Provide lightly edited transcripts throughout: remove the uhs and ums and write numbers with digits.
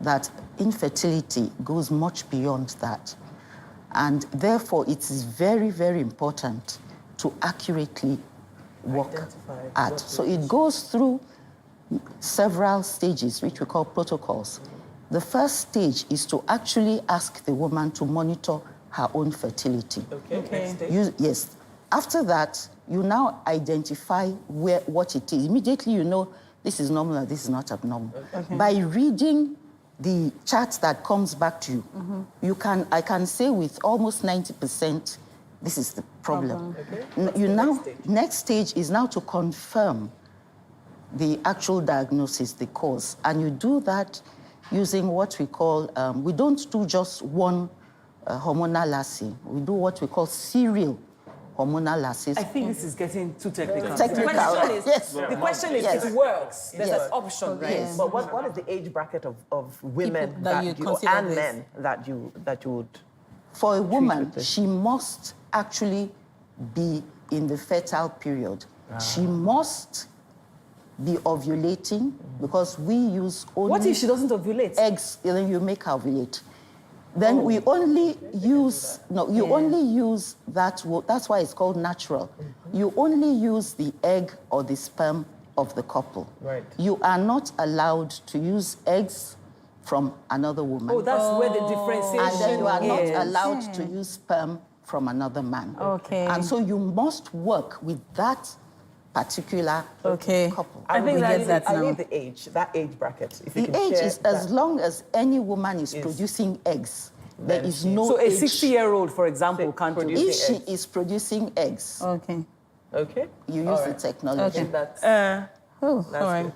that infertility goes much beyond that. And therefore, it is very, very important to accurately work at. So it goes through several stages, which we call protocols. The first stage is to actually ask the woman to monitor her own fertility. Next stage. Yes. After that, you now identify what it is. Immediately you know this is normal and this is not abnormal. By reading the chart that comes back to you, I can say with almost 90%, this is the problem. Next stage is now to confirm the actual diagnosis, the cause. And you do that using what we call, we don't do just one hormonal lasting. We do what we call serial hormonal lasting. I think this is getting too technical. Technical. The question is, it works. There's an option, right? Yes. But what is the age bracket of women that you consider and this? men that you would? For a woman, she must actually be in the fertile period. She must be ovulating because we use only... What if she doesn't ovulate? Eggs, then you make her ovulate. Then we only use, only use that, that's why it's called natural. You only use the egg or the sperm of the couple. Right. You are not allowed to use eggs from another woman. Oh, that's where the differentiation is. And then you are not allowed to use sperm from another man. Okay. And so you must work with that particular couple. I think that I now. need the age, that age bracket. If you The can age share is that. as long as any woman is producing eggs. There is no So a age. 60-year-old, for example, can't do If this. she is producing eggs, Okay. Okay. you use the technology. That's, All right.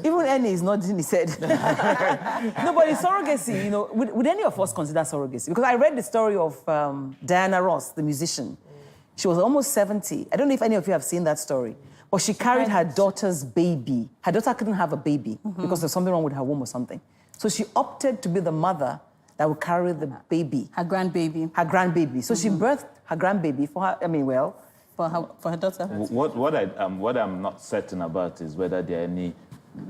Even Annie is nodding his head. No, but in surrogacy, would any of us consider surrogacy? Because I read the story of Diana Ross, the musician. She was almost 70. I don't know if any of you have seen that story. But she carried her daughter's baby. Her daughter couldn't have a baby because there's something wrong with her womb or something. So she opted to be the mother that would carry the baby. Her grandbaby. Her grandbaby. So she birthed her grandbaby for her, For her daughter. What I'm not certain about is whether there are any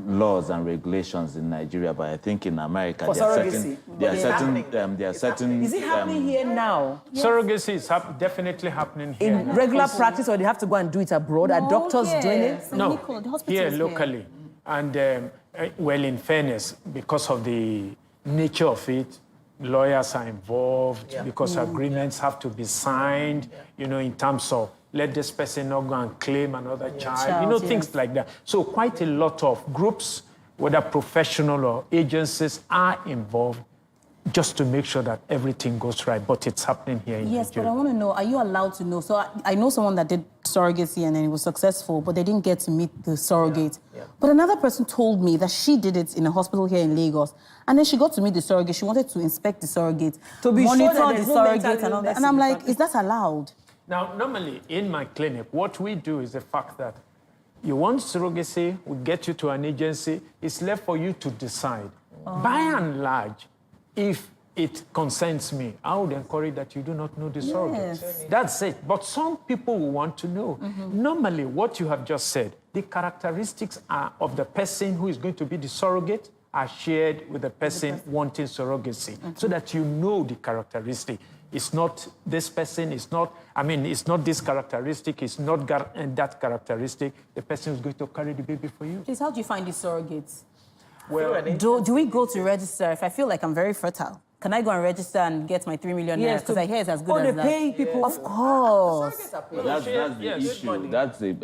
laws and regulations in Nigeria, but I think in America For there are surrogacy. certain. Is it happening here now? Surrogacy is definitely happening here. In regular practice, or do you have to go and do it abroad? Are doctors doing it? No, here locally. And, well, in fairness, because of the nature of it, lawyers are involved because agreements have to be signed, in terms of let this person not go and claim another child, things like that. So quite a lot of groups, whether professional or agencies, are involved just to make sure that everything goes right. But it's happening here in Yes, but Nigeria. I want to know, are you allowed to know? So I know someone that did surrogacy and then it was successful, but they didn't get to meet the surrogate. But another person told me that she did it in a hospital here in Lagos. And then she got to meet the surrogate. She wanted to inspect the surrogate, To be sure monitor that the there's no surrogate mental and all that. illness And I'm in the like, family. is that allowed? Now, normally in my clinic, what we do is the fact that you want surrogacy, we get you to an agency, it's left for you to decide. By and large, if it concerns me, I would encourage that you do not know the surrogate. That's it. But some people will want to know. Normally, what you have just said, the characteristics of the person who is going to be the surrogate are shared with the person wanting surrogacy, so that you know the characteristic. It's not this person, it's not this characteristic, it's not that characteristic. The person who's going to carry the baby for you. Please, how do you find these surrogates? Well, Do we go to register if I feel like I'm very fertile? Can I go and register and get my 3 million naira? Because I hear it's as good they as that. pay people. Of course. That's the issue. That's the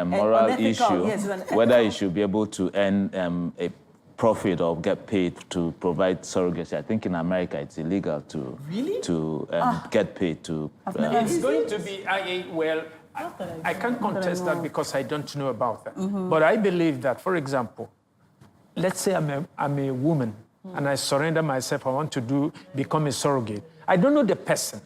moral unethical, issue. yes, it's unethical. Whether you should be able to earn a profit or get paid to provide surrogacy. I think in America it's illegal to get paid to. it's going to be, I can't contest that because I don't know about that. But I believe that, for example, let's say I'm a woman and I surrender myself, I want to become a surrogate. I don't know the person.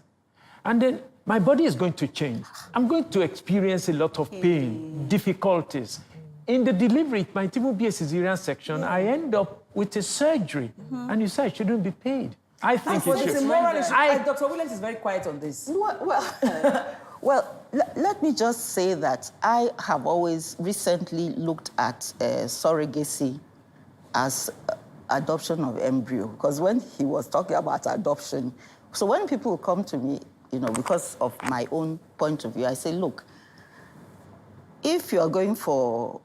And then my body is going to change. I'm going to experience a lot of pain, difficulties. In the delivery, it might even be a cesarean section. I end up with a surgery. And you say I shouldn't be paid. I think it It's a should. moral issue. Dr. Williams is very quiet on this. Well, let me just say that I have always recently looked at surrogacy as adoption of embryo, because when he was talking about adoption, so when people come to me, because of my own point of view, I say, look, if you're going for,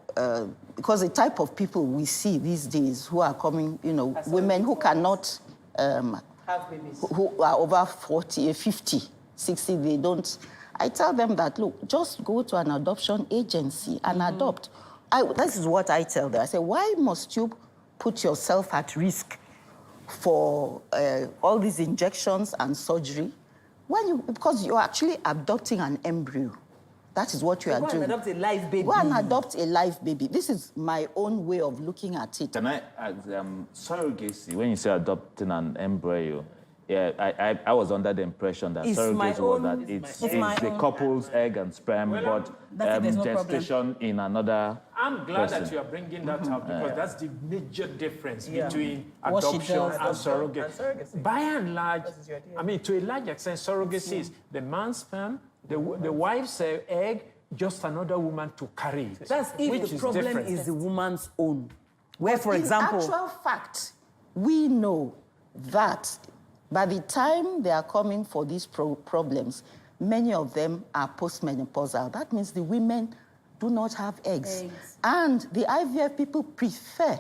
because the type of people we see these days who are coming, women who cannot, Have babies. who are over 40, 50, 60, they don't, I tell them that, look, just go to an adoption agency and adopt. This is what I tell them. I say, why must you put yourself at risk for all these injections and surgery because you're actually adopting an embryo? That is what you are Go doing. and adopt a live baby. Go and adopt a live baby. This is my own way of looking at it. Can I ask, surrogacy, when you say adopting an embryo, yeah, I was under the impression that It's my surrogacy was own- that it's It's my the own. couple's egg and sperm, but That's it, there's no problem. gestation in another I'm glad that person. you are bringing that up because that's the major difference between What she adoption does. and surrogate. And surrogacy. By and large, is your idea. I mean, to a large extent, surrogacy is the man's sperm, the wife's egg, just another woman to carry it. That's if which the is problem different. is the woman's own. Where, for In example, actual fact, we know that by the time they are coming for these problems, many of them are postmenopausal. That means the women do not have eggs. And the IVF people prefer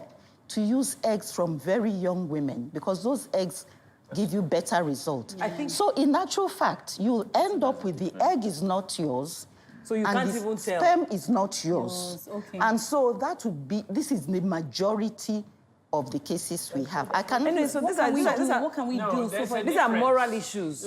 to use eggs from very young women because those eggs give you better results. I think- So in actual fact, you'll end up with the egg is not yours. So you and can't the even tell. sperm is not yours. Okay. And so that would be, this is the majority of the cases we have. I cannot. Anyway, so What these are, can we these are, do? these are, What can we do? So there's for a these are difference. moral issues.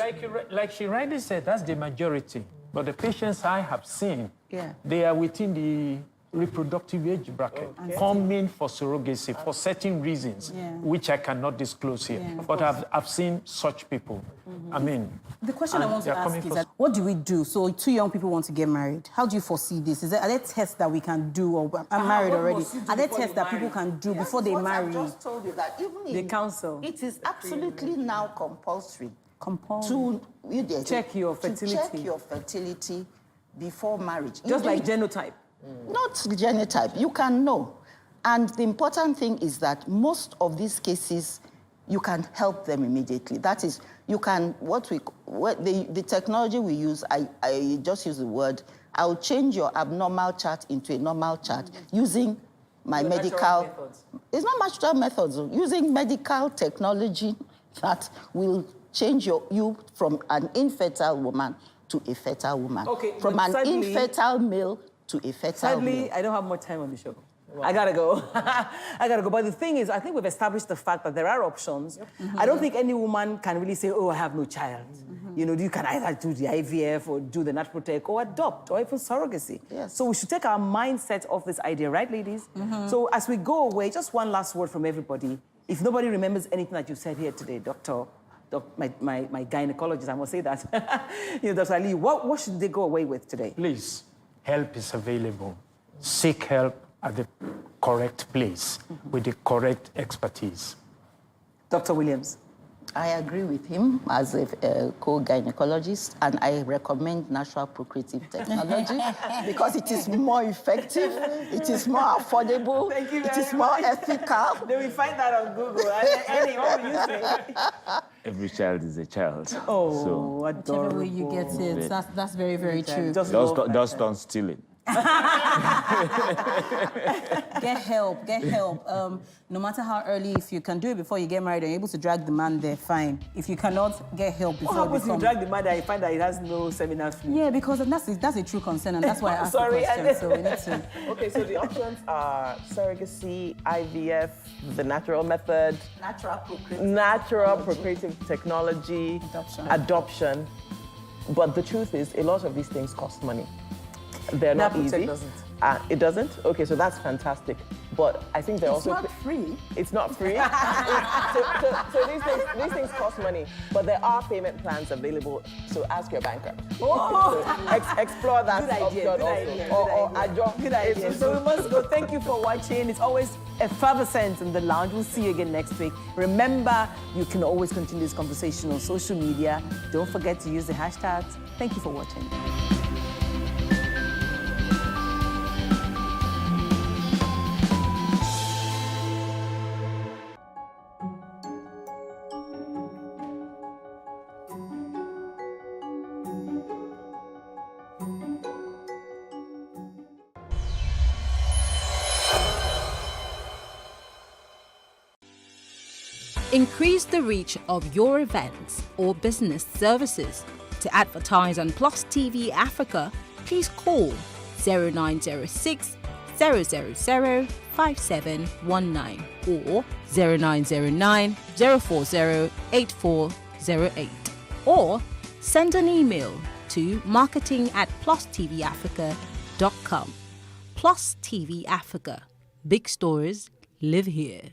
Like she rightly said, that's the majority. But the patients I have seen, Yeah. they are within the reproductive age bracket, coming for surrogacy for certain reasons, Yeah. which I cannot disclose here. Yeah. But I've seen such people. I mean, The question I and want to they're ask coming is for- that what do we do? So two young people want to get married. How do you foresee this? Are there tests that we can do? Or I'm married what already. must you do Are there before tests you that people marry? can do Yes, before they what marry? I've just told you that even The in- council. it is absolutely now compulsory Compound. Check your to check fertility. your fertility before marriage. Just like Even- genotype. Not genotype, you can know. And the important thing is that most of these cases, you can help them immediately. That is, you can, the technology we use, I just use the word, I'll change your abnormal chart into a normal chart using my Natural medical, methods. it's not natural methods, using medical technology that will change you from an infertile woman to a fertile woman. Okay, from but an sadly- infertile male to a fertile male. Sadly, I don't have much time on the show. I gotta go. I gotta go. But the thing is, I think we've established the fact that there are options. I don't think any woman can really say, oh, I have no child. You know, you can either do the IVF or do the Nat Protect or adopt or even surrogacy. Yes. So we should take our mindset off this idea, right, ladies? So as we go away, just one last word from everybody. If nobody remembers anything that you said here today, my gynecologist, I must say that. Dr. Ali, what should they go away with today? please, help is available. Seek help at the correct place with the correct expertise. Dr. Williams. I agree with him as a co-gynecologist, and I recommend natural procreative technology because it is more effective, it is more affordable, Thank you it very is more much. ethical. Then we find that on Google. Annie, what will you say? Every child is a child. Oh, So adorable. Whichever way you get it, that's very, very true. Just just, love that. just don't steal it. Get help, get help. No matter how early, if you can do it before you get married and you're able to drag the man there, fine. If you cannot, get help What before happens you if you become... drag the man and you find that it has no seminal fluid? Yeah, because that's a true concern, and that's why I asked Sorry, the question. So we need to... Okay, so the options are surrogacy, IVF, the natural method, natural procreative technology, adoption. But the truth is, a lot of these things cost money. They're not Nat Protect easy. doesn't. It doesn't? Okay, so that's fantastic. But I think they're It's also... not free. It's not free. so these things cost money, but there are payment plans available. So ask your banker. Oh. So explore that Good idea, option good also. idea, Or good idea. adjust. Good idea. So we must go. Thank you for watching. It's always effervescent in the lounge. We'll see you again next week. Remember, you can always continue this conversation on social media. Don't forget to use the hashtags. Thank you for watching. Increase the reach of your events or business services. To advertise on Plus TV Africa, please call 0906 000 5719 or 0909 040 8408, or send an email to marketing@plustvafrica.com. Plus TV Africa. Big stories live here.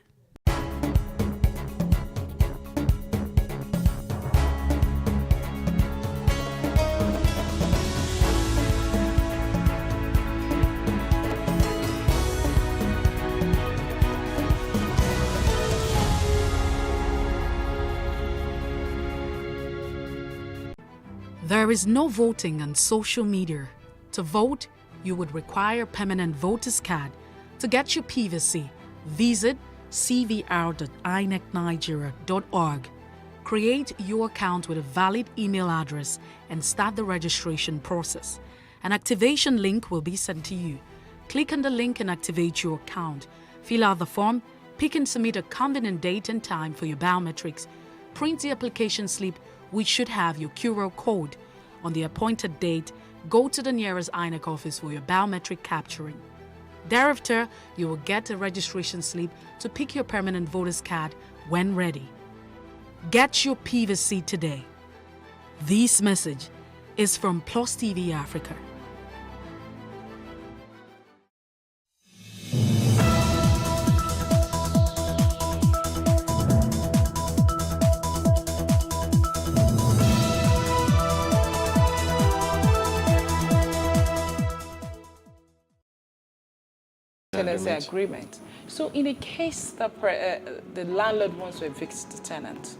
There is no voting on social media. To vote, you would require a permanent voter's card. To get your PVC, visit cvr.inecnigeria.org. Create your account with a valid email address and start the registration process. An activation link will be sent to you. Click on the link and activate your account. Fill out the form, pick and submit a convenient date and time for your biometrics. Print the application slip, which should have your QR code. On the appointed date, go to the nearest INEC office for your biometric capturing. Thereafter, you will get a registration slip to pick your permanent voter's card when ready. Get your PVC today. This message is from Plus TV Africa. Tenancy agreement. So in a case that the landlord wants to evict the tenant,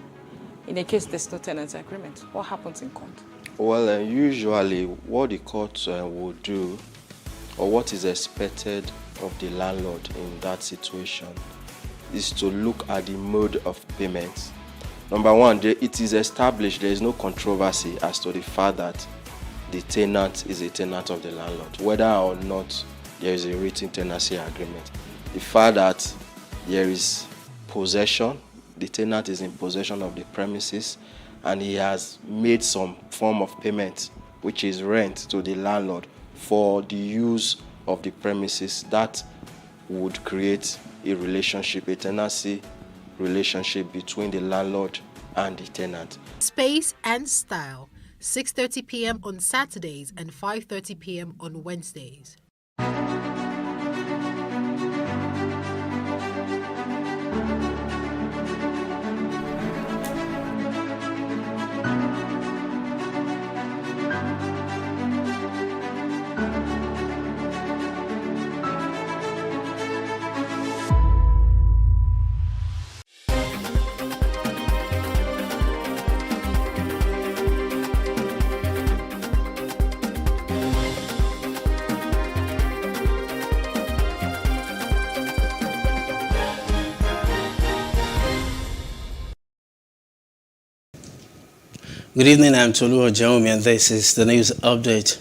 in a case there's no tenancy agreement, what happens in court? Well, usually what the court will do, or what is expected of the landlord in that situation, is to look at the mode of payment. Number one, it is established, there is no controversy as to the fact that the tenant is a tenant of the landlord, whether or not there is a written tenancy agreement. The fact that there is possession, the tenant is in possession of the premises, and he has made some form of payment, which is rent, to the landlord for the use of the premises, that would create a relationship, a tenancy relationship between the landlord and the tenant. Space and Style, 6:30 p.m. on Saturdays and 5:30 p.m. on Wednesdays. Good evening, I'm Tolu Ojaomi, and this is the news update.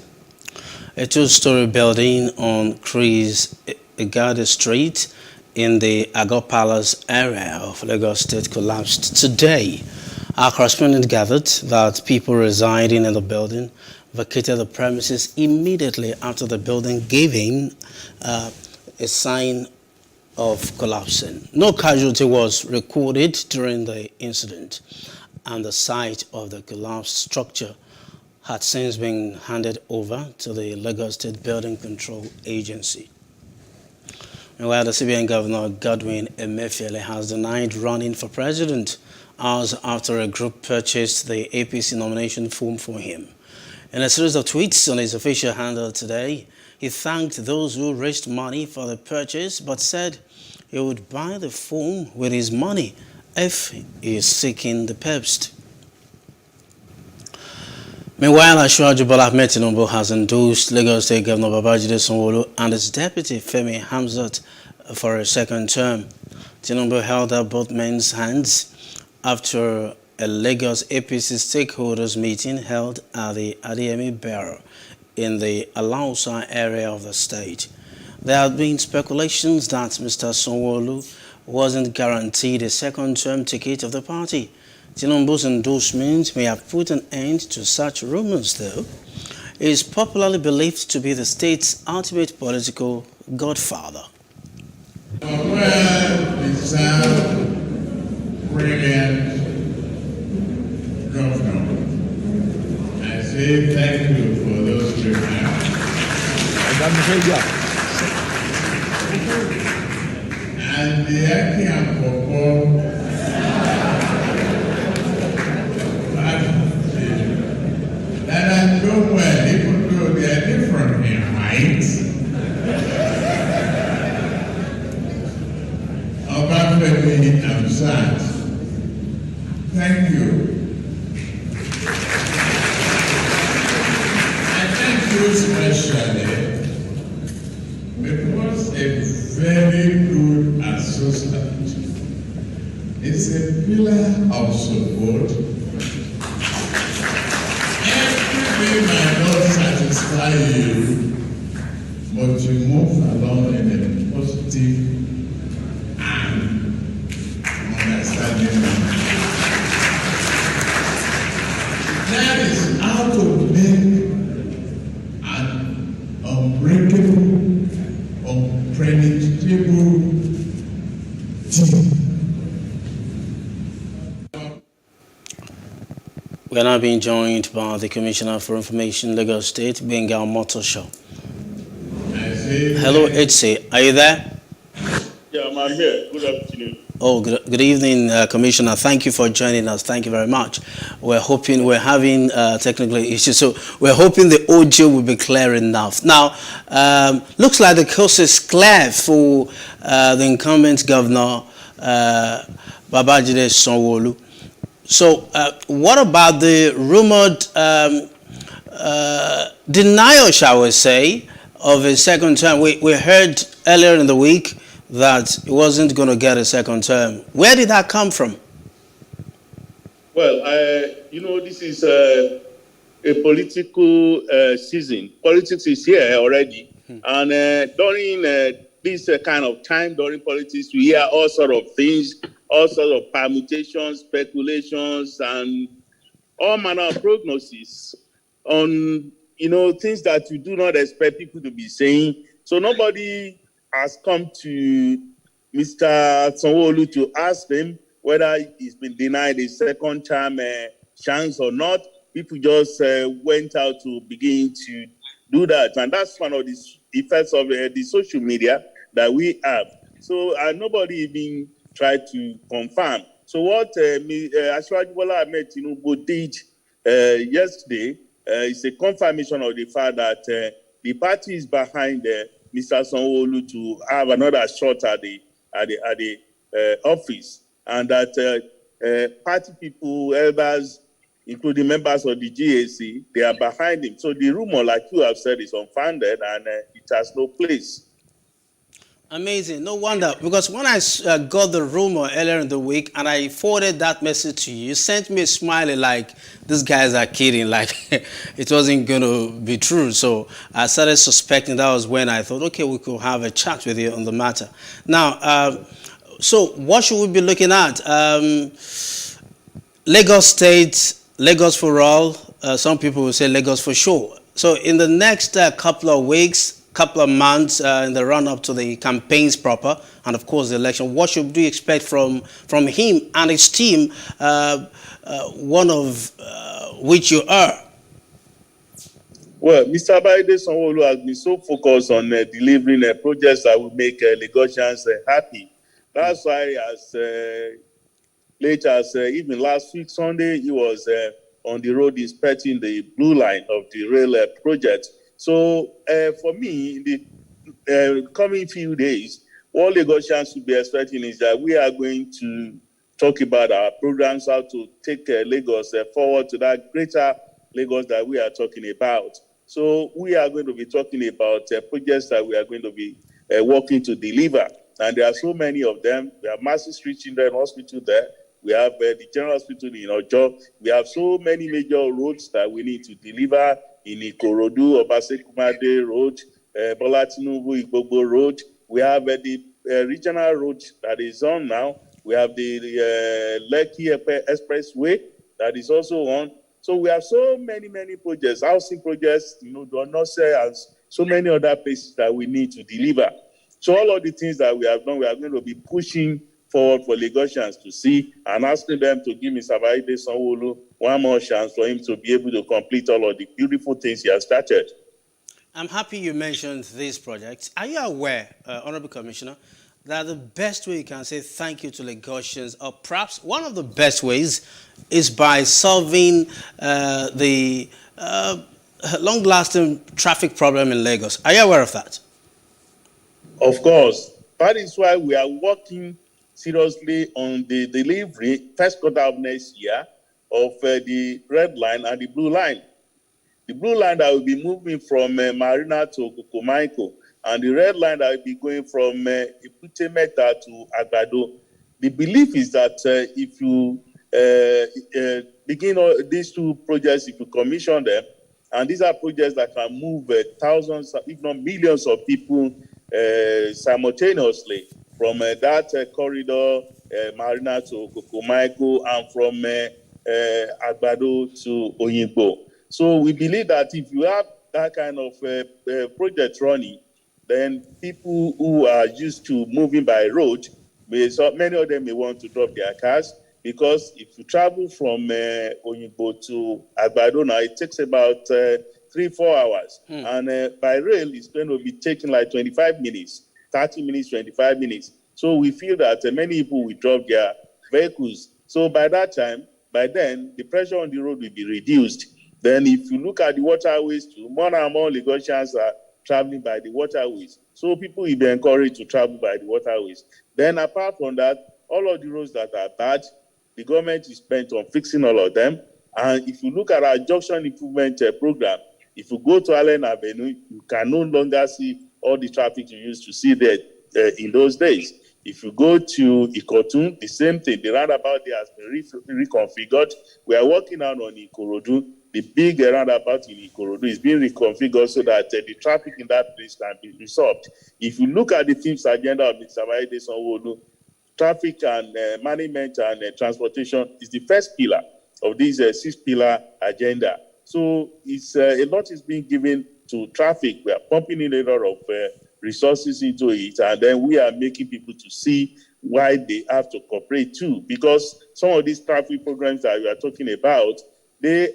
A two-story building on Chris Igade Street in the Agor Palace area of Lagos State collapsed today. Our correspondent gathered that people residing in the building vacated the premises immediately after the building gave in a sign of collapsing. No casualty was recorded during the incident, and the site of the collapsed structure had since been handed over to the Lagos State Building Control Agency. Meanwhile, the CBN Governor Godwin Emefiele has denied running for president hours after a group purchased the APC nomination form for him. In a series of tweets on his official handle today, he thanked those who raised money for the purchase, but said he would buy the form with his money if he is seeking the post. Meanwhile, Asiwaju Bola Ahmed Tinubu has endorsed Lagos State Governor Babajide Sanwo-Olu and his deputy Femi Hamzat for a second term. Tinubu held out both men's hands after a Lagos APC stakeholders meeting held at the Adeyemi Barrow in the Alausa area of the state. There have been speculations that Mr. Sanwo-Olu wasn't guaranteed a second-term ticket of the party. Tinubu's endorsement may have put an end to such rumors, though. He is popularly believed to be the state's ultimate political godfather. Well, it's brilliant governor. I say thank you for those remarks. And the acting of that I go well, even though they are different in height. Obafemi Hamzat, thank you. I thank you especially because a very good assistant is a pillar of support. Everything might not satisfy you, but you move along in a positive and understanding manner. That is how to make an unbreakable, unpredictable team. We are now being joined by the Commissioner for Information, Lagos State, Bengal Motoshaw. Hello, HC. Are you there? Yeah, I'm here. Good afternoon. Oh, good evening, Commissioner. Thank you for joining us. Thank you very much. We're having technical issues, so we're hoping the audio will be clear enough. Now, looks like the coast is clear for the incumbent governor, Babajide Sanwo-Olu. So, what about the rumored denial, shall we say, of a second term? We heard earlier in the week that he wasn't going to get a second term. Where did that come from? Well, this is a political season. Politics is here already. And during this kind of time, during politics, we hear all sort of things, all sorts of permutations, speculations, and all manner of prognosis on, things that you do not expect people to be saying. So nobody has come to Mr. Sanwo-Olu to ask him whether he's been denied a second term chance or not. People just went out to begin to do that. And that's one of the effects of the social media that we have. So nobody even tried to confirm. So what Asiwaju Bola Ahmed Tinubu did yesterday is a confirmation of the fact that the party is behind Mr. Sanwo-Olu to have another shot at the office, and that party people, elders, including members of the GAC, they are behind him. So the rumor, like you have said, is unfounded and it has no place. Amazing. No wonder, because when I got the rumor earlier in the week and I forwarded that message to you, you sent me a smiley like, these guys are kidding, like it wasn't going to be true. So I started suspecting. That was when I thought, okay, we could have a chat with you on the matter. Now, so what should we be looking at? Lagos State, Lagos for all. Some people will say Lagos for sure. So in the next couple of weeks, couple of months in the run-up to the campaigns proper, and of course the election, what should we expect from him and his team, one of which you are? Well, Mr. Babajide Sanwo-Olu has been so focused on delivering projects that will make Lagosians happy. That's why as late as even last week, Sunday, he was on the road inspecting the blue line of the rail project. So for me, in the coming few days, what Lagosians should be expecting is that we are going to talk about our programs, how to take Lagos forward to that greater Lagos that we are talking about. So we are going to be talking about projects that we are going to be working to deliver. And there are so many of them. We have Massey Street Children's Hospital there. We have the General Hospital in Ojo. We have so many major roads that we need to deliver in Ikorodu, Obase Kumade Road, Bola Tinubu Igbobo Road. We have the regional road that is on now. We have the Lekki Expressway that is also on. So we have so many projects, housing projects, Donose and so many other places that we need to deliver. So all of the things that we have done, we are going to be pushing forward for Lagosians to see and asking them to give Mr. Baide Sanwo-Olu one more chance for him to be able to complete all of the beautiful things he has started. I'm happy you mentioned these projects. Are you aware, Honorable Commissioner, that the best way you can say thank you to Lagosians, or perhaps one of the best ways, is by solving the long-lasting traffic problem in Lagos? Are you aware of that? Of course. That is why we are working seriously on the delivery, first quarter of next year, of the red line and the blue line. The blue line that will be moving from Marina to Kukumaiko, and the red line that will be going from Ipute-Meta to Agbado. The belief is that if you begin these two projects, if you commission them, and these are projects that can move thousands, if not millions of people simultaneously from that corridor, Marina to Kukumaiko, and from Agbado to Oyingbo. So we believe that if you have that kind of project running, then people who are used to moving by road, many of them may want to drop their cars, because if you travel from Oyingbo to Agbado now, it takes about 3-4 hours. And by rail, it's going to be taking like 25 minutes, 30 minutes, 25 minutes. So we feel that many people will drop their vehicles. So by then, the pressure on the road will be reduced. Then if you look at the waterways too, more and more Lagosians are traveling by the waterways. So people will be encouraged to travel by the waterways. Then apart from that, all of the roads that are bad, the government is bent on fixing all of them. And if you look at our junction improvement program, if you go to Allen Avenue, you can no longer see all the traffic you used to see there in those days. If you go to Ikotun, the same thing. The roundabout there has been reconfigured. We are working out on Ikorodu. The big roundabout in Ikorodu is being reconfigured so that the traffic in that place can be resolved. If you look at the fifth agenda of Mr. Baide Sanwo-Olu, traffic and management and transportation is the first pillar of this 6-pillar agenda. So it's a lot is being given to traffic. We are pumping in a lot of resources into it, and then we are making people to see why they have to cooperate too. Because some of these traffic programs that we are talking about, they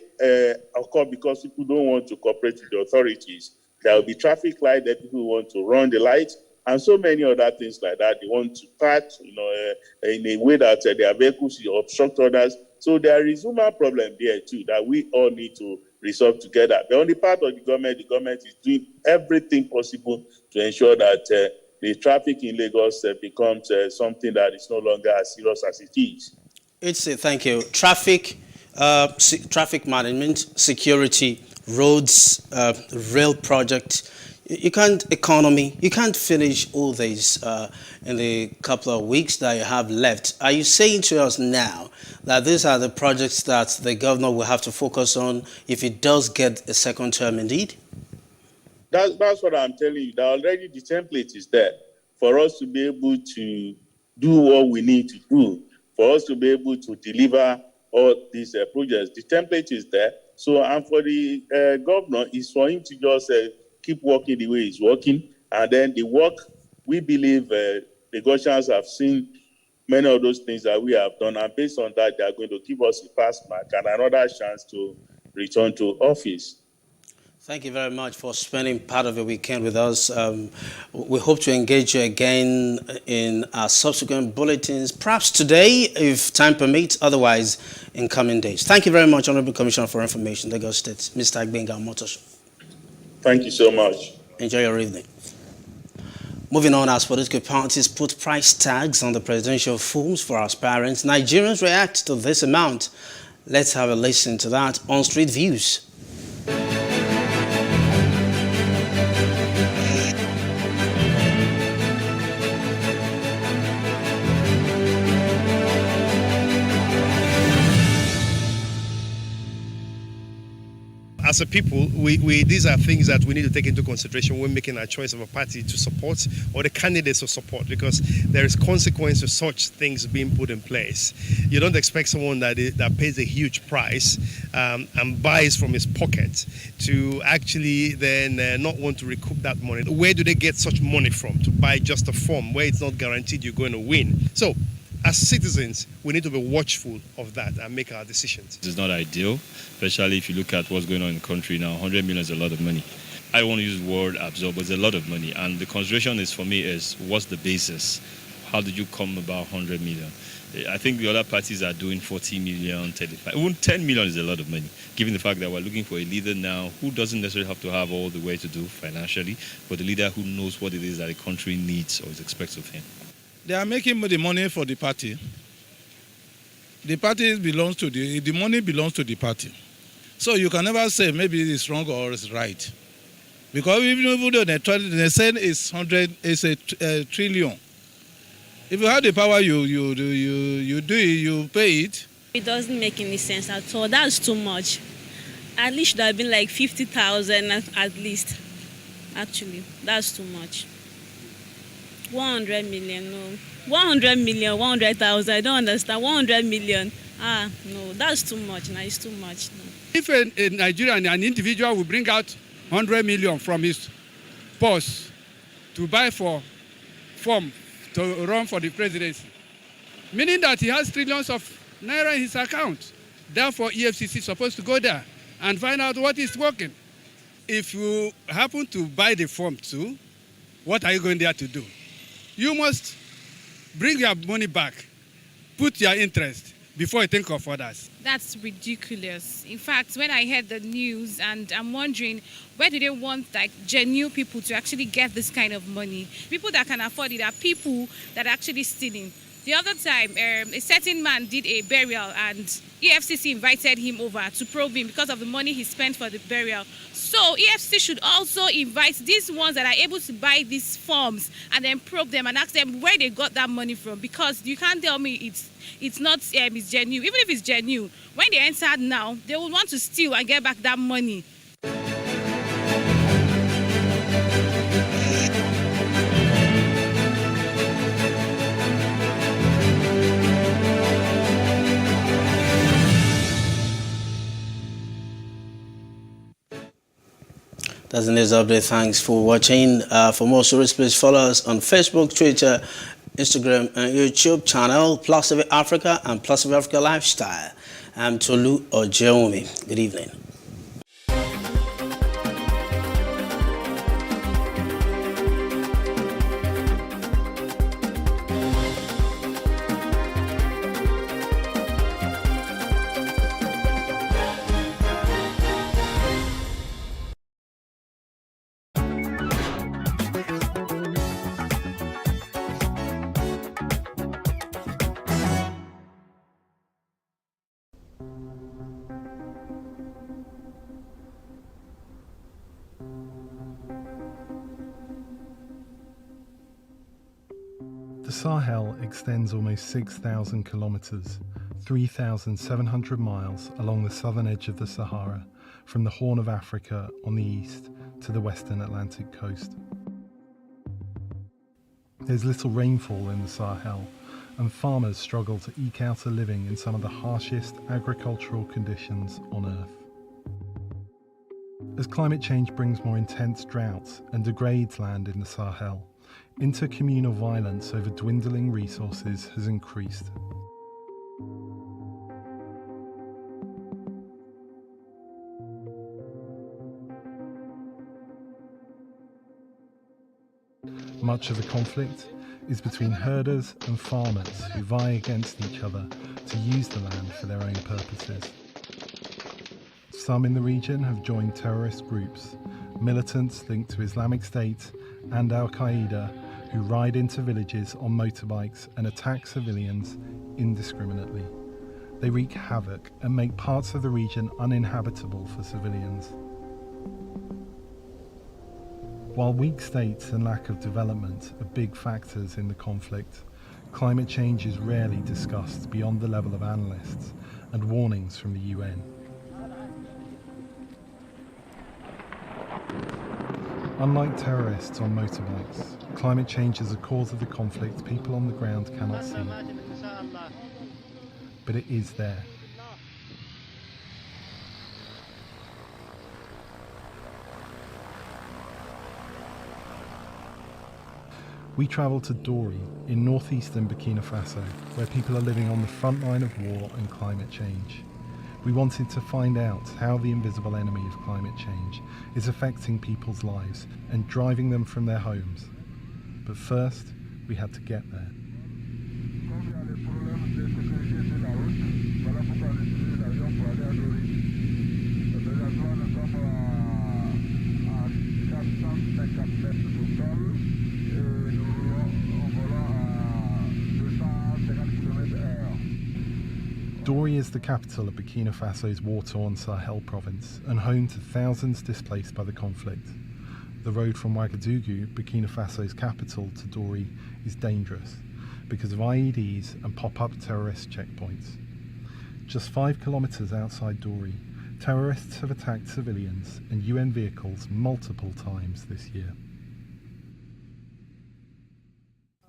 occur because people don't want to cooperate with the authorities. There will be traffic light that people want to run the lights, and so many other things like that. They want to park, in a way that their vehicles will obstruct others. So there is a human problem there too that we all need to resolve together. The only part of the government is doing everything possible to ensure that the traffic in Lagos becomes something that is no longer as serious as it is. Thank you. Traffic management, security, roads, rail projects. You can't finish all these in the couple of weeks that you have left. Are you saying to us now that these are the projects that the governor will have to focus on if he does get a second term indeed? That's what I'm telling you. That already the template is there for us to be able to do what we need to do, for us to be able to deliver all these projects. The template is there. So, and for the governor, is for him to just keep working the way he's working. And then the work, we believe the Lagosians have seen many of those things that we have done. And based on that, they are going to give us a pass mark and another chance to return to office. Thank you very much for spending part of the weekend with us. We hope to engage you again in our subsequent bulletins, perhaps today, if time permits, otherwise in coming days. Thank you very much, Honorable Commissioner for Information, Lagos State, Mr. Agbenga Omotoso. Thank you so much. Enjoy your evening. Moving on, as political parties put price tags on the presidential forms for aspirants, Nigerians react to this amount. Let's have a listen to that on Street Views. as a people, these are things that we need to take into consideration when making our choice of a party to support or the candidates to support, because there is consequence to such things being put in place. You don't expect someone that pays a huge price and buys from his pocket to actually then not want to recoup that money. Where do they get such money from to buy just a form where it's not guaranteed you're going to win? So, as citizens, we need to be watchful of that and make our decisions. It's not ideal, especially if you look at what's going on in the country now. 100 million is a lot of money. I don't want to use the word absorb, but it's a lot of money. And the consideration is, for me, is what's the basis? How did you come about 100 million? I think the other parties are doing 40 million, 35. Even 10 million is a lot of money, given the fact that we're looking for a leader now who doesn't necessarily have to have all the way to do financially, but a leader who knows what it is that the country needs or is expected of him. They are making the money for the party. The party belongs to the money belongs to the party. So you can never say maybe it's wrong or it's right. Because even though they say it's a trillion. If you have the power, you do it, you pay it. It doesn't make any sense at all. That's too much. At least there have been like 50,000 at least. Actually, that's too much. 100 million, no. 100 million, 100,000, I don't understand. 100 million, no, that's too much. No, it's too much. No. If a Nigerian, an individual will bring out 100 million from his purse to buy for form to run for the presidency, meaning that he has trillions of naira in his account. Therefore, EFCC is supposed to go there and find out what is working. If you happen to buy the form too, what are you going there to do? You must bring your money back, put your interest before you think of others. That's ridiculous. In fact, when I heard the news, and I'm wondering, where do they want like genuine people to actually get this kind of money? People that can afford it are people that are actually stealing. The other time, a certain man did a burial and EFCC invited him over to probe him because of the money he spent for the burial. So EFCC should also invite these ones that are able to buy these forms and then probe them and ask them where they got that money from, because you can't tell me it's not it's genuine. Even if it's genuine, when they enter now, they will want to steal and get back that money. That's the news update. Thanks for watching. For more stories, please follow us on Facebook, Twitter, Instagram, and YouTube channel, Plus TV Africa and Plus TV Africa Lifestyle. I'm Tolu Ojeomi. Good evening. The Sahel extends almost 6,000 kilometers, 3,700 miles along the southern edge of the Sahara, from the Horn of Africa on the east to the western Atlantic coast. There's little rainfall in the Sahel, and farmers struggle to eke out a living in some of the harshest agricultural conditions on Earth. As climate change brings more intense droughts and degrades land in the Sahel, intercommunal violence over dwindling resources has increased. Much of the conflict is between herders and farmers who vie against each other to use the land for their own purposes. Some in the region have joined terrorist groups, militants linked to Islamic State and Al-Qaeda, who ride into villages on motorbikes and attack civilians indiscriminately. They wreak havoc and make parts of the region uninhabitable for civilians. While weak states and lack of development are big factors in the conflict, climate change is rarely discussed beyond the level of analysts and warnings from the UN. Unlike terrorists on motorbikes, climate change is a cause of the conflict people on the ground cannot see. But it is there. We travelled to Dori in northeastern Burkina Faso, where people are living on the front line of war and climate change. We wanted to find out how the invisible enemy of climate change is affecting people's lives and driving them from their homes. But first, we had to get there. Dori is the capital of Burkina Faso's war-torn Sahel province and home to thousands displaced by the conflict. The road from Ouagadougou, Burkina Faso's capital, to Dori is dangerous because of IEDs and pop-up terrorist checkpoints. Just 5 kilometers outside Dori, terrorists have attacked civilians and UN vehicles multiple times this year.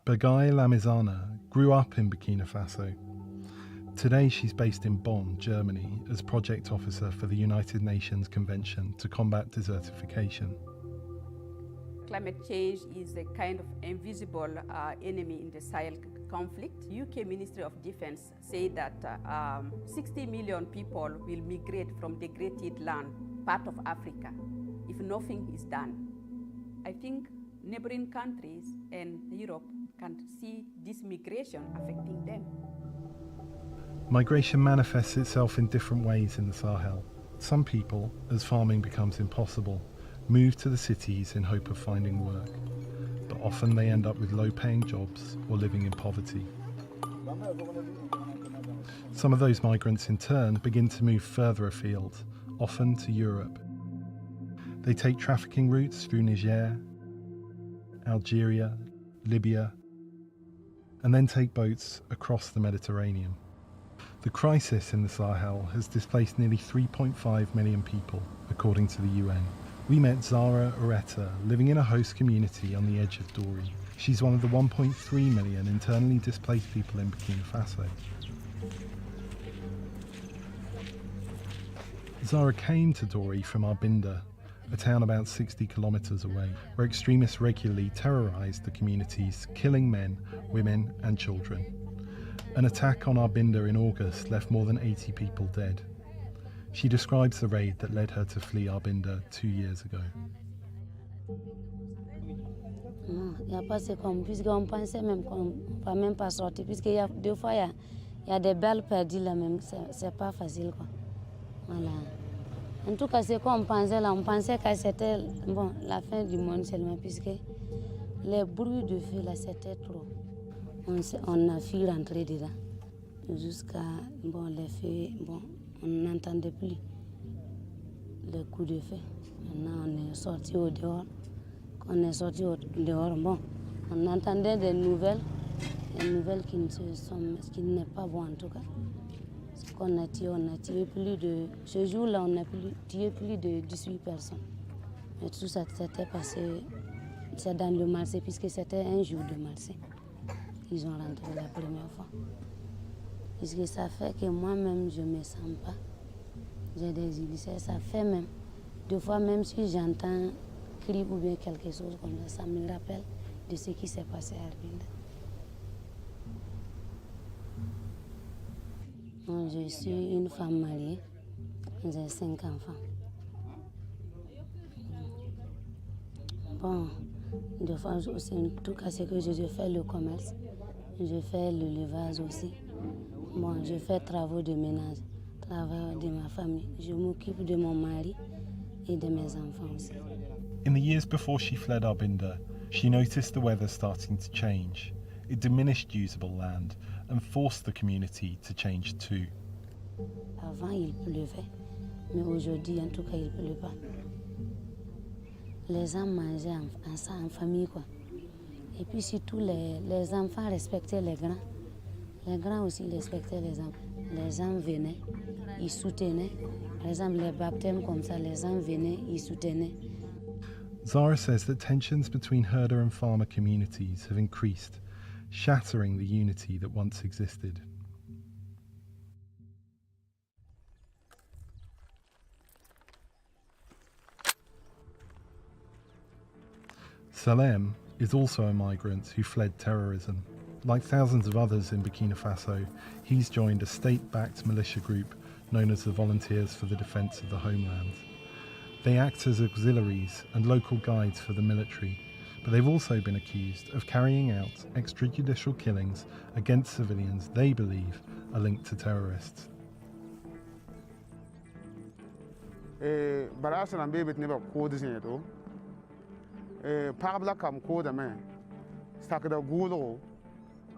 Bagaye Lamizana grew up in Burkina Faso. Today she's based in Bonn, Germany, as project officer for the United Nations Convention to Combat Desertification. Climate change is a kind of invisible enemy in the Sahel conflict. UK Ministry of Defense said that 60 million people will migrate from degraded land, part of Africa, if nothing is done. I think neighboring countries and Europe can see this migration affecting them. Migration manifests itself in different ways in the Sahel. Some people, as farming becomes impossible, move to the cities in hope of finding work, but often they end up with low-paying jobs or living in poverty. Some of those migrants in turn begin to move further afield, often to Europe. They take trafficking routes through Niger, Algeria, Libya, and then take boats across the Mediterranean. The crisis in the Sahel has displaced nearly 3.5 million people, according to the UN. We met Zara Ureta, living in a host community on the edge of Dori. She's one of the 1.3 million internally displaced people in Burkina Faso. Zara came to Dori from Arbinda, a town about 60 kilometers away, where extremists regularly terrorized the communities, killing men, women, and children. An attack on Arbinda in August left more than 80 people dead. She describes the raid that led her to flee Arbinda 2 years ago. Il n'y a pas ce qu'on, puisqu'on pensait même qu'on ne va même pas sortir, puisqu'il y a deux fois, il y a des balles perdues là même, c'est pas facile quoi. Voilà. En tout cas, ce qu'on pensait là, on pensait que c'était bon, la fin du monde seulement, puisque les bruits de feu là, c'était trop. On a pu rentrer dedans jusqu'à bon, les feux, bon, on n'entendait plus les coups de feu. Maintenant, on est sorti au dehors. Quand on est sorti au dehors, bon, on entendait des nouvelles qui n'est pas bon en tout cas. Ce qu'on a tiré plus de... Ce jour-là, on a tiré plus de 18 personnes. Mais tout ça s'était passé, c'est dans le marché, puisque c'était un jour de marché. Ils ont rentré la première fois. Puisque ça fait que moi-même, je ne me sens pas. J'ai des ulcères, ça fait même. Deux fois, même si j'entends cri ou bien quelque chose comme ça me rappelle de ce qui s'est passé à Arbinda. Bon, je suis une femme mariée, j'ai 5 enfants. Bon, deux fois aussi, en tout cas, c'est que je fais le commerce, je fais le levage aussi. Bon, je fais travaux de ménage, travail de ma famille. Je m'occupe de mon mari et de mes enfants aussi. In the years before she fled Arbinda, she noticed the weather starting to change. It diminished usable land and forced the community to change too. Avant, il pleuvait, mais aujourd'hui, en tout cas, il ne pleut pas. Les gens mangeaient en famille, quoi. Et puis surtout, les enfants respectaient les grands. Les grands aussi respectaient les enfants. Les gens venaient, ils soutenaient. Par exemple, les baptêmes comme ça, les gens venaient, ils soutenaient. Zara says that tensions between herder and farmer communities have increased, shattering the unity that once existed. Salem is also a migrant who fled terrorism. Like thousands of others in Burkina Faso, he's joined a state-backed militia group known as the Volunteers for the Defence of the Homeland. They act as auxiliaries and local guides for the military, but they've also been accused of carrying out extrajudicial killings against civilians they believe are linked to terrorists. Pagla kam koda me sakda gulo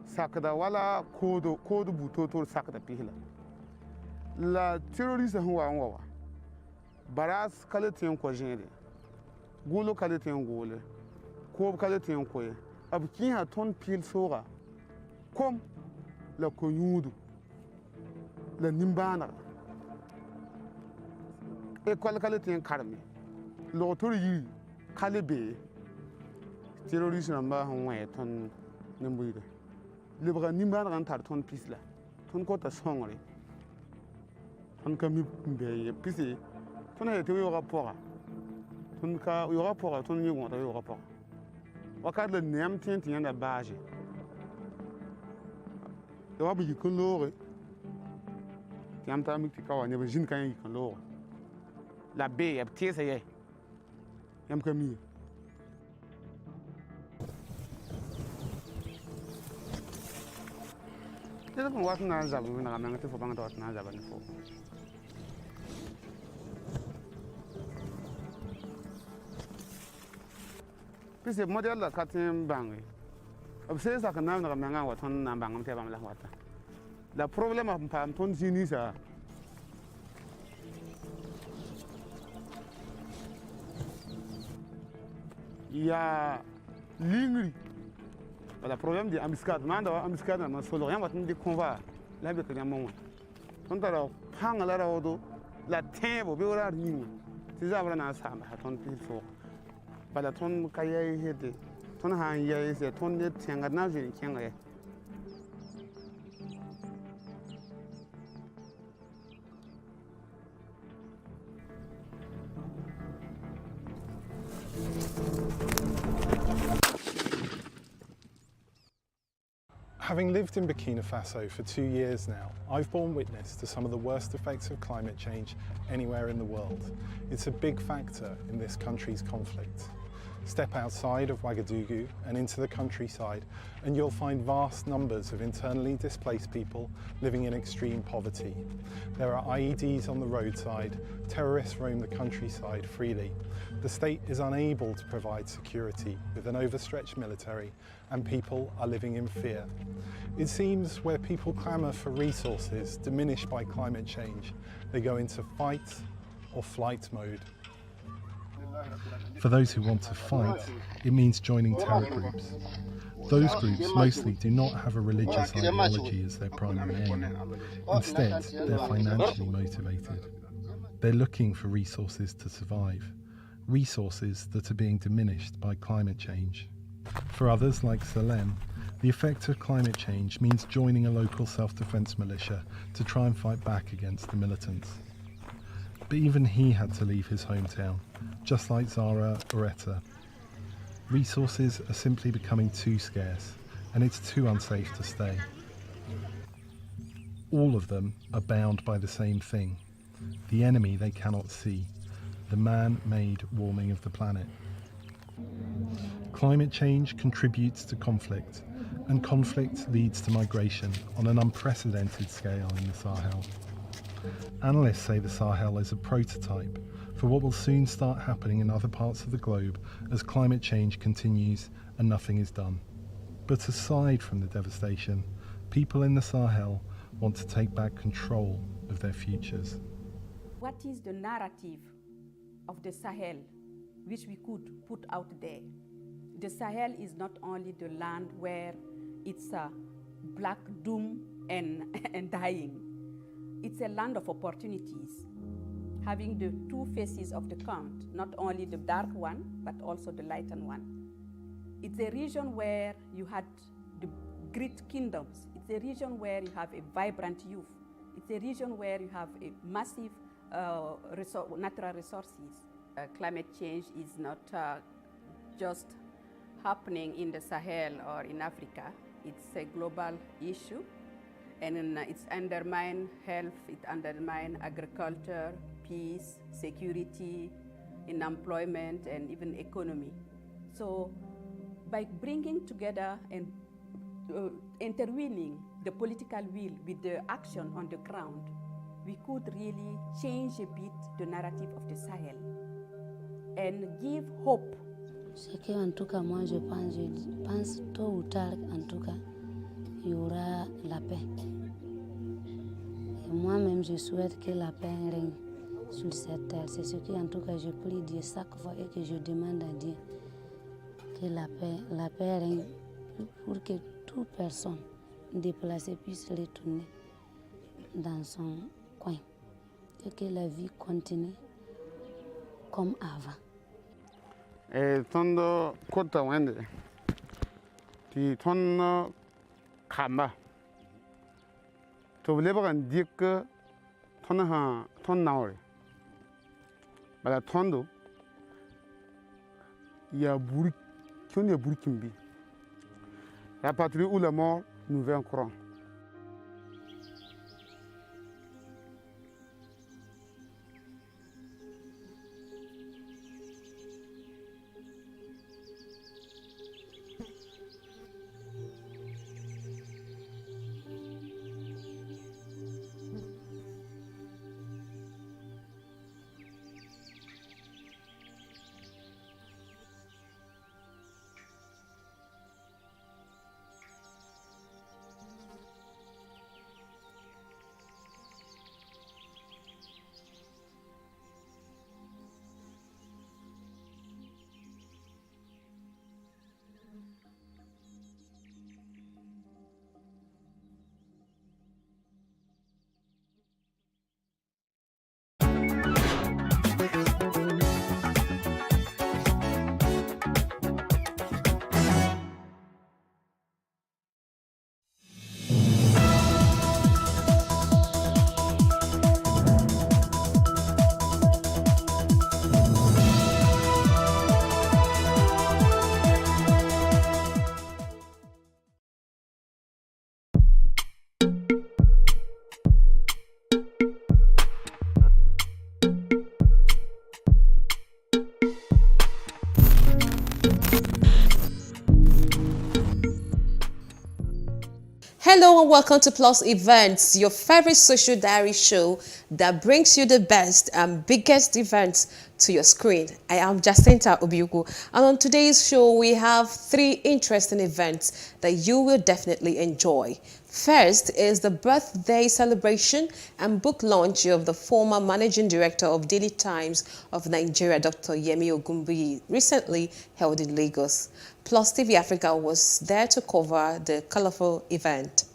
sakda wala kodo butoto sakda pihla la terroriste huwa wa baras kalatin ko jere gulo kalatin gole ko kalatin ko abkin ha ton pil sora kom la ko yudu la nimbana e kwal kalatin karmi lo tori kalibe terrorist namba hon ton nimbuide libra nimba ran tar ton pisla ton ko ta songre ton ka mi be pisi ton ha te yo rapport ton ka yo rapport ton ni won ta yo rapport wakat le nem tin tin da bage yo ba yi kun lore tiam ta mi ti ka wa ne ba jin kan yi kun lore la be ya tiesa ye yam ka mi Kita pun wat na zabu na kami ngati fo bang dot na zaban fo. Pise model la katin bangi. Obse sa kana na kami ngwa ton na bangam te bam la wata. La problema pam ton jini sa. Ya lingri. Le problème de embuscade, embuscade na solo rien watni de conva la be kanya mon ton tara panga la rodo la tembo be ora ni ti za bra na sa ma ton pi fo bala ton kaya hede ton han ya se ton de tenga na je kenga ye Having lived in Burkina Faso for 2 years now, I've borne witness to some of the worst effects of climate change anywhere in the world. It's a big factor in this country's conflict. Step outside of Ouagadougou and into the countryside and you'll find vast numbers of internally displaced people living in extreme poverty. There are IEDs on the roadside, terrorists roam the countryside freely. The state is unable to provide security with an overstretched military and people are living in fear. It seems where people clamour for resources diminished by climate change, they go into fight or flight mode. For those who want to fight, it means joining terror groups. Those groups mostly do not have a religious ideology as their primary aim. Instead, they're financially motivated. They're looking for resources to survive, resources that are being diminished by climate change. For others, like Salem, the effect of climate change means joining a local self-defense militia to try and fight back against the militants. But even he had to leave his hometown, just like Zara Oretta. Resources are simply becoming too scarce, and it's too unsafe to stay. All of them are bound by the same thing, the enemy they cannot see, the man-made warming of the planet. Climate change contributes to conflict, and conflict leads to migration on an unprecedented scale in the Sahel. Analysts say the Sahel is a prototype for what will soon start happening in other parts of the globe as climate change continues and nothing is done. But aside from the devastation, people in the Sahel want to take back control of their futures. What is the narrative of the Sahel which we could put out there? The Sahel is not only the land where it's a black doom and dying. It's a land of opportunities. having the two faces of the coin, not only the dark one, but also the lightened one. It's a region where you had the great kingdoms. It's a region where you have a vibrant youth. It's a region where you have a massive natural resources. Climate change is not just happening in the Sahel or in Africa. It's a global issue, and it's undermine health, it undermine agriculture, peace, security, in employment, and even economy. So by bringing together and intervening the political will with the action on the ground, we could really change a bit the narrative of the Sahel and give hope. Ce que, en tout cas, moi, je pense tôt ou tard, en tout cas, il y aura la paix. Et moi-même, je souhaite que la paix règne sur cette terre. C'est ce que, en tout cas, je prie Dieu chaque fois et que je demande à Dieu que la paix règne pour que toute personne déplacée puisse retourner dans son coin et que la vie continue comme avant. Tondo kota wende ti ton kamba to lebagan dik ton naure bala tondo ya buri kyon ya buri kimbi la patrie où la mort nous vient courant. Hello and welcome to Plus Events, your favorite social diary show that brings you the best and biggest events to your screen. I am Jacinta Obiugu, and on today's show we have 3 interesting events that you will definitely enjoy. First is the birthday celebration and book launch of the former managing director of Daily Times of Nigeria, Dr. Yemi Ogunbiyi, recently held in Lagos. Plus TV Africa was there to cover the colorful event.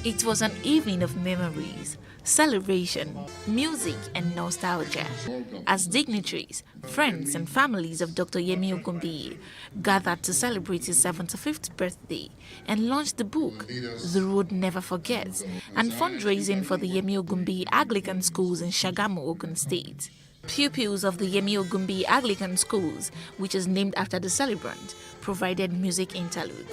It was an evening of memories, celebration, music and nostalgia, as dignitaries, friends and families of Dr. Yemi Ogunbiyi gathered to celebrate his 75th birthday and launched the book, The Road Never Forgets, and fundraising for the Yemi Ogunbiyi Anglican Schools in Shagamu, Ogun State. Pupils of the Yemi Ogunbiyi Anglican Schools, which is named after the celebrant, provided music interludes.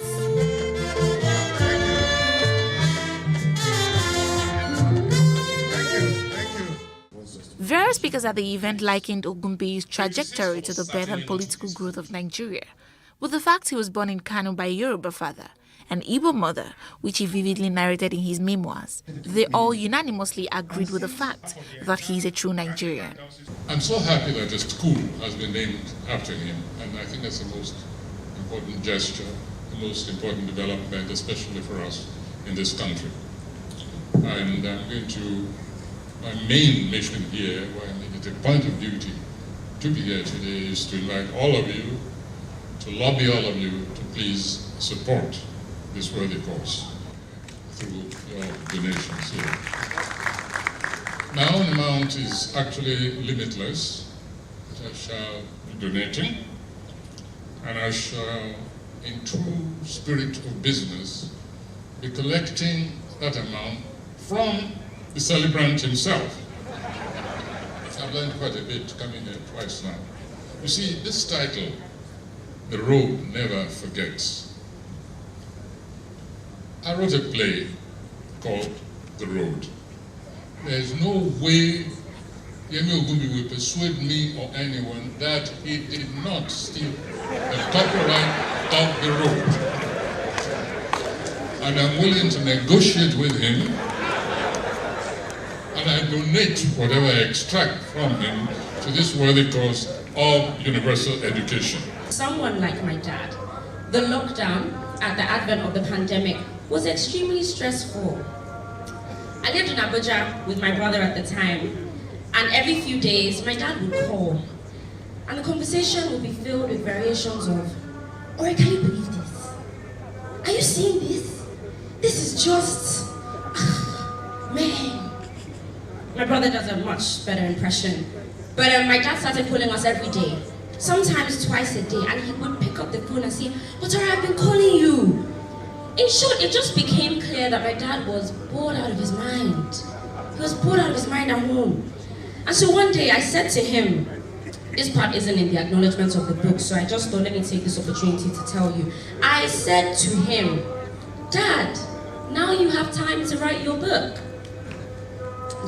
Various speakers at the event likened Ogunbiyi's trajectory to the birth and political growth of Nigeria, with the fact he was born in Kano by a Yoruba father, an Igbo mother, which he vividly narrated in his memoirs. They all unanimously agreed with the fact that he is a true Nigerian. I'm so happy that a school has been named after him, and I think that's the most important gesture, the most important development, especially for us in this country. And I'm going to my main mission here, when it is a point of duty to be here today, is to invite all of you to lobby all of you to please support this worthy cause through your donations here. My own amount is actually limitless. I shall be donating, and I shall, in true spirit of business, be collecting that amount from the celebrant himself. I've learned quite a bit coming here twice now. You see, this title, The Road Never Forgets. I wrote a play called The Road. There's no way Yemi Ogunbi will persuade me or anyone that he did not steal the copyright of The Road. And I'm willing to negotiate with him, and I donate whatever I extract from him to this worthy cause of universal education. Someone like my dad, the lockdown at the advent of the pandemic was extremely stressful. I lived in Abuja with my brother at the time, and every few days my dad would call, and the conversation would be filled with variations of, "Ore, can you believe this? Are you seeing this? This is just, man." My brother does a much better impression, but my dad started calling us every day, sometimes twice a day, and he would pick up the phone and say, "But Ore, I've been calling you." In short, it just became clear that my dad was bored out of his mind. He was bored out of his mind at home. And so one day I said to him, this part isn't in the acknowledgements of the book, so I just thought, let me take this opportunity to tell you. I said to him, "Dad, now you have time to write your book."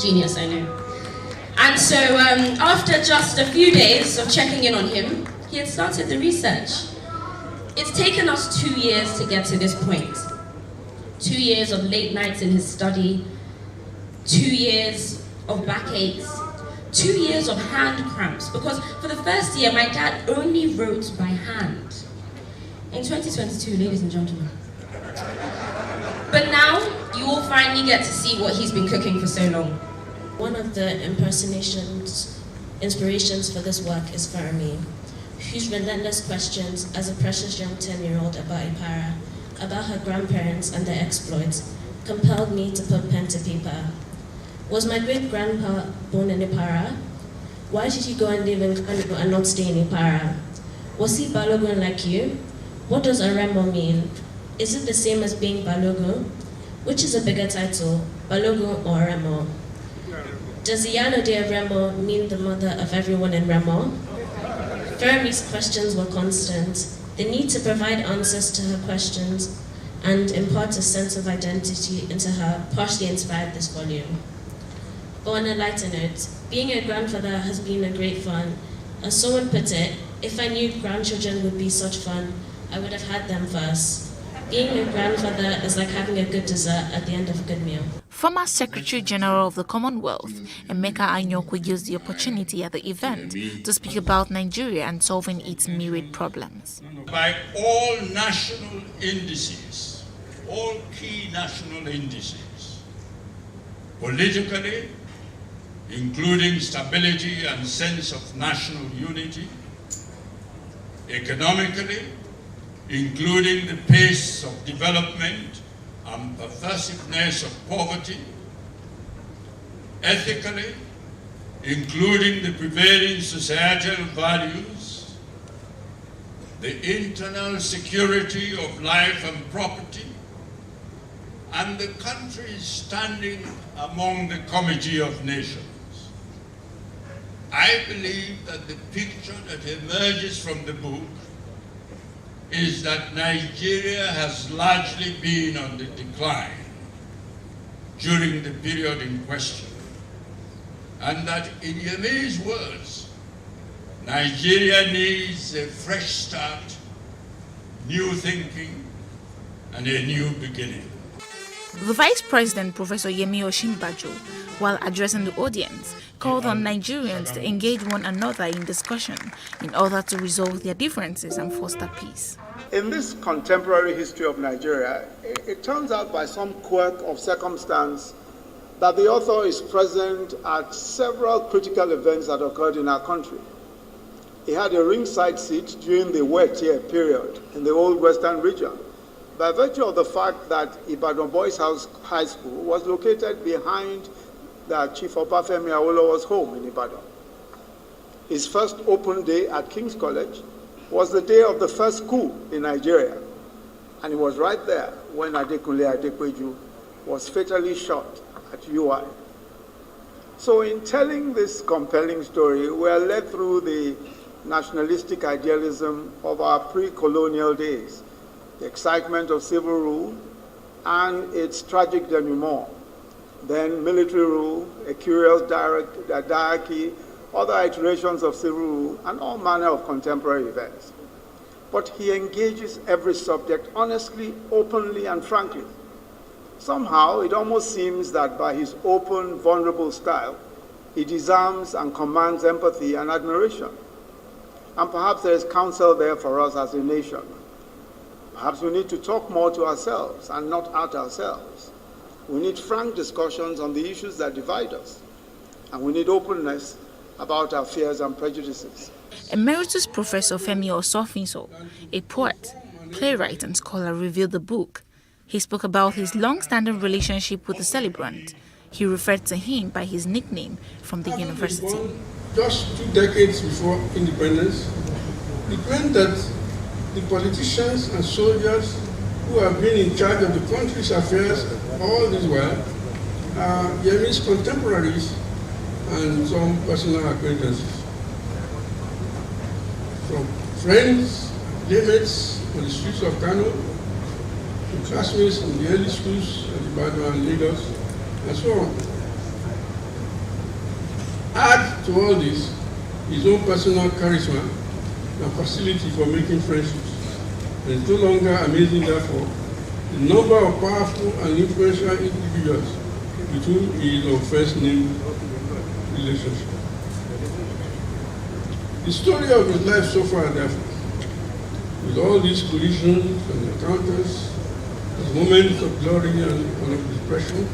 Genius, I know. And so after just a few days of checking in on him, he had started the research. It's taken us 2 years to get to this point. 2 years of late nights in his study, 2 years of backaches, 2 years of hand cramps, because for the first year, my dad only wrote by hand. In 2022, ladies and gentlemen. But now, you will finally get to see what he's been cooking for so long. One of the inspirations for this work is Farmi, whose relentless questions as a precious young 10-year-old about Ipara, about her grandparents and their exploits, compelled me to put pen to paper. Was my great-grandpa born in Ipara? Why did he go and live in Kano and not stay in Ipara? Was he Balogun like you? What does Aremo mean? Is it the same as being Balogun? Which is a bigger title, Balogun or Aremo? Does Iyalode of Remo mean the mother of everyone in Remo? Fermi's questions were constant. The need to provide answers to her questions and impart a sense of identity into her partially inspired this volume. But on a lighter note, being a grandfather has been a great fun. As someone put it, if I knew grandchildren would be such fun, I would have had them first. Being a grandfather is like having a good dessert at the end of a good meal. Former Secretary General of the Commonwealth, Emeka Anyokwe, used the opportunity at the event to speak about Nigeria and solving its myriad problems. By all national indices, all key national indices, politically, including stability and sense of national unity, economically, including the pace of development and pervasiveness of poverty, ethically, including the prevailing societal values, the internal security of life and property, and the country's standing among the Committee of Nations. I believe that the picture that emerges from the book is that Nigeria has largely been on the decline during the period in question, and that, in Yemi's words, Nigeria needs a fresh start, new thinking, and a new beginning. The Vice President, Professor Yemi Osinbajo, while addressing the audience, called on Nigerians to engage one another in discussion in order to resolve their differences and foster peace. In this contemporary history of Nigeria, it turns out by some quirk of circumstance that the author is present at several critical events that occurred in our country. He had a ringside seat during the wet year period in the old Western region, by virtue of the fact that Ibadan Boys House High School was located behind the Chief Obafemi Awolowo's home in Ibadan. His first open day at King's College was the day of the first coup in Nigeria, and he was right there when Adekunle Adepeju was fatally shot at UI. So in telling this compelling story, we are led through the nationalistic idealism of our pre-colonial days, the excitement of civil rule and its tragic denouement, then military rule, a curious diarchy, other iterations of civil rule, and all manner of contemporary events. But he engages every subject honestly, openly, and frankly. Somehow, it almost seems that by his open, vulnerable style, he disarms and commands empathy and admiration. And perhaps there is counsel there for us as a nation. Perhaps we need to talk more to ourselves and not at ourselves. We need frank discussions on the issues that divide us. And we need openness about our fears and prejudices. Emeritus Professor Femi Osofinso, a poet, playwright and scholar, reviewed the book. He spoke about his long-standing relationship with the celebrant. He referred to him by his nickname from the university. Just 2 decades before independence, it meant that the politicians and soldiers who have been in charge of the country's affairs all this while are Yemi's contemporaries and some personal acquaintances. From friends, playmates on the streets of Kano, to classmates in the early schools at Ibadan and Lagos, and so on. Add to all this his own personal charisma and facility for making friendships. And it's no longer amazing, therefore, the number of powerful and influential individuals with whom he is on first-name relationship. The story of his life so far, therefore, with all these collisions and encounters, his moments of glory and of depression,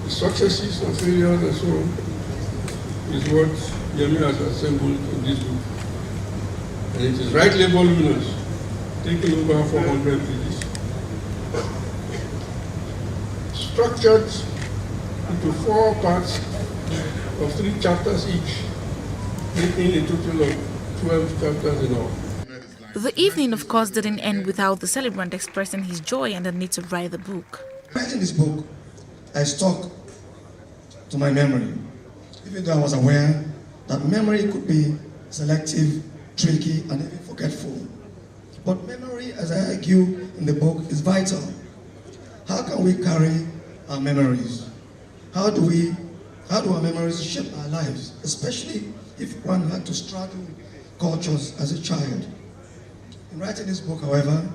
his successes and failures and so on, is what Yemi has assembled in this book. And it is rightly voluminous, taking over 400 pages. Structured into 4 parts of 3 chapters each, making a total of 12 chapters in all. The evening, of course, didn't end without the celebrant expressing his joy and the need to write the book. Writing this book, I stuck to my memory, even though I was aware that memory could be selective, tricky, and even forgetful. But memory, as I argue in the book, is vital. How can we carry our memories? How do our memories shape our lives, especially if one had to straddle cultures as a child? In writing this book, however,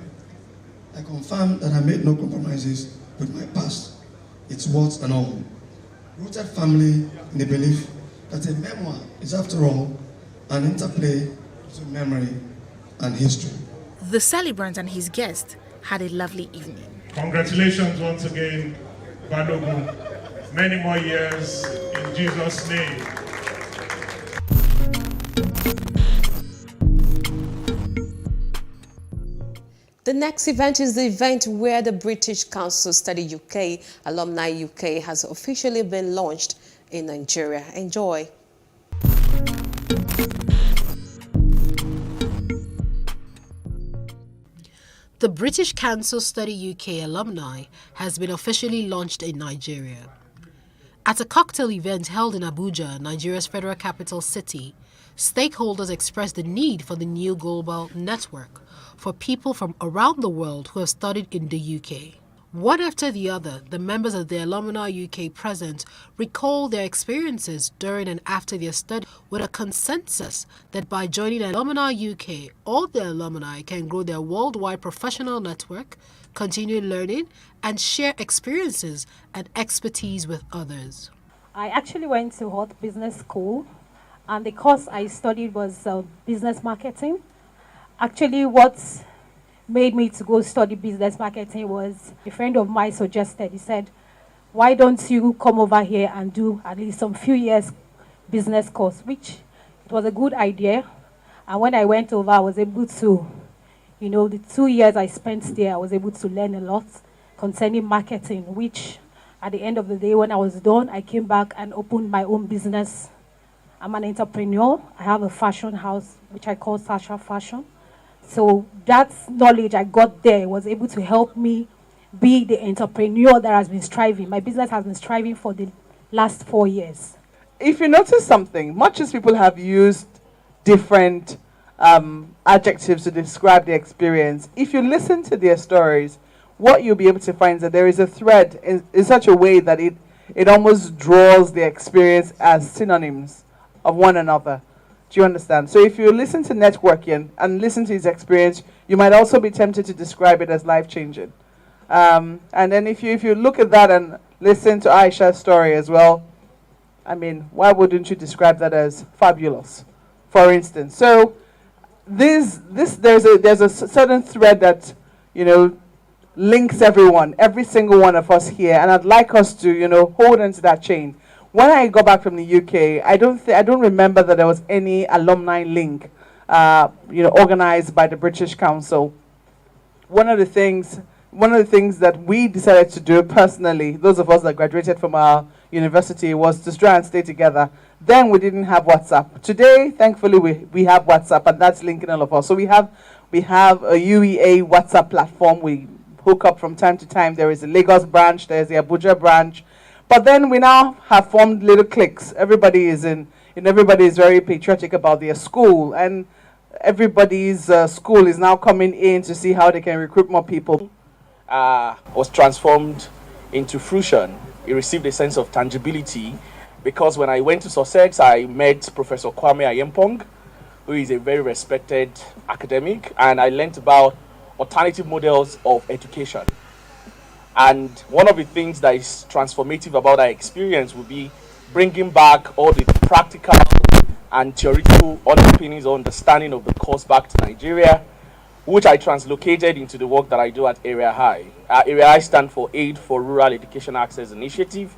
I confirm that I made no compromises with my past, its words and all. Rooted firmly in the belief that a memoir is, after all, an interplay between memory and history. The celebrant and his guest had a lovely evening. Congratulations once again, Balogun. Many more years in Jesus' name. The next event is the event where the British Council Study UK, Alumni UK, has officially been launched in Nigeria. Enjoy. The British Council Study UK Alumni has been officially launched in Nigeria. At a cocktail event held in Abuja, Nigeria's federal capital city, stakeholders expressed the need for the new global network for people from around the world who have studied in the UK. One after the other, the members of the Alumni UK present recall their experiences during and after their study, with a consensus that by joining Alumni UK, all the alumni can grow their worldwide professional network, continue learning, and share experiences and expertise with others. I actually went to Hot Business School, and the course I studied was business marketing. Actually, what made me to go study business marketing was a friend of mine suggested. He said, why don't you come over here and do at least some few years business course, which it was a good idea. And when I went over, I was able to, the 2 years I spent there, I was able to learn a lot concerning marketing, which at the end of the day, when I was done, I came back and opened my own business. I'm an entrepreneur. I have a fashion house, which I call Sasha Fashion. So that knowledge I got there was able to help me be the entrepreneur that has been striving. My business has been striving for the last 4 years. If you notice something, much as people have used different adjectives to describe the experience, if you listen to their stories, what you'll be able to find is that there is a thread in such a way that it almost draws the experience as synonyms of one another. Do you understand? So if you listen to networking and listen to his experience, you might also be tempted to describe it as life-changing. And then if you look at that and listen to Aisha's story as well, I mean, why wouldn't you describe that as fabulous, for instance? So there's a certain thread that, links everyone, every single one of us here, and I'd like us to, hold onto that chain. When I got back from the UK, I don't remember that there was any alumni link, organized by the British Council. One of the things that we decided to do personally, those of us that graduated from our university, was to try and stay together. Then we didn't have WhatsApp. Today, thankfully, we have WhatsApp, and that's linking all of us. So we have a UEA WhatsApp platform. We hook up from time to time. There is a Lagos branch, there's the Abuja branch. But then we now have formed little cliques. Everybody is very patriotic about their school, and everybody's school is now coming in to see how they can recruit more people. Was transformed into fruition. It received a sense of tangibility because when I went to Sussex, I met Professor Kwame Ayempong, who is a very respected academic, and I learned about alternative models of education. And one of the things that is transformative about that experience will be bringing back all the practical and theoretical underpinnings or understanding of the course back to Nigeria, which I translocated into the work that I do at Area High. Area High stands for Aid for Rural Education Access Initiative.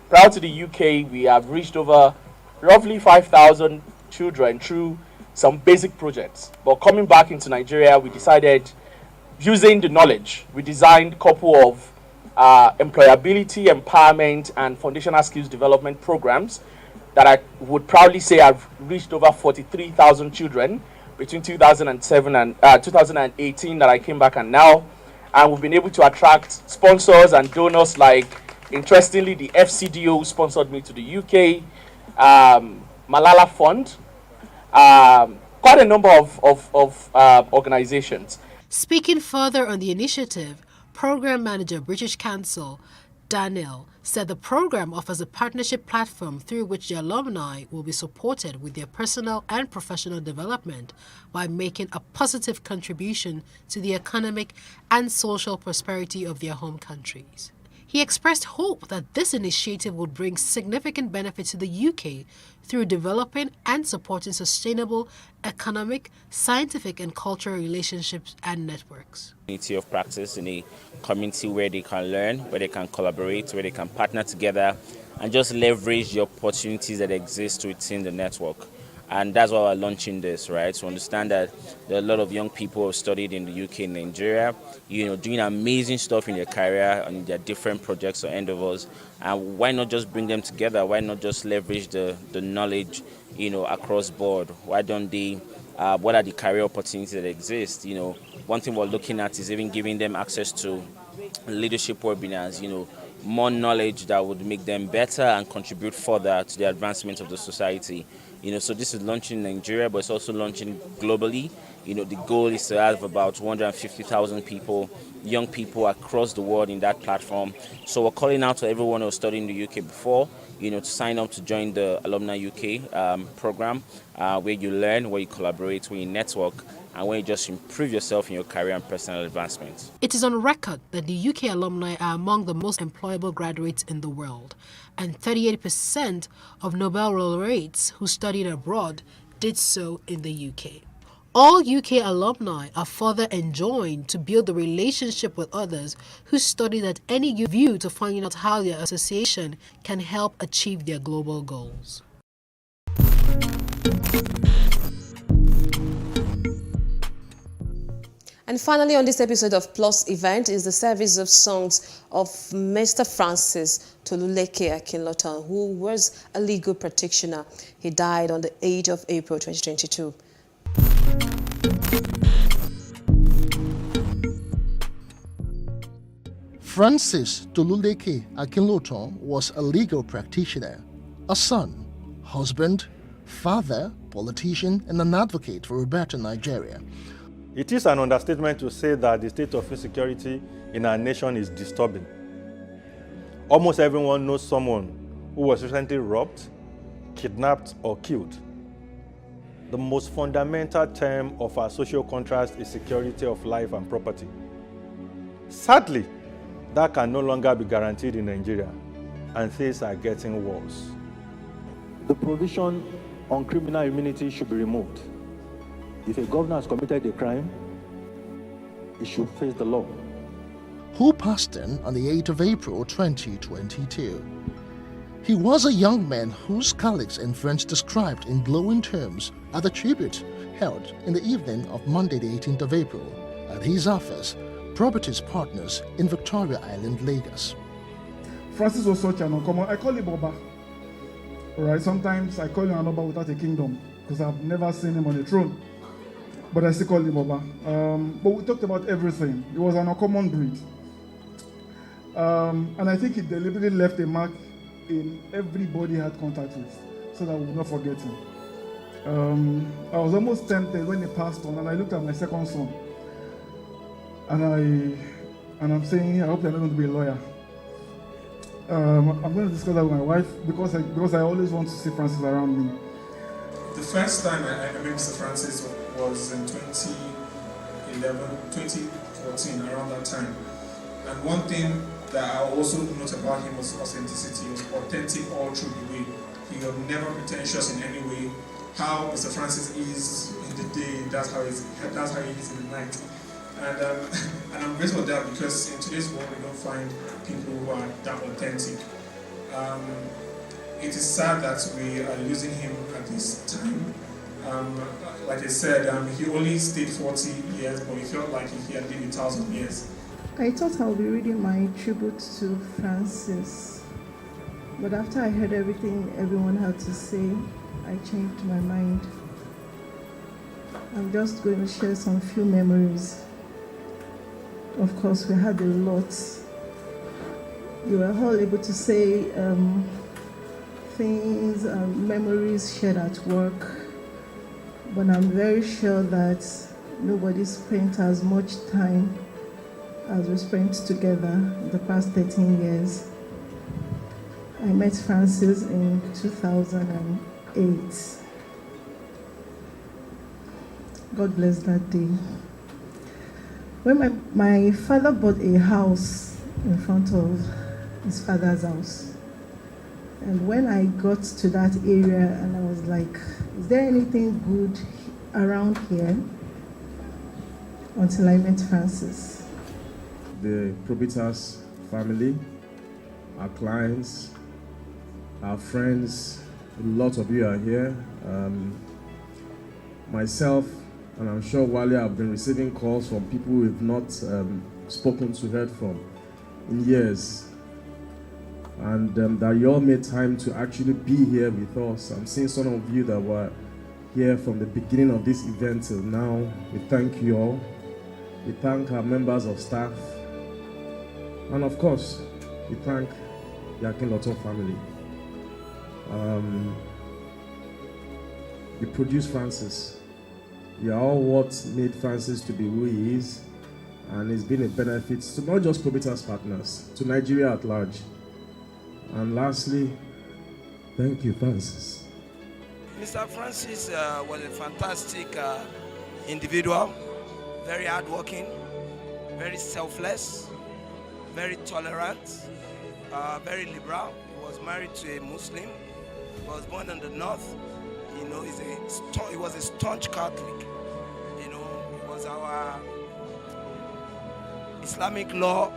Prior to the UK, we have reached over roughly 5,000 children through some basic projects. But coming back into Nigeria, we decided, using the knowledge, we designed a couple of employability, empowerment, and foundational skills development programs that I would proudly say have reached over 43,000 children between 2007 and 2018 that I came back and now. And we've been able to attract sponsors and donors like, interestingly, the FCDO sponsored me to the UK, Malala Fund, quite a number of organizations. Speaking further on the initiative, Program Manager, British Council, Daniel, said the program offers a partnership platform through which the alumni will be supported with their personal and professional development by making a positive contribution to the economic and social prosperity of their home countries. He expressed hope that this initiative would bring significant benefit to the UK through developing and supporting sustainable economic, scientific, and cultural relationships and networks. Community of practice in a community where they can learn, where they can collaborate, where they can partner together, and just leverage the opportunities that exist within the network. And that's why we're launching this, right? To understand that there are a lot of young people who have studied in the UK and Nigeria, doing amazing stuff in their career and their different projects or endeavors. And why not just bring them together? Why not just leverage the knowledge, across board? Why don't they, what are the career opportunities that exist? One thing we're looking at is even giving them access to leadership webinars, more knowledge that would make them better and contribute further to the advancement of the society. So this is launching in Nigeria, but it's also launching globally. The goal is to have about 150,000 people, young people across the world in that platform. So we're calling out to everyone who was studying in the UK before, to sign up to join the Alumni UK program, where you learn, where you collaborate, where you network, and where you just improve yourself in your career and personal advancement. It is on record that the UK alumni are among the most employable graduates in the world, and 38% of Nobel laureates who studied abroad did so in the UK. All UK alumni are further enjoined to build the relationship with others who studied at any view to find out how their association can help achieve their global goals. And finally, on this episode of Plus Event is the service of songs of Mr. Francis Toluleke Akinlotan, who was a legal practitioner. He died on the 8th of April 2022. Francis Toluleke Akinlotan was a legal practitioner, a son, husband, father, politician, and an advocate for a better Nigeria. It is an understatement to say that the state of insecurity in our nation is disturbing. Almost everyone knows someone who was recently robbed, kidnapped, or killed. The most fundamental term of our social contract is security of life and property. Sadly, that can no longer be guaranteed in Nigeria, and things are getting worse. The provision on criminal immunity should be removed. If a governor has committed a crime, he should face the law. Who passed on the 8th of April 2022. He was a young man whose colleagues and friends described in glowing terms at the tribute held in the evening of Monday the 18th of April at his office, Properties Partners in Victoria Island, Lagos. Francis was such an uncommon. I call him Boba. Alright, sometimes I call him Anoba without a kingdom because I've never seen him on a throne. But I still call him Boba. But we talked about everything. He was an uncommon breed. And I think he deliberately left a mark in everybody he had contact with so that we would not forget him. I was almost tempted when he passed on, and I looked at my second son. And I'm saying, I hope they're not going to be a lawyer. I'm going to discuss that with my wife because I always want to see Francis around me. The first time I met Mr. Francis was in 2014, around that time. And one thing that I also note about him was authenticity. He was authentic all through the way. He was never pretentious in any way. How Mr. Francis is in the day, that's how he is in the night. And I'm grateful for that because in today's world we don't find people who are that authentic. It is sad that we are losing him at this time. Like I said, he only stayed 40 years, but he felt like he had lived 1,000 years. I thought I'll be reading my tribute to Francis, but after I heard everything everyone had to say, I changed my mind. I'm just going to share some few memories. Of course, we had a lot. You were all able to say things, memories shared at work, but I'm very sure that nobody spent as much time as we spent together the past 13 years. I met Francis in 2008. God bless that day. When my father bought a house in front of his father's house, and when I got to that area and I was like, is there anything good around here? Until I met Francis. The Probitas family, our clients, our friends, a lot of you are here. Myself, and I'm sure Wale, have been receiving calls from people we've not spoken to, heard from in years. And that you all made time to actually be here with us. I'm seeing some of you that were here from the beginning of this event till now. We thank you all. We thank our members of staff. And of course, we thank the Akinlotan family. You produced Francis. You are all what made Francis to be who he is, and it's been a benefit to not just Probitas Partners, to Nigeria at large. And lastly, thank you, Francis. Mr. Francis was a fantastic individual, very hardworking, very selfless, very tolerant, very liberal. He was married to a Muslim. He was born in the north. You know, he was a staunch Catholic. You know, he was our Islamic law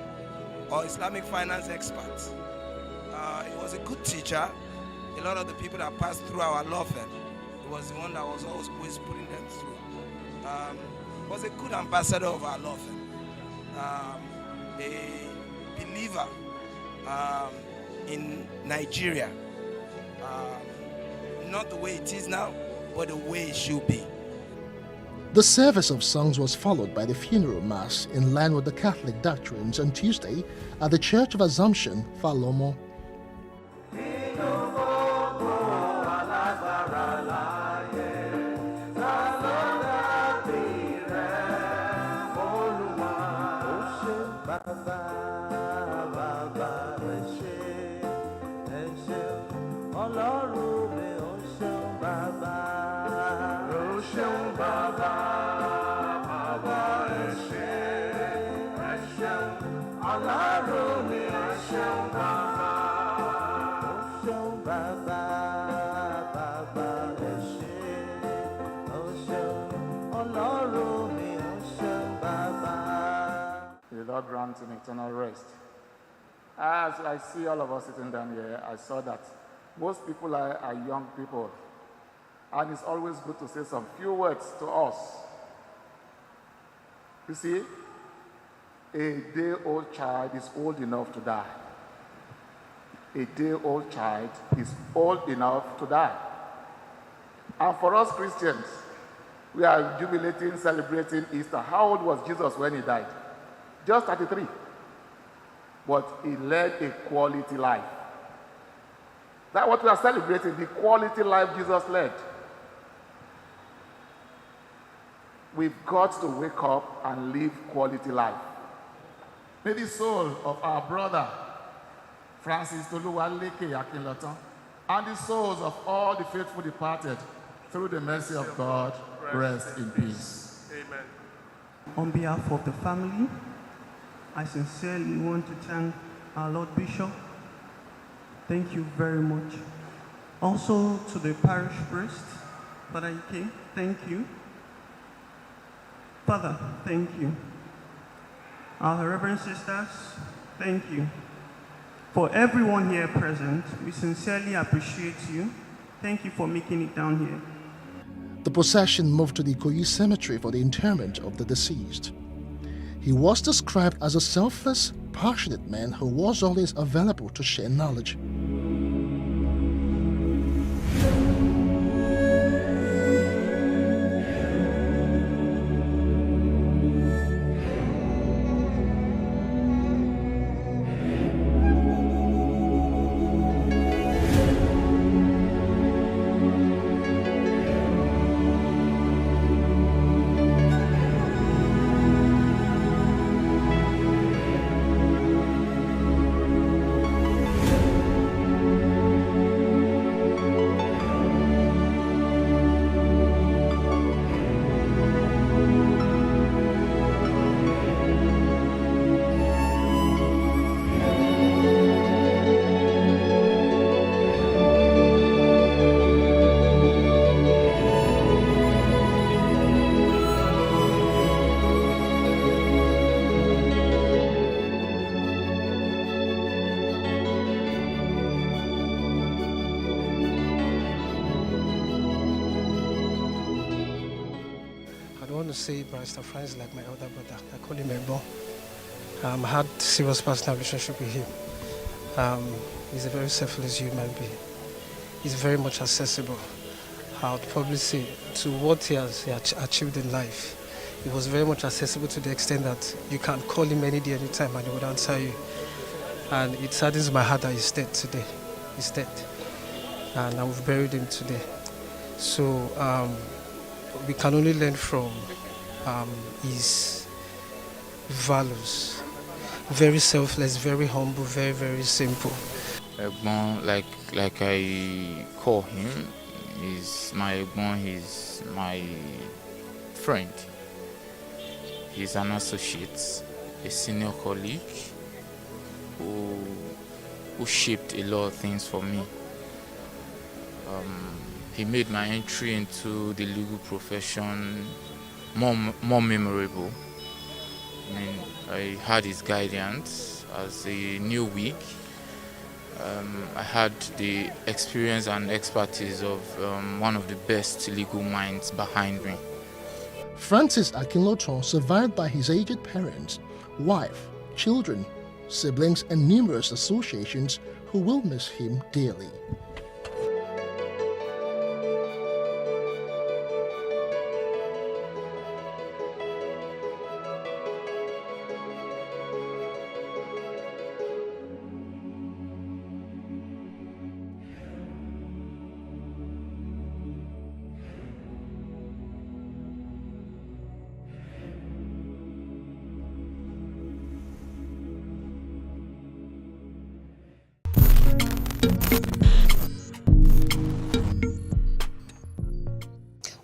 or Islamic finance expert. He was a good teacher. A lot of the people that passed through our law firm, he was the one that was always putting them through. was a good ambassador of our Lord, a believer in Nigeria. Not the way it is now, but the way it should be. The service of songs was followed by the funeral mass in line with the Catholic doctrines on Tuesday at the Church of Assumption, Falomo. The Lord grant him eternal rest. As I see all of us sitting down here, I saw that most people are young people. And it's always good to say some few words to us. You see, a day-old child is old enough to die. A day-old child is old enough to die. And for us Christians, we are jubilating, celebrating Easter. How old was Jesus when he died? Just 33. But he led a quality life. That's what we are celebrating, the quality life Jesus led. We've got to wake up and live quality life. May the soul of our brother, Francis Toluwaleke Akinlotan, and the souls of all the faithful departed, through the mercy of God, rest in peace. Amen. On behalf of the family, I sincerely want to thank our Lord Bishop. Thank you very much. Also to the parish priest, Father Ike, thank you. Father, thank you. Our Reverend Sisters, thank you. For everyone here present, we sincerely appreciate you. Thank you for making it down here. The procession moved to the Ikoyi cemetery for the interment of the deceased. He was described as a selfless, passionate man who was always available to share knowledge. To say Barrister Francis like my elder brother. I call him Ebo. I had serious personal relationship with him. He's a very selfless human being. He's very much accessible. I would probably say to what he has achieved in life. He was very much accessible to the extent that you can call him any day, anytime, and he would answer you. And it saddens my heart that he's dead today. He's dead. And we've buried him today. So we can only learn from his values. Very selfless, very humble, very, very simple. Egbon, like I call him, he's my Egbon, he's my friend. He's an associate, a senior colleague who shaped a lot of things for me. He made my entry into the legal profession more memorable. I mean, I had his guidance as a new wig. I had the experience and expertise of one of the best legal minds behind me. Francis Akinlotron, survived by his aged parents, wife, children, siblings, and numerous associations who will miss him dearly.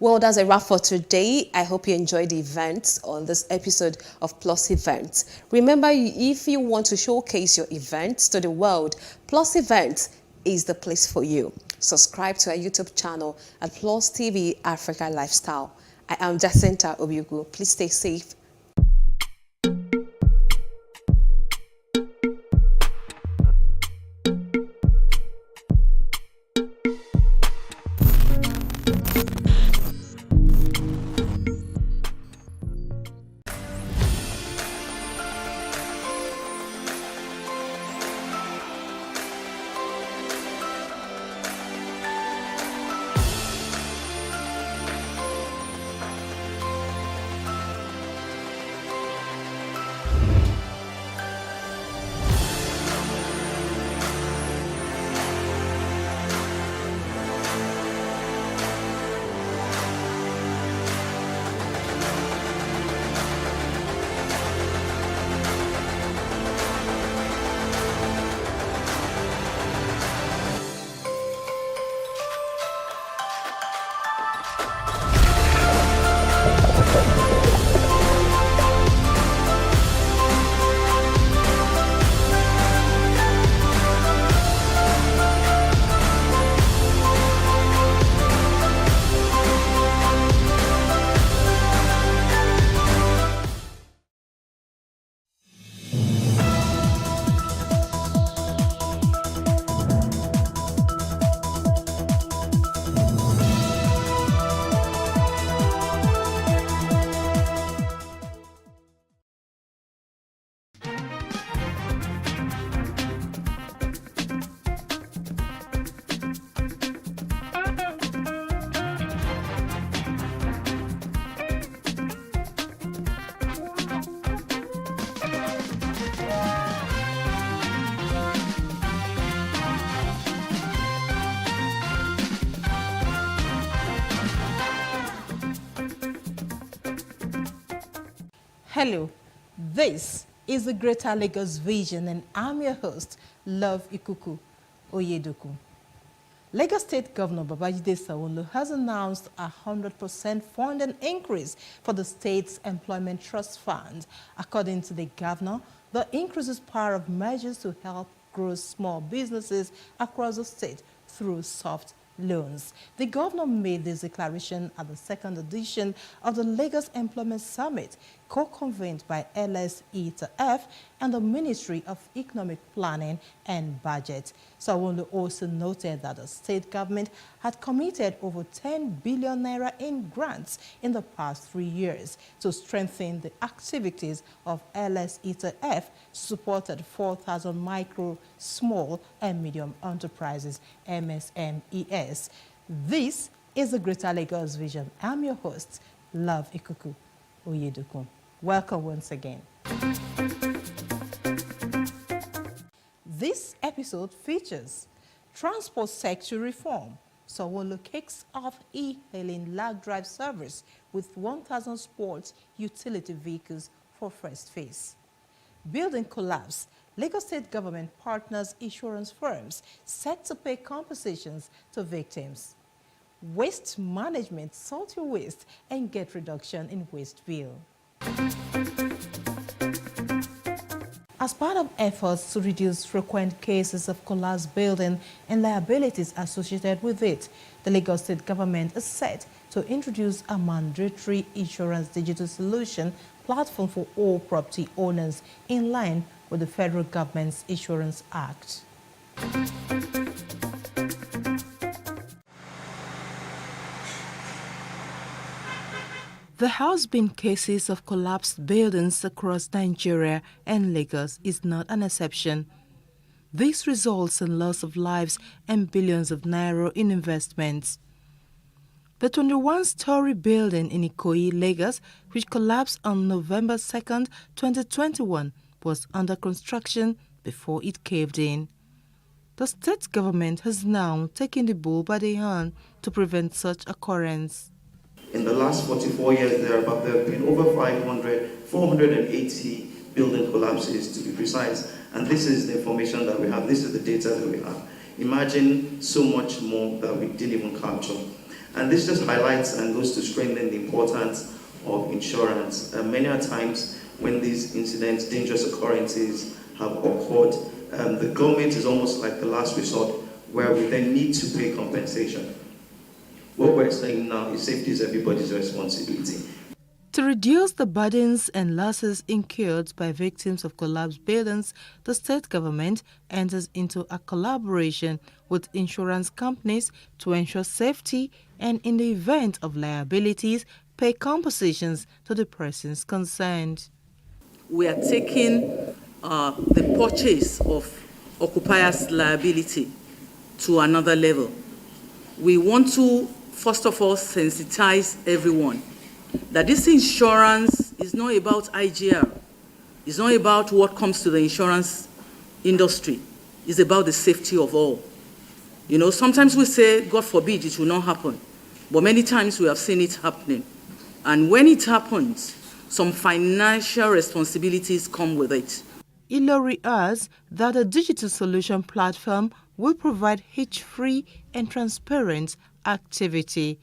Well, that's a wrap for today. I hope you enjoyed the events on this episode of Plus Events. Remember, if you want to showcase your events to the world, Plus Events is the place for you. Subscribe to our YouTube channel at Plus TV Africa Lifestyle. I am Jacinta Obiugu. Please stay safe. Hello, this is the Greater Lagos Vision and I'm your host, Love Ikuku Oyedoku. Lagos State Governor Babajide Sanwo-Olu has announced a 100% funding increase for the state's employment trust fund. According to the governor, the increase is part of measures to help grow small businesses across the state through soft loans. The governor made this declaration at the second edition of the Lagos Employment Summit, co-convened by LSE-F and the Ministry of Economic Planning and Budget. Sanwo-Olu also noted that the state government had committed over 10 billion naira in grants in the past 3 years to strengthen the activities of LSE-F, supported 4,000 micro, small and medium enterprises, MSMEs. This is the Greater Lagos Vision. I'm your host, Love Ikuku Oyedoku. Welcome once again. This episode features transport sector reform. Sanwo-Olu kicks off e-hailing lag drive service with 1,000 sports utility vehicles for first phase. Building collapse. Lagos State government partners insurance firms set to pay compensations to victims. Waste management, sort your waste and get reduction in waste bill. As part of efforts to reduce frequent cases of collapsed building and liabilities associated with it, the Lagos State government is set to introduce a mandatory insurance digital solution platform for all property owners in line with the federal government's Insurance Act. There has been cases of collapsed buildings across Nigeria, and Lagos is not an exception. This results in loss of lives and billions of naira in investments. The 21-story building in Ikoyi, Lagos, which collapsed on November 2nd, 2021, was under construction before it caved in. The state government has now taken the bull by the horn to prevent such occurrence. In the last 44 years, there have been over 480 building collapses to be precise. And this is the information that we have. This is the data that we have. Imagine so much more that we didn't even capture. And this just highlights and goes to strengthen the importance of insurance. Many a times when these incidents, dangerous occurrences have occurred, the government is almost like the last resort where we then need to pay compensation. What we're saying now is safety is everybody's responsibility. To reduce the burdens and losses incurred by victims of collapsed buildings, the state government enters into a collaboration with insurance companies to ensure safety and, in the event of liabilities, pay compensations to the persons concerned. We are taking the purchase of occupiers' liability to another level. We want to, first of all, sensitize everyone that this insurance is not about IGR. It's not about what comes to the insurance industry. It's about the safety of all. You know, sometimes we say, God forbid, it will not happen. But many times we have seen it happening. And when it happens, some financial responsibilities come with it. Ilori adds that a digital solution platform will provide hitch-free and transparent activity.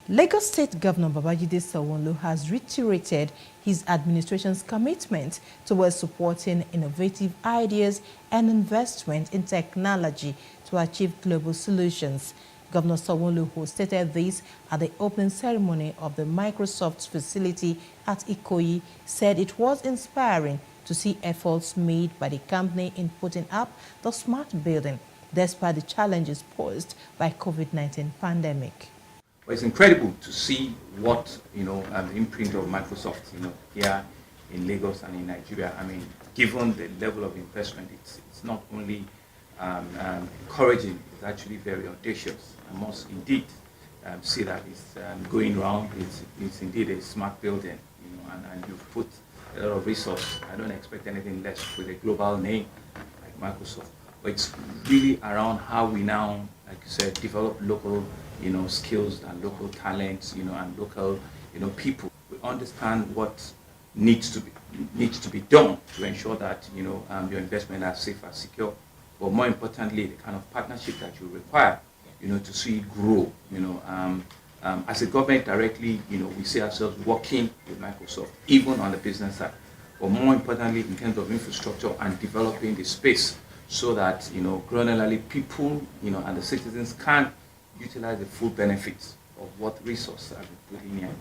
Lagos State Governor Babajide Sanwo-Olu has reiterated his administration's commitment towards supporting innovative ideas and investment in technology to achieve global solutions. Governor Sanwo-Olu, who stated this at the opening ceremony of the Microsoft facility at Ikoyi, said it was inspiring to see efforts made by the company in putting up the smart building, despite the challenges posed by COVID-19 pandemic. Well, it's incredible to see what, the imprint of Microsoft, here in Lagos and in Nigeria. I mean, given the level of investment, it's not only encouraging, it's actually very audacious. I must indeed see that it's going round. It's indeed a smart building, and you've put a lot of resource. I don't expect anything less with a global name like Microsoft. But it's really around how we now, like you said, develop local, skills and local talents, and local, people. We understand what needs to be done to ensure that, your investment are safe and secure. But more importantly, the kind of partnership that you require, to see it grow. As a government directly, we see ourselves working with Microsoft, even on the business side. But more importantly, in terms of infrastructure and developing the space, so that granularly people and the citizens can utilize the full benefits of what resources are put in here.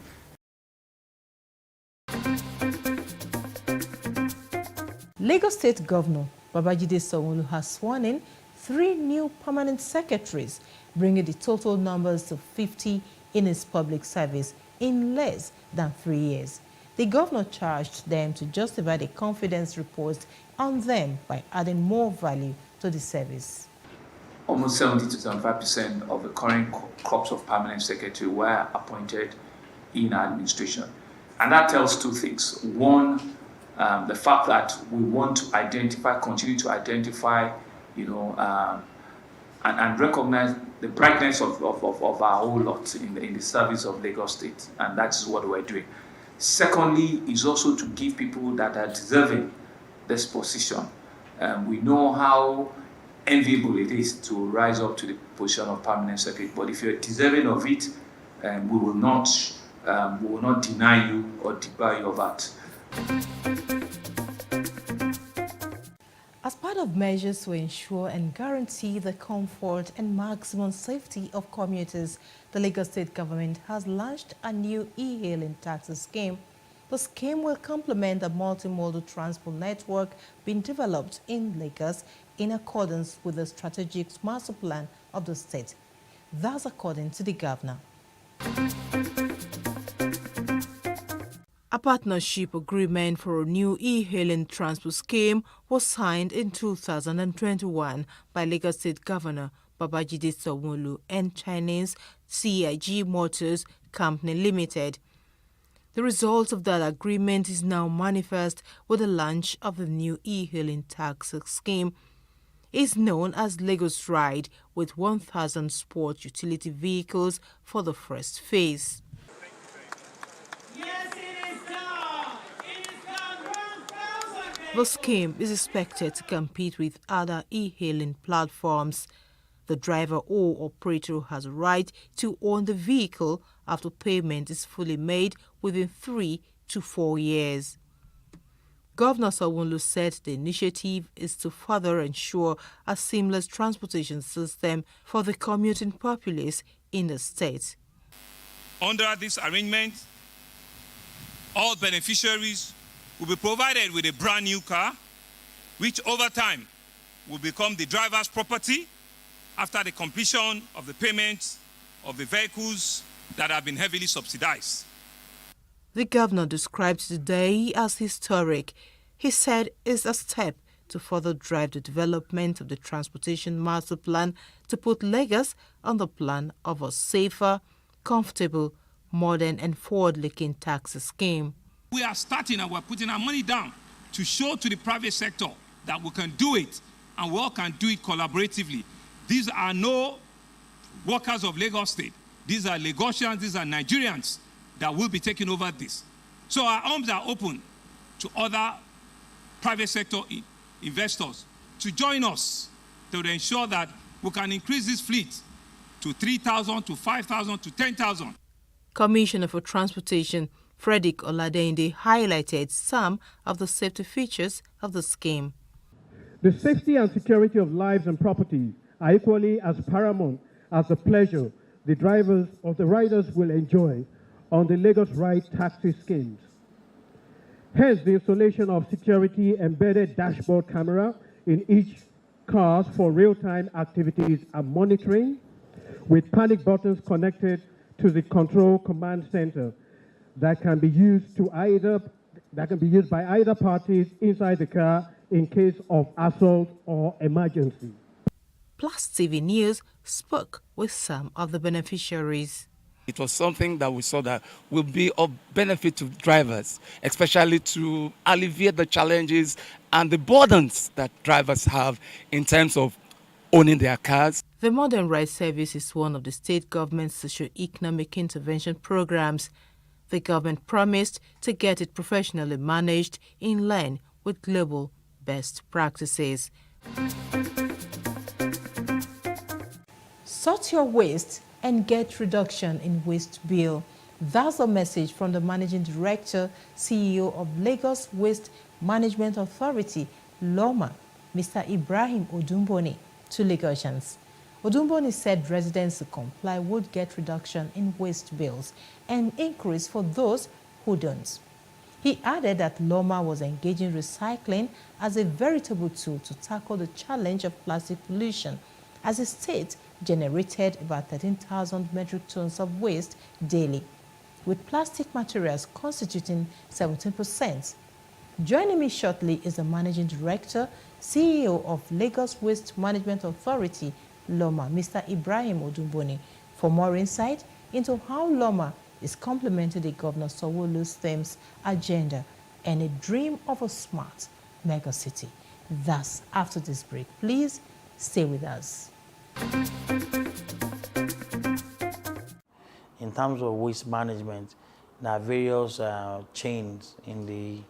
Lagos State Governor Babajide Sanwo-Olu has sworn in 3 new permanent secretaries, bringing the total numbers to 50 in his public service in less than 3 years. The governor charged them to justify the confidence reposed on them by adding more value to the service. Almost 70 to 75% of the current crops of permanent secretary were appointed in our administration. And that tells 2 things. One, the fact that we want to continue to identify, and recognize the brightness of our whole lot in the service of Lagos State. And that's what we're doing. Secondly, is also to give people that are deserving this position. We know how enviable it is to rise up to the position of permanent secretary, but if you're deserving of it, we will not deny you or debar you of that. As part of measures to ensure and guarantee the comfort and maximum safety of commuters, the Lagos State government has launched a new e-hailing taxi scheme. The scheme will complement the multimodal transport network being developed in Lagos in accordance with the strategic master plan of the state. That's according to the governor. A partnership agreement for a new e-hailing transport scheme was signed in 2021 by Lagos State Governor Babajide Sanwo-Olu and Chinese CIG Motors Company Limited. The result of that agreement is now manifest with the launch of the new e-hailing taxi scheme. It's known as Lagos Ride, with 1,000 sport utility vehicles for the first phase. The scheme is expected to compete with other e-hailing platforms. The driver or operator has a right to own the vehicle after payment is fully made within 3 to 4 years. Governor Sanwo-Olu said the initiative is to further ensure a seamless transportation system for the commuting populace in the state. Under this arrangement, all beneficiaries will be provided with a brand new car, which over time will become the driver's property after the completion of the payment of the vehicles that have been heavily subsidized. The governor described today as historic. He said it's a step to further drive the development of the transportation master plan to put Lagos on the plan of a safer, comfortable, modern and forward-looking taxi scheme. We are starting and we're putting our money down to show to the private sector that we can do it and we all can do it collaboratively. These are no workers of Lagos State. These are Lagosians, these are Nigerians that will be taking over this. So our arms are open to other private sector investors to join us to ensure that we can increase this fleet to 3,000, to 5,000, to 10,000. Commissioner for Transportation Frederick Oladende highlighted some of the safety features of the scheme. The safety and security of lives and property are equally as paramount as the pleasure the drivers or the riders will enjoy on the Lagos Ride taxi schemes. Hence, the installation of security embedded dashboard camera in each car for real-time activities and monitoring, with panic buttons connected to the control command center that can be used by either parties inside the car in case of assault or emergency. Plus TV News spoke with some of the beneficiaries. It was something that we saw that will be of benefit to drivers, especially to alleviate the challenges and the burdens that drivers have in terms of owning their cars. The Modern Ride Service is one of the state government's socio-economic intervention programs. The government promised to get it professionally managed in line with global best practices. Sort your waste and get reduction in waste bill. That's a message from the Managing Director, CEO of Lagos Waste Management Authority, LOMA, Mr. Ibrahim Odumboni, to Lagosians. Odumboni said residents who comply would get reduction in waste bills and increase for those who don't. He added that LOMA was engaging recycling as a veritable tool to tackle the challenge of plastic pollution, as the state generated about 13,000 metric tons of waste daily, with plastic materials constituting 17%. Joining me shortly is the Managing Director, CEO of Lagos Waste Management Authority, LOMA, Mr. Ibrahim Odumboni, for more insight into how LOMA is complementing the Governor Sanwo-Olu's themes, agenda, and a dream of a smart mega city. Thus, after this break, please stay with us. In terms of waste management, there are various chains in the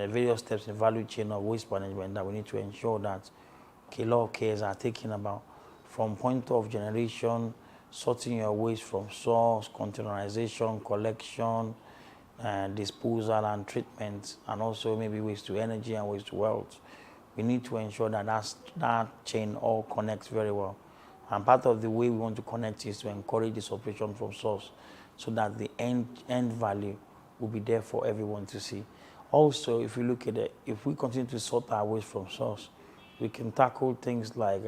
various steps in the value chain of waste management that we need to ensure that a lot of cares are taken about, from point of generation, sorting your waste from source, containerization, collection, disposal and treatment, and also maybe waste to energy and waste to wealth. We need to ensure that that chain all connects very well. And part of the way we want to connect is to encourage this operation from source so that the end value will be there for everyone to see. Also, if you look at it, if we continue to sort our waste from source, we can tackle things like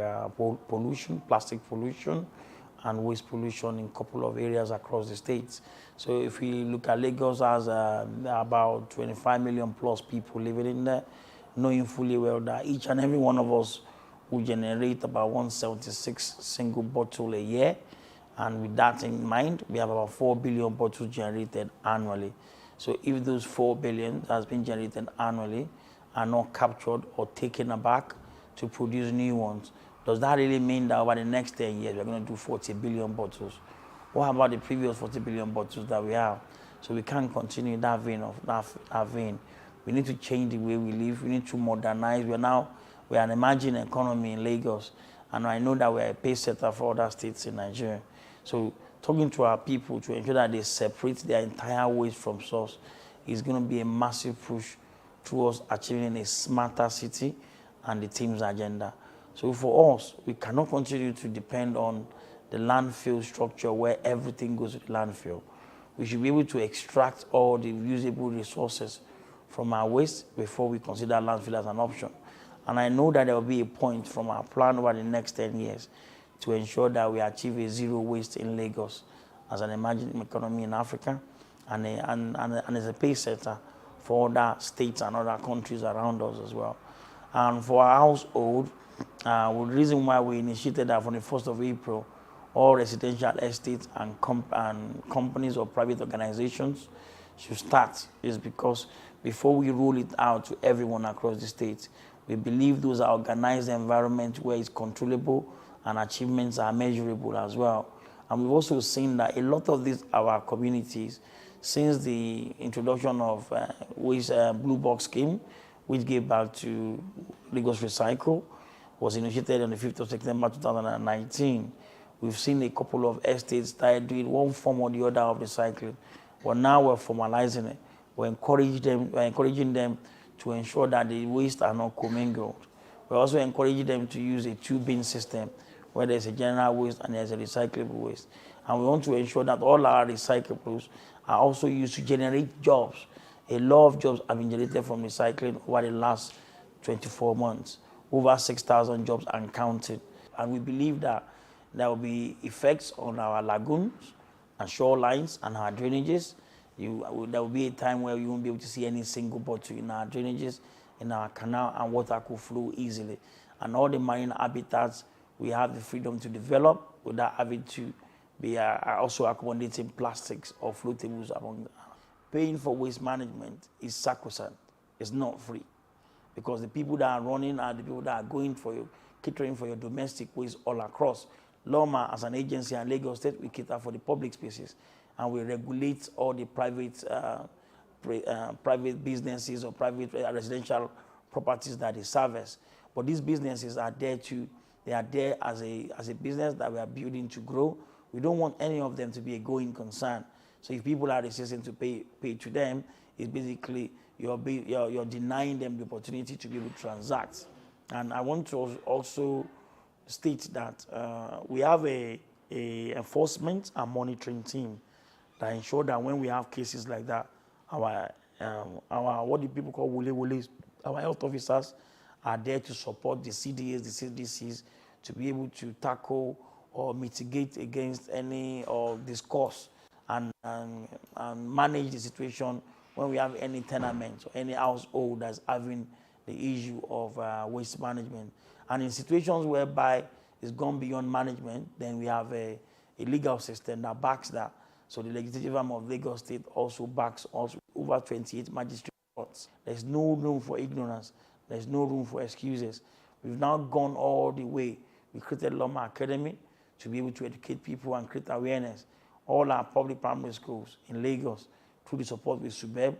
pollution, plastic pollution, and waste pollution in a couple of areas across the states. So if we look at Lagos as about 25 million plus people living in there, knowing fully well that each and every one of us will generate about 176 single bottle a year. And with that in mind, we have about 4 billion bottles generated annually. So if those 4 billion that has been generated annually are not captured or taken back to produce new ones, does that really mean that over the next 10 years we're going to do 40 billion bottles? What about the previous 40 billion bottles that we have? So we can't continue that vein of that vein. We need to change the way we live. We need to modernize. We are an emerging economy in Lagos, and I know that we are a pace setter for other states in Nigeria. So talking to our people to ensure that they separate their entire waste from source is going to be a massive push towards achieving a smarter city and the team's agenda. So for us, we cannot continue to depend on the landfill structure where everything goes to the landfill. We should be able to extract all the usable resources from our waste before we consider landfill as an option. And I know that there will be a point from our plan over the next 10 years to ensure that we achieve a zero waste in Lagos as an emerging economy in Africa and as a pace setter for other states and other countries around us as well. And for our household, the reason why we initiated that from the 1st of April, all residential estates and companies or private organizations should start is because before we roll it out to everyone across the state, we believe those are organized environments where it's controllable and achievements are measurable as well. And we've also seen that a lot of these our communities, since the introduction of Waste Blue Box scheme, which gave back to Lagos Recycle, was initiated on the 5th of September 2019. We've seen a couple of estates start doing one form or the other of recycling. But now we're formalizing it. We're encouraging them to ensure that the waste are not commingled. We're also encouraging them to use a two-bin system where there's a general waste and there's a recyclable waste. And we want to ensure that all our recyclables are also used to generate jobs. A lot of jobs have been generated from recycling over the last 24 months. Over 6,000 jobs and counting. And we believe that there will be effects on our lagoons and shorelines and our drainages. There will be a time where you won't be able to see any single bottle in our drainages, in our canal, and water could flow easily. And all the marine habitats, we have the freedom to develop without having to be also accommodating plastics or floatables among them. Paying for waste management is sacrosanct. It's not free. Because the people that are running are the people that are going for you, catering for your domestic waste all across. LOMA, as an agency in Lagos State, we cater for the public spaces, and we regulate all the private businesses or private residential properties that they service. But these businesses are there as a business that we are building to grow. We don't want any of them to be a going concern. So if people are resisting to pay to them, it's basically you're denying them the opportunity to be able to transact. And I want to also state that we have a enforcement and monitoring team that ensure that when we have cases like that, our what the people call wule-wules, our health officers are there to support the CDAs, the CDCs, to be able to tackle or mitigate against any of this cause and manage the situation when we have any tenement or any household that's having the issue of waste management. And in situations whereby it's gone beyond management, then we have a legal system that backs that. So the legislative arm of Lagos State also backs us over 28 magistrate courts. There's no room for ignorance. There's no room for excuses. We've now gone all the way. We created Loma Academy to be able to educate people and create awareness. All our public primary schools in Lagos, through the support with SUBEB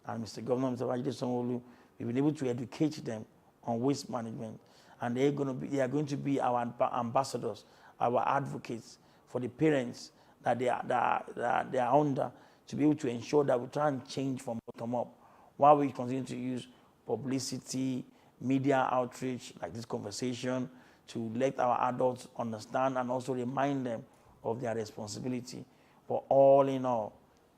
and Mr. Governor, Mr. Babajide Sanwo-Olu, we've been able to educate them on waste management. And they are going to be our ambassadors, our advocates for the parents that they are under, to be able to ensure that we try and change from bottom up, while we continue to use publicity, media outreach, like this conversation, to let our adults understand and also remind them of their responsibility. But all in all,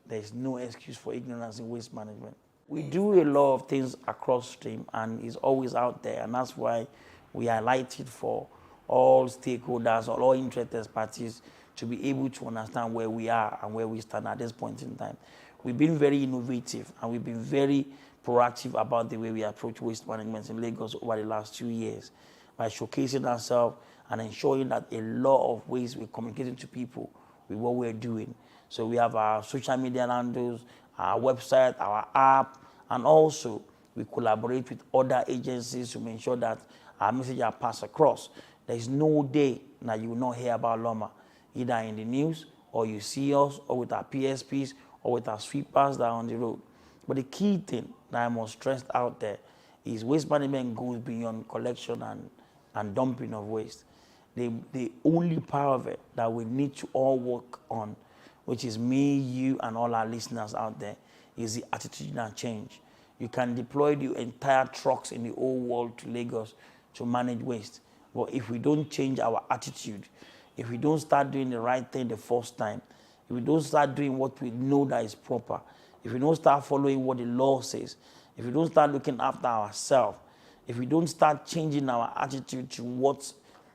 there is no excuse for ignorance in waste management. We do a lot of things across stream, and it's always out there, and that's why we highlight it for all stakeholders or all interested parties to be able to understand where we are and where we stand at this point in time. We've been very innovative and we've been very proactive about the way we approach waste management in Lagos over the last 2 years by showcasing ourselves and ensuring that a lot of ways we're communicating to people with what we're doing. So we have our social media handles, our website, our app, and also we collaborate with other agencies to make sure that our message are passed across. There is no day that you will not hear about Loma, either in the news, or you see us, or with our PSPs, or with our sweepers that are on the road. But the key thing that I must stress out there is waste management goes beyond collection and dumping of waste. The only part of it that we need to all work on, which is me, you, and all our listeners out there, is the attitudinal change. You can deploy the entire trucks in the whole world to Lagos to manage waste. But if we don't change our attitude, if we don't start doing the right thing the first time, if we don't start doing what we know that is proper, if we don't start following what the law says, if we don't start looking after ourselves, if we don't start changing our attitude to what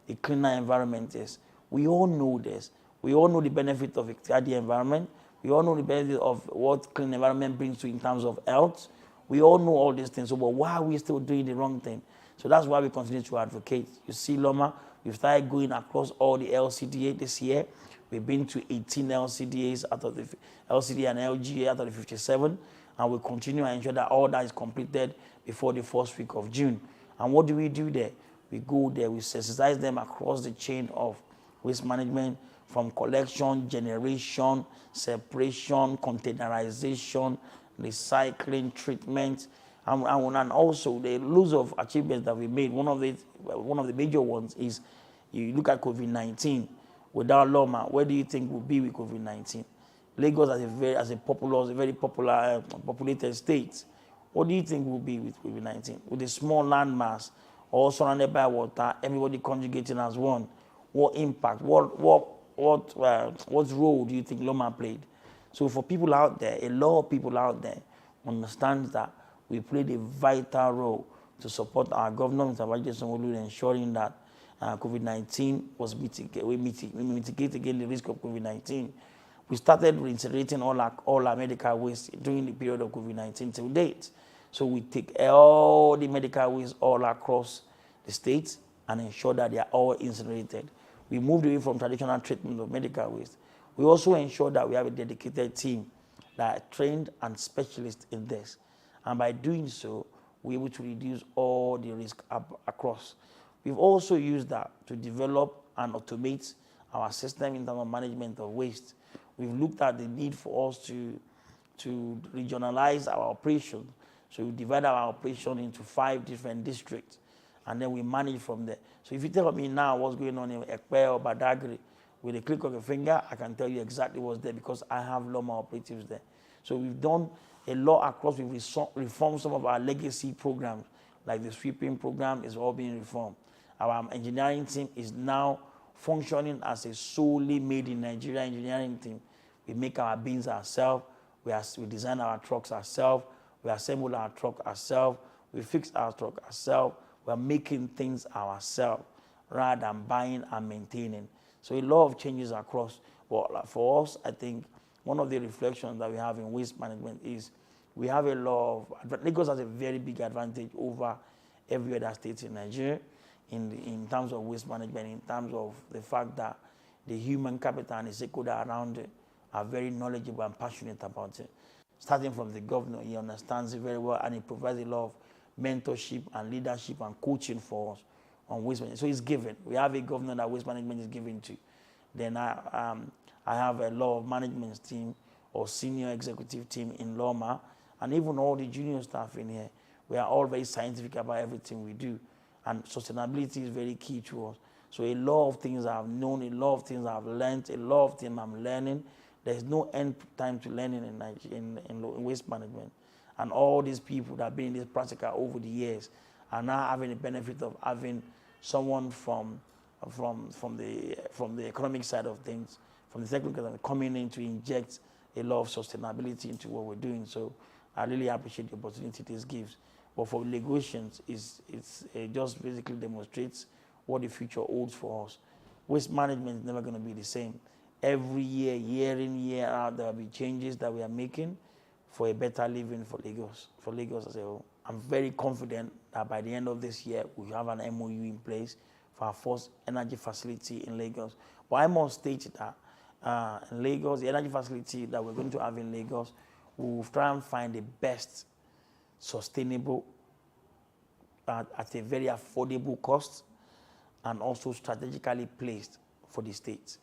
a cleaner environment is, we all know this. We all know the benefit of a tidy environment. We all know the benefit of what clean environment brings to in terms of health. We all know all these things. So, but why are we still doing the wrong thing? So that's why we continue to advocate. You see, Loma, we've started going across all the LCDA this year. We've been to 18 LCDAs out of the LCD and LGA out of the 57, and we continue to ensure that all that is completed before the first week of June. And what do we do there? We go there, we sensitize them across the chain of waste management, from collection, generation, separation, containerization, recycling, treatment, and also the loads of achievements that we made. One of the major ones is you look at COVID-19. Without Loma, where do you think we'll be with COVID-19? Lagos as a very popular populated state. What do you think we'll be with COVID-19? With a small landmass, all surrounded by water, everybody conjugating as one. What impact? What role do you think Loma played? So for people out there, a lot of people out there understand that we played a vital role to support our governor, Mr. Babajide Sanwo-Olu, ensuring that COVID-19 was mitigate against the risk of COVID-19. We started reintegrating all our medical waste during the period of COVID-19 till date. So we take all the medical waste all across the state and ensure that they are all incinerated. We moved away from traditional treatment of medical waste. We also ensure that we have a dedicated team that are trained and specialists in this. And by doing so, we're able to reduce all the risk across. We've also used that to develop and automate our system in terms of management of waste. We've looked at the need for us to regionalize our operation. So we divide our operation into 5 different districts, and then we manage from there. So if you tell me now what's going on in Ekpe or Badagry, with a click of a finger, I can tell you exactly what's there because I have Loma operatives there. So we've done a lot across. We've reformed some of our legacy programs, like the sweeping program is all being reformed. Our engineering team is now functioning as a solely made in Nigeria engineering team. We make our bins ourselves, we design our trucks ourselves, we assemble our truck ourselves, we fix our truck ourselves, we're making things ourselves rather than buying and maintaining. So a lot of changes across. But for us, I think one of the reflections that we have in waste management is we have a lot of, Lagos has a very big advantage over every other state in Nigeria in terms of waste management, in terms of the fact that the human capital and the stakeholder around it are very knowledgeable and passionate about it. Starting from the governor, he understands it very well and he provides a lot of mentorship and leadership and coaching for us on waste management. So it's given. We have a governor that waste management is given to. Then I have a lot of management team or senior executive team in Loma, and even all the junior staff in here. We are all very scientific about everything we do. And sustainability is very key to us. So a lot of things I've known, a lot of things I've learned, a lot of things I'm learning. There's no end time to learning in waste management. And all these people that have been in this practical over the years are now having the benefit of having someone from the economic side of things, from the technical side, coming in to inject a lot of sustainability into what we're doing. So I really appreciate the opportunity this gives. But for Lagosians, it just basically demonstrates what the future holds for us. Waste management is never going to be the same. every year, year in, year out, there will be changes that we are making for a better living for Lagos as a whole. I'm very confident that by the end of this year, we have an MOU in place for our first energy facility in Lagos. But I must state that in Lagos, the energy facility that we're going to have in Lagos, we'll try and find the best sustainable at a very affordable cost and also strategically placed for the state.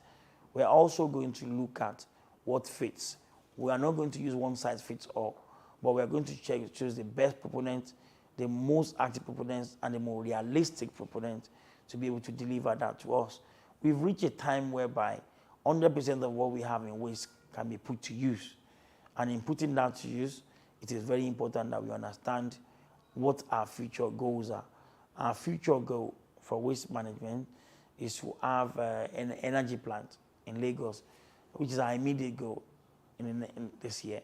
We're also going to look at what fits. We are not going to use one size fits all, but we're going to choose the best proponent, the most active proponents, and the more realistic proponent to be able to deliver that to us. We've reached a time whereby 100% of what we have in waste can be put to use. And in putting that to use, it is very important that we understand what our future goals are. Our future goal for waste management is to have an energy plant in Lagos, which is our immediate goal in this year.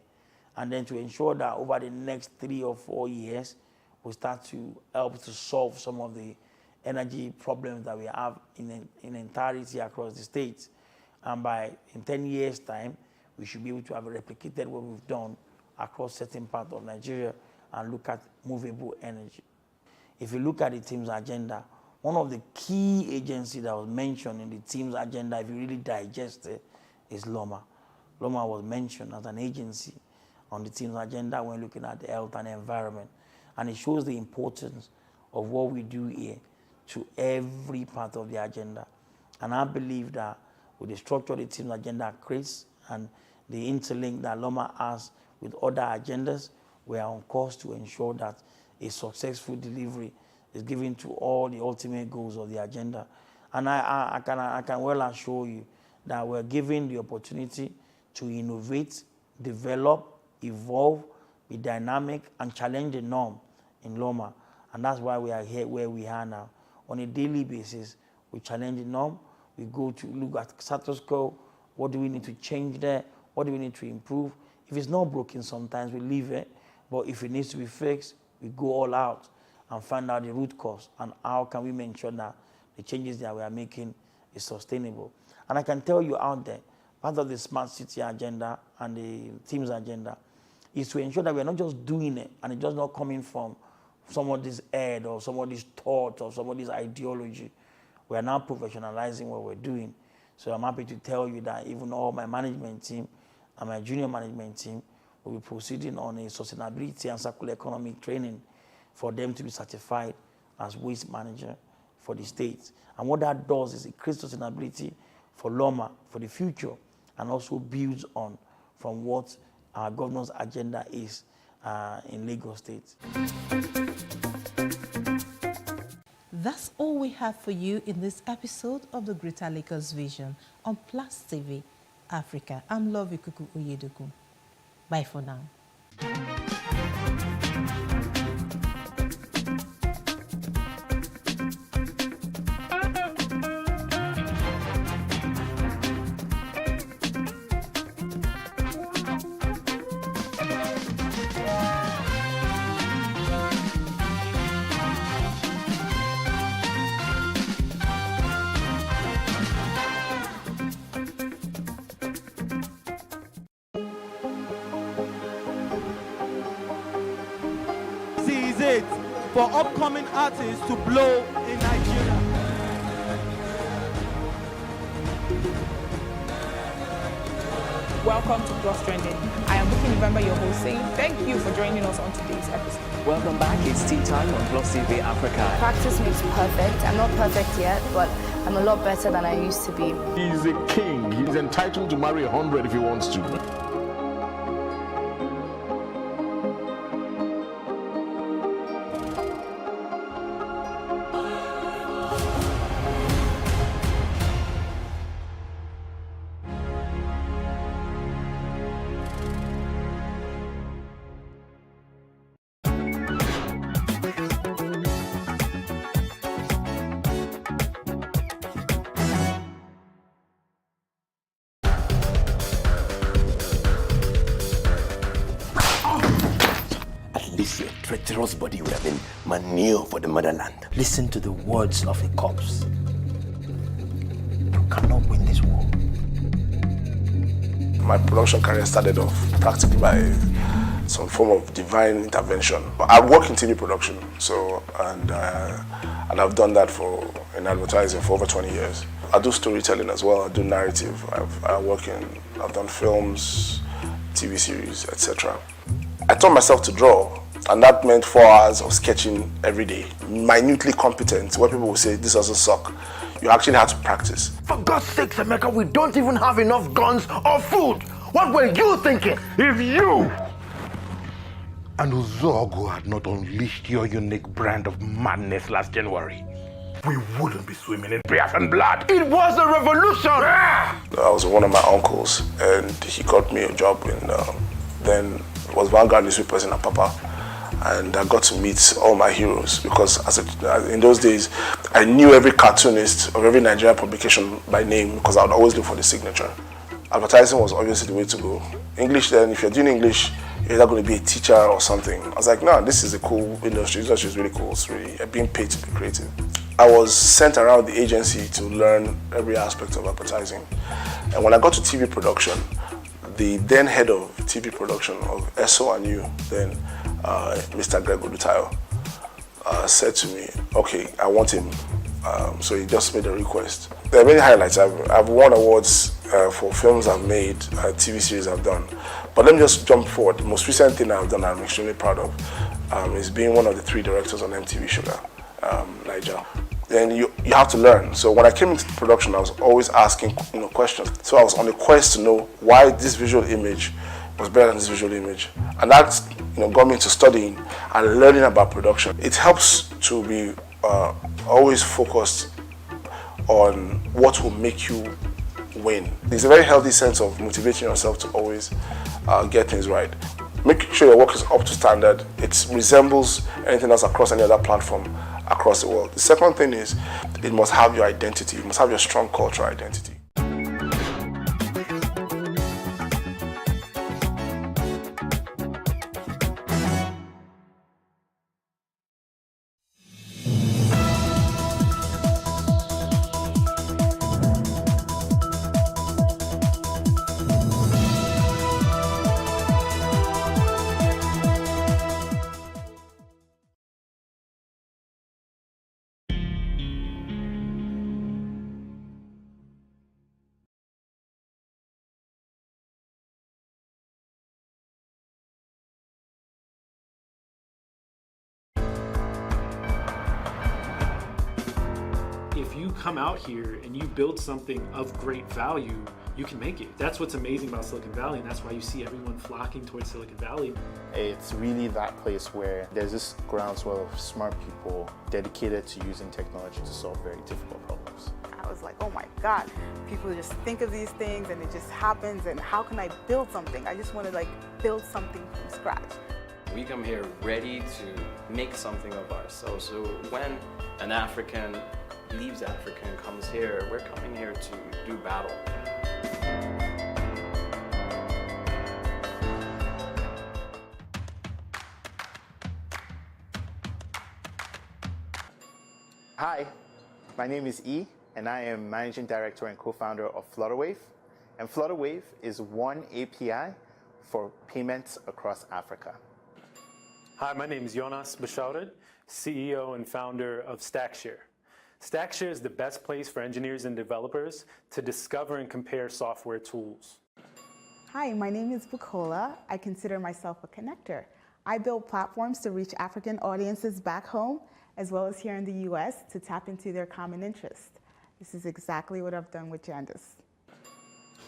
And then to ensure that over the next 3 or 4 years, we start to help to solve some of the energy problems that we have in entirety across the state. And in 10 years' time, we should be able to have replicated what we've done across certain parts of Nigeria and look at movable energy. If you look at the team's agenda, one of the key agencies that was mentioned in the team's agenda, if you really digest it, is LOMA. LOMA was mentioned as an agency on the team's agenda when looking at the health and environment. And it shows the importance of what we do here to every part of the agenda. And I believe that with the structure the team's agenda creates and the interlink that LOMA has with other agendas, we are on course to ensure that a successful delivery is given to all the ultimate goals of the agenda. And I can well assure you that we're given the opportunity to innovate, develop, evolve, be dynamic, and challenge the norm in LOMA. And that's why we are here where we are now. On a daily basis, we challenge the norm. We go to look at status quo. What do we need to change there? What do we need to improve? If it's not broken, sometimes we leave it. But if it needs to be fixed, we go all out and find out the root cause and how can we make sure that the changes that we are making is sustainable. And I can tell you out there, part of the smart city agenda and the team's agenda is to ensure that we're not just doing it and it's just not coming from somebody's head or somebody's thought or somebody's ideology. We are now professionalizing what we're doing. So I'm happy to tell you that even all my management team and my junior management team will be proceeding on a sustainability and circular economy training for them to be certified as waste manager for the state. And what that does is it creates sustainability for LOMA for the future and also builds on from what our governor's agenda is in Lagos State. That's all we have for you in this episode of the Greater Lagos Vision on Plus TV Africa. I'm Love Ikuku Oyedoku. Bye for now. It for upcoming artists to blow in Nigeria. Welcome to Plus Trending. I am Bukky November, your host, saying thank you for joining us on today's episode. Welcome back. It's tea time on Plus TV Africa. Practice makes perfect. I'm not perfect yet, but I'm a lot better than I used to be. He's a king. He's entitled to marry 100 if he wants to. Your treacherous body would have been manure for the motherland. Listen to the words of a corpse. You cannot win this war. My production career started off practically by some form of divine intervention. I work in TV production, and I've done that in advertising for over 20 years. I do storytelling as well. I do narrative. I've done films, TV series, etc. I taught myself to draw, and that meant 4 hours of sketching every day, minutely competent, where people will say, this doesn't suck. You actually have to practice. For God's sakes, Emeka, we don't even have enough guns or food. What were you thinking? If you and Uzogu had not unleashed your unique brand of madness last January, we wouldn't be swimming in Biafran blood. It was a revolution! I was one of my uncles, and he got me a job in, then it was Vanguard newspapers in Apapa. And I got to meet all my heroes because in those days, I knew every cartoonist of every Nigerian publication by name because I would always look for the signature. Advertising was obviously the way to go. English then, if you're doing English, you're either going to be a teacher or something. I was like, no, this is a cool industry. This industry is really cool. It's really being paid to be creative. I was sent around the agency to learn every aspect of advertising. And when I got to TV production, the then head of TV production of SO&U, then Mr. Greg Odutayo, said to me, okay, I want him. So he just made a request. There are many highlights. I've won awards for films I've made, TV series I've done. But let me just jump forward. The most recent thing I've done I'm extremely proud of is being one of the 3 directors on MTV Sugar, Niger. Then you have to learn. So when I came into production, I was always asking questions. So I was on a quest to know why this visual image was better than this visual image. And that got me into studying and learning about production. It helps to be always focused on what will make you win. There's a very healthy sense of motivating yourself to always get things right. Make sure your work is up to standard. It resembles anything else across any other platform across the world. The second thing is it must have your identity. It must have your strong cultural identity. If you come out here and you build something of great value, you can make it. That's what's amazing about Silicon Valley, and that's why you see everyone flocking towards Silicon Valley. It's really that place where there's this groundswell of smart people dedicated to using technology to solve very difficult problems. I was like, oh my God, people just think of these things and it just happens, and how can I build something? I just want to build something from scratch. We come here ready to make something of ourselves. So when an African leaves Africa and comes here, we're coming here to do battle. Hi, my name is E, and I am Managing Director and Co-founder of Flutterwave. And Flutterwave is one API for payments across Africa. Hi, my name is Jonas Beshouted, CEO and founder of StackShare. StackShare is the best place for engineers and developers to discover and compare software tools. Hi, my name is Bukola. I consider myself a connector. I build platforms to reach African audiences back home, as well as here in the US, to tap into their common interests. This is exactly what I've done with Jandus.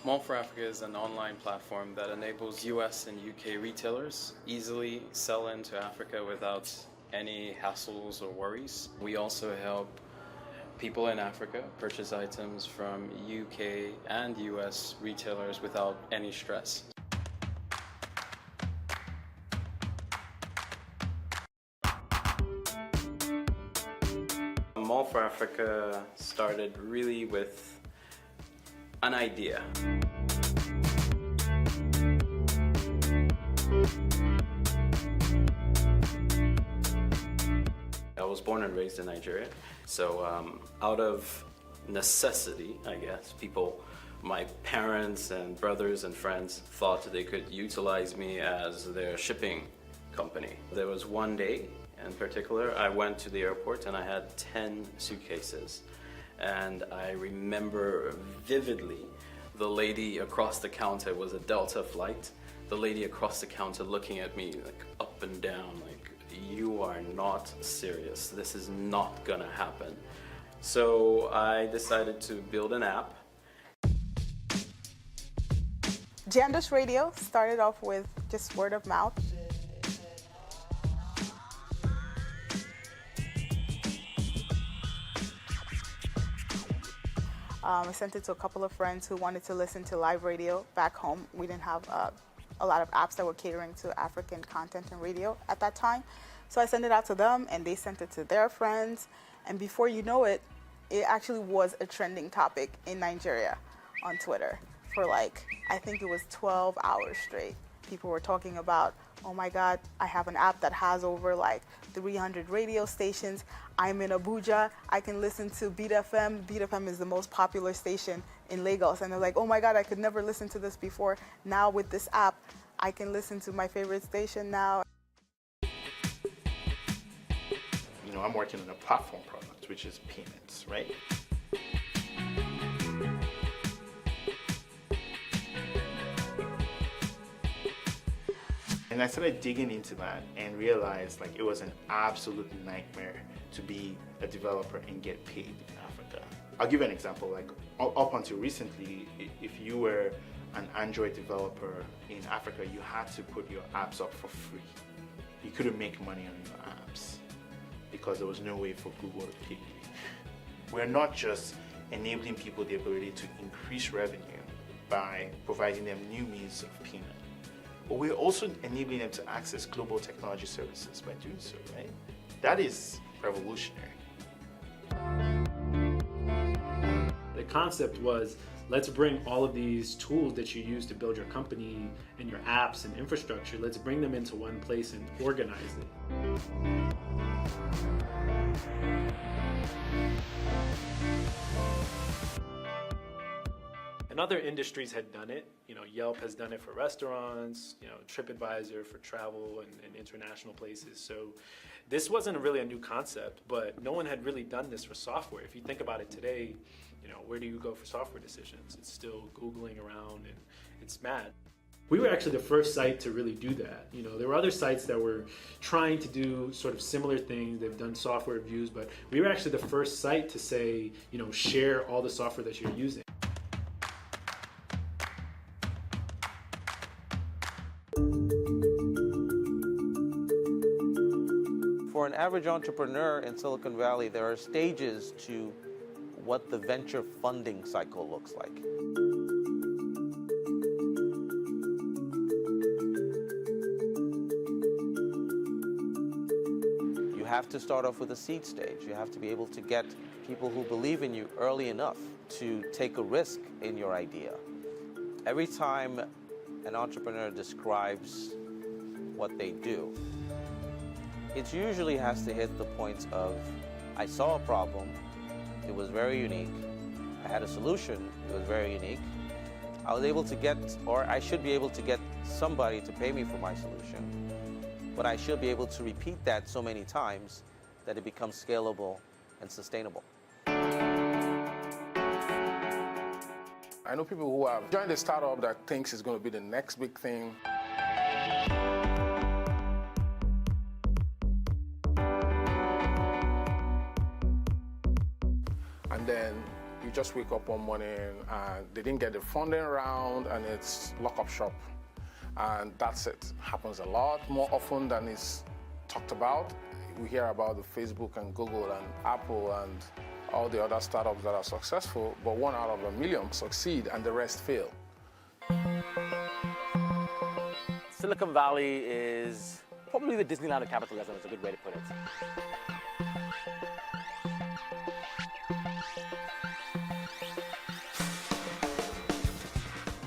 Mall for Africa is an online platform that enables US and UK retailers easily sell into Africa without any hassles or worries. We also help people in Africa purchase items from UK and US retailers without any stress. Mall for Africa started really with an idea. I was born and raised in Nigeria, so out of necessity, I guess, people My parents and brothers and friends thought they could utilize me as their shipping company. There was one day in particular, I went to the airport and I had 10 suitcases. And I remember vividly the lady across the counter, it was a Delta flight, the lady across the counter looking at me like up and down, like, you are not serious. This is not gonna happen. So I decided to build an app. Jandos Radio started off with just word of mouth. I sent it to a couple of friends who wanted to listen to live radio back home. We didn't have a lot of apps that were catering to African content and radio at that time. So I sent it out to them and they sent it to their friends. And before you know it, it actually was a trending topic in Nigeria on Twitter for like, I think it was 12 hours straight. People were talking about, oh my God, I have an app that has over like 300 radio stations. I'm in Abuja, I can listen to Beat FM. Beat FM is the most popular station in Lagos. And they're like, oh my God, I could never listen to this before. Now with this app, I can listen to my favorite station now. You know, I'm working on a platform product, which is payments, right? And I started digging into that and realized like it was an absolute nightmare to be a developer and get paid in Africa. I'll give you an example. Like up until recently, if you were an Android developer in Africa, you had to put your apps up for free. You couldn't make money on your apps because there was no way for Google to pay you. We're not just enabling people the ability to increase revenue by providing them new means of payment, but we're also enabling them to access global technology services by doing so, right? That is revolutionary. The concept was, let's bring all of these tools that you use to build your company and your apps and infrastructure, let's bring them into one place and organize it. And other industries had done it. You know, Yelp has done it for restaurants, you know, TripAdvisor for travel and international places. So this wasn't really a new concept, but no one had really done this for software. If you think about it today, you know, where do you go for software decisions? It's still Googling around and it's mad. We were actually the first site to really do that. You know, there were other sites that were trying to do sort of similar things. They've done software reviews, but we were actually the first site to say, you know, share all the software that you're using. For an average entrepreneur in Silicon Valley, there are stages to what the venture funding cycle looks like. You have to start off with a seed stage. You have to be able to get people who believe in you early enough to take a risk in your idea. Every time an entrepreneur describes what they do, it usually has to hit the point of, I saw a problem, it was very unique, I had a solution, it was very unique, I was able to get, or I should be able to get somebody to pay me for my solution, but I should be able to repeat that so many times that it becomes scalable and sustainable. I know people who have joined a startup that thinks it's going to be the next big thing. And then you just wake up one morning and they didn't get the funding round and it's lock up shop. And that's it. Happens a lot more often than it's talked about. We hear about the Facebook and Google and Apple and all the other startups that are successful, but 1 out of a million succeed and the rest fail. Silicon Valley is probably the Disneyland of capitalism, is a good way to put it.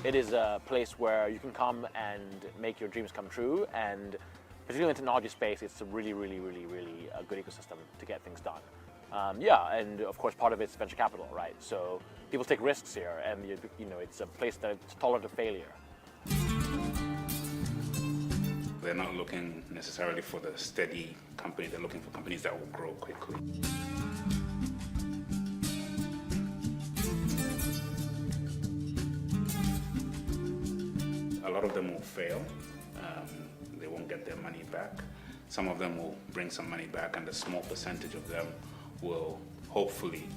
It is a place where you can come and make your dreams come true, and particularly in the technology space, it's a really a good ecosystem to get things done. Yeah, and of course part of it's venture capital, right? So people take risks here, and you know it's a place that's tolerant of failure. They're not looking necessarily for the steady company, they're looking for companies that will grow quickly. A lot of them will fail. They won't get their money back. Some of them will bring some money back, and a small percentage of them will hopefully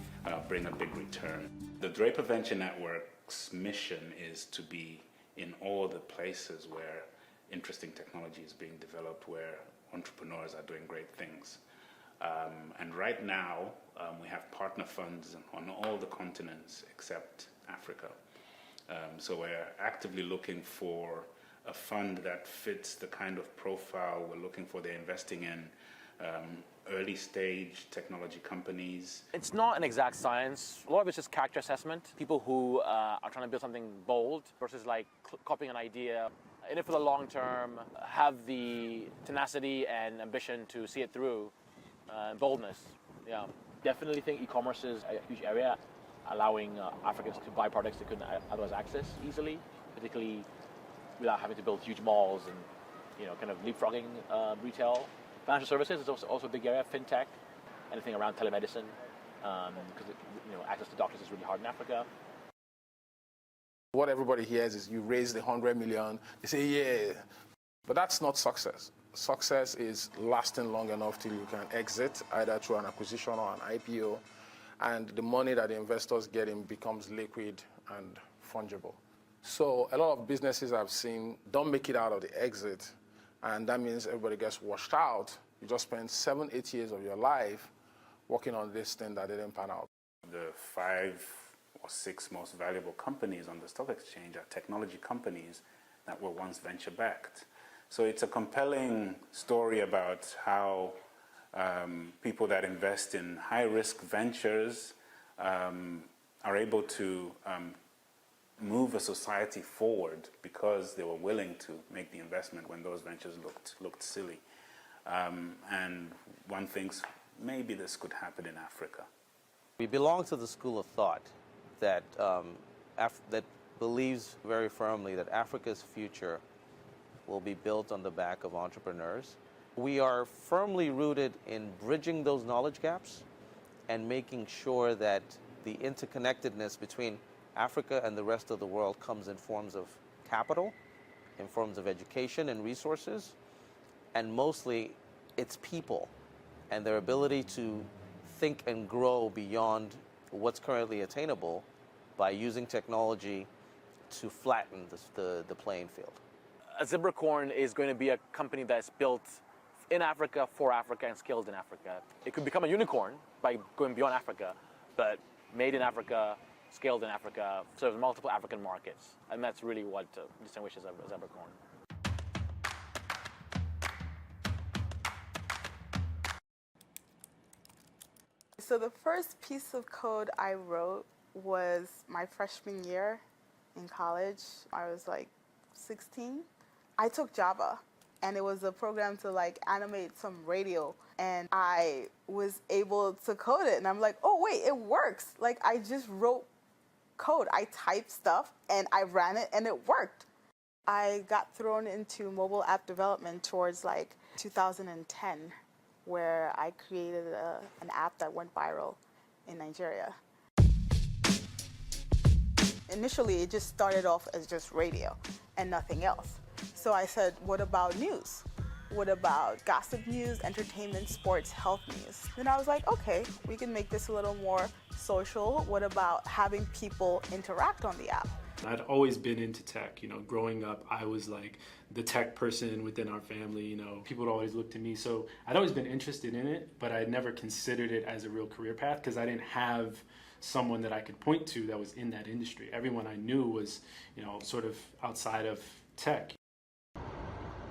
bring a big return. The Draper Venture Network's mission is to be in all the places where interesting technology is being developed, where entrepreneurs are doing great things. And right now, we have partner funds on all the continents except Africa. So we're actively looking for a fund that fits the kind of profile we're looking for. They're investing in early stage technology companies. It's not an exact science. A lot of it's just character assessment. People who are trying to build something bold versus like copying an idea. In it for the long term, have the tenacity and ambition to see it through, boldness. Yeah, definitely think e-commerce is a huge area, allowing Africans to buy products they couldn't otherwise access easily, particularly without having to build huge malls and kind of leapfrogging retail. Financial services is also a big area. Fintech, anything around telemedicine, because access to doctors is really hard in Africa. What everybody hears is you raised 100 million. They say, yeah, but that's not success. Success is lasting long enough till you can exit, either through an acquisition or an IPO, and the money that the investors get in becomes liquid and fungible. So a lot of businesses I've seen don't make it out of the exit, and that means everybody gets washed out. You just spend 7-8 years of your life working on this thing that didn't pan out. The 5 or 6 most valuable companies on the stock exchange are technology companies that were once venture-backed. So it's a compelling story about how people that invest in high-risk ventures are able to move a society forward because they were willing to make the investment when those ventures looked silly. And one thinks maybe this could happen in Africa. We belong to the school of thought that that believes very firmly that Africa's future will be built on the back of entrepreneurs. We are firmly rooted in bridging those knowledge gaps and making sure that the interconnectedness between Africa and the rest of the world comes in forms of capital, in forms of education and resources, and mostly its people and their ability to think and grow beyond what's currently attainable by using technology to flatten the playing field. Zibracorn is going to be a company that's built in Africa, for Africa, and scaled in Africa. It could become a unicorn by going beyond Africa, but made in Africa, scaled in Africa, serves multiple African markets. And that's really what distinguishes Zibracorn. So the first piece of code I wrote was my freshman year in college. I was like 16. I took Java, and it was a program to like animate some radio, and I was able to code it, and I'm like, oh wait, it works. Like I just wrote code. I typed stuff and I ran it and it worked. I got thrown into mobile app development towards like 2010, where I created an app that went viral in Nigeria. Initially, it just started off as just radio and nothing else. So I said, what about news? What about gossip news, entertainment, sports, health news? Then I was like, okay, we can make this a little more social. What about having people interact on the app? I'd always been into tech. Growing up, I was like the tech person within our family. People would always look to me. So I'd always been interested in it, but I never considered it as a real career path because I didn't have someone that I could point to that was in that industry. Everyone I knew was, sort of outside of tech.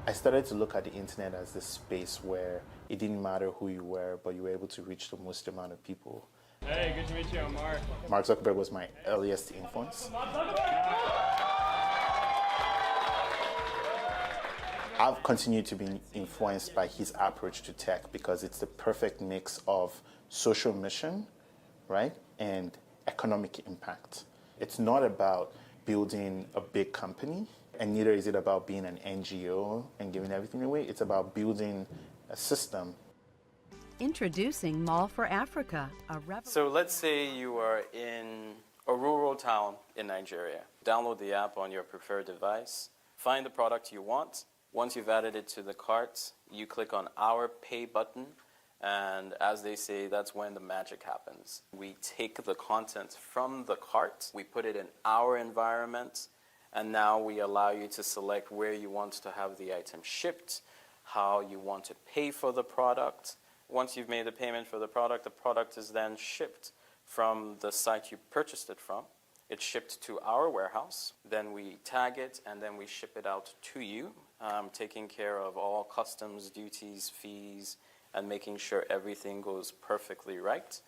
I started to look at the internet as this space where it didn't matter who you were, but you were able to reach the most amount of people. Hey, good to meet you, I'm Mark. Mark Zuckerberg was my earliest influence. I've continued to be influenced by his approach to tech because it's the perfect mix of social mission, right, and economic impact. It's not about building a big company, and neither is it about being an NGO and giving everything away. It's about building a system. Introducing Mall for Africa, So let's say you are in a rural town in Nigeria. Download the app on your preferred device, find the product you want. Once you've added it to the cart, you click on Our Pay button, and as they say, that's when the magic happens. We take the content from the cart, we put it in our environment, and now we allow you to select where you want to have the item shipped, how you want to pay for the product. Once you've made the payment for the product is then shipped from the site you purchased it from. It's shipped to our warehouse, then we tag it, and then we ship it out to you, taking care of all customs, duties, fees, and making sure everything goes perfectly right.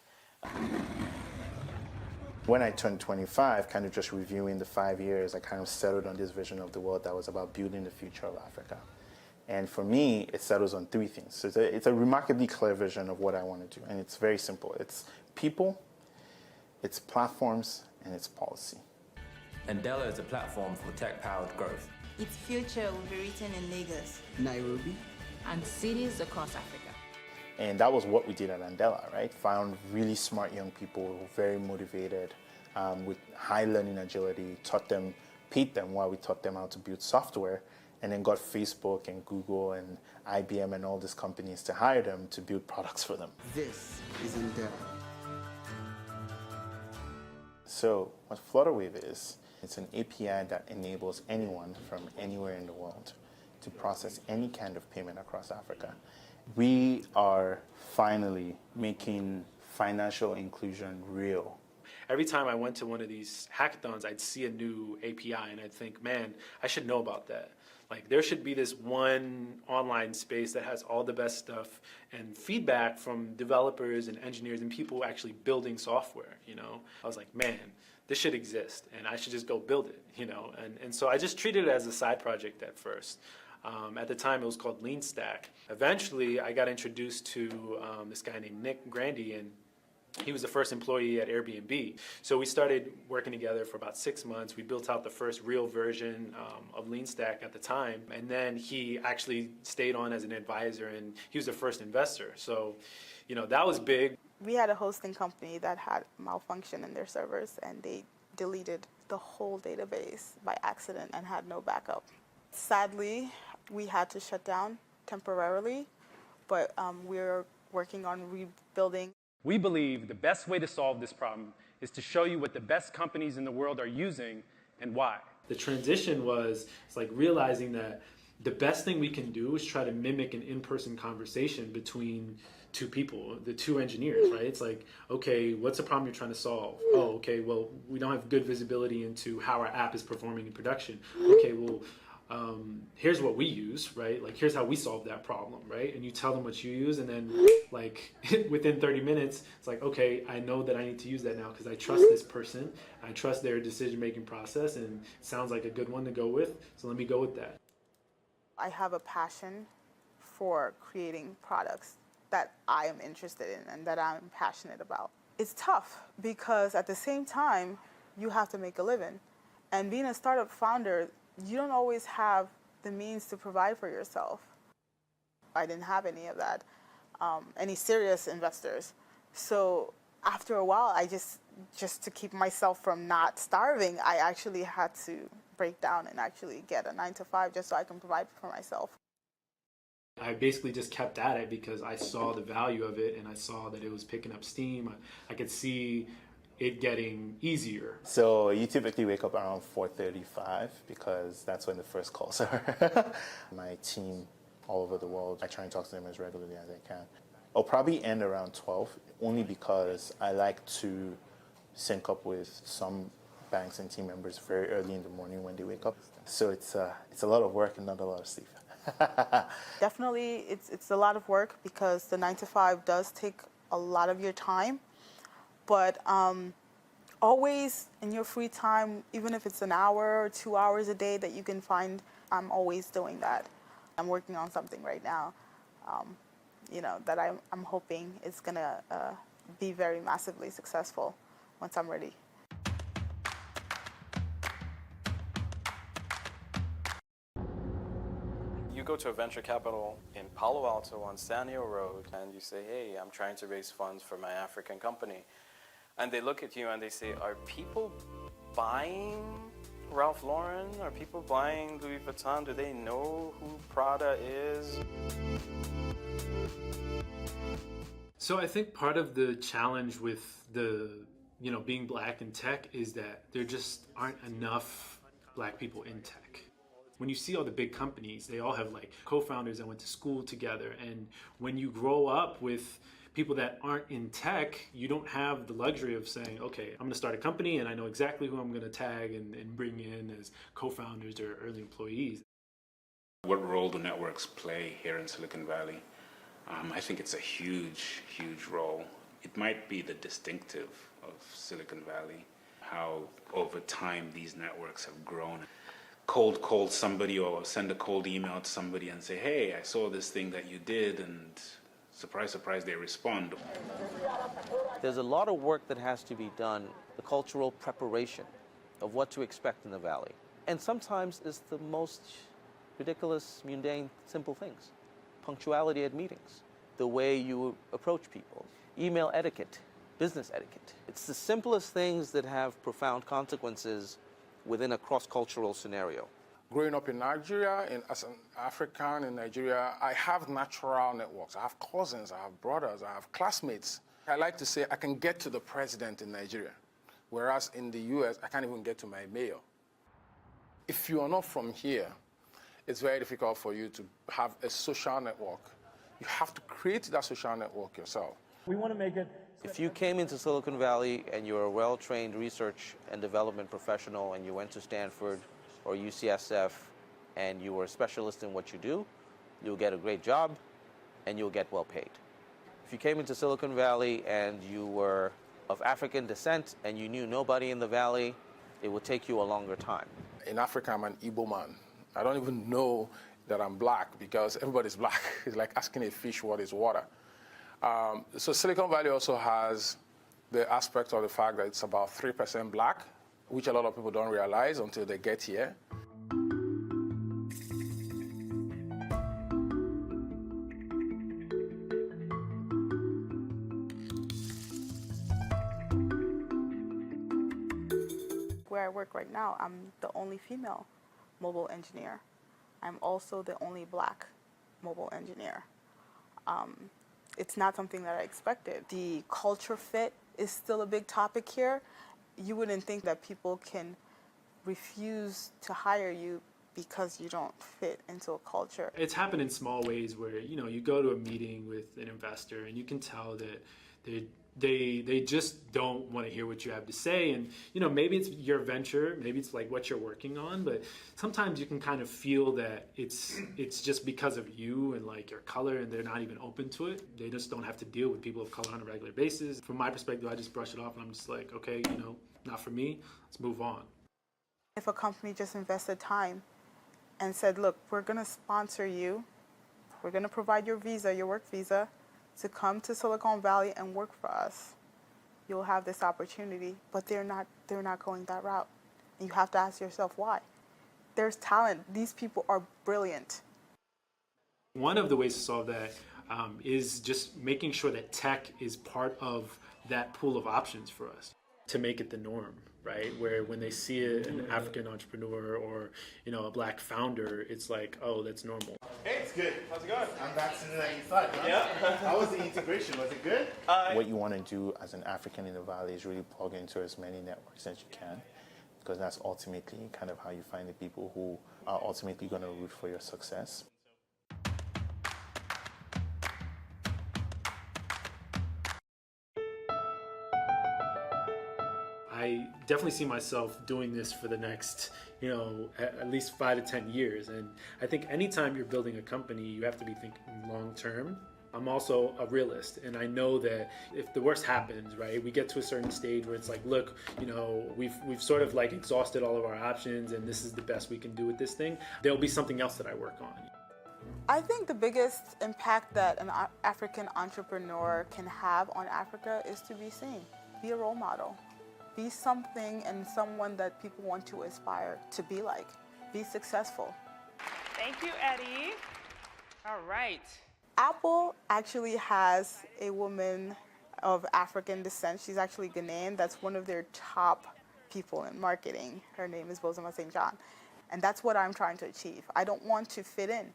When I turned 25, kind of just reviewing the 5 years, I kind of settled on this vision of the world that was about building the future of Africa. And for me, it settles on three things. So it's a remarkably clear vision of what I want to do, and it's very simple. It's people, it's platforms, and it's policy. Andela is a platform for tech-powered growth. Its future will be written in Lagos, Nairobi, and cities across Africa. And that was what we did at Andela, right? Found really smart young people, very motivated, with high learning agility, paid them while we taught them how to build software, and then got Facebook and Google and IBM and all these companies to hire them to build products for them. This is Andela. So what Flutterwave is, it's an API that enables anyone from anywhere in the world to process any kind of payment across Africa. We are finally making financial inclusion real. Every time I went to one of these hackathons, I'd see a new API and I'd think, man, I should know about that. Like, there should be this one online space that has all the best stuff and feedback from developers and engineers and people actually building software, you know? I was like, man, this should exist and I should just go build it, you know? And so I just treated it as a side project at first. At the time, it was called LeanStack. Eventually, I got introduced to this guy named Nick Grandy, and he was the first employee at Airbnb. So we started working together for about 6 months. We built out the first real version of LeanStack at the time. And then he actually stayed on as an advisor, and he was the first investor. So, you know, that was big. We had a hosting company that had malfunction in their servers, and they deleted the whole database by accident and had no backup. Sadly, we had to shut down temporarily, but we're working on rebuilding. We believe the best way to solve this problem is to show you what the best companies in the world are using and why. The transition was, it's like realizing that the best thing we can do is try to mimic an in-person conversation between two people, the two engineers, right? It's like, okay, what's the problem you're trying to solve? Oh, okay, well, we don't have good visibility into how our app is performing in production. Okay, well, here's what we use, right? Like, here's how we solve that problem, right? And you tell them what you use, and then like within 30 minutes, it's like, okay, I know that I need to use that now because I trust this person. I trust their decision-making process, and it sounds like a good one to go with. So let me go with that. I have a passion for creating products that I am interested in and that I'm passionate about. It's tough because at the same time, you have to make a living. And being a startup founder, you don't always have the means to provide for yourself. I didn't have any of that, any serious investors. So after a while, I just to keep myself from not starving, I actually had to break down and actually get a 9-to-5 just so I can provide for myself. I basically just kept at it because I saw the value of it and I saw that it was picking up steam. I could see it getting easier. So you typically wake up around 4:35 because that's when the first calls are. My team all over the world, I try and talk to them as regularly as I can. I'll probably end around 12, only because I like to sync up with some banks and team members very early in the morning when they wake up. So it's a lot of work and not a lot of sleep. Definitely, it's a lot of work because the 9-to-5 does take a lot of your time. But always in your free time, even if it's an hour or 2 hours a day that you can find, I'm always doing that. I'm working on something right now, that I'm hoping is gonna be very massively successful once I'm ready. You go to a venture capital in Palo Alto on Sanio Road and you say, hey, I'm trying to raise funds for my African company. And they look at you and they say, are people buying Ralph Lauren? Are people buying Louis Vuitton? Do they know who Prada is? So I think part of the challenge with being black in tech is that there just aren't enough black people in tech. When you see all the big companies, they all have like co-founders that went to school together. And when you grow up with people that aren't in tech, you don't have the luxury of saying, okay, I'm gonna start a company and I know exactly who I'm gonna tag and bring in as co-founders or early employees. What role do networks play here in Silicon Valley? I think it's a huge, huge role. It might be the distinctive of Silicon Valley, how over time these networks have grown. Cold call somebody or send a cold email to somebody and say, hey, I saw this thing that you did, and surprise, surprise, they respond. There's a lot of work that has to be done, the cultural preparation of what to expect in the Valley. And sometimes it's the most ridiculous, mundane, simple things. Punctuality at meetings, the way you approach people, email etiquette, business etiquette. It's the simplest things that have profound consequences within a cross-cultural scenario. Growing up in Nigeria, as an African in Nigeria, I have natural networks. I have cousins, I have brothers, I have classmates. I like to say I can get to the president in Nigeria, whereas in the US, I can't even get to my mayor. If you are not from here, it's very difficult for you to have a social network. You have to create that social network yourself. We want to make it. If you came into Silicon Valley and you're a well-trained research and development professional and you went to Stanford or UCSF and you were a specialist in what you do, you'll get a great job and you'll get well paid. If you came into Silicon Valley and you were of African descent and you knew nobody in the Valley, it would take you a longer time. In Africa, I'm an Igbo man. I don't even know that I'm black because everybody's black. It's like asking a fish what is water. So Silicon Valley also has the aspect of the fact that it's about 3% black, which a lot of people don't realize until they get here. Where I work right now, I'm the only female mobile engineer. I'm also the only black mobile engineer. It's not something that I expected. The culture fit is still a big topic here. You wouldn't think that people can refuse to hire you because you don't fit into a culture. It's happened in small ways where, you go to a meeting with an investor and you can tell that they just don't want to hear what you have to say. And, maybe it's your venture, maybe it's like what you're working on, but sometimes you can kind of feel that it's just because of you and like your color and they're not even open to it. They just don't have to deal with people of color on a regular basis. From my perspective, I just brush it off and I'm just like, okay, not for me, let's move on. If a company just invested time and said, look, we're going to sponsor you, we're going to provide your visa, your work visa, to come to Silicon Valley and work for us, you'll have this opportunity. But they're not going that route. And you have to ask yourself why. There's talent. These people are brilliant. One of the ways to solve that is just making sure that tech is part of that pool of options for us to make it the norm, right? Where when they see an African entrepreneur or a black founder, it's like, oh, that's normal. Hey, it's good. How's it going? I'm back sitting at your side. Yeah. How was the integration? Was it good? What you want to do as an African in the Valley is really plug into as many networks as you can, because that's ultimately kind of how you find the people who are ultimately going to root for your success. I definitely see myself doing this for the next, at least 5 to 10 years. And I think anytime you're building a company, you have to be thinking long term. I'm also a realist, and I know that if the worst happens, right, we get to a certain stage where it's like, look, we've sort of like exhausted all of our options and this is the best we can do with this thing. There'll be something else that I work on. I think the biggest impact that an African entrepreneur can have on Africa is to be seen, be a role model, be something and someone that people want to aspire to be like, be successful. Thank you, Eddie. All right. Apple actually has a woman of African descent. She's actually Ghanaian. That's one of their top people in marketing. Her name is Bozoma St. John. And that's what I'm trying to achieve. I don't want to fit in,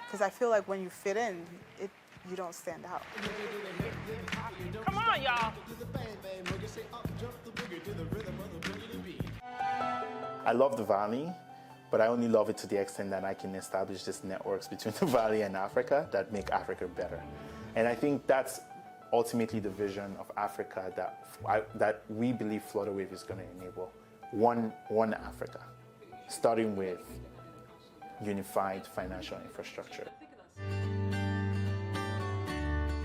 because I feel like when you fit in, you don't stand out. Come on, y'all. I love the Valley, but I only love it to the extent that I can establish these networks between the Valley and Africa that make Africa better. And I think that's ultimately the vision of Africa that we believe Flutterwave is going to enable. One Africa, starting with unified financial infrastructure.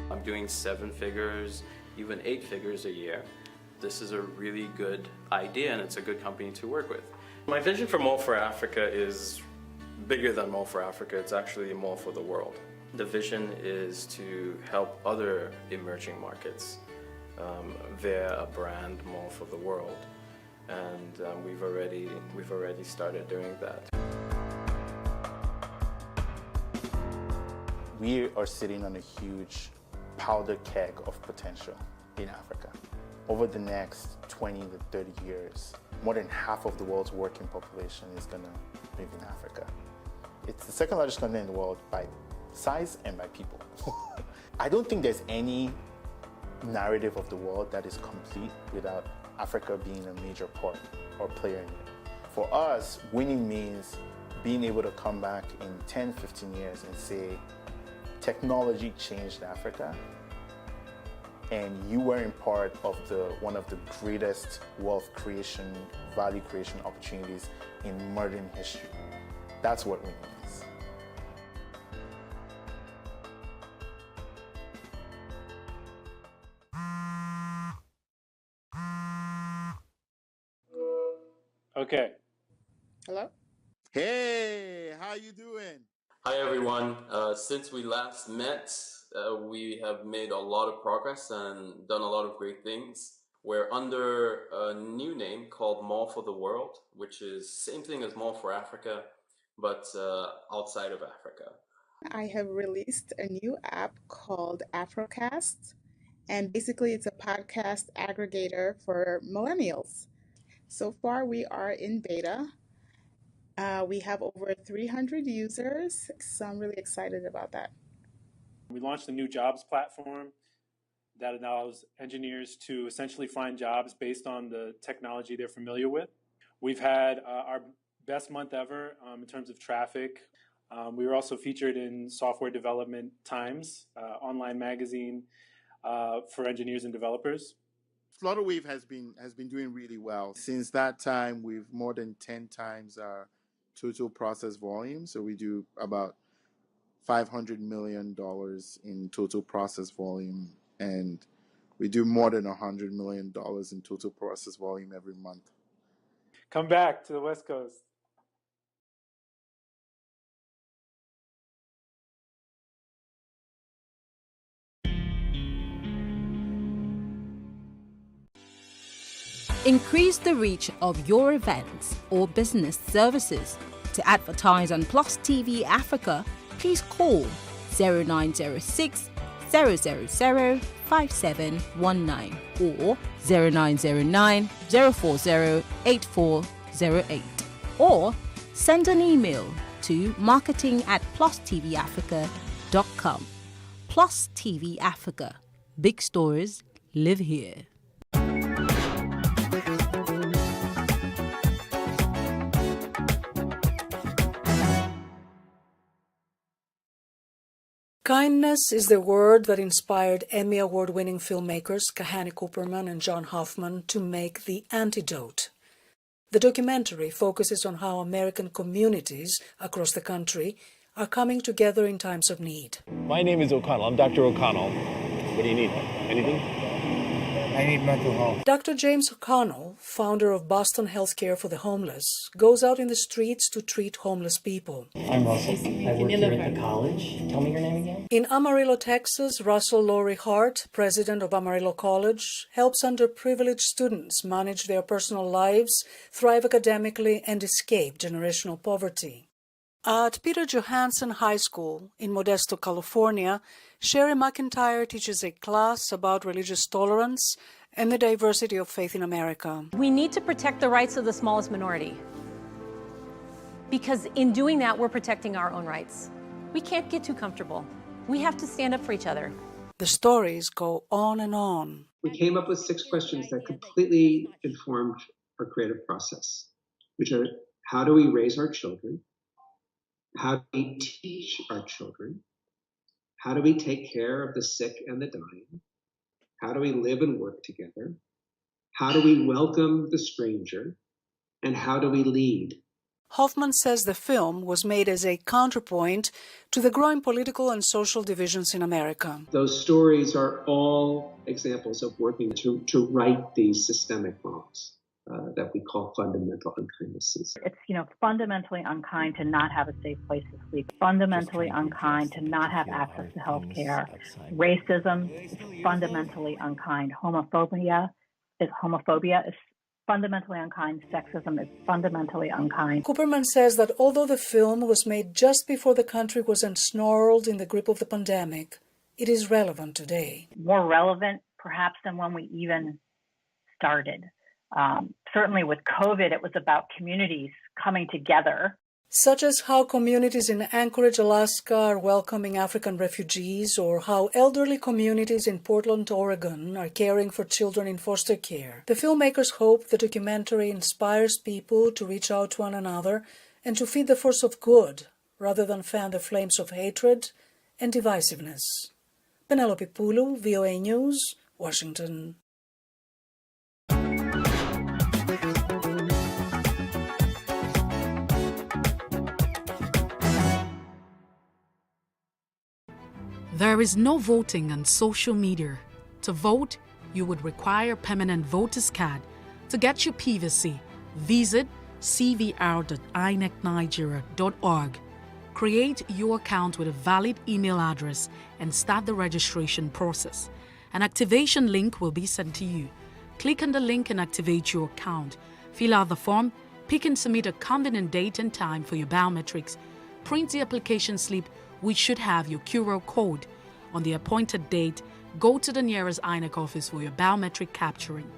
I'm doing 7 figures, even 8 figures a year. This is a really good idea and it's a good company to work with. My vision for Mall for Africa is bigger than Mall for Africa. It's actually a mall for the world. The vision is to help other emerging markets via a brand Mall for the world. And we've already started doing that. We are sitting on a huge powder keg of potential in Africa. Over the next 20 to 30 years, more than half of the world's working population is going to live in Africa. It's the second largest continent in the world by size and by people. I don't think there's any narrative of the world that is complete without Africa being a major part or player in it. For us, winning means being able to come back in 10, 15 years and say, technology changed Africa, and you weren't part of one of the greatest wealth creation, value creation opportunities in modern history. That's what winning is. Okay. Hello? Hey, how you doing? Hi everyone. Since we last met, we have made a lot of progress and done a lot of great things. We're under a new name called Mall for the World, which is same thing as Mall for Africa, but outside of Africa. I have released a new app called Afrocast, and basically it's a podcast aggregator for millennials. So far we are in beta. We have over 300 users, so I'm really excited about that. We launched a new jobs platform that allows engineers to essentially find jobs based on the technology they're familiar with. We've had our best month ever in terms of traffic. We were also featured in Software Development Times, online magazine for engineers and developers. Flutterwave has been doing really well. Since that time, we've more than 10 times our total process volume. So we do about $500 million in total process volume, and we do more than $100 million in total process volume every month. Come back to the West Coast. Increase the reach of your events or business services. To advertise on Plus TV Africa, please call 0906 000 5719 or 0909 040 8408, or send an email to marketing@plustvafrica.com. Plus TV Africa. Big stories live here. Kindness is the word that inspired Emmy Award-winning filmmakers Kahani Cooperman and John Hoffman to make The Antidote. The documentary focuses on how American communities across the country are coming together in times of need. My name is O'Connell. I'm Dr. O'Connell. What do you need? Anything? I need mental health. Dr. James O'Connell, founder of Boston Healthcare for the Homeless, goes out in the streets to treat homeless people. I'm Russell. I work here at the college. Tell me your name again. In Amarillo, Texas, Russell Laurie Hart, president of Amarillo College, helps underprivileged students manage their personal lives, thrive academically, and escape generational poverty. At Peter Johansen High School in Modesto, California, Sherry McIntyre teaches a class about religious tolerance and the diversity of faith in America. We need to protect the rights of the smallest minority, because in doing that, we're protecting our own rights. We can't get too comfortable. We have to stand up for each other. The stories go on and on. We came up with 6 questions that completely informed our creative process, which are: how do we raise our children? How do we teach our children? How do we take care of the sick and the dying? How do we live and work together? How do we welcome the stranger? And how do we lead? Hoffman says the film was made as a counterpoint to the growing political and social divisions in America. Those stories are all examples of working to right these systemic wrongs that we call fundamental unkindnesses. It's, fundamentally unkind to not have a safe place to sleep. Fundamentally unkind to not have access to health care. Racism is fundamentally unkind. Homophobia is fundamentally unkind. Sexism is fundamentally unkind. Cooperman says that although the film was made just before the country was ensnarled in the grip of the pandemic, it is relevant today. More relevant, perhaps, than when we even started. Certainly with COVID, it was about communities coming together. Such as how communities in Anchorage, Alaska are welcoming African refugees, or how elderly communities in Portland, Oregon are caring for children in foster care. The filmmakers hope the documentary inspires people to reach out to one another and to feed the force of good rather than fan the flames of hatred and divisiveness. Penelope Pulu, VOA News, Washington. There is no voting on social media. To vote, you would require a permanent voter's card. To get your PVC, visit cvr.inecnigeria.org. Create your account with a valid email address and start the registration process. An activation link will be sent to you. Click on the link and activate your account. Fill out the form, pick and submit a convenient date and time for your biometrics. Print the application slip, which should have your QR code. On the appointed date, go to the nearest INEC office for your biometric capturing.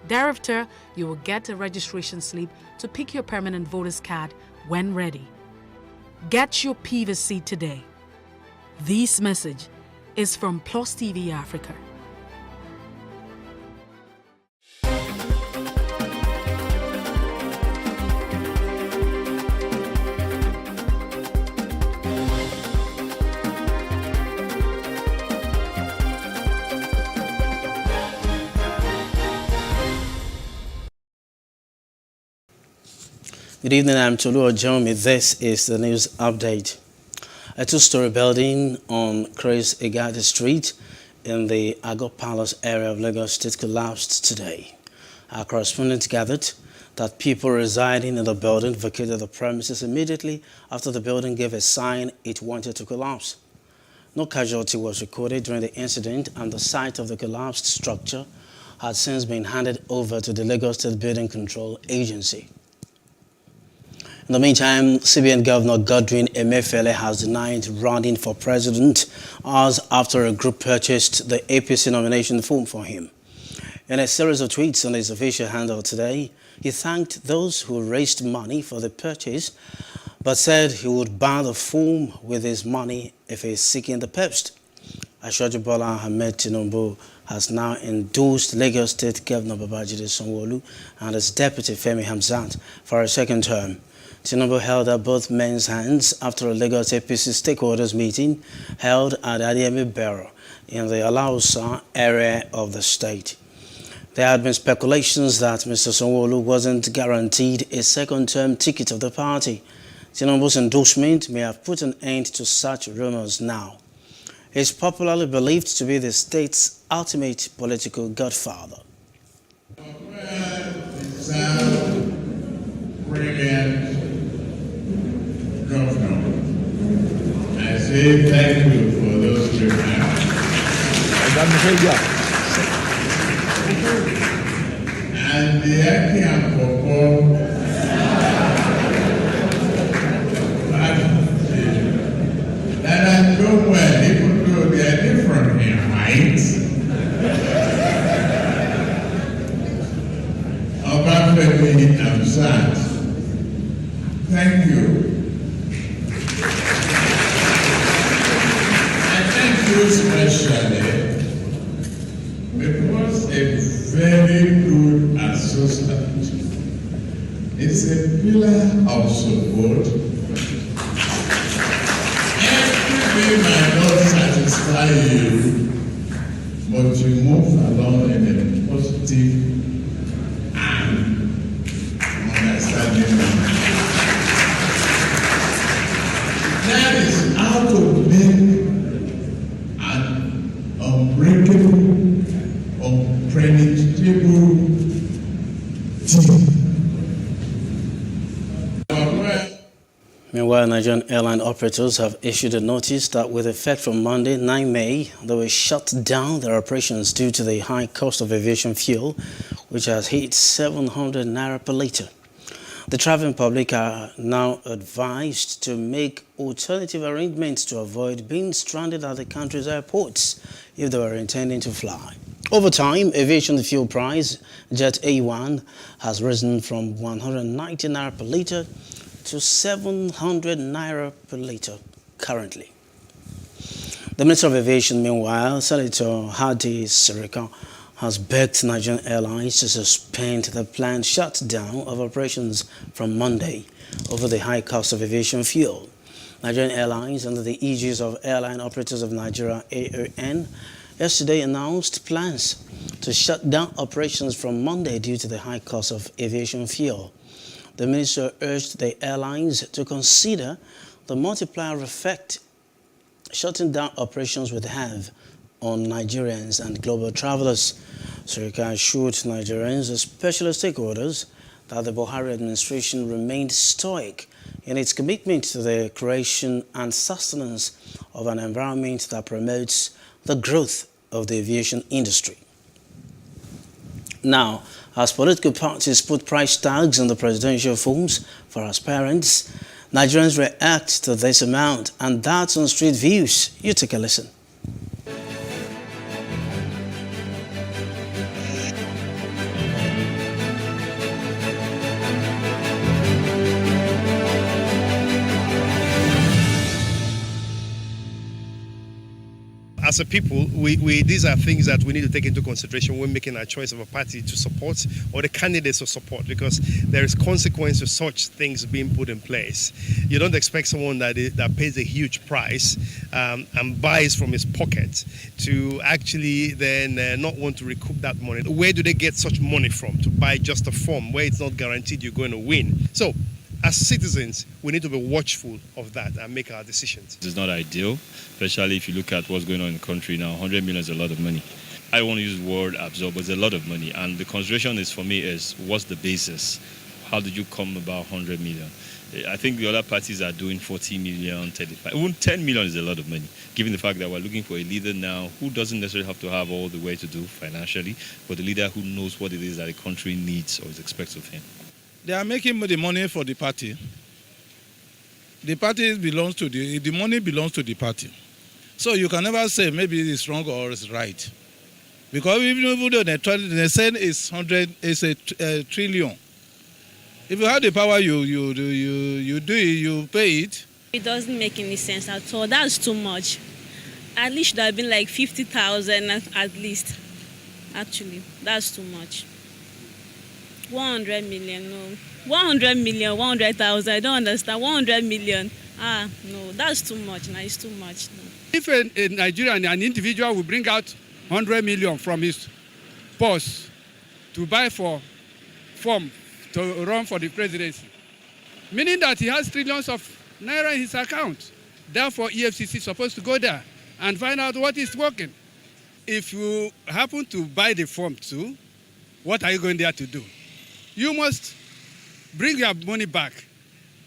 Thereafter, you will get a registration slip to pick your permanent voter's card when ready. Get your PVC today. This message is from Plus TV Africa. Good evening, I'm Tolu Ojomi. This is the news update. A 2-story building on Chris Igade Street in the Agor Palace area of Lagos State collapsed today. Our correspondent gathered that people residing in the building vacated the premises immediately after the building gave a sign it wanted to collapse. No casualty was recorded during the incident, and the site of the collapsed structure had since been handed over to the Lagos State Building Control Agency. In the meantime, CBN Governor Godwin Emefiele has denied running for president hours after a group purchased the APC nomination form for him. In a series of tweets on his official handle today, he thanked those who raised money for the purchase, but said he would buy the form with his money if he is seeking the post. Asiwaju Bola Ahmed Tinubu has now endorsed Lagos State Governor Babajide Sanwo-Olu and his deputy Femi Hamzat for a second term. Tinubu held up both men's hands after a Lagos APC stakeholders meeting held at Adiemi Barrow in the Alausa area of the state. There had been speculations that Mr. Sanwo-Olu wasn't guaranteed a second-term ticket of the party. Tinubu's endorsement may have put an end to such rumors now. is popularly believed to be the state's ultimate political godfather. Brilliant governor. I say thank you for those remarks. And the Aki and Popo, that I do well, even though they are different in height. Obafemi Hamzat, thank you. I thank you especially because a very good assistant is a pillar of support. Everything might not satisfy you, but you move along in a positive and understanding manner. That is how to make an unbreakable, unpenetrable team. Meanwhile, Nigerian airline operators have issued a notice that with effect from Monday, 9 May, they will shut down their operations due to the high cost of aviation fuel, which has hit 700 naira per litre. The traveling public are now advised to make alternative arrangements to avoid being stranded at the country's airports if they were intending to fly. Over time, aviation fuel price, Jet A1, has risen from 190 naira per litre to 700 naira per litre currently. The Minister of Aviation, meanwhile, Senator Hadi Sirika, has begged Nigerian Airlines to suspend the planned shutdown of operations from Monday over the high cost of aviation fuel. Nigerian Airlines, under the aegis of Airline Operators of Nigeria, AON, yesterday announced plans to shut down operations from Monday due to the high cost of aviation fuel. The minister urged the airlines to consider the multiplier effect shutting down operations would have on Nigerians and global travelers. Sirika assured Nigerians, especially stakeholders, that the Buhari administration remained stoic in its commitment to the creation and sustenance of an environment that promotes the growth of the aviation industry. Now, as political parties put price tags on the presidential forms for aspirants, Nigerians react to this amount, and that's on Street Views. You take a listen. As a people, these are things that we need to take into consideration when making our choice of a party to support or the candidates to support, because there is consequence to such things being put in place. You don't expect someone that pays a huge price and buys from his pocket to actually then not want to recoup that money. Where do they get such money from to buy just a form where it's not guaranteed you're going to win? So, as citizens, we need to be watchful of that and make our decisions. It's not ideal, especially if you look at what's going on in the country now. 100 million is a lot of money. I don't want to use the word absorb, but it's a lot of money. And the consideration is, for me, is what's the basis? How did you come about 100 million? I think the other parties are doing 40 million, 35. Even 10 million is a lot of money, given the fact that we're looking for a leader now who doesn't necessarily have to have all the way to do financially, but a leader who knows what it is that the country needs or is expected of him. They are making the money for the party. The party belongs to the money belongs to the party. So you can never say maybe it's wrong or it's right. Because even though they say it's a trillion. If you have the power, you do it, you pay it. It doesn't make any sense at all. That's too much. At least should have been like 50,000 at least. Actually, that's too much. 100 million, no. 100 million, 100,000, I don't understand. 100 million, no, that's too much. No, it's too much. No. If a Nigerian, an individual will bring out 100 million from his purse to buy for form to run for the presidency, meaning that he has trillions of naira in his account. Therefore, EFCC is supposed to go there and find out what is working. If you happen to buy the form too, what are you going there to do? You must bring your money back,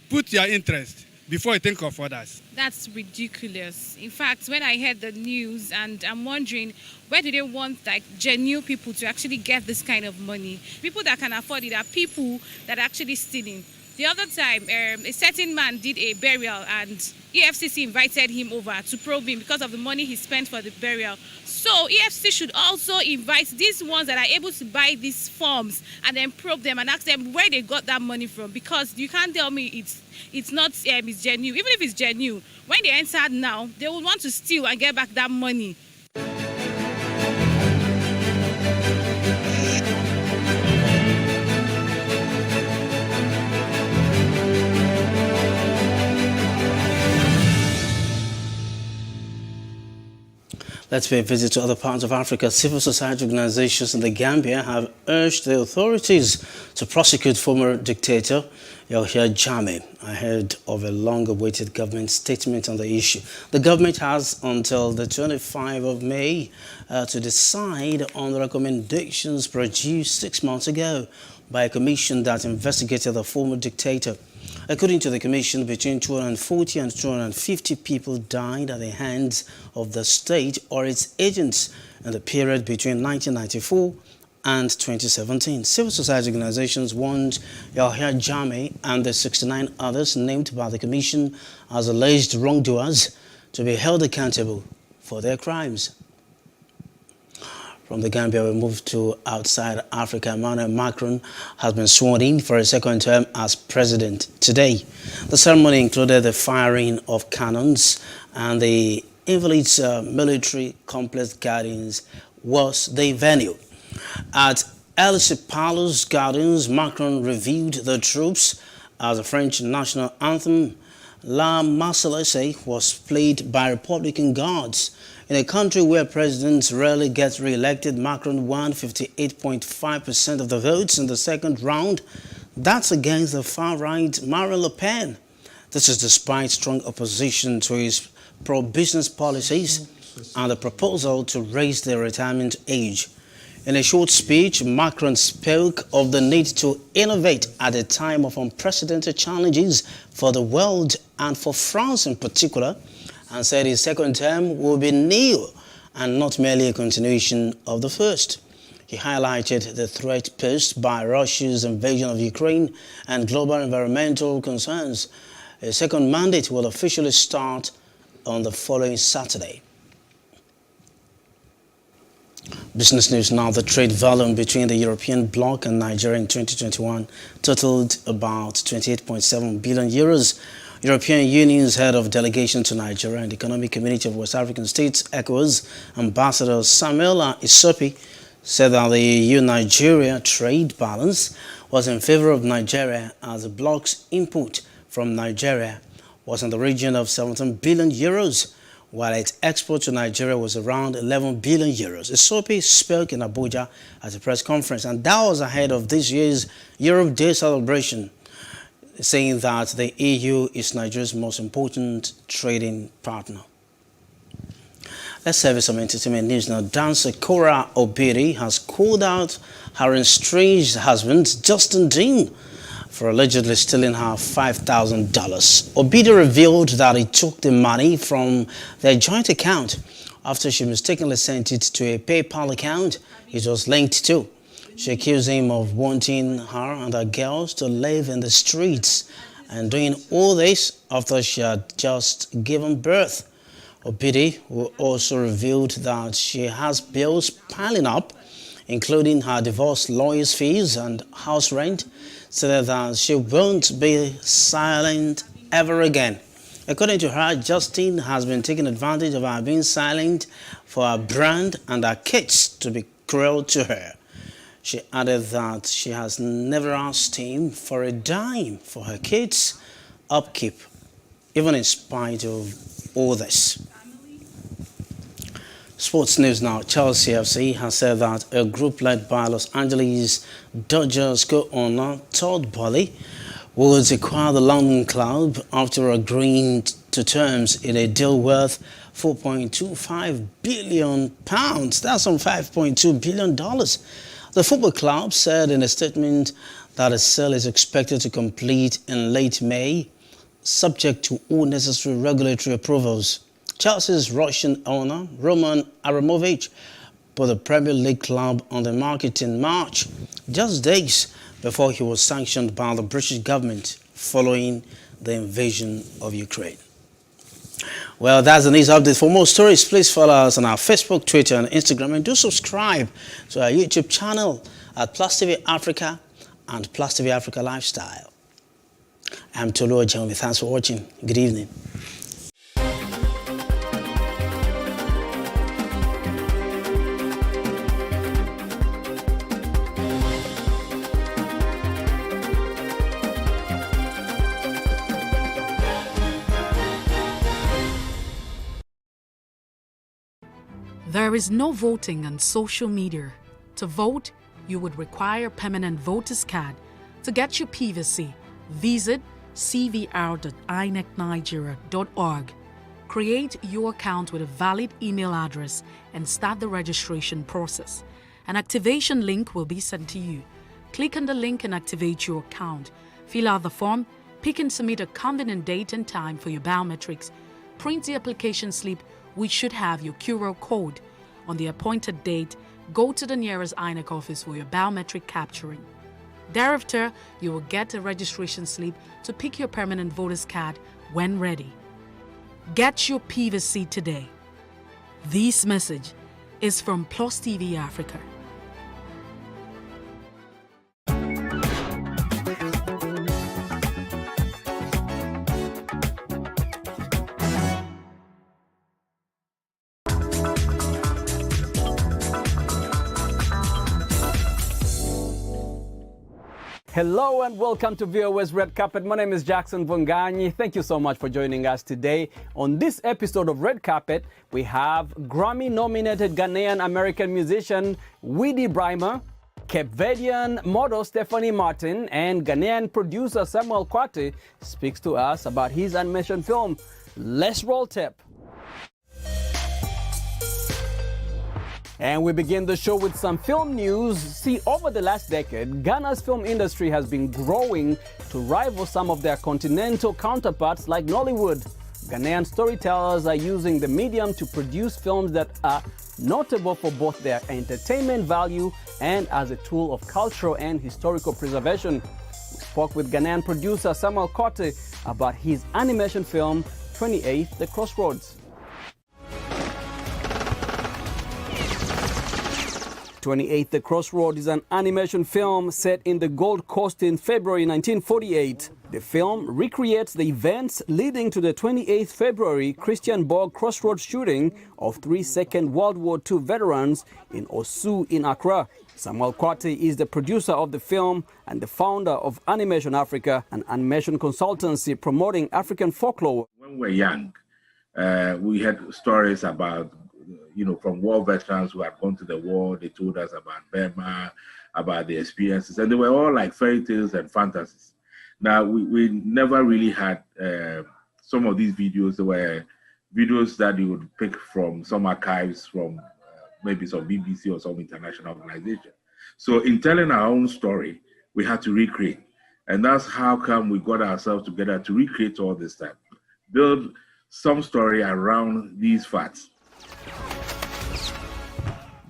put your interest before you think of others. That's ridiculous. In fact, when I heard the news, and I'm wondering, where do they want like genuine people to actually get this kind of money? People that can afford it are people that are actually stealing. The other time, a certain man did a burial and EFCC invited him over to probe him because of the money he spent for the burial. So EFCC should also invite these ones that are able to buy these forms and then probe them and ask them where they got that money from, because you can't tell me it's not it's genuine. Even if it's genuine, when they enter now, they will want to steal and get back that money. Let's pay a visit to other parts of Africa. Civil society organizations in the Gambia have urged the authorities to prosecute former dictator Yahya Jammeh ahead of a long-awaited government statement on the issue. The government has until the 25th of May to decide on the recommendations produced 6 months ago by a commission that investigated the former dictator. According to the commission, between 240 and 250 people died at the hands of the state or its agents in the period between 1994 and 2017. Civil society organizations warned Yahya Jammeh and the 69 others named by the commission as alleged wrongdoers to be held accountable for their crimes. From the Gambia, we move to outside Africa. Emmanuel Macron has been sworn in for a second term as president today. The ceremony included the firing of cannons, and the Invalids Military Complex Gardens was the venue. At Elysee Palace Gardens, Macron reviewed the troops as the French national anthem La Marseillaise was played by Republican guards. In a country where presidents rarely get re-elected, Macron won 58.5% of the votes in the second round. That's against the far-right Marine Le Pen. This is despite strong opposition to his pro-business policies and the proposal to raise the retirement age. In a short speech, Macron spoke of the need to innovate at a time of unprecedented challenges for the world and for France in particular, and said his second term will be new and not merely a continuation of the first. He highlighted the threat posed by Russia's invasion of Ukraine and global environmental concerns. A second mandate will officially start on the following Saturday. Business news now. The trade volume between the European bloc and Nigeria in 2021 totaled about 28.7 billion euros. European Union's head of delegation to Nigeria and the Economic Community of West African States, ECOWAS, Ambassador Samuel Isopi, said that the EU-Nigeria trade balance was in favor of Nigeria as the bloc's input from Nigeria was in the region of 17 billion euros, while its export to Nigeria was around 11 billion euros. Isopi spoke in Abuja at a press conference, and that was ahead of this year's Europe Day celebration, saying that the EU is Nigeria's most important trading partner. Let's have some entertainment news now. Dancer Cora Obiri has called out her estranged husband, Justin Dean, for allegedly stealing her $5,000. Obiri revealed that he took the money from their joint account after she mistakenly sent it to a PayPal account it was linked to. She accused him of wanting her and her girls to live in the streets and doing all this after she had just given birth. Obiri also revealed that she has bills piling up, including her divorce lawyer's fees and house rent, so that she won't be silent ever again. According to her, Justin has been taking advantage of her being silent for her brand and her kids to be cruel to her. She added that she has never asked him for a dime for her kids' upkeep, even in spite of all this. Sports news now. Chelsea FC has said that a group led by Los Angeles Dodgers co-owner Todd Boehly would acquire the London club after agreeing to terms in a deal worth £4.25 billion. That's on $5.2 billion. The football club said in a statement that the sale is expected to complete in late May, subject to all necessary regulatory approvals. Chelsea's Russian owner, Roman Abramovich, put the Premier League club on the market in March, just days before he was sanctioned by the British government following the invasion of Ukraine. Well, that's the news update. For more stories, please follow us on our Facebook, Twitter, and Instagram, and do subscribe to our YouTube channel at Plus TV Africa and Plus TV Africa Lifestyle. I'm Tolu Ojomi. Thanks for watching. Good evening. There is no voting on social media. To vote, you would require a permanent voter's card. To get your PVC, visit cvr.inecnigeria.org. Create your account with a valid email address and start the registration process. An activation link will be sent to you. Click on the link and activate your account. Fill out the form, pick and submit a convenient date and time for your biometrics. Print the application slip, which should have your QR code. On the appointed date, go to the nearest INEC office for your biometric capturing. Thereafter, you will get a registration slip to pick your permanent voter's card when ready. Get your PVC today. This message is from Plus TV Africa. Hello and welcome to VOS Red Carpet. My name is Jackson Vunganyi. Thank you so much for joining us today. On this episode of Red Carpet, we have Grammy-nominated Ghanaian American musician Weedy Brymer, Cape Verdean model Stephanie Martin, and Ghanaian producer Samuel Kwate speaks to us about his animation film. Let's roll tape. And we begin the show with some film news. See, over the last decade, Ghana's film industry has been growing to rival some of their continental counterparts like Nollywood. Ghanaian storytellers are using the medium to produce films that are notable for both their entertainment value and as a tool of cultural and historical preservation. We spoke with Ghanaian producer Samuel Kwate about his animation film, 28 The Crossroads. 28 The Crossroads is an animation film set in the Gold Coast in February 1948. The film recreates the events leading to the 28th February Christian Borg Crossroads shooting of 3 Second World War II veterans in Osu in Accra. Samuel Kwate is the producer of the film and the founder of Animation Africa, an animation consultancy promoting African folklore. When we were young, we had stories about from war veterans who had gone to the war. They told us about Burma, about their experiences, and they were all like fairy tales and fantasies. Now, we never really had some of these videos. They were videos that you would pick from some archives from maybe some BBC or some international organization. So in telling our own story, we had to recreate. And that's how come we got ourselves together to recreate all this stuff, build some story around these facts.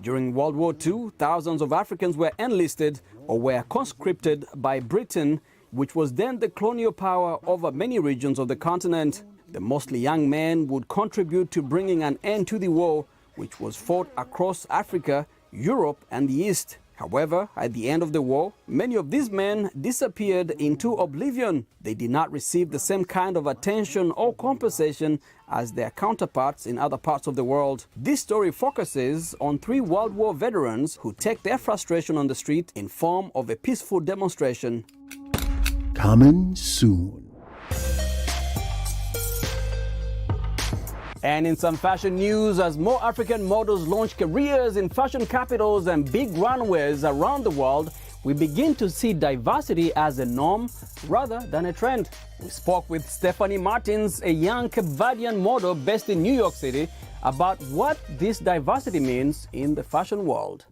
During World War II, thousands of Africans were enlisted or were conscripted by Britain, which was then the colonial power over many regions of the continent. The mostly young men would contribute to bringing an end to the war, which was fought across Africa, Europe, and the East. However, at the end of the war, many of these men disappeared into oblivion. They did not receive the same kind of attention or compensation as their counterparts in other parts of the world. This story focuses on 3 World War veterans who take their frustration on the street in form of a peaceful demonstration. Coming soon. And in some fashion news, as more African models launch careers in fashion capitals and big runways around the world, we begin to see diversity as a norm rather than a trend. We spoke with Stephanie Martins, a young Cape Verdean model based in New York City, about what this diversity means in the fashion world.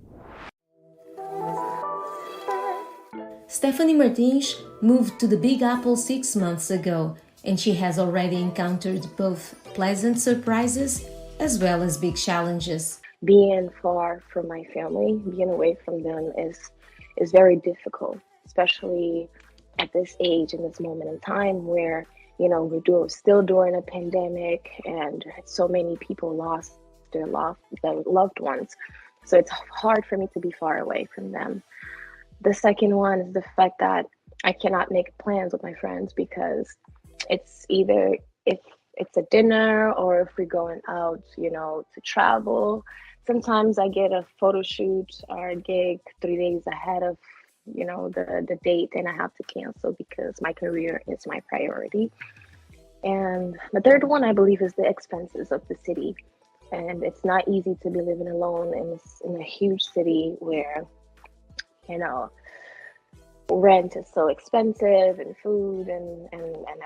Stephanie Martins moved to the Big Apple 6 months ago, and she has already encountered both pleasant surprises as well as big challenges. Being far from my family, being away from them is very difficult, especially at this age and this moment in time where, you know, we're still during a pandemic and so many people lost their loved ones. So it's hard for me to be far away from them. The second one is the fact that I cannot make plans with my friends because it's either if it's a dinner or if we're going out, you know, to travel. Sometimes I get a photo shoot or a gig 3 days ahead of, you know, the date, and I have to cancel because my career is my priority. And the third one, I believe, is the expenses of the city. And it's not easy to be living alone in a huge city where, you know, rent is so expensive and food and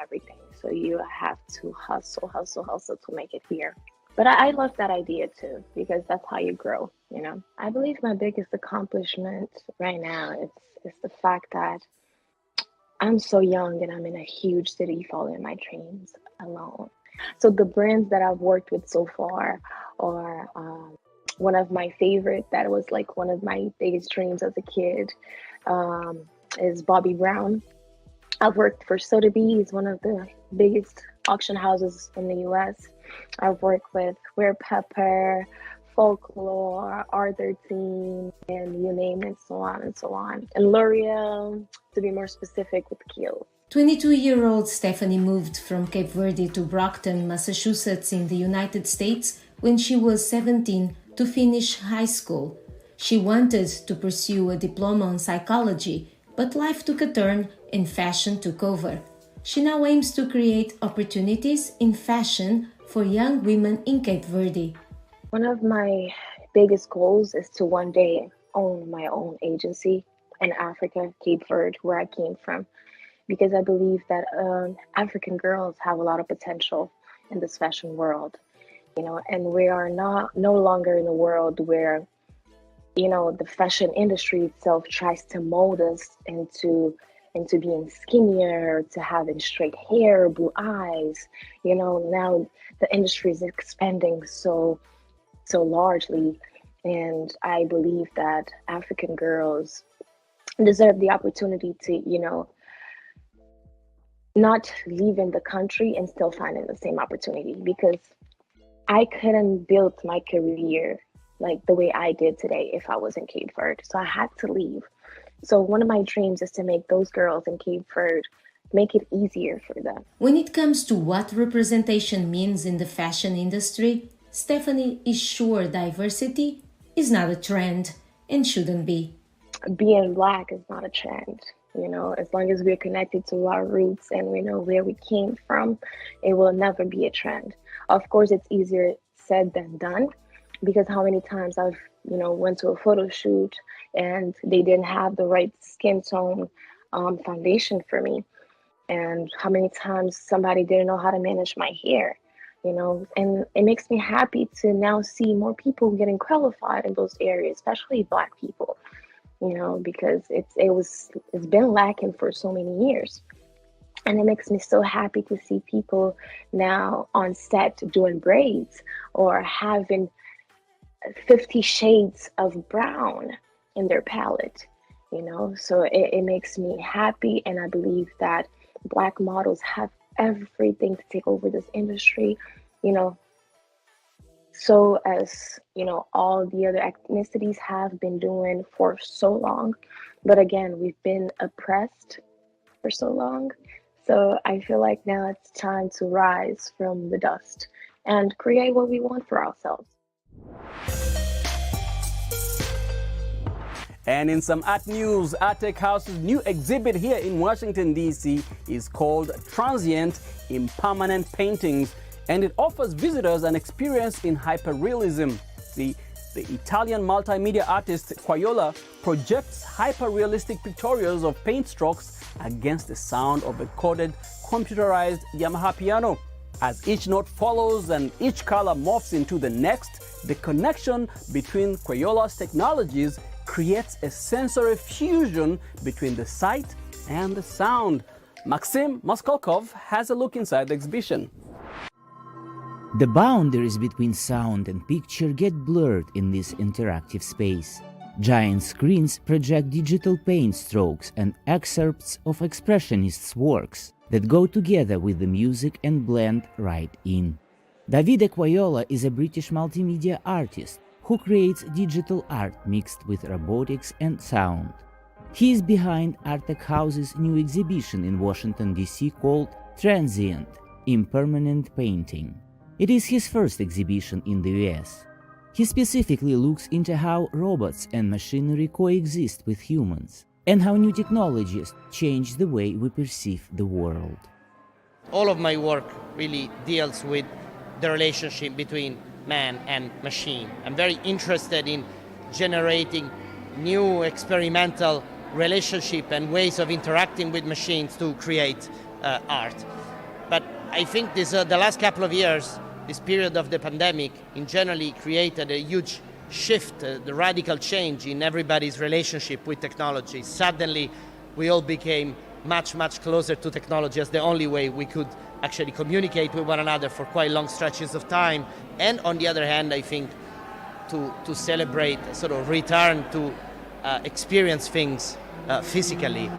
everything. So you have to hustle to make it here. But I love that idea too, because that's how you grow, you know. I believe my biggest accomplishment right now is the fact that I'm so young and I'm in a huge city following my dreams alone. So the brands that I've worked with so far are one of my favorite, that was like one of my biggest dreams as a kid, is Bobbi Brown. I've worked for Sotheby's, one of the biggest auction houses in the US. I've worked with Ware Pepper, Folklore, R13, and you name it, so on and so on. And L'Oreal, to be more specific, with Kiehl's. 22-year-old Stephanie moved from Cape Verde to Brockton, Massachusetts in the United States when she was 17 to finish high school. She wanted to pursue a diploma in psychology, but life took a turn and fashion took over. She now aims to create opportunities in fashion for young women in Cape Verde. One of my biggest goals is to one day own my own agency in Africa, Cape Verde, where I came from, because I believe that African girls have a lot of potential in this fashion world, you know, and we are no longer in a world where, you know, the fashion industry itself tries to mold us into being skinnier, to having straight hair, blue eyes. You know, now the industry is expanding so largely, and I believe that African girls deserve the opportunity to, you know, not leave in the country and still finding the same opportunity, because I couldn't build my career like the way I did today if I was in Cape Verde. So I had to leave. So one of my dreams is to make those girls in Cape Verde, make it easier for them. When it comes to what representation means in the fashion industry, Stephanie is sure diversity is not a trend and shouldn't be. Being Black is not a trend. You know, as long as we're connected to our roots and we know where we came from, it will never be a trend. Of course, it's easier said than done, because how many times I've, you know, went to a photo shoot and they didn't have the right skin tone foundation for me. And how many times somebody didn't know how to manage my hair, you know, and it makes me happy to now see more people getting qualified in those areas, especially Black people, you know, because it's been lacking for so many years. And it makes me so happy to see people now on set doing braids or having 50 shades of brown in their palette, you know. So it makes me happy, and I believe that Black models have everything to take over this industry, you know, so as, you know, all the other ethnicities have been doing for so long. But again, we've been oppressed for so long. So I feel like now it's time to rise from the dust and create what we want for ourselves. And in some art news, Artec House's new exhibit here in Washington, D.C. is called Transient Impermanent Paintings, and it offers visitors an experience in hyperrealism. The Italian multimedia artist Quayola projects hyper-realistic pictorials of paint strokes against the sound of a coded, computerized Yamaha piano. As each note follows and each color morphs into the next, the connection between Quayola's technologies creates a sensory fusion between the sight and the sound. Maxim Moskolkov has a look inside the exhibition. The boundaries between sound and picture get blurred in this interactive space. Giant screens project digital paint strokes and excerpts of expressionists' works that go together with the music and blend right in. Davide Quayola is a British multimedia artist who creates digital art mixed with robotics and sound. He is behind Artec House's new exhibition in Washington, D.C. called Transient – Impermanent Painting. It is his first exhibition in the US. He specifically looks into how robots and machinery coexist with humans, and how new technologies change the way we perceive the world. All of my work really deals with the relationship between man and machine. I'm very interested in generating new experimental relationship and ways of interacting with machines to create art. But I think the last couple of years, this period of the pandemic in generally created a huge shift, the radical change in everybody's relationship with technology. Suddenly, we all became much, much closer to technology as the only way we could actually communicate with one another for quite long stretches of time. And on the other hand, I think to celebrate, sort of return to experience things physically.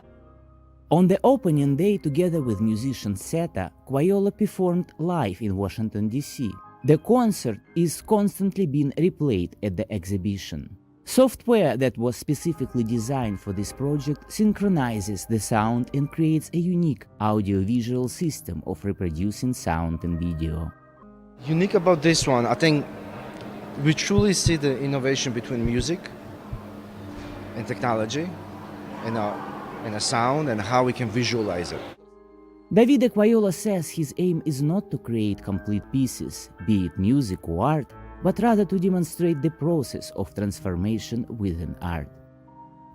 On the opening day, together with musician Seta, Quayola performed live in Washington, D.C. The concert is constantly being replayed at the exhibition. Software that was specifically designed for this project synchronizes the sound and creates a unique audio-visual system of reproducing sound and video. Unique about this one, I think we truly see the innovation between music and technology and a sound and how we can visualize it. Davide Quayola says his aim is not to create complete pieces, be it music or art, but rather to demonstrate the process of transformation within art.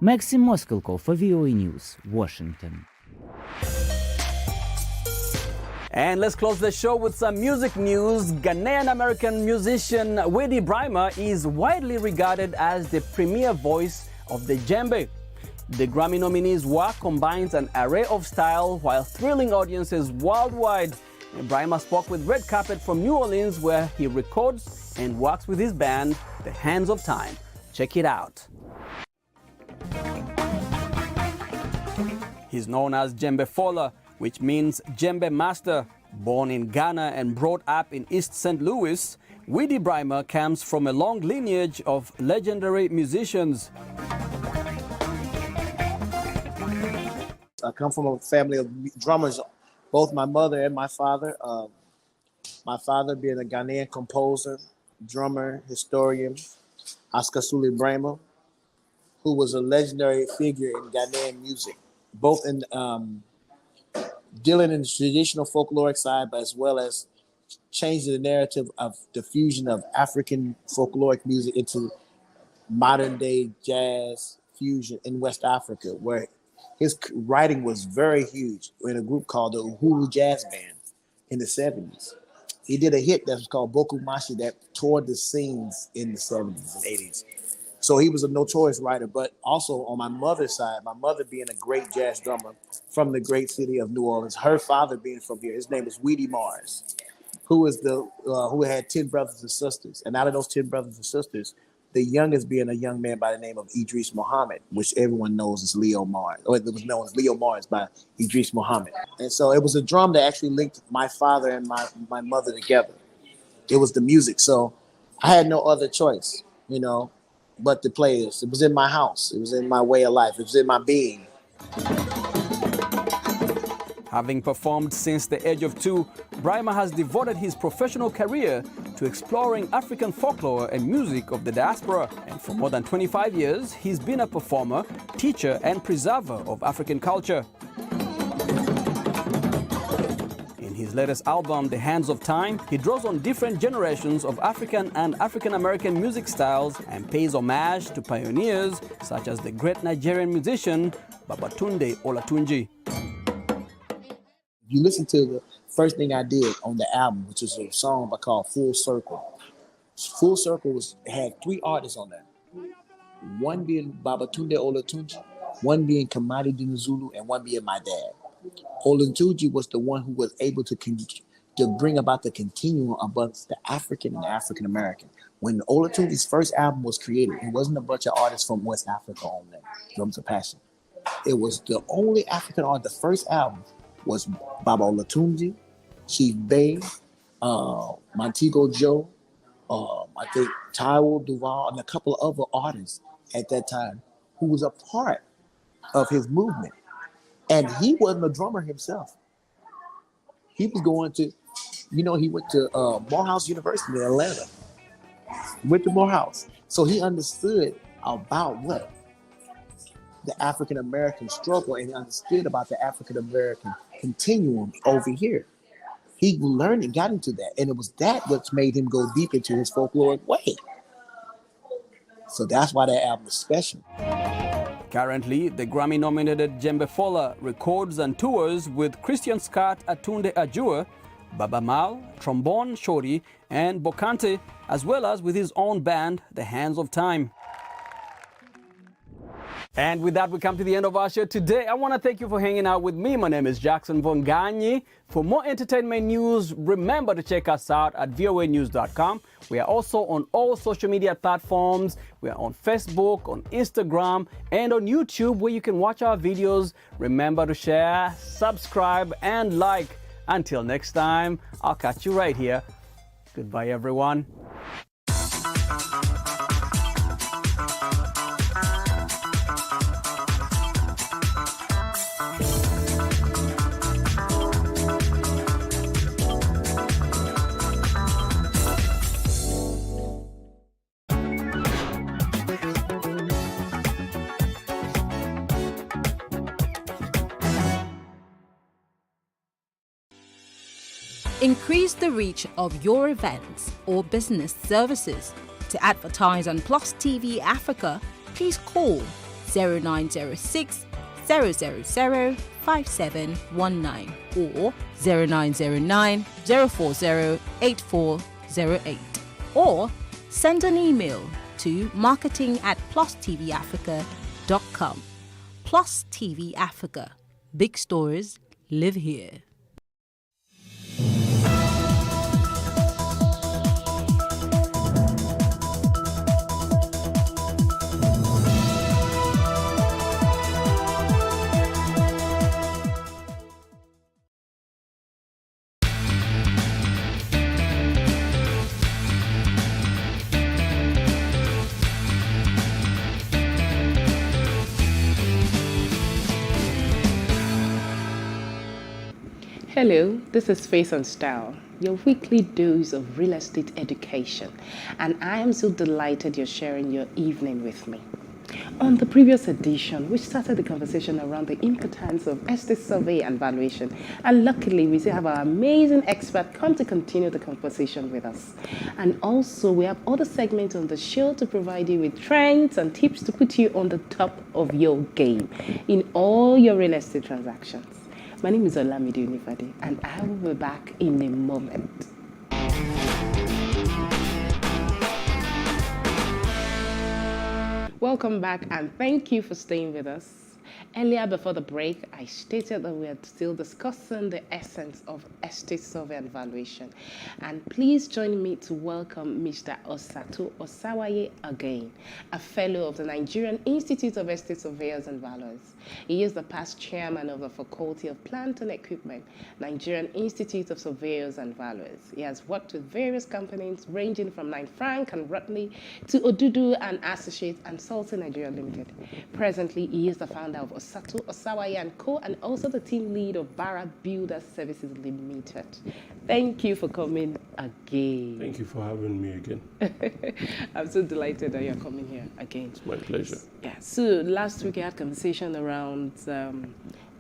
Maxim Moskolkov for VOA News, Washington. And let's close the show with some music news. Ghanaian-American musician Weddie Brymer is widely regarded as the premier voice of the djembe. The Grammy nominee's work combines an array of style while thrilling audiences worldwide. Brymer spoke with Red Carpet from New Orleans, where he records and works with his band, The Hands of Time. Check it out. He's known as Djembe Fola, which means djembe master. Born in Ghana and brought up in East St. Louis, Weddie Brymer comes from a long lineage of legendary musicians. I come from a family of drummers, both my mother and my father. My father being a Ghanaian composer, drummer, historian, Oscar Suli Brymer, who was a legendary figure in Ghanaian music, both in dealing in the traditional folkloric side, but as well as changing the narrative of the fusion of African folkloric music into modern day jazz fusion in West Africa, where his writing was very huge in a group called the Uhuru Jazz Band in the 70s. He did a hit that was called Boku Mashi that toured the scenes in the 70s and 80s. So he was a notorious writer, but also on my mother's side, my mother being a great jazz drummer from the great city of New Orleans, her father being from here, his name was Weedy Mars, who had 10 brothers and sisters. And out of those 10 brothers and sisters, the youngest being a young man by the name of Idris Muhammad, which everyone knows as Leo Mars, or it was known as Leo Mars by Idris Muhammad. And so it was a drum that actually linked my father and my mother together. It was the music. So I had no other choice, but to play this. It was in my house. It was in my way of life. It was in my being. Having performed since the age of 2, Brymer has devoted his professional career to exploring African folklore and music of the diaspora. And for more than 25 years, he's been a performer, teacher, and preserver of African culture. In his his latest album, The Hands of Time, he draws on different generations of African and African-American music styles and pays homage to pioneers such as the great Nigerian musician Babatunde Olatunji. You listen to the first thing I did on the album, which is a song called Full Circle. Full Circle had 3 artists on that. One being Babatunde Olatunji, one being Kamadi Dinizulu, and one being my dad. Olatunji was the one who was able to bring about the continuum amongst the African and the African American. When Olatunji's first album was created, it wasn't a bunch of artists from West Africa on there, Drums of Passion. It was the only African artist. The first album was Baba Olatunji, Chief Bey, Montego Joe, I think Taiwo Duval, and a couple of other artists at that time who was a part of his movement. And he wasn't a drummer himself. He was going to, he went to Morehouse University in Atlanta. Went to Morehouse. So he understood about what? The African-American struggle, and he understood about the African-American continuum over here. He learned and got into that. And it was that which made him go deep into his folkloric way. So that's why that album is special. Currently, the Grammy-nominated Djembe Fola records and tours with Christian Scott Atunde Ajua, Baba Mal, Trombone Shorty, and Bokante, as well as with his own band, The Hands of Time. And with that, we come to the end of our show today. I want to thank you for hanging out with me. My name is Jackson Vonganyi. For more entertainment news, remember to check us out at voanews.com. We are also on all social media platforms. We are on Facebook, on Instagram, and on YouTube, where you can watch our videos. Remember to share, subscribe, and like. Until next time, I'll catch you right here. Goodbye, everyone. Increase the reach of your events or business services. To advertise on Plus TV Africa, please call 0906 000 5719 or 0909 040 8408, or send an email to marketing@plustvafrica.com. Plus TV Africa. Big stories live here. Hello, this is Face and Style, your weekly dose of real estate education, and I am so delighted you're sharing your evening with me. On the previous edition, we started the conversation around the importance of estate survey and valuation, and luckily we still have our amazing expert come to continue the conversation with us. And also we have other segments on the show to provide you with trends and tips to put you on the top of your game in all your real estate transactions. My name is Olamide Unifade, and I will be back in a moment. Welcome back, and thank you for staying with us. Earlier before the break, I stated that we are still discussing the essence of estate survey and valuation. And please join me to welcome Mr. Osatu Osawaye again, a fellow of the Nigerian Institute of Estate Surveyors and Valuers. He is the past chairman of the Faculty of Plant and Equipment, Nigerian Institute of Surveyors and Valuers. He has worked with various companies ranging from Knight Frank and Rutley to Odudu and Associates and Salty Nigeria Limited. Presently, he is the founder of Osatu Osawaye & Co. and also the team lead of Barra Builder Services Limited. Thank you for coming again. Thank you for having me again. I'm so delighted that you're coming here again. It's my pleasure. Yeah, so last week I had a conversation around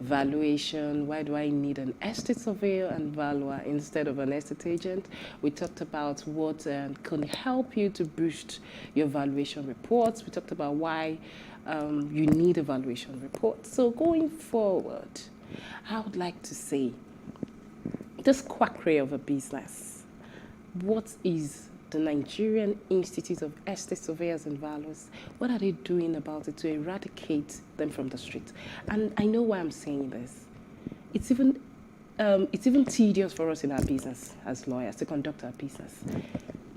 valuation, why do I need an estate surveyor and valuer instead of an estate agent. We talked about what can help you to boost your valuation reports. We talked about why you need a valuation report. So going forward, I would like to say, this quackery of a business, what is the Nigerian Institute of Estate Surveyors and Valuers, what are they doing about it to eradicate them from the street? And I know why I'm saying this. It's even tedious for us in our business as lawyers to conduct our business.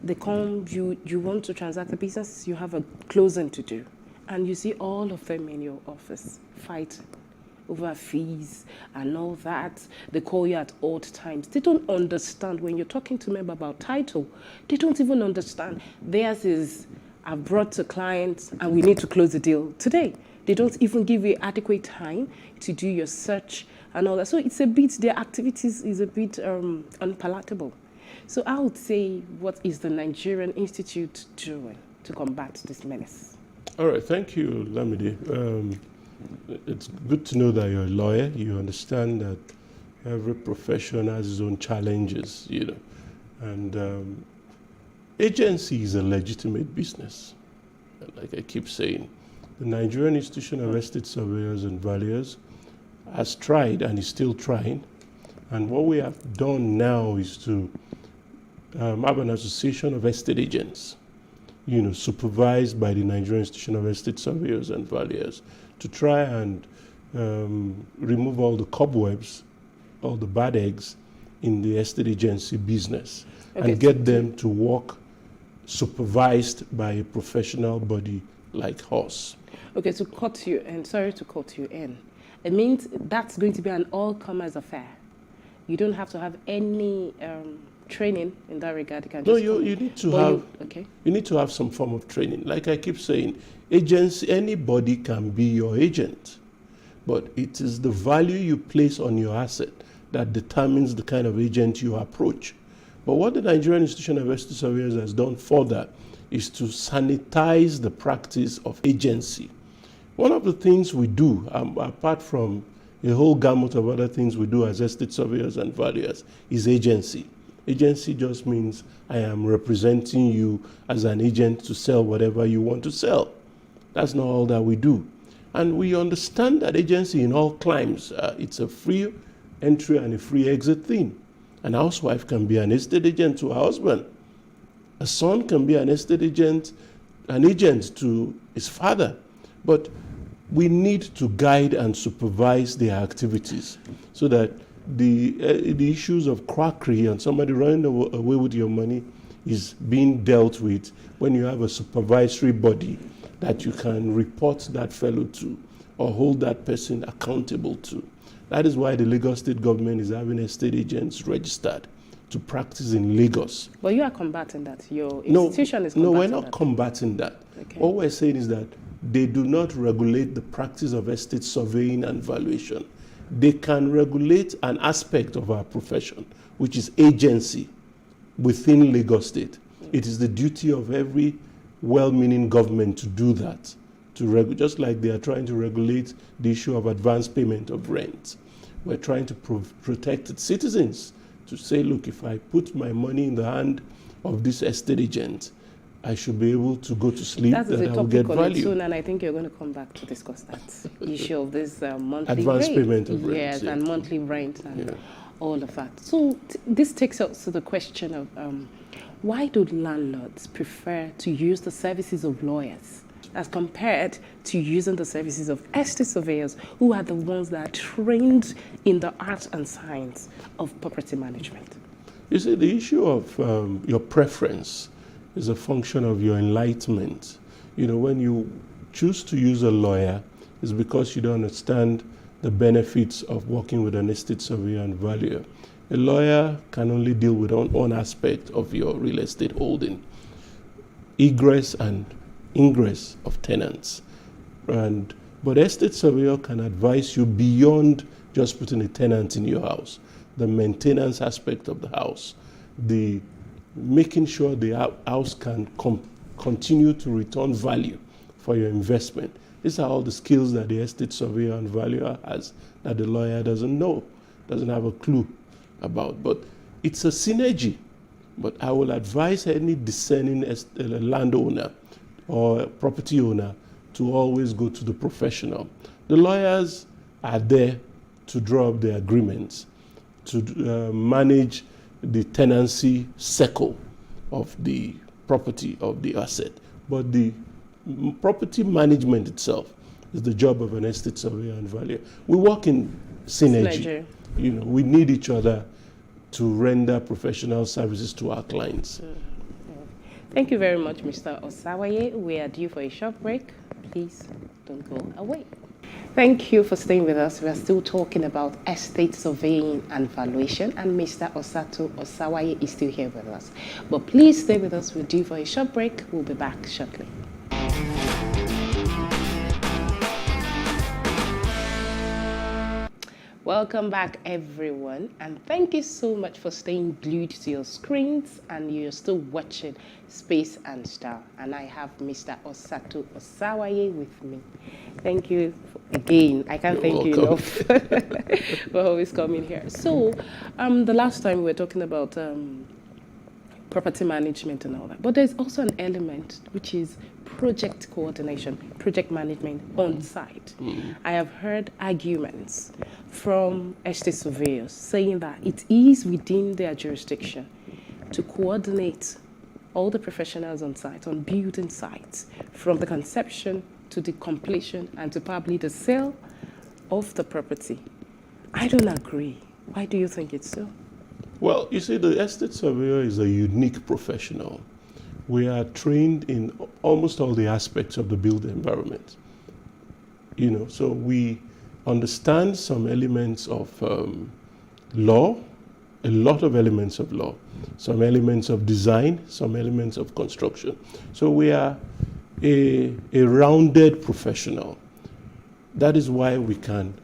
They come, you want to transact a business, you have a closing to do, and you see all of them in your office fight over fees and all that. They call you at odd times. They don't understand when you're talking to them about title. They don't even understand. Theirs is, I've brought to clients and we need to close the deal today. They don't even give you adequate time to do your search and all that. So it's a bit, their activities is a bit unpalatable. So I would say, what is the Nigerian Institute doing to combat this menace? All right, thank you, Lamide. It's good to know that you're a lawyer. You understand that every profession has its own challenges, you know. And agency is a legitimate business. Like I keep saying, the Nigerian Institution of Estate Surveyors and Valuers has tried and is still trying. And what we have done now is to have an association of estate agents, you know, supervised by the Nigerian Institution of Estate Surveyors and Valuers, to try and remove all the cobwebs, all the bad eggs in the estate agency business, and get them to work supervised by a professional body like us. Okay, to cut you, and sorry to cut you in, it means that's going to be an all-comers affair. You don't have to have any training in that regard. You can just you need to have. You need to have some form of training. Like I keep saying, agency, anybody can be your agent, but it is the value you place on your asset that determines the kind of agent you approach. But what the Nigerian Institution of Estate Surveyors has done further is to sanitize the practice of agency. One of the things we do, apart from a whole gamut of other things we do as estate surveyors and valuers, is agency. Agency just means I am representing you as an agent to sell whatever you want to sell. That's not all that we do. And we understand that agency in all climes, it's a free entry and a free exit thing. An housewife can be an estate agent to her husband. A son can be an estate agent, an agent to his father. But we need to guide and supervise their activities so that the issues of quackery and somebody running away with your money is being dealt with when you have a supervisory body that you can report that fellow to or hold that person accountable to. That is why the Lagos State government is having estate agents registered to practice in Lagos. But you are combating that. Your institution is combating that. No, we're not combating that. Okay. What we're saying is that they do not regulate the practice of estate surveying and valuation. They can regulate an aspect of our profession, which is agency within Lagos State. It is the duty of every well-meaning government to do that, just like they are trying to regulate the issue of advance payment of rent. We're trying to protect its citizens, to say, look, if I put my money in the hand of this estate agent, I should be able to go to sleep, that I will get value. Soon, and I think you're going to come back to discuss that issue of this monthly advance rate. Payment of rent. Yes, and monthly rent and all of that. So this takes us to the question of why do landlords prefer to use the services of lawyers as compared to using the services of estate surveyors, who are the ones that are trained in the art and science of property management? You see, the issue of your preference is a function of your enlightenment. You know, when you choose to use a lawyer, it's because you don't understand the benefits of working with an estate surveyor and valuer. A lawyer can only deal with one aspect of your real estate holding, egress and ingress of tenants. But estate surveyor can advise you beyond just putting a tenant in your house, the maintenance aspect of the house, the making sure the house can continue to return value for your investment. These are all the skills that the estate surveyor and valuer has that the lawyer doesn't know, doesn't have a clue about. But it's a synergy. But I will advise any discerning landowner or property owner to always go to the professional. The lawyers are there to draw up the agreements, to manage the tenancy cycle of the property, of the asset. But the property management itself is the job of an estate surveyor and valuer. We work in synergy. You know, we need each other to render professional services to our clients. Thank you very much, Mr. Osawaye. We are due for a short break. Please don't go away. Thank you for staying with us. We are still talking about estate surveying and valuation, and Mr. Osatu Osawaye is still here with us. But please stay with us. We're due for a short break. We'll be back shortly. Welcome back, everyone, and thank you so much for staying glued to your screens, and you're still watching Space and Style. And I have Mr. Osatu Osawaye with me. Thank you again. I can't thank you enough for always coming here. So, the last time we were talking about property management and all that, but there's also an element which is project coordination, project management on site. I have heard arguments from estate surveyors saying that it is within their jurisdiction to coordinate all the professionals on site, on building sites, from the conception to the completion and to probably the sale of the property. I don't agree. Why do you think it's so? Well, you see, the estate surveyor is a unique professional. We are trained in almost all the aspects of the built environment. You know, so we understand some elements of law, a lot of elements of law, some elements of design, some elements of construction. So we are a rounded professional. That is why we can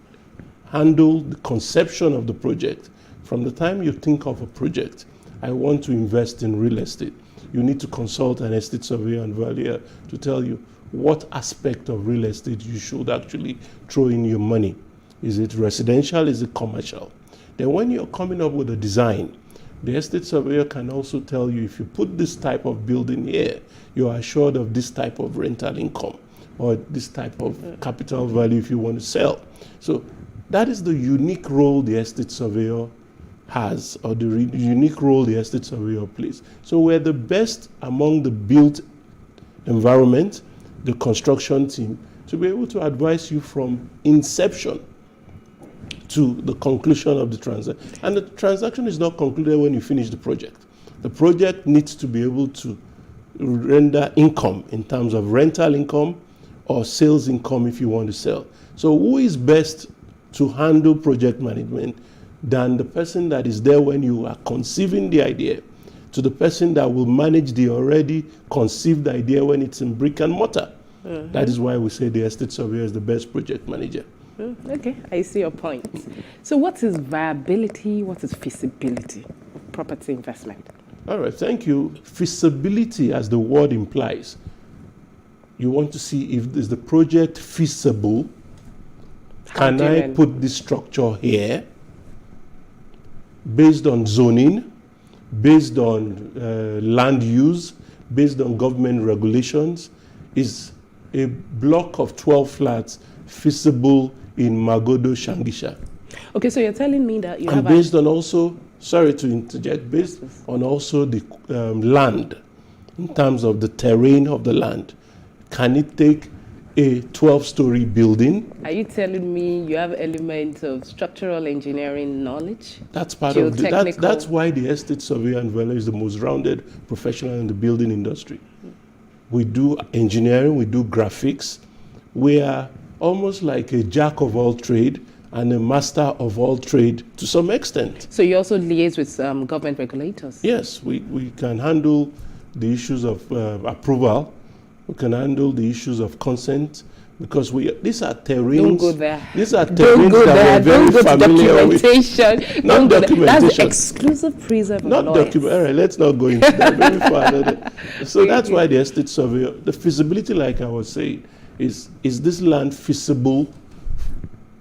handle the conception of the project. From the time you think of a project, I want to invest in real estate, you need to consult an estate surveyor and valuer to tell you what aspect of real estate you should actually throw in your money. Is it residential? Is it commercial? Then when you're coming up with a design, the estate surveyor can also tell you if you put this type of building here, you are assured of this type of rental income or this type of capital value if you want to sell. So that is the unique role the estate surveyor has, or the unique role the estate surveyor plays. So we're the best among the built environment, the construction team, to be able to advise you from inception to the conclusion of the transaction. And the transaction is not concluded when you finish the project. The project needs to be able to render income in terms of rental income or sales income if you want to sell. So who is best to handle project management than the person that is there when you are conceiving the idea to the person that will manage the already conceived idea when it's in brick and mortar. That is why we say the estate surveyor is the best project manager. Okay, I see your point. So what is viability, what is feasibility of property investment? All right, thank you. Feasibility, as the word implies, you want to see if is the project feasible. Can I put this structure here? Based on zoning, based on land use, based on government regulations, is a block of 12 flats feasible in Magodo, Shangisha? Okay, so you're telling me that you have... And based on also, sorry to interject, based on also the land, in terms of the terrain of the land, can it take a 12-story building? Are you telling me you have elements of structural engineering knowledge? That's part of the, that's why the estate surveyor and valuer is the most rounded professional in the building industry. We do engineering, we do graphics. We are almost like a jack of all trade and a master of all trade to some extent. So you also liaise with government regulators? Yes, we can handle the issues of approval. We can handle the issues of consent, because these are terrains. Don't go there. These are terrains that we're very familiar with. Not documentation. That's the exclusive preserve of not document. All right, let's not go into that. Maybe for another. So that's why the estate surveyor, the feasibility, like I was saying, is this land feasible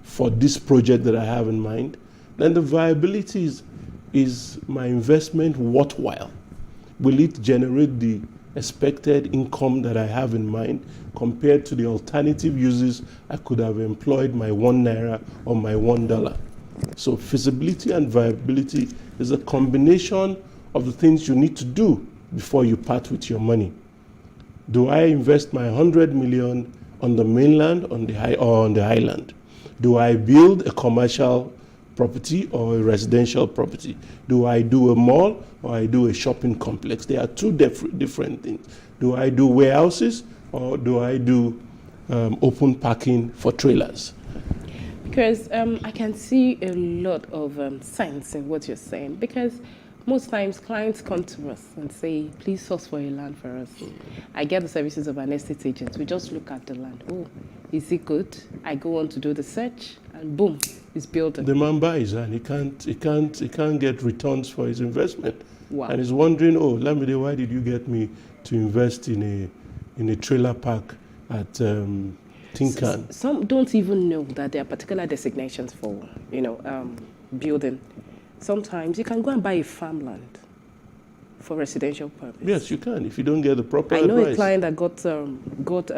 for this project that I have in mind? Then the viability is my investment worthwhile? Will it generate the expected income that I have in mind compared to the alternative uses I could have employed my ₦1 or my $1? So feasibility and viability is a combination of the things you need to do before you part with your money. Do I invest my 100 million on the mainland or on the island? Do I build a commercial property or a residential property? Do I do a mall or I do a shopping complex? They are two different things. Do I do warehouses or do I do open parking for trailers? Because I can see a lot of sense in what you're saying, because most times clients come to us and say, please source for a land for us. I get the services of an estate agent. We just look at the land. Oh, is it good? I go on to do the search and boom, it's built. The man buys and he can't get returns for his investment. Wow. And he's wondering, oh, Lamide, why did you get me to invest in a trailer park at Tinkan? Some don't even know that there are particular designations for, building. Sometimes you can go and buy a farmland for residential purpose. Yes, you can, if you don't get the proper I know advice. a client that got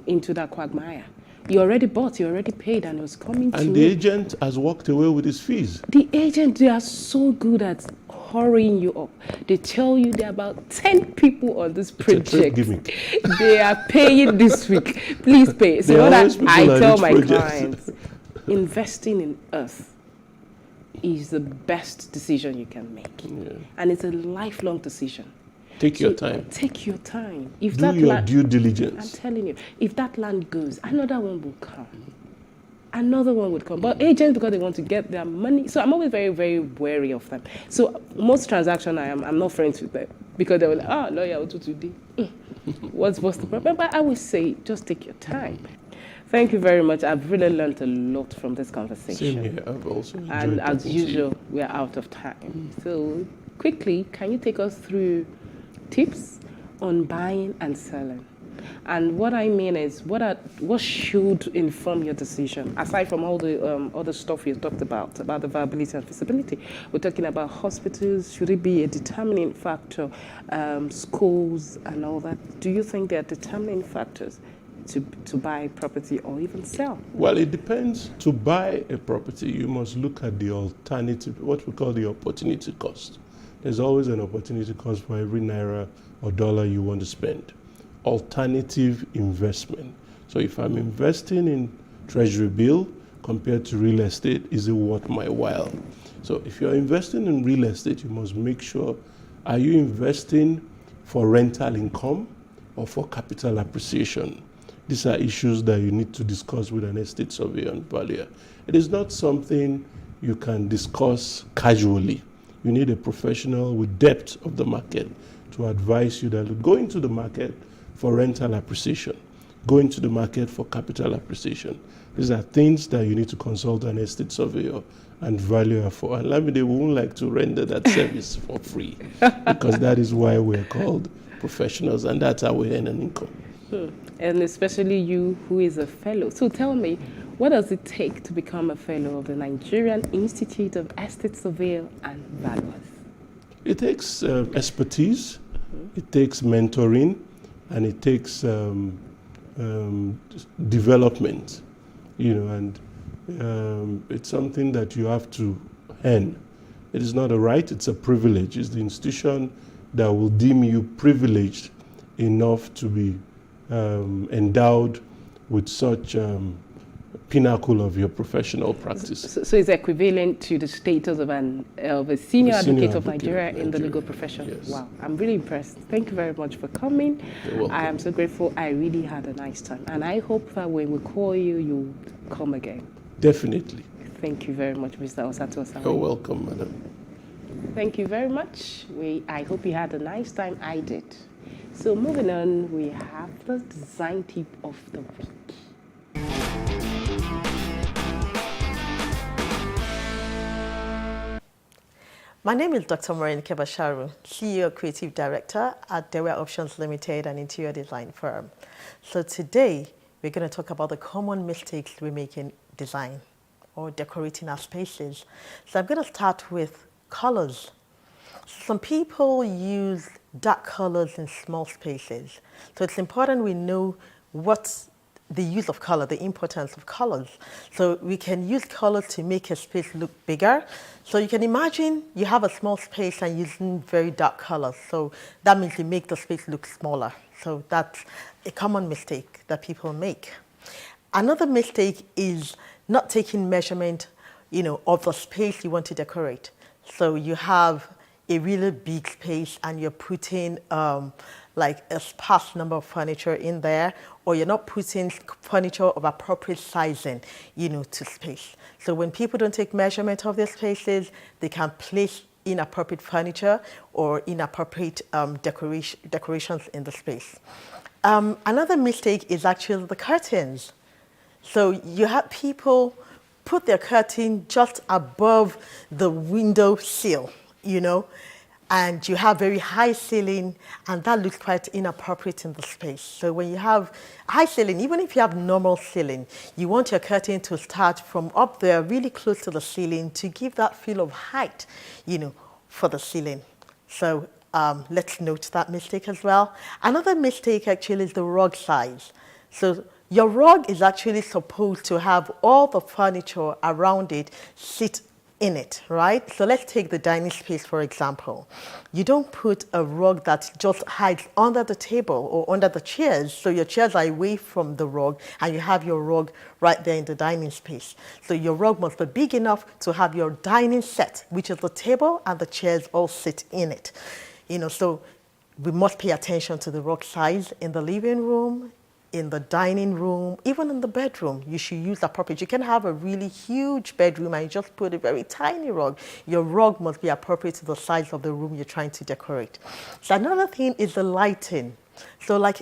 into that quagmire. You already bought, you already paid, and it was coming to And the agent has walked away with his fees. The agent, they are so good at hurrying you up. They tell you there are about 10 people on this project. They are paying this week. Please pay. So what I tell my clients, investing in us is the best decision you can make. Yeah. And it's a lifelong decision. Take your time. Take your time. If Do your due diligence. I'm telling you, if that land goes, another one will come. Another one would come. But agents, because they want to get their money, so I'm always very, very wary of them. So most transactions, I'm not friends with them because they were like, lawyer, what to do? What's the problem? But I would say, just take your time. Thank you very much. I've really learned a lot from this conversation. Same here. I've also enjoyed And as talking to usual, you. we're out of time. So quickly, can you take us through tips on buying and selling? And what I mean is, what should inform your decision? Aside from all the other stuff you talked about the viability and feasibility, we're talking about hospitals. Should it be a determining factor? Schools and all that. Do you think they're determining factors to buy property or even sell? Well, it depends. To buy a property, you must look at the alternative, what we call the opportunity cost. There's always an opportunity cost for every naira or dollar you want to spend. Alternative investment. So if I'm investing in treasury bill compared to real estate, is it worth my while? So if you're investing in real estate, you must make sure, are you investing for rental income or for capital appreciation? These are issues that you need to discuss with an estate surveyor and valuer. It is not something you can discuss casually. You need a professional with depth of the market to advise you that go into the market for rental appreciation, go into the market for capital appreciation. These are things that you need to consult an estate surveyor and valuer for. And Lamide won't like to render that service for free because that is why we're called professionals and that's how we earn an income. And especially you who is a fellow. So tell me, what does it take to become a fellow of the Nigerian Institute of Estate Surveyor and Valuers? It takes expertise, it takes mentoring, and it takes development, and it's something that you have to earn. It is not a right, it's a privilege. It's the institution that will deem you privileged enough to be endowed with such pinnacle of your professional practice. So it's equivalent to the status of a senior advocate of Nigeria in the legal profession. Yes. Wow, I'm really impressed. Thank you very much for coming. You're welcome. I am so grateful. I really had a nice time. And I hope that when we call you, you'll come again. Definitely. Thank you very much, Mr. Osato Osawani. You're welcome, madam. Thank you very much. I hope you had a nice time. I did. So moving on, we have the design tip of the week. My name is Dr. Maureen Kebasharu, CEO Creative Director at Dewey Options Limited, an interior design firm. So today, we're going to talk about the common mistakes we make in design or decorating our spaces. So I'm going to start with colors. Some people use dark colors in small spaces. So it's important we know what's the use of color, the importance of colors. So we can use colors to make a space look bigger. So you can imagine you have a small space and using very dark colors. So that means you make the space look smaller. So that's a common mistake that people make. Another mistake is not taking measurement, of the space you want to decorate. So you have a really big space and you're putting like a sparse number of furniture in there, or you're not putting furniture of appropriate sizing, to space. So when people don't take measurement of their spaces, they can place inappropriate furniture or inappropriate decorations in the space. Another mistake is actually the curtains. So you have people put their curtain just above the window sill, and you have very high ceiling, and that looks quite inappropriate in the space. So when you have high ceiling, even if you have normal ceiling, you want your curtain to start from up there, really close to the ceiling, to give that feel of height, for the ceiling. So let's note that mistake as well. Another mistake actually is the rug size. So your rug is actually supposed to have all the furniture around it sit in it, right? So let's take the dining space, for example. You don't put a rug that just hides under the table or under the chairs, so your chairs are away from the rug and you have your rug right there in the dining space. So your rug must be big enough to have your dining set, which is the table and the chairs all sit in it. So we must pay attention to the rug size in the living room, in the dining room, even in the bedroom. You should use appropriate. You can have a really huge bedroom and you just put a very tiny rug. Your rug must be appropriate to the size of the room you're trying to decorate. So another thing is the lighting. So like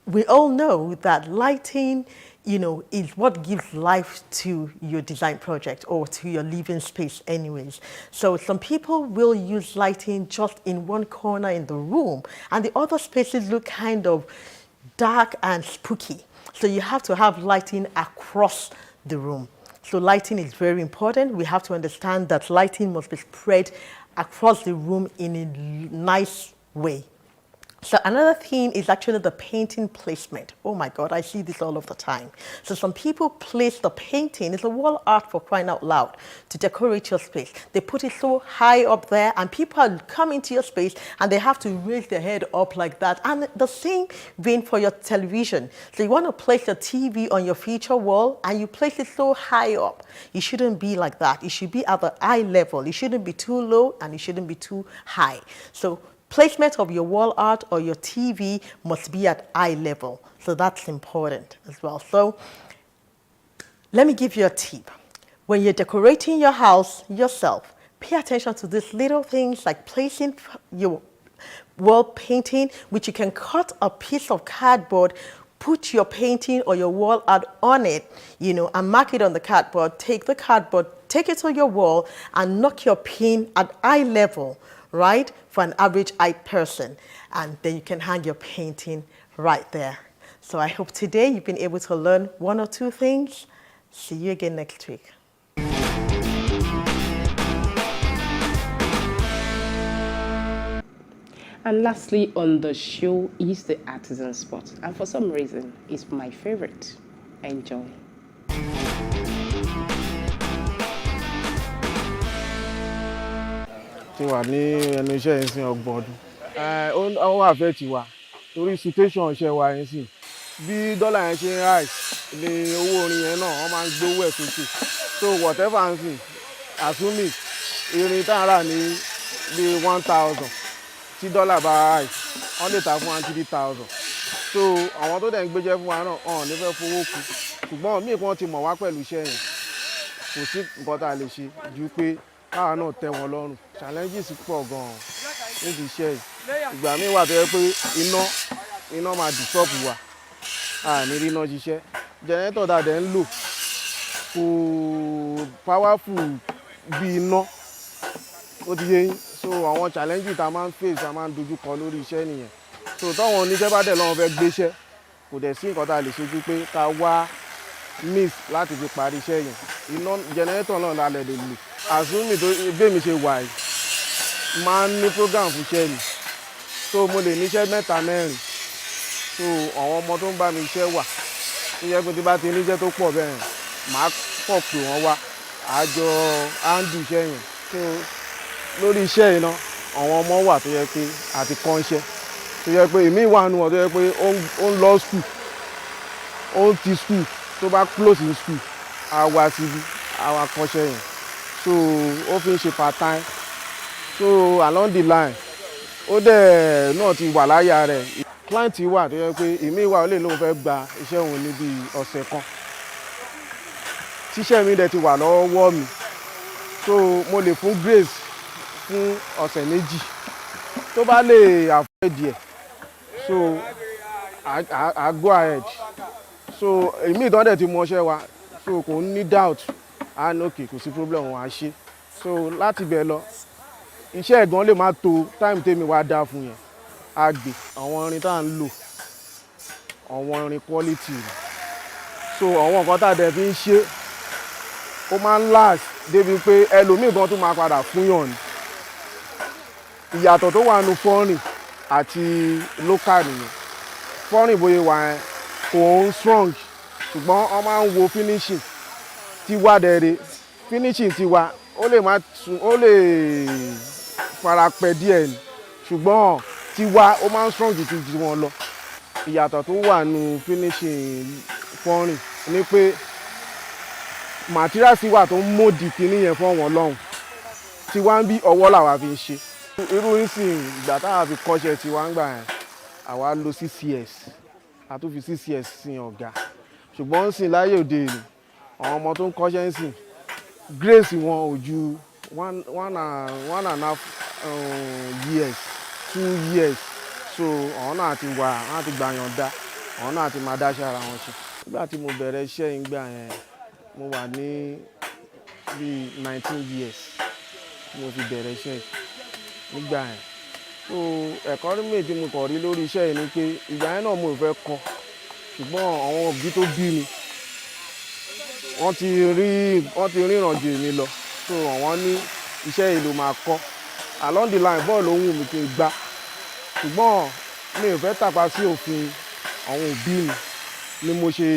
we all know that lighting, is what gives life to your design project or to your living space anyways. So some people will use lighting just in one corner in the room and the other spaces look kind of dark and spooky. So you have to have lighting across the room. So lighting is very important. We have to understand that lighting must be spread across the room in a nice way. So another thing is actually the painting placement. Oh my God, I see this all of the time. So some people place the painting, it's a wall art for crying out loud, to decorate your space. They put it so high up there and people come into your space and they have to raise their head up like that. And the same vein for your television. So you want to place your TV on your feature wall and you place it so high up. It shouldn't be like that. It should be at the eye level. It shouldn't be too low and it shouldn't be too high. So placement of your wall art or your TV must be at eye level. So that's important as well. So let me give you a tip. When you're decorating your house yourself, pay attention to these little things like placing your wall painting, which you can cut a piece of cardboard, put your painting or your wall art on it, and mark it on the cardboard. Take the cardboard, take it to your wall and knock your pin at eye level, right, for an average eye person. And then you can hang your painting right there. So I hope today you've been able to learn one or two things. See you again next week. And lastly on the show is the artisan spot. And for some reason, it's my favorite. Enjoy. Ti wà ní ẹnu iṣẹ́ yẹn sí ọgbọ̀n ọdún. Ó wà fẹ́ ti wà torí situation iṣẹ́ wa yẹn sì. Bí dọ́là yẹn ṣe ń rise ni owó orin yẹn náà wọ́n máa ń gbówó ẹ̀ sókè. So whatever ń sìn, assuming irin tá à ń rà ní bí 1,000 tí dọ́là bá rise, wọ́n lè tà fún wa 3,000. So àwọn tó dẹ̀ ń gbéjẹ́ fún wa náà ọ̀n ní fẹ́ fowó kù. Ṣùgbọ́n míì kan ti mọ̀ wá pẹ̀lú iṣẹ́ yẹn. Kò sí nǹkan tá a lè ṣe ju pé káwa náà tẹ́ wọn lọ́rùn. Challenges pọ̀ gan-an níbi iṣẹ́ yìí. Ìgbà míì wà tó yẹ pé iná máa disturb wa. A ní rí iná ṣiṣẹ́. Generator tá a dẹ̀ ń lò kò powerful bí iná. Ó ti yé yín. So àwọn challenges tá a máa ń face, a máa ń dojú kọ lórí iṣẹ́ nìyẹn. So táwọn oníṣẹ́ bá dẹ̀ lọ́wọ́ fẹ́ gbéṣẹ́, kò dẹ̀ sí nǹkan tá a lè ṣe ju pé ká wá means láti fi parí iṣẹ́ yẹn iná generator náà lálẹ́ lè lò àsúnmì tó bẹ́ẹ̀mi ṣe wà yìí máa ń ní program fún iṣẹ́ mi so mo lè níṣẹ́ 3 4 so àwọn ọmọ tó ń bá mi iṣẹ́ wà tó yẹ pé tí bá ti níṣẹ́ tó pọ̀ bẹ́ẹ̀ màá pọ̀ pé wọ́n wá àjọ handle iṣẹ́ yẹn so lórí iṣẹ́ yìí náà àwọn ọmọ wà tó yẹ pé àti kọ́ńṣẹ́ tó yẹ pé èmi wà nù wọn tó yẹ pé ó ń lọ school ó ń ti school tó bá close in school á wá síbi á wá kọ́ṣẹ́ yẹn so ó fi ń ṣe part time so along the line ó dẹ̀ náà ti wà láyà rẹ̀ client wà tó yẹ pé èmi wà ó lè lóun fẹ́ gba iṣẹ́ òun níbi ọ̀sẹ̀ kan tíṣẹ́ mi dẹ̀ ti wà lọ́wọ́ mi so mo lè fún grace fún ọ̀sẹ̀ 2 tó bá lè afford ẹ̀ so I go ahead so èmi ìtàn dẹ̀ ti mọ iṣẹ́ wa so kò ní doubt and okay kò sí problem wọn á ṣe so láti bẹ̀ lọ iṣẹ́ ẹ̀gán lè má tó time tèmi wá dá fún yẹn á gbé àwọn irin tá à ń lò àwọn irin quality so àwọn nǹkan tá a dẹ̀ fi ń ṣe ó máa ń last débi pé ẹlòmíì gan tún máa padà fún yàn ni ìyàtọ̀ tó wà nù fọ́nrìn àti local nìyẹn fọ́nrìn bóyá wà ẹ́ kò ń strong ṣùgbọ́n wọ́n máa ń wo finishing tiwa dẹ̀rẹ̀ finishing tiwa ó lè farapẹ́ díẹ̀ ni ṣùgbọ́n tiwa ó máa ń strong ju wọn lọ ìyàtọ̀ tó wà nù finishing fọ́nrìn ni pé materials wà tó ń mòdì kíní yẹn fún wọn lọ́hùn tiwa ń bí ọwọ́ làwa fi ń ṣe irú ìsìn ìgbà táwa fi kọ́ṣẹ́ tiwa ń gbà yẹn àwa lo 6 years a tún fi 6 years sin ọ̀gá ṣùgbọ́n ń sìn láyé òde ìlú àwọn ọmọ tó ń kọ́ṣẹ́ ń sìn grace wọn ò ju 1.5 years 2 years so àwọn náà ti wà wọ́n ti gbàyàn dá àwọn náà ti máa dáṣẹ́ ara wọn ṣe nígbà tí mo bẹ̀rẹ̀ iṣẹ́ yìí gbà yẹn mo wà ní bíi 19 years mo fi bẹ̀rẹ̀ iṣẹ́ yìí nígbà yẹn so ẹ̀kọ́ rí méjì mo kàn rí lórí iṣẹ́ yìí ni pé ìgbà yẹn náà mo fẹ́ kọ́ ṣùgbọ́n àwọn òbí tó bí mi wọ́n ti ríran jù mí lọ so àwọn ní iṣẹ́ yìí ló máa kọ́ along the line bọ́ọ̀lù ohun mi kì í gbá ṣùgbọ́n mi ò fẹ́ tàpá sí òfin àwọn òbí mi ni mo ṣe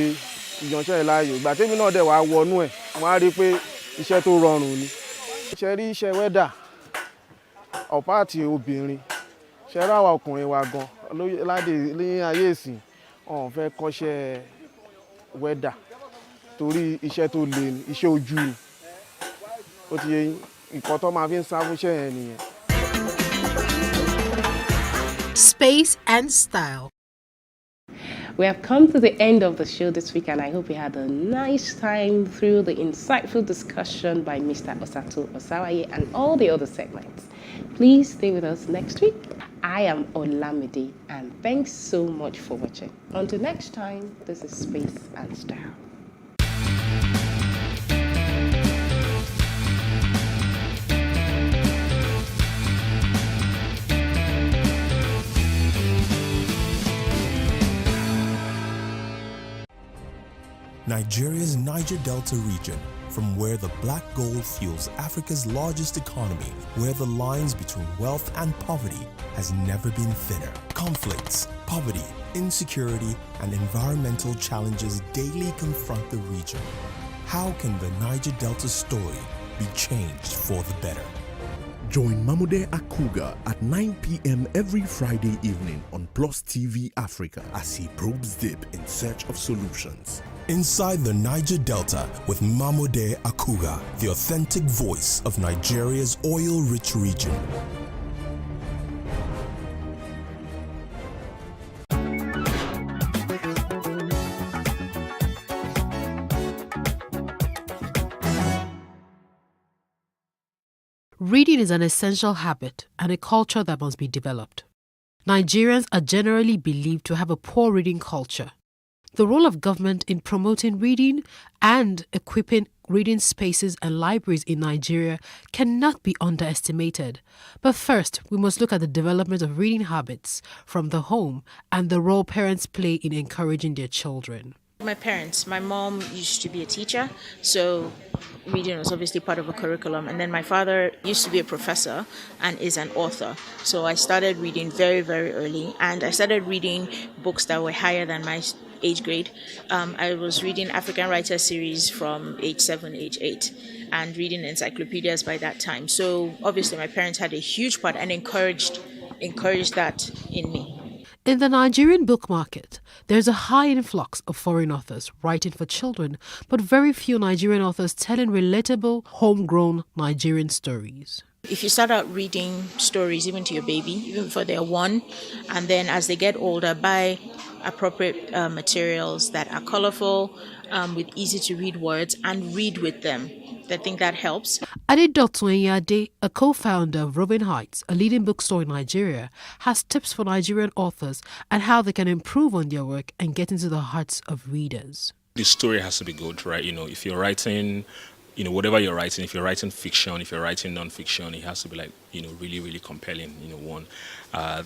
ìyànṣẹ́ yìí láàyò ìgbà tèmi náà dẹ̀ wá wọnú ẹ̀ mo á rí i pé iṣẹ́ tó rọrùn ni iṣẹ́ rí iṣẹ́ wẹ́dà ọ̀pá àti obìnrin ṣe rá wa ọkùnrin wa gan láde ní ayé ìsìn ọ̀hún fẹ́ kọ́ṣẹ́ wẹ́dà torí iṣẹ́ tó le ni iṣẹ́ ojú ni ó ti yẹ nǹkan tó máa fi ń sá fún iṣẹ́ yẹn nìyẹn. Space and style. We have come to the end of the show this week, and I hope you had a nice time through the insightful discussion by Mr. Osato Osawaye and all the other segments. Please stay with us next week. I am Olamide, and thanks so much for watching. Until next time, this is Space and Style. Nigeria's Niger Delta region, from where the black gold fuels Africa's largest economy, where the lines between wealth and poverty has never been thinner. Conflicts, poverty, insecurity, and environmental challenges daily confront the region. How can the Niger Delta story be changed for the better? Join Mamode Akuga at 9 p.m. every Friday evening on Plus TV Africa as he probes deep in search of solutions. Inside the Niger Delta with Mamode Akuga, the authentic voice of Nigeria's oil-rich region. Reading is an essential habit and a culture that must be developed. Nigerians are generally believed to have a poor reading culture. The role of government in promoting reading and equipping reading spaces and libraries in Nigeria cannot be underestimated. But first, we must look at the development of reading habits from the home and the role parents play in encouraging their children. My parents, my mom used to be a teacher, so reading was obviously part of a curriculum. And then my father used to be a professor and is an author. So I started reading very, very early, and I started reading books that were higher than my age grade. I was reading African Writer series from age 7, age 8, and reading encyclopedias by that time. So obviously my parents had a huge part and encouraged that in me. In the Nigerian book market, there's a high influx of foreign authors writing for children, but very few Nigerian authors telling relatable, homegrown Nigerian stories. If you start out reading stories even to your baby, even before they're 1, and then as they get older, buy appropriate materials that are colorful, with easy to read words, and read with them. I think that helps. Adedotun Enyade, a co-founder of Robin Heights, a leading bookstore in Nigeria, has tips for Nigerian authors and how they can improve on their work and get into the hearts of readers. The story has to be good, right? If you're writing, whatever you're writing, if you're writing fiction, if you're writing non-fiction, it has to be really, really compelling, one.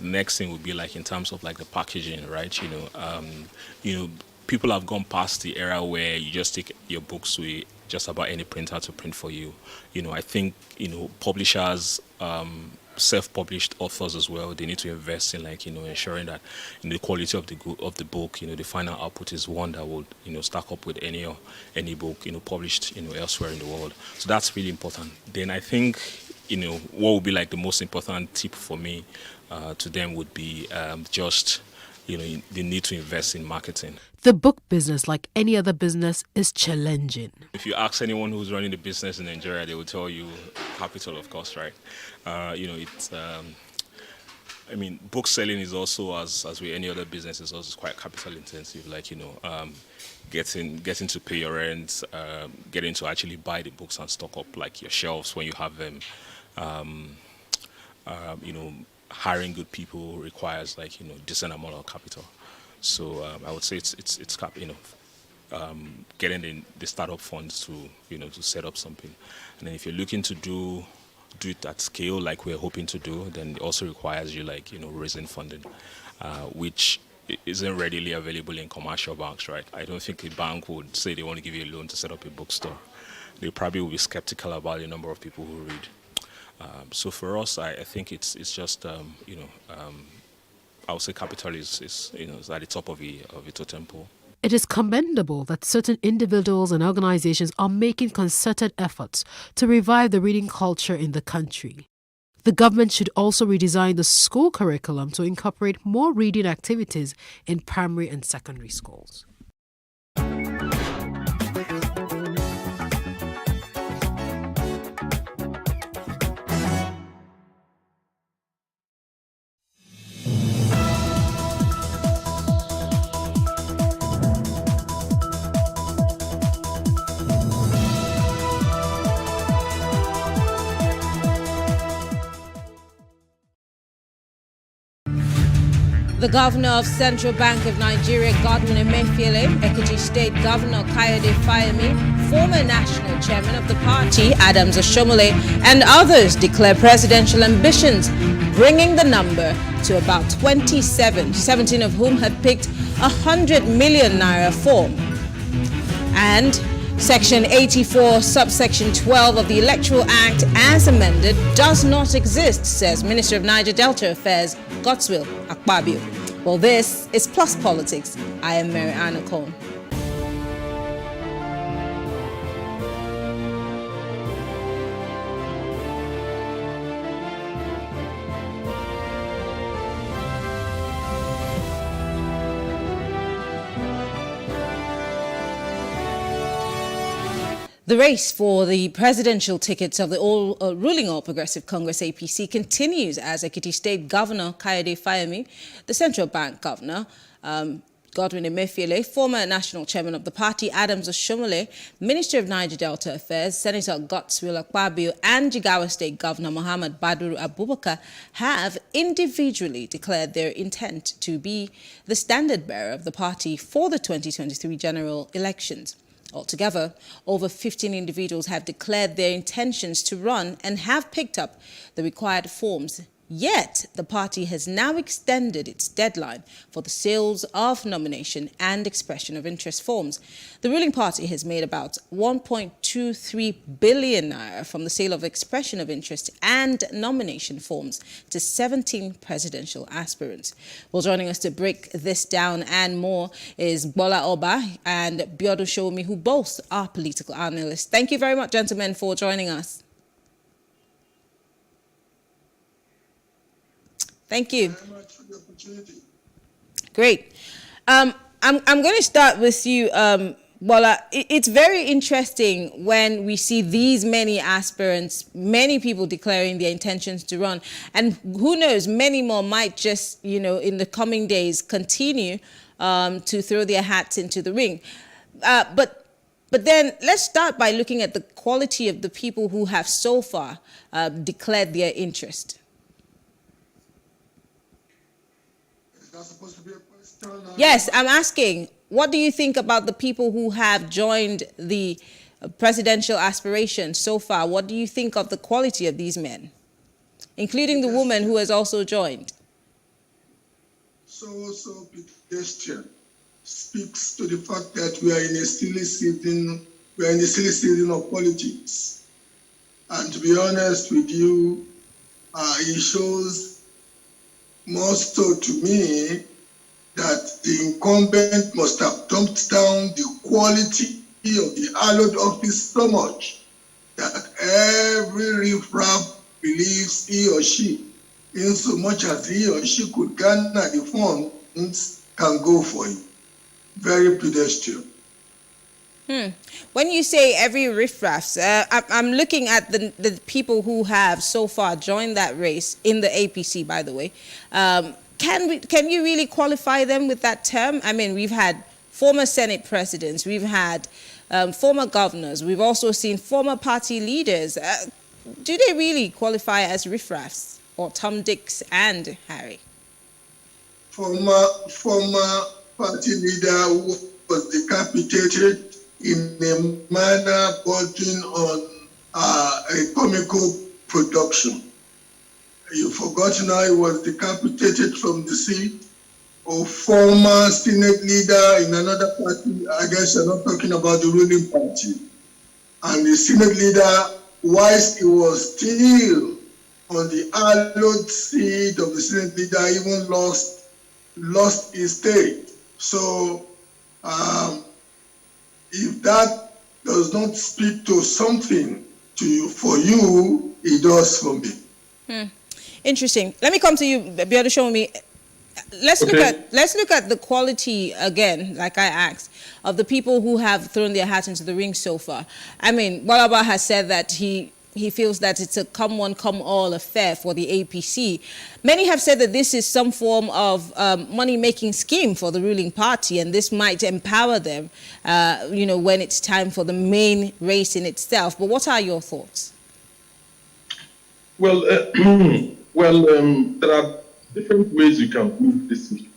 Next thing would be in terms of the packaging, right? People have gone past the era where you just take your books to just about any printer to print for you. I think, publishers, self-published authors as well, they need to invest in ensuring that the quality of the book, the final output is one that would, stack up with any book, published, elsewhere in the world. So that's really important. Then I think, what would be the most important tip for me to them would be just, they need to invest in marketing. The book business, like any other business, is challenging. If you ask anyone who's running the business in Nigeria, they will tell you capital, of course, right? It's, book selling is also, as with any other business, is also quite capital intensive. Getting to pay your rent, getting to actually buy the books and stock up your shelves when you have them. Hiring good people requires decent amount of capital. So I would say it's getting the startup funds to set up something. And then if you're looking to do it at scale like we're hoping to do, then it also requires you raising funding, which isn't readily available in commercial banks, right? I don't think a bank would say they want to give you a loan to set up a bookstore. They probably will be skeptical about the number of people who read. So for us, I think it's just I would say capital is at the top of a totem pole. It is commendable that certain individuals and organizations are making concerted efforts to revive the reading culture in the country. The government should also redesign the school curriculum to incorporate more reading activities in primary and secondary schools. The governor of Central Bank of Nigeria, Godwin Emefiele, Ekiti State Governor Kayode Fayemi, former national chairman of the party, Adams Oshomole, and others declare presidential ambitions, bringing the number to about 27, 17 of whom have picked 100 million naira form. And Section 84, subsection 12 of the Electoral Act, as amended, does not exist, says Minister of Niger Delta Affairs, Godswill Akpabio. Well, this is Plus Politics. I am Mary Anna Cohn. The race for the presidential tickets of the ruling All Progressive Congress APC continues as Ekiti State Governor Kayode Fayemi, the Central Bank Governor, Godwin Emefiele, former national chairman of the party, Adams Oshomole, Minister of Niger Delta Affairs, Senator Godswill Akpabio, and Jigawa State Governor Muhammad Badru Abubakar have individually declared their intent to be the standard bearer of the party for the 2023 general elections. Altogether, over 15 individuals have declared their intentions to run and have picked up the required forms. Yet, the party has now extended its deadline for the sales of nomination and expression of interest forms. The ruling party has made about 1.23 billion naira from the sale of expression of interest and nomination forms to 17 presidential aspirants. Well, joining us to break this down and more is Bola Oba and Biodu Shomi, who both are political analysts. Thank you very much, gentlemen, for joining us. Thank you. Very much for the opportunity. Great. I'm going to start with you, Bola. It's very interesting when we see these many aspirants, many people declaring their intentions to run, and who knows, many more might just, in the coming days continue to throw their hats into the ring. But then let's start by looking at the quality of the people who have so far declared their interest. Supposed to be a question? Yes, I'm asking, what do you think about the people who have joined the presidential aspiration so far? What do you think of the quality of these men, including the woman who has also joined? So pedestrian speaks to the fact that we are in a silly season. We are in the silly season of politics, and to be honest with you, it shows more so to me that the incumbent must have dumped down the quality of the hallowed office so much that every riffraff believes he or she, in so much as he or she could garner the funds, can go for it. Very pedestrian. When you say every riffraff, I'm looking at the people who have so far joined that race in the APC, by the way. Can you really qualify them with that term? I mean, we've had former Senate presidents, we've had former governors, we've also seen former party leaders. Do they really qualify as riffraffs, or Tom, Dicks and Harry? Former party leader who was decapitated in a manner bordering on a comical production. You forgot now he was decapitated from the seat. Or former Senate leader in another party, I guess you're not talking about the ruling party. And the Senate leader, whilst he was still on the hallowed seat of the Senate leader, even lost his state. So, if that does not speak to something to you, for you, it does for me. Interesting. Let me come to you, Biodu Shomi. Let's look at the quality again, like I asked, of the people who have thrown their hat into the ring so far. I mean, Walaba has said that he feels that it's a come one, come all affair for the APC. Many have said that this is some form of money-making scheme for the ruling party, and this might empower them, when it's time for the main race in itself. But what are your thoughts? Well, there are different ways you can move this issue.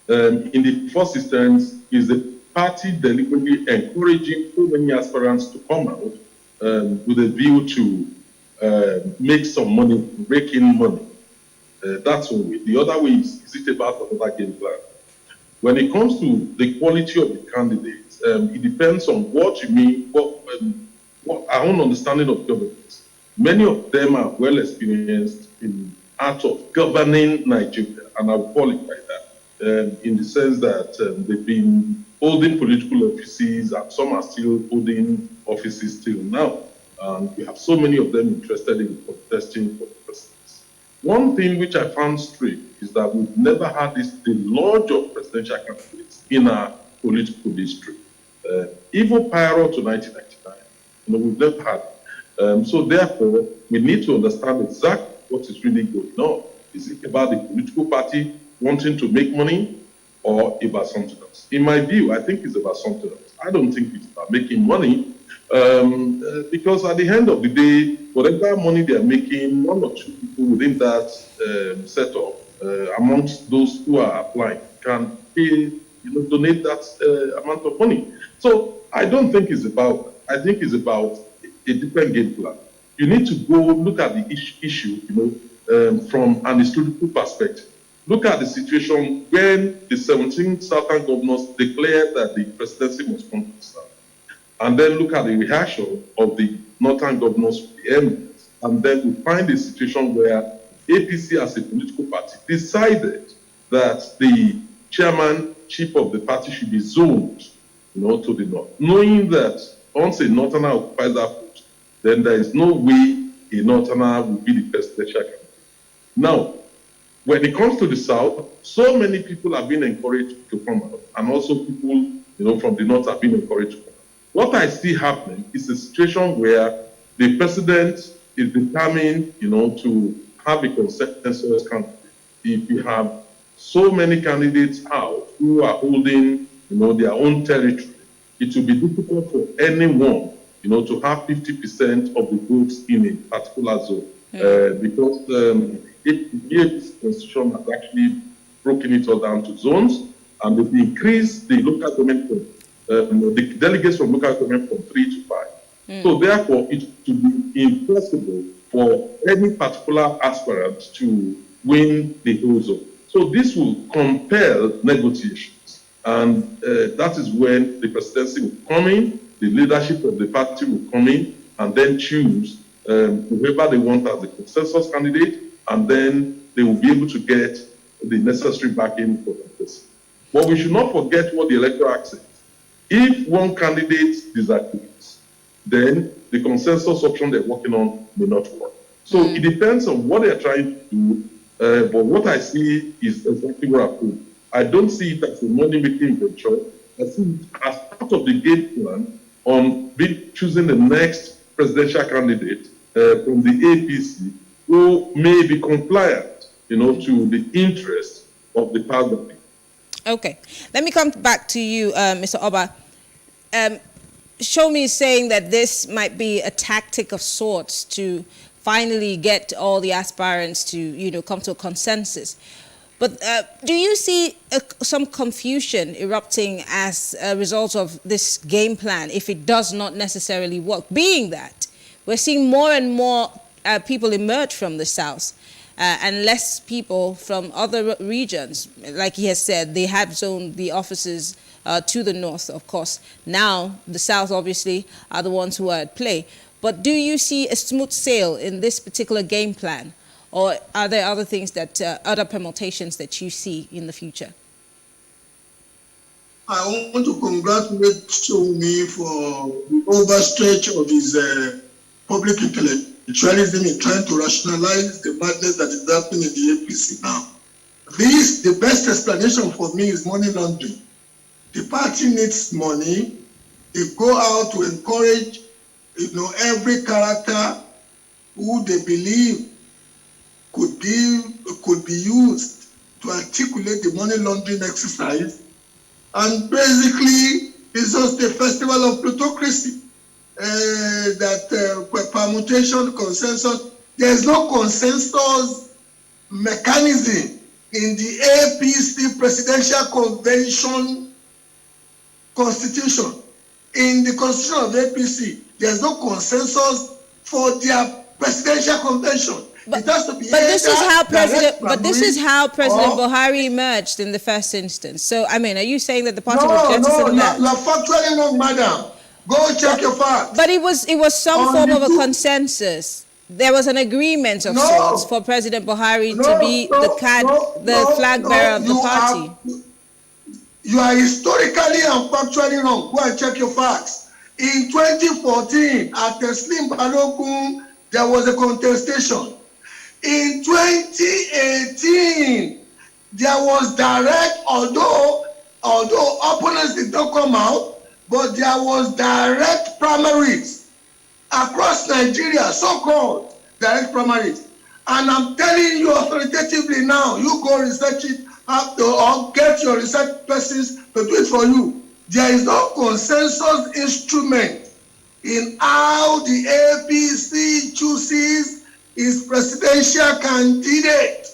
In the first instance, is the party deliberately encouraging so many aspirants to come out with a view to make some money, rake in money. That's one way. The other way is it about another game plan? When it comes to the quality of the candidates, it depends on what you mean, what our own understanding of governance. Many of them are well experienced in art of governing Nigeria, and I will call it like that, in the sense that they've been holding political offices, and some are still holding offices till now. And we have so many of them interested in contesting for the presidency. One thing which I found strange is that we've never had the lodge of presidential candidates in our political history. Even prior to 1999, we've never had it. So therefore, we need to understand exactly what is really going on. Is it about the political party wanting to make money? or about something else. In my view, I think it's about something else. I don't think it's about making money, because at the end of the day, whatever money they are making, one or two people within that setup, amongst those who are applying, can pay, donate that amount of money. So I don't think it's about that. I think it's about a different game plan. You need to go look at the issue, from an historical perspective. Look at the situation when the 17 southern governors declared that the presidency must come to the south. And then look at the reaction of the northern governors to the eminence. And then we find a situation where APC as a political party decided that the chairman, chief of the party should be zoned, to the north. Knowing that once a northerner occupies that post, then there is no way a northerner will be the presidential candidate. Now, when it comes to the south, so many people have been encouraged to come out, and also people, from the north have been encouraged to come out. What I see happening is a situation where the president is determined, to have a consensus candidate. If you have so many candidates out who are holding, their own territory, it will be difficult for anyone, to have 50% of the votes in a particular zone, because if the constitution has actually broken it all down to zones, and they've increased the local government from the delegates from local government from 3 to 5. So therefore, it would be impossible for any particular aspirant to win the whole zone. So this will compel negotiations, and that is when the presidency will come in, the leadership of the party will come in, and then choose whoever they want as the consensus candidate, and then they will be able to get the necessary backing for that person. But we should not forget what the Electoral Act says. If one candidate disagrees, then the consensus option they're working on may not work. So it depends on what they're trying to do, but what I see is exactly what I put. I don't see it as a money-making venture. I see it as part of the game plan on choosing the next presidential candidate from the APC who may be compliant, to the interests of the party. Okay, let me come back to you, Mr. Oba. Shomi is saying that this might be a tactic of sorts to finally get all the aspirants to, come to a consensus. But do you see some confusion erupting as a result of this game plan if it does not necessarily work? Being that we're seeing more and more people emerge from the south and less people from other regions. Like he has said, they have zoned the offices to the north, of course. Now, the south, obviously, are the ones who are at play. But do you see a smooth sail in this particular game plan? Or are there other things that, other permutations that you see in the future? I want to congratulate Shomi for the overstretch of his public intellectualism in trying to rationalize the madness that is happening in the APC now. The best explanation for me is money laundering. The party needs money. They go out to encourage, every character who they believe could be used to articulate the money laundering exercise. And basically, it's just a festival of plutocracy. Permutation, consensus. There's no consensus mechanism in the APC Presidential Convention Constitution. In the Constitution of APC, there's no consensus for their presidential convention. It has to be this is how President Buhari emerged in the first instance. So, are you saying that the party was jettison that? No, factually wrong, madam. Go check your facts. But it was some form of a consensus. There was an agreement of sorts for President Buhari to be the flag bearer of the party. You are historically and factually wrong. Go and check your facts. In 2014, at the Slim Balogun, there was a contestation. In 2018, there was direct, although opponents did not come out, but there was direct primaries across Nigeria, so-called direct primaries. And I'm telling you authoritatively now, you go research it have to, or get your research persons to do it for you. There is no consensus instrument in how the APC chooses its presidential candidate.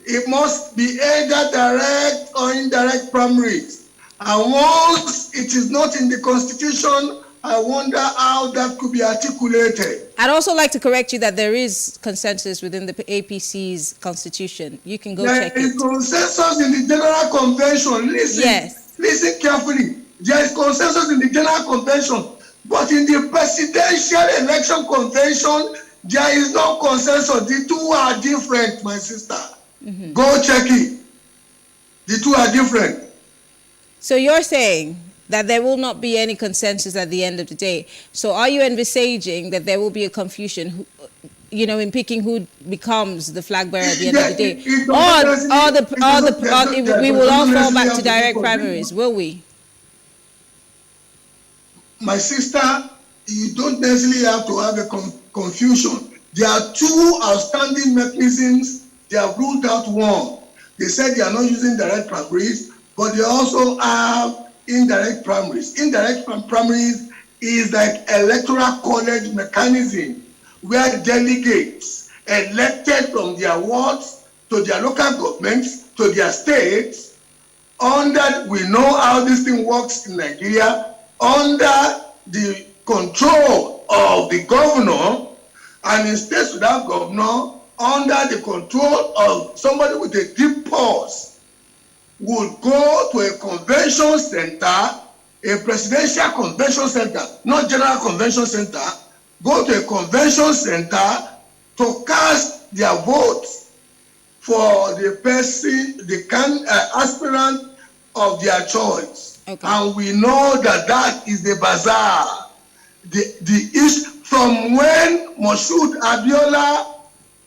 It must be either direct or indirect primaries. And once it is not in the Constitution, I wonder how that could be articulated. I'd also like to correct you that there is consensus within the APC's constitution. You can go check it. There is consensus in the General Convention. Listen, yes. Listen carefully. There is consensus in the General Convention, but in the Presidential Election Convention, there is no consensus. The two are different, my sister. Mm-hmm. Go check it. The two are different. So you're saying that there will not be any consensus at the end of the day. So are you envisaging that there will be a confusion, in picking who becomes the flag bearer at the end of the day? Or we will all fall back to direct primaries, will we? My sister, you don't necessarily have to have a confusion. There are two outstanding mechanisms. They have ruled out one. They said they are not using direct primaries, but they also have indirect primaries. Indirect primaries is like electoral college mechanism where delegates elected from their wards to their local governments to their states, we know how this thing works in Nigeria, under the control of the governor, and in states without governor, under the control of somebody with a deep pulse, would go to a convention center, a presidential convention center, not general convention center, go to a convention center to cast their votes for the person, the aspirant of their choice. Okay. And we know that that is the bazaar. From when Moshood Abiola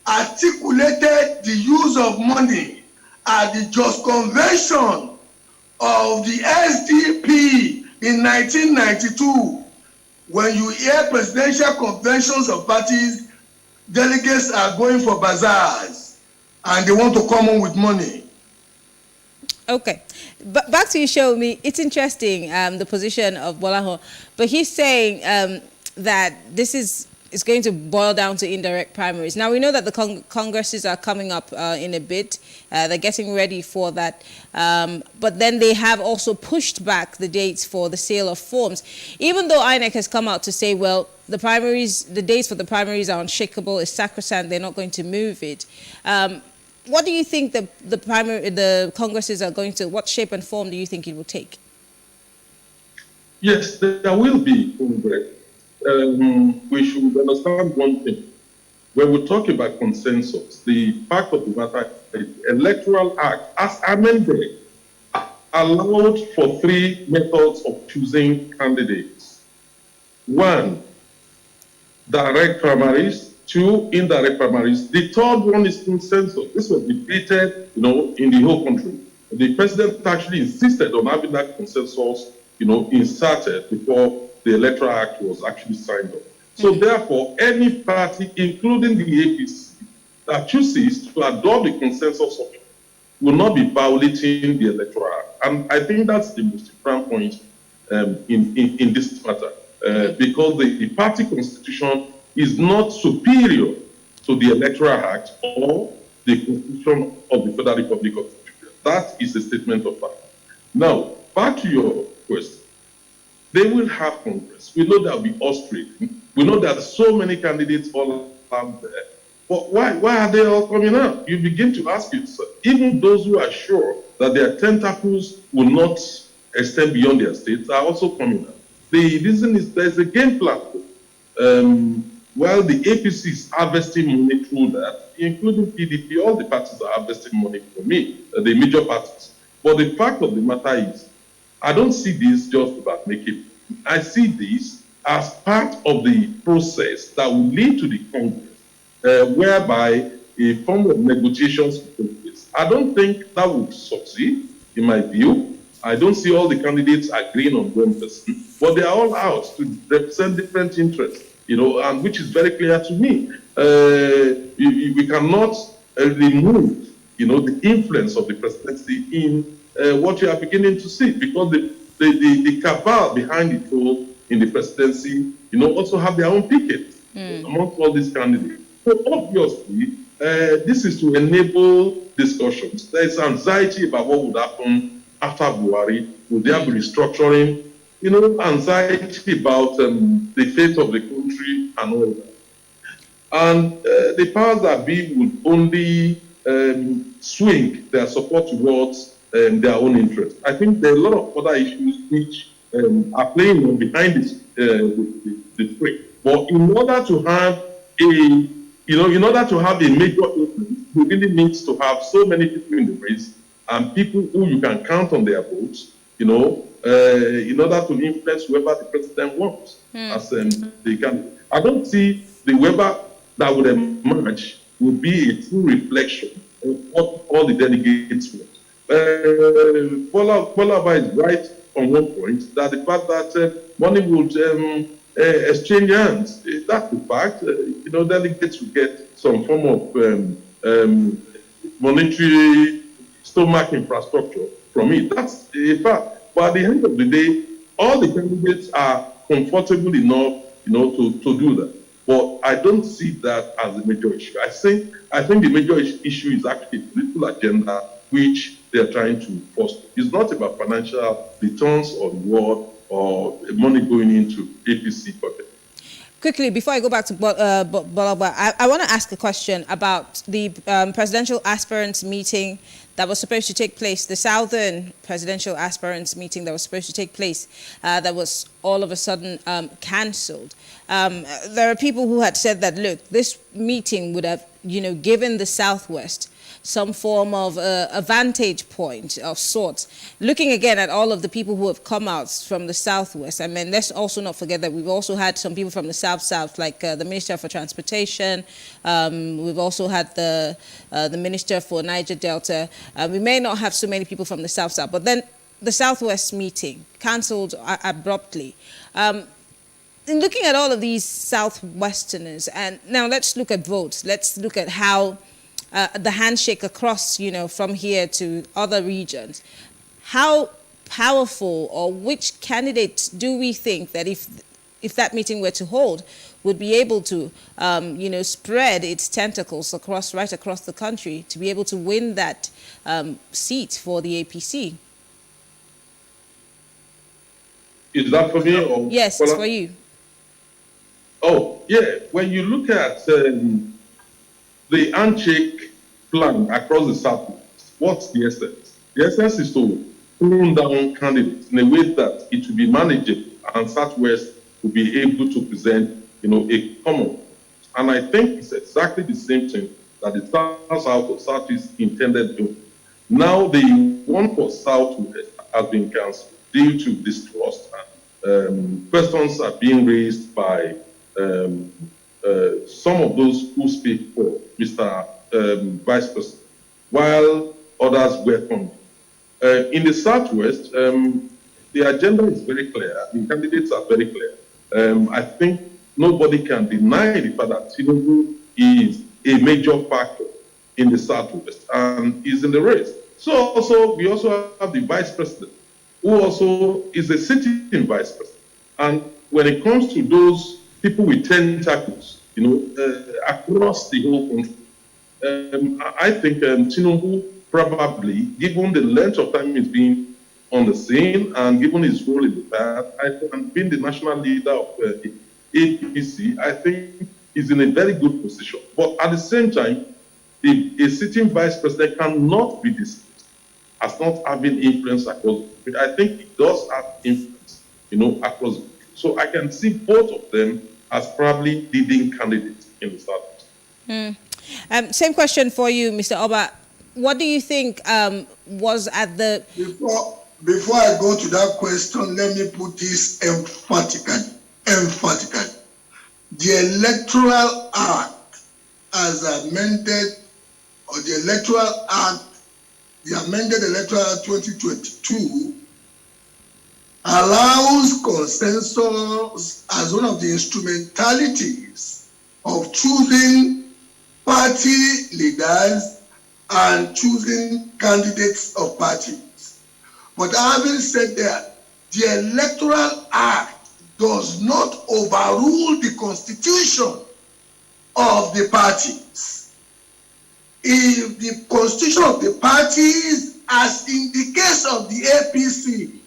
articulated the use of money at the Just Convention of the SDP in 1992, when you hear presidential conventions of parties, delegates are going for bazaars and they want to come on with money. Okay, but back to you, Show Me. It's interesting, the position of Bolaho, but he's saying that this is going to boil down to indirect primaries. Now, we know that the congresses are coming up in a bit. They're getting ready for that. But then they have also pushed back the dates for the sale of forms. Even though INEC has come out to say, well, the dates for the primaries are unshakable, it's sacrosanct, they're not going to move it. What do you think the congresses are going to, what shape and form do you think it will take? Yes, there will be Congress. We should understand one thing. When we talk about consensus, the fact of the matter is the Electoral Act, as amended, allowed for three methods of choosing candidates. One, direct primaries. Two, indirect primaries. The third one is consensus. This was debated, in the whole country. The president actually insisted on having that consensus, inserted before the Electoral Act was actually signed off. So therefore, any party, including the APC, that chooses to adopt the consensus option will not be violating the Electoral Act. And I think that's the most important point in this matter, because the party constitution is not superior to the Electoral Act or the Constitution of the Federal Republic of Nigeria. That is a statement of fact. Now, back to your question. They will have Congress. We know there will be Australia. We know there are so many candidates all out there. But why are they all coming out? You begin to ask yourself, even those who are sure that their tentacles will not extend beyond their states are also coming out. The reason is there's a game plan. While the APC is harvesting money through that, including PDP, all the parties are harvesting money for me, the major parties. But the fact of the matter is, I don't see this just about making. I see this as part of the process that will lead to the Congress, whereby a form of negotiations will take place. I don't think that would succeed, in my view. I don't see all the candidates agreeing on one person, but they are all out to represent different interests, and which is very clear to me. We cannot remove the influence of the presidency in what you are beginning to see, because the cabal behind it all in the presidency, also have their own tickets amongst all these candidates. So obviously, this is to enable discussions. There is anxiety about what would happen after Buhari. Will there be restructuring? Anxiety about the fate of the country and all that. And the powers that be would only swing their support towards their own interests. I think there are a lot of other issues which are playing on behind this, the fray. But in order to have a major influence, you really need to have so many people in the race and people who you can count on their votes, in order to influence whoever the president wants as they can. I don't see the whoever that would emerge would be a true reflection of what all the delegates want. Bola is right on one point, that the fact that money would exchange hands, that's the fact. Delegates will get some form of monetary stomach infrastructure from it. That's a fact. But at the end of the day, all the candidates are comfortable enough, to do that. But I don't see that as a major issue. I think the major issue is actually the political agenda which they're trying to foster. It's not about financial returns or reward or money going into APC pocket. Quickly, before I go back to Bolaba, I want to ask a question about the presidential aspirants meeting that was supposed to take place, the Southern presidential aspirants meeting that was supposed to take place, that was all of a sudden cancelled. There are people who had said that, look, this meeting would have, given the Southwest some form of a vantage point of sorts. Looking again at all of the people who have come out from the Southwest, I mean, let's also not forget that we've also had some people from the South, like the Minister for Transportation. We've also had the Minister for Niger Delta. We may not have so many people from the South, but then the Southwest meeting cancelled abruptly. In looking at all of these Southwesterners, and now let's look at votes. Let's look at how the handshake across, from here to other regions. How powerful, or which candidates do we think that if that meeting were to hold, would be able to, spread its tentacles right across the country to be able to win that seat for the APC? Is that for me? Or yes, it's for you. Oh, yeah. When you look at the handshake plan across the Southwest, what's the essence? The essence is to prune down candidates in a way that it will be manageable and Southwest will be able to present, a common. And I think it's exactly the same thing that the South or Southeast intended to do. Now the one for Southwest has been cancelled due to distrust, and questions are being raised by some of those who speak for Mr. Vice President, while others welcome. In the Southwest, the agenda is very clear. The candidates are very clear. I think nobody can deny the fact that Tinubu is a major factor in the Southwest and is in the race. So we also have the Vice President, who also is a sitting Vice President. And when it comes to those people with tentacles, across the whole country, I think Tinubu probably, given the length of time he's been on the scene and given his role in the past, and being the national leader of the APC, I think he's in a very good position. But at the same time, a sitting vice president cannot be dismissed as not having influence across the country. I think he does have influence, across the country. So I can see both of them as probably leading candidates in the Southwest. Same question for you, Mr. Oba. What do you think was at the... Before I go to that question, let me put this emphatically. The Electoral Act as amended, or the Electoral Act, the amended Electoral Act 2022, allows consensus as one of the instrumentalities of choosing party leaders and choosing candidates of parties. But having said that, the Electoral Act does not overrule the constitution of the parties. If the constitution of the parties, as in the case of the APC,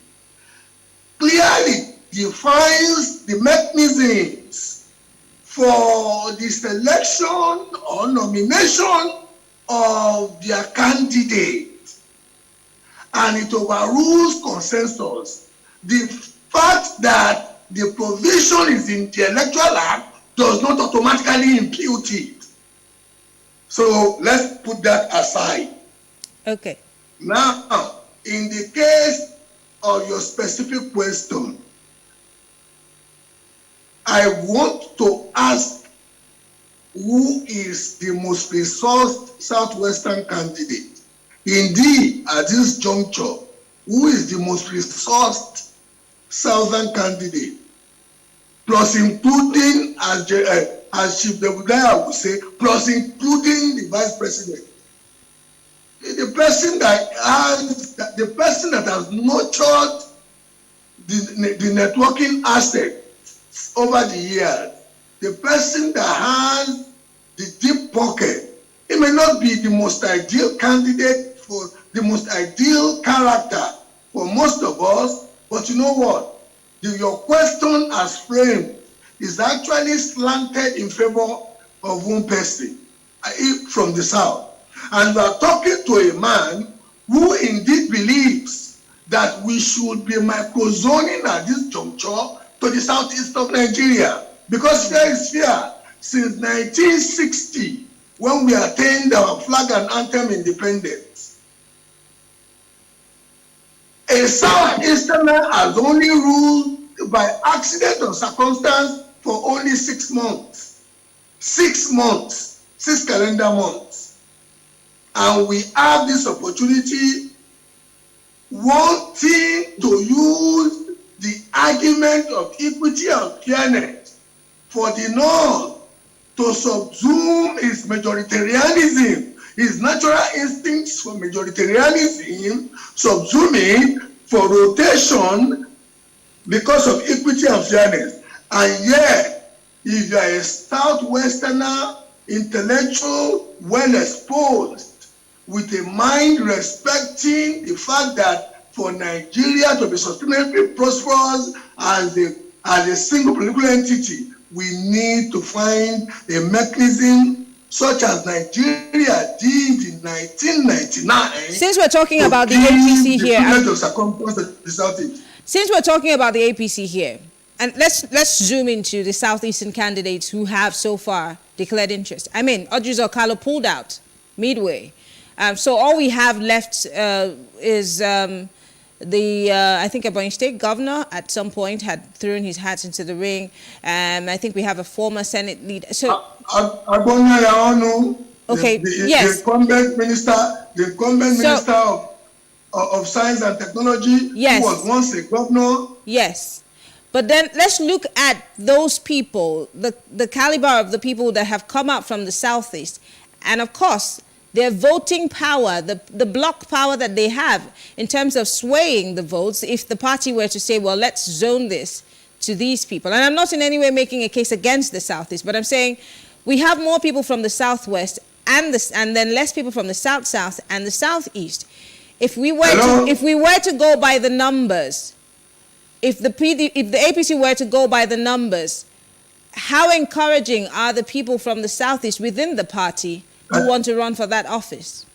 clearly defines the mechanisms for the selection or nomination of their candidate, and it overrules consensus, the fact that the provision is in the Electoral Act does not automatically impute it. So let's put that aside. Okay. Now, in the case of your specific question, I want to ask who is the most resourced Southwestern candidate. Indeed, at this juncture, who is the most resourced Southern candidate? Plus including, as Chief Debudaya would say, plus including the Vice President. The person that has nurtured the networking asset over the years, the person that has the deep pocket, it may not be the most ideal candidate for the most ideal character for most of us, but you know what? Your question as framed is actually slanted in favor of one person from the South. And we are talking to a man who indeed believes that we should be microzoning at this juncture to the southeast of Nigeria. Because fear is fear. Since 1960, when we attained our flag and anthem independence, a Southeasterner has only ruled by accident or circumstance for only 6 months. 6 months, 6 calendar months. And we have this opportunity wanting to use the argument of equity and fairness for the North to subsume its majoritarianism, its natural instincts for majoritarianism, subsuming for rotation because of equity and fairness. And yet, if you are a Southwesterner, intellectual, well exposed, with a mind respecting the fact that for Nigeria to be sustainably prosperous as a single political entity, we need to find a mechanism such as Nigeria did in 1999. Since we're talking about the APC here, since we're talking about the APC here, and let's zoom into the southeastern candidates who have so far declared interest. I mean, Odrizo Okalo pulled out midway. So all we have left is I think Ebonyi State governor at some point had thrown his hat into the ring. I think we have a former Senate leader. So, okay, yes. The incumbent minister of Science and Technology, yes, who was once a governor. Yes. But then let's look at those people, the caliber of the people that have come out from the Southeast. And of course, their voting power, the block power that they have in terms of swaying the votes, if the party were to say, well, let's zone this to these people. And I'm not in any way making a case against the Southeast, but I'm saying we have more people from the Southwest and then less people from the South and the Southeast. If we were to go by the numbers, if the APC were to go by the numbers, how encouraging are the people from the Southeast within the party who want to run for that office?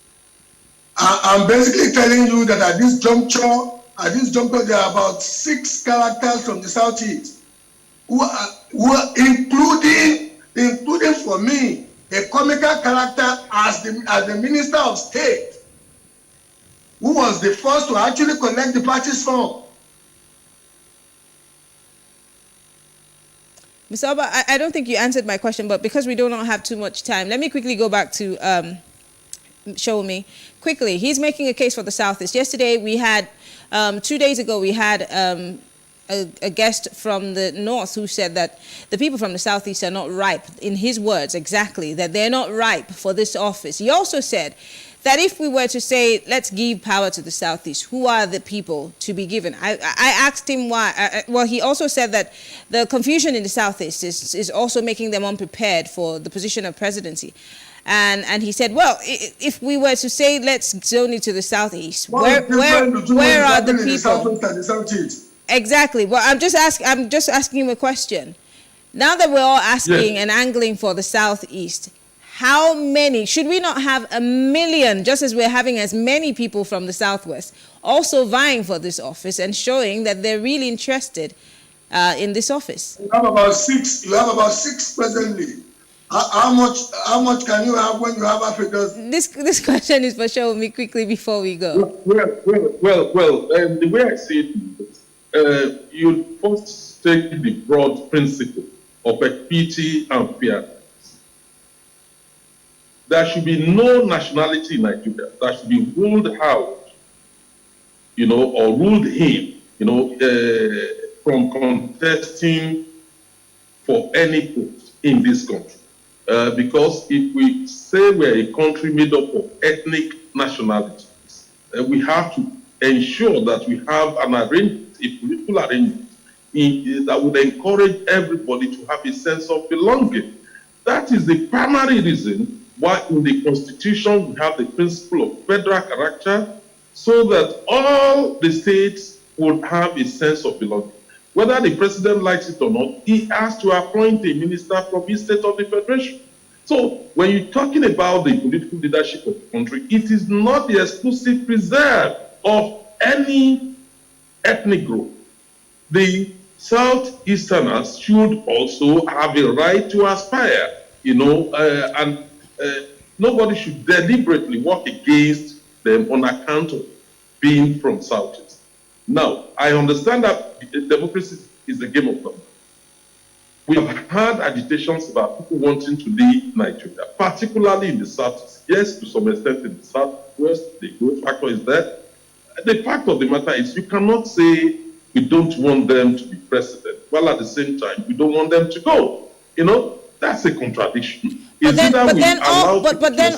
I'm basically telling you that at this juncture, there are about 6 characters from the Southeast who are including for me a comical character as the Minister of State, who was the first to actually collect the party's fund. Mr. Oba, I don't think you answered my question, but because we do not have too much time, let me quickly go back to Shomi. Quickly, he's making a case for the Southeast. Yesterday, we had, 2 days ago, we had a guest from the North who said that the people from the Southeast are not ripe, in his words exactly, that they're not ripe for this office. He also said that if we were to say, let's give power to the Southeast, who are the people to be given? I asked him why. Well, he also said that the confusion in the Southeast is also making them unprepared for the position of presidency. And he said, well, if we were to say, let's zone it to the Southeast, where are the people? Exactly. Well, I'm just asking him a question. Now that we're all asking and angling for the Southeast, how many, should we not have 1 million, just as we're having as many people from the Southwest, also vying for this office and showing that they're really interested in this office? You have about six. You have about six presently. How much can you have when you have Africa's? This question is for Show Me quickly before we go. Well. The way I see it is, you first take the broad principle of equity and fairness. There should be no nationality in Nigeria that should be ruled out, or ruled in, from contesting for any post in this country. Because if we say we're a country made up of ethnic nationalities, we have to ensure that we have an arrangement, a political arrangement, that would encourage everybody to have a sense of belonging. That is the primary reason why in the Constitution we have the principle of federal character, so that all the states would have a sense of belonging. Whether the president likes it or not, he has to appoint a minister from each state of the federation. So when you're talking about the political leadership of the country, it is not the exclusive preserve of any ethnic group. The Southeasterners should also have a right to aspire, and nobody should deliberately work against them on account of being from Southeast. Now, I understand that democracy is a game of numbers. We have had agitations about people wanting to leave Nigeria, particularly in the Southeast. Yes, to some extent in the Southwest, the growth factor is there. The fact of the matter is you cannot say we don't want them to be president, while at the same time we don't want them to go. That's a contradiction. But then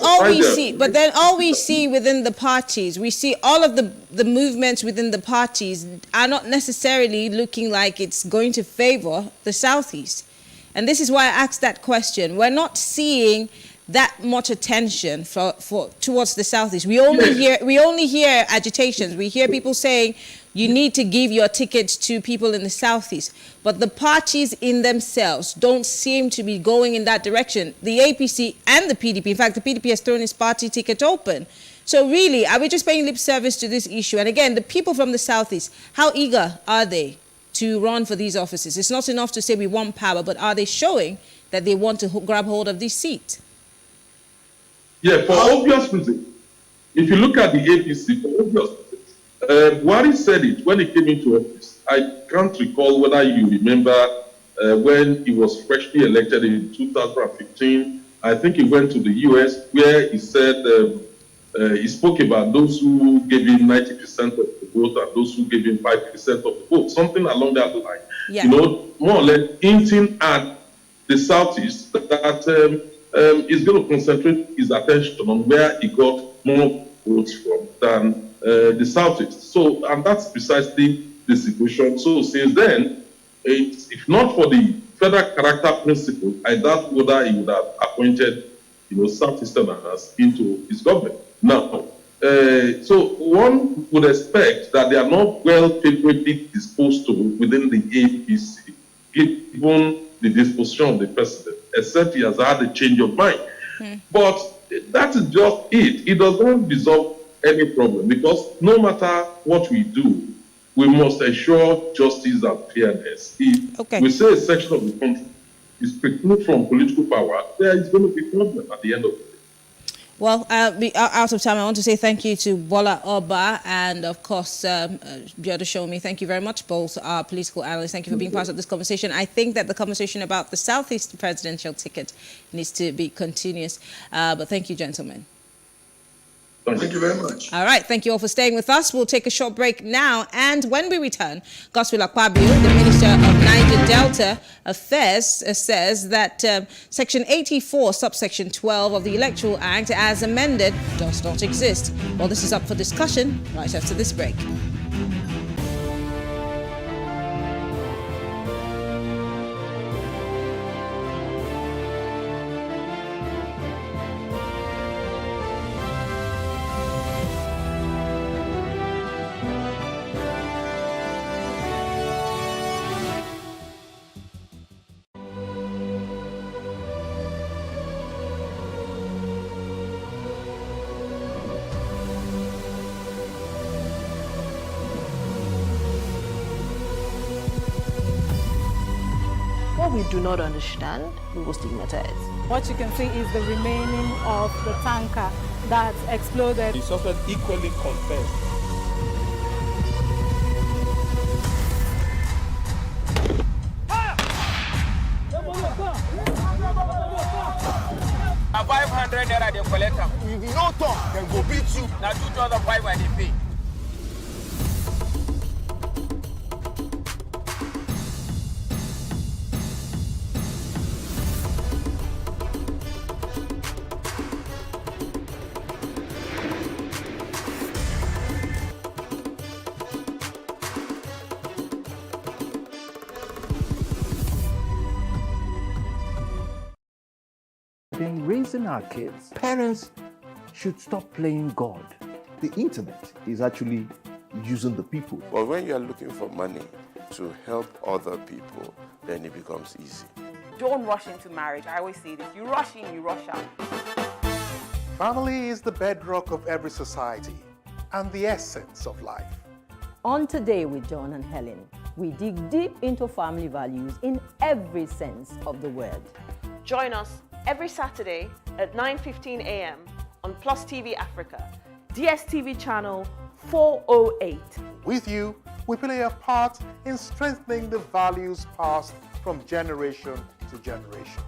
all we see within the parties, we see all of the movements within the parties are not necessarily looking like it's going to favor the Southeast. And this is why I asked that question. We're not seeing that much attention towards the Southeast. We only hear agitations. We hear people saying you need to give your tickets to people in the Southeast. But the parties in themselves don't seem to be going in that direction. The APC and the PDP, in fact, the PDP has thrown its party ticket open. So really, are we just paying lip service to this issue? And again, the people from the Southeast, how eager are they to run for these offices? It's not enough to say we want power, but are they showing that they want to grab hold of this seat? Yeah, for obvious reasons. If you look at the APC, for obvious reasons, Buhari said it when he came into office. I can't recall whether you remember when he was freshly elected in 2015. I think he went to the US where he said, he spoke about those who gave him 90% of the vote and those who gave him 5% of the vote, something along that line. Yeah. More or less hinting at the Southeast that is going to concentrate his attention on where he got more votes from than the Southeast. So, and that's precisely the situation. So since then, if not for the federal character principle, I doubt whether he would have appointed, Southeasterners into his government. Now, so one would expect that they are not well favorably disposed to within the APC, given the disposition of the president, except he has had a change of mind. But that is just it. It does not resolve any problem, because no matter what we do, we must ensure justice and fairness. If we say a section of the country is precluded from political power, there is going to be a problem at the end of the day. Well, out of time, I want to say thank you to Bola Oba and, of course, Biodo Shomi. Thank you very much, both our political analysts. Thank you for being part of this conversation. I think that the conversation about the Southeast presidential ticket needs to be continuous. But thank you, gentlemen. Thank you very much. All right, thank you all for staying with us. We'll take a short break now, and when we return, Godswill Akpabio, the Minister of Niger Delta Affairs, says that Section 84, subsection 12 of the Electoral Act, as amended, does not exist. Well, this is up for discussion right after this break. What we do not understand, we will stigmatize. What you can see is the remaining of the tanker that exploded. The suspect equally confessed. A 500 naira they collect am. If you no talk, dem go beat you. Na 2,500 they pay. In raising our kids, parents should stop playing God. The internet is actually using the people. But when you are looking for money to help other people, then it becomes easy. Don't rush into marriage. I always say this. You rush in, you rush out. Family is the bedrock of every society and the essence of life. On Today with John and Helen, we dig deep into family values in every sense of the word. Join us every Saturday at 9:15 a.m. on Plus TV Africa, DSTV channel 408. With you, we play a part in strengthening the values passed from generation to generation.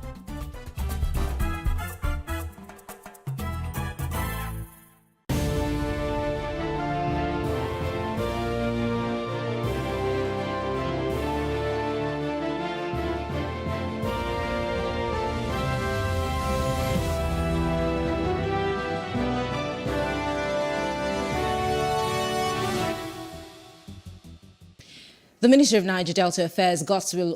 The Minister of Niger Delta Affairs, Godswill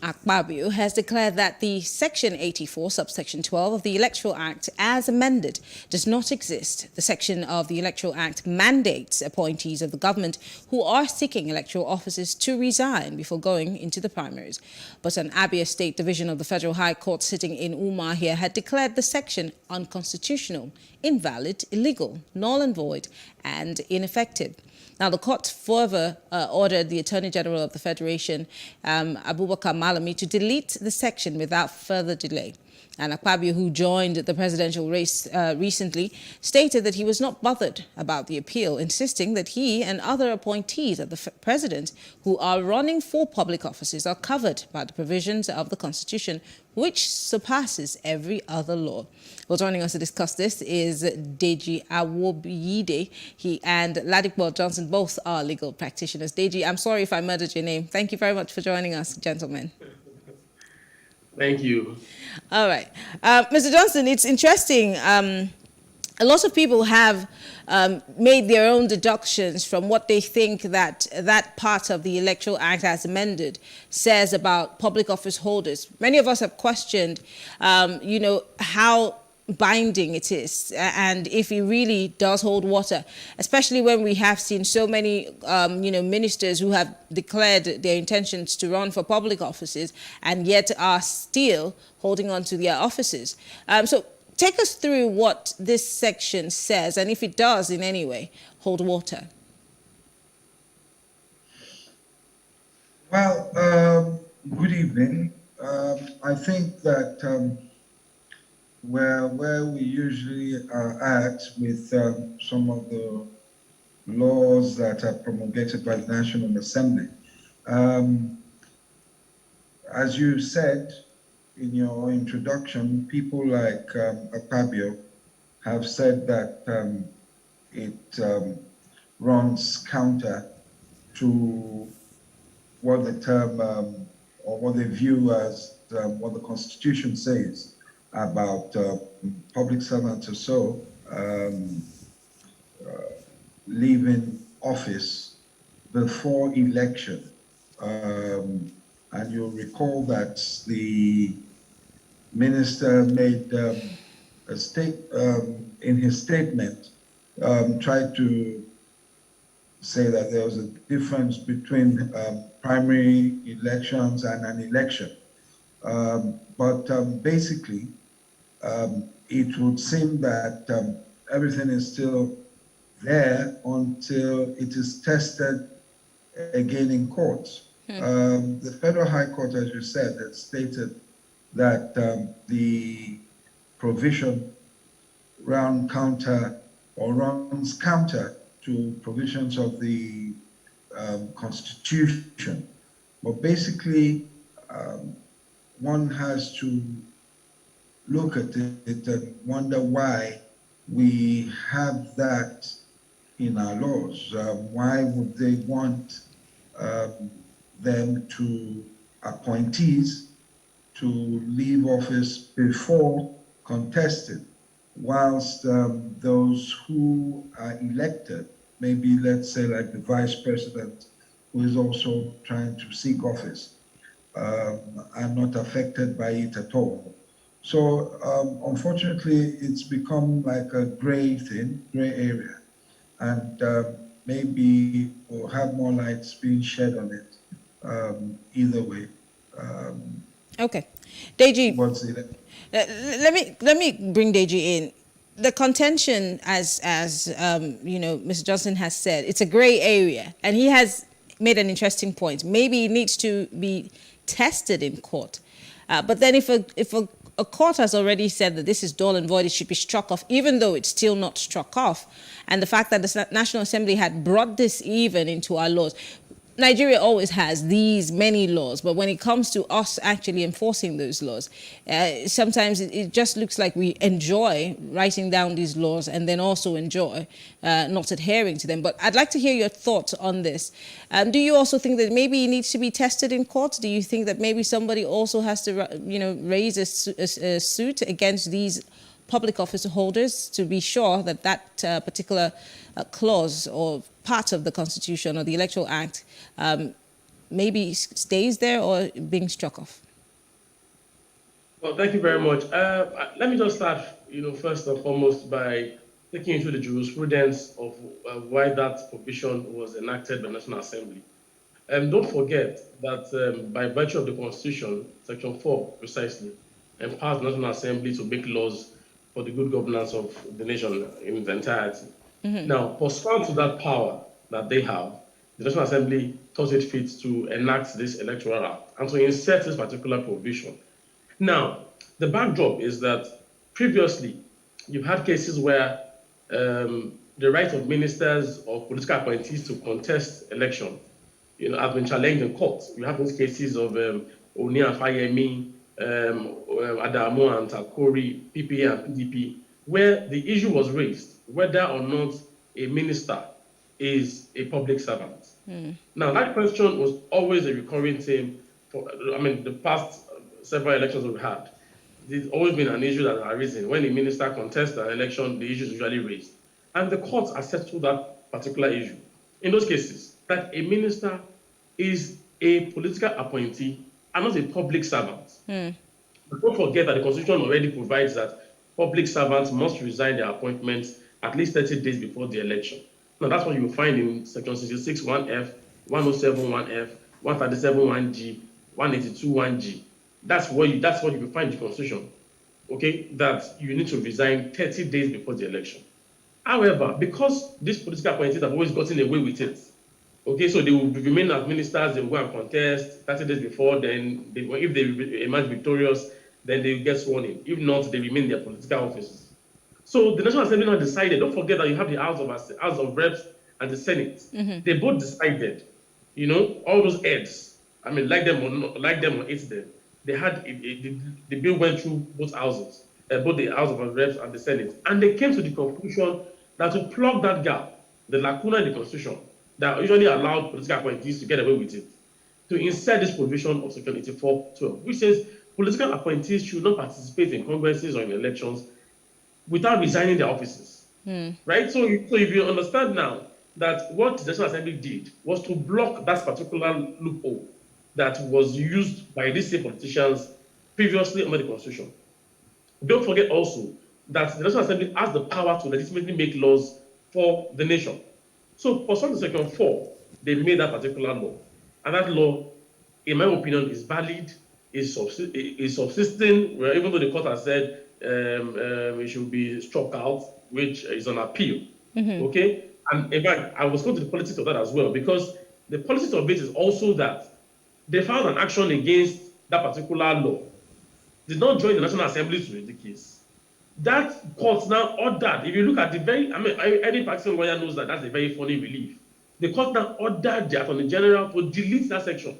Akpabio, has declared that the Section 84, subsection 12 of the Electoral Act, as amended, does not exist. The section of the Electoral Act mandates appointees of the government who are seeking electoral offices to resign before going into the primaries. But an Abia State Division of the Federal High Court sitting in Umuahia had declared the section unconstitutional, invalid, illegal, null and void, and ineffective. Now, the court further ordered the Attorney General of the Federation, Abubakar Malami, to delete the section without further delay. And Akpabio, who joined the presidential race recently, stated that he was not bothered about the appeal, insisting that he and other appointees of the president who are running for public offices are covered by the provisions of the Constitution, which surpasses every other law. Well, joining us to discuss this is Deji Awobiyide. He and Ladipo Johnson both are legal practitioners. Deji, I'm sorry if I murdered your name. Thank you very much for joining us, gentlemen. Thank you. All right. Mr. Johnson, it's interesting. A lot of people have made their own deductions from what they think that part of the Electoral Act as amended says about public office holders. Many of us have questioned, how binding it is and if it really does hold water, especially when we have seen so many ministers who have declared their intentions to run for public offices and yet are still holding on to their offices. So take us through what this section says and if it does in any way hold water. Well, good evening. I think that where we usually are at with some of the laws that are promulgated by the National Assembly. As you said in your introduction, people like Akpabio have said that it runs counter to what the term or what they view as what the Constitution says about public servants or so leaving office before election. And you'll recall that the minister made in his statement, tried to say that there was a difference between primary elections and an election. But basically, it would seem that everything is still there until it is tested again in courts. The Federal High Court, as you said, has stated that the provision runs counter to provisions of the Constitution. But basically, one has to look at it and wonder why we have that in our laws. Why would they want them to appointees to leave office before contested, whilst those who are elected, maybe let's say like the vice president, who is also trying to seek office, are not affected by it at all. So unfortunately, it's become like a gray area, and maybe we'll have more lights being shed on it. Either way. Okay, Deji. What's it? Let me bring Deji in. The contention, as Mr. Johnson has said, it's a gray area, and he has made an interesting point. Maybe it needs to be tested in court, but then if a court has already said that this is null and void, it should be struck off, even though it's still not struck off, and the fact that the National Assembly had brought this even into our laws. Nigeria always has these many laws, but when it comes to us actually enforcing those laws, sometimes it just looks like we enjoy writing down these laws and then also enjoy not adhering to them. But I'd like to hear your thoughts on this. Do you also think that maybe it needs to be tested in court? Do you think that maybe somebody also has to, raise a suit against these public office holders to be sure that that particular clause or part of the Constitution or the Electoral Act maybe stays there or being struck off? Well, thank you very much. Let me just start, first and foremost by taking you through the jurisprudence of why that provision was enacted by the National Assembly. Don't forget that by virtue of the Constitution, Section 4 precisely, empowers the National Assembly to make laws for the good governance of the nation in its entirety. Mm-hmm. Now, pursuant to that power that they have, the National Assembly thought it fit to enact this Electoral Act and to insert this particular provision. Now, the backdrop is that previously, you've had cases where the right of ministers or political appointees to contest election, have been challenged in court. You have those cases of Oni and Fayemi, Adamu and Takori, PPA and PDP, where the issue was raised whether or not a minister is a public servant. Mm. Now, that question was always a recurring theme for, the past several elections we've had. There's always been an issue that has arisen. When a minister contests an election, the issue is usually raised. And the courts are settled that particular issue. In those cases, that a minister is a political appointee and not a public servant. Mm. But don't forget that the Constitution already provides that public servants must resign their appointments at least 30 days before the election. Now, that's what you will find in Section 66 1F, 107 1F, 137 1G, 182 1G. That's what you will find in the Constitution, okay, that you need to resign 30 days before the election. However, because these political appointees have always gotten away with it, okay, so they will remain as ministers, they will go and contest 30 days before, then if they emerge victorious, then they will get sworn in. If not, they remain in their political offices. So the National Assembly now decided, don't forget that you have the House of Reps and the Senate. Mm-hmm. They both decided, all those heads, like them or hate them, they had, the bill went through both houses, both the House of Reps and the Senate. And they came to the conclusion that to plug that gap, the lacuna in the Constitution that usually allowed political appointees to get away with it, to insert this provision of Section 84(12), which says political appointees should not participate in congresses or in elections without resigning their offices. Right? So if you understand now that what the National Assembly did was to block that particular loophole that was used by these same politicians previously under the Constitution. Don't forget also that the National Assembly has the power to legitimately make laws for the nation. So pursuant to Section 4, they made that particular law. And that law, in my opinion, is valid, is subsisting, where even though the court has said it should be struck out, which is on appeal. Okay? And in fact, I was going to the politics of that as well, because the politics of it is also that they filed an action against that particular law, did not join the National Assembly to read the case. That court now ordered, if you look at the very, any practicing lawyer knows that that's a very funny relief. The court now ordered the Attorney General to delete that section.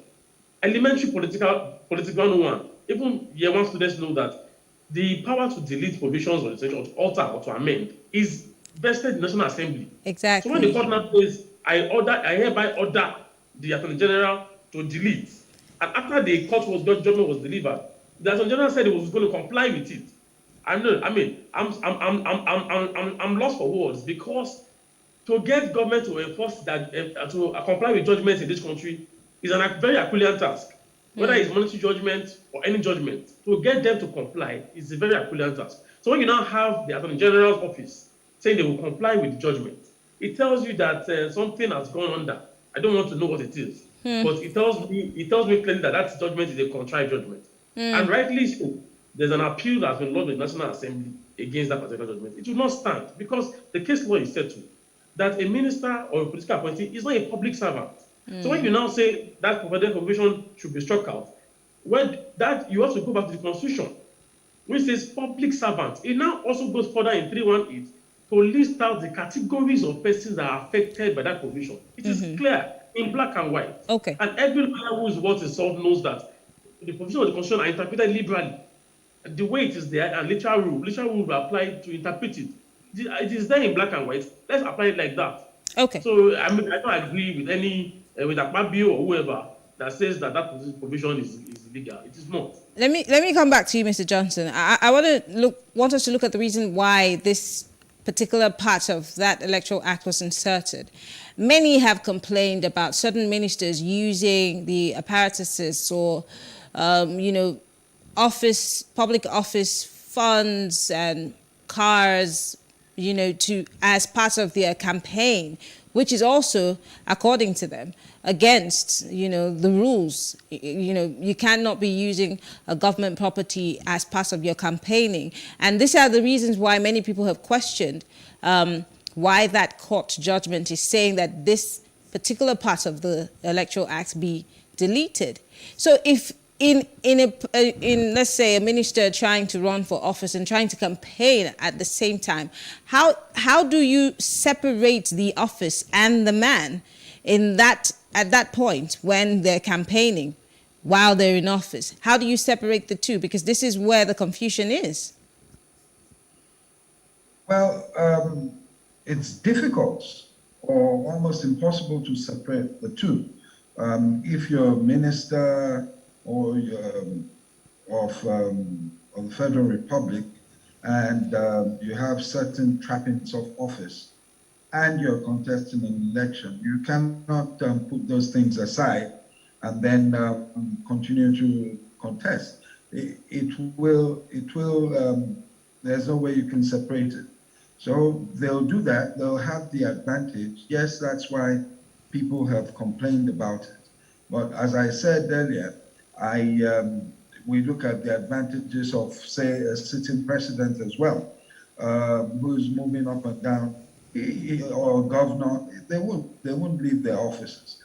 Elementary political 101. Even year one students know that the power to delete provisions of the section, or to alter or to amend, is vested in the National Assembly. Exactly. So when the court now says, I hereby order the Attorney General to delete, and after the judgment was delivered, the Attorney General said he was going to comply with it. I'm lost for words, because to get government to enforce that, to comply with judgments in this country is a very Herculean task. Whether it's monetary judgment or any judgment, to get them to comply is a very Herculean task. So when you now have the Attorney General's office saying they will comply with the judgment, it tells you that something has gone under. I don't want to know what it is, but it tells me clearly that that judgment is a contrived judgment. And rightly so, there's an appeal that has been lodged with the National Assembly against that particular judgment. It will not stand, because the case law is settled that a minister or a political appointee is not a public servant. So when you now say that provision should be struck out, well, that you have to go back to the Constitution, which says public servant. It now also goes further in 318 to list out the categories of persons that are affected by that provision. It is clear in black and white. Okay. And every lawyer who is worth his salt knows that the provisions of the Constitution are interpreted liberally. The way it is there, and literal rule will apply to interpret it. It is there in black and white. Let's apply it like that. Okay. So I don't agree with with Akpabio or whoever that says that provision is illegal. It is not. Let me come back to you, Mr. Johnson. I want us to look at the reason why this particular part of that Electoral Act was inserted. Many have complained about certain ministers using the apparatuses or, public office funds and cars, as part of their campaign, which is also, according to them, against, the rules. You cannot be using a government property as part of your campaigning. And these are the reasons why many people have questioned why that court judgment is saying that this particular part of the Electoral Act be deleted. So if in let's say a minister trying to run for office and trying to campaign at the same time, how do you separate the office and the man at that point when they're campaigning while they're in office? How do you separate the two? Because this is where the confusion is. Well, it's difficult or almost impossible to separate the two. If you're a minister or of the Federal Republic, and you have certain trappings of office, and you're contesting an election, you cannot put those things aside and then continue to contest. It will. There's no way you can separate it. So they'll do that. They'll have the advantage. Yes, that's why people have complained about it. But as I said earlier, we look at the advantages of, say, a sitting president as well, who's moving up and down, or a governor. They won't leave their offices.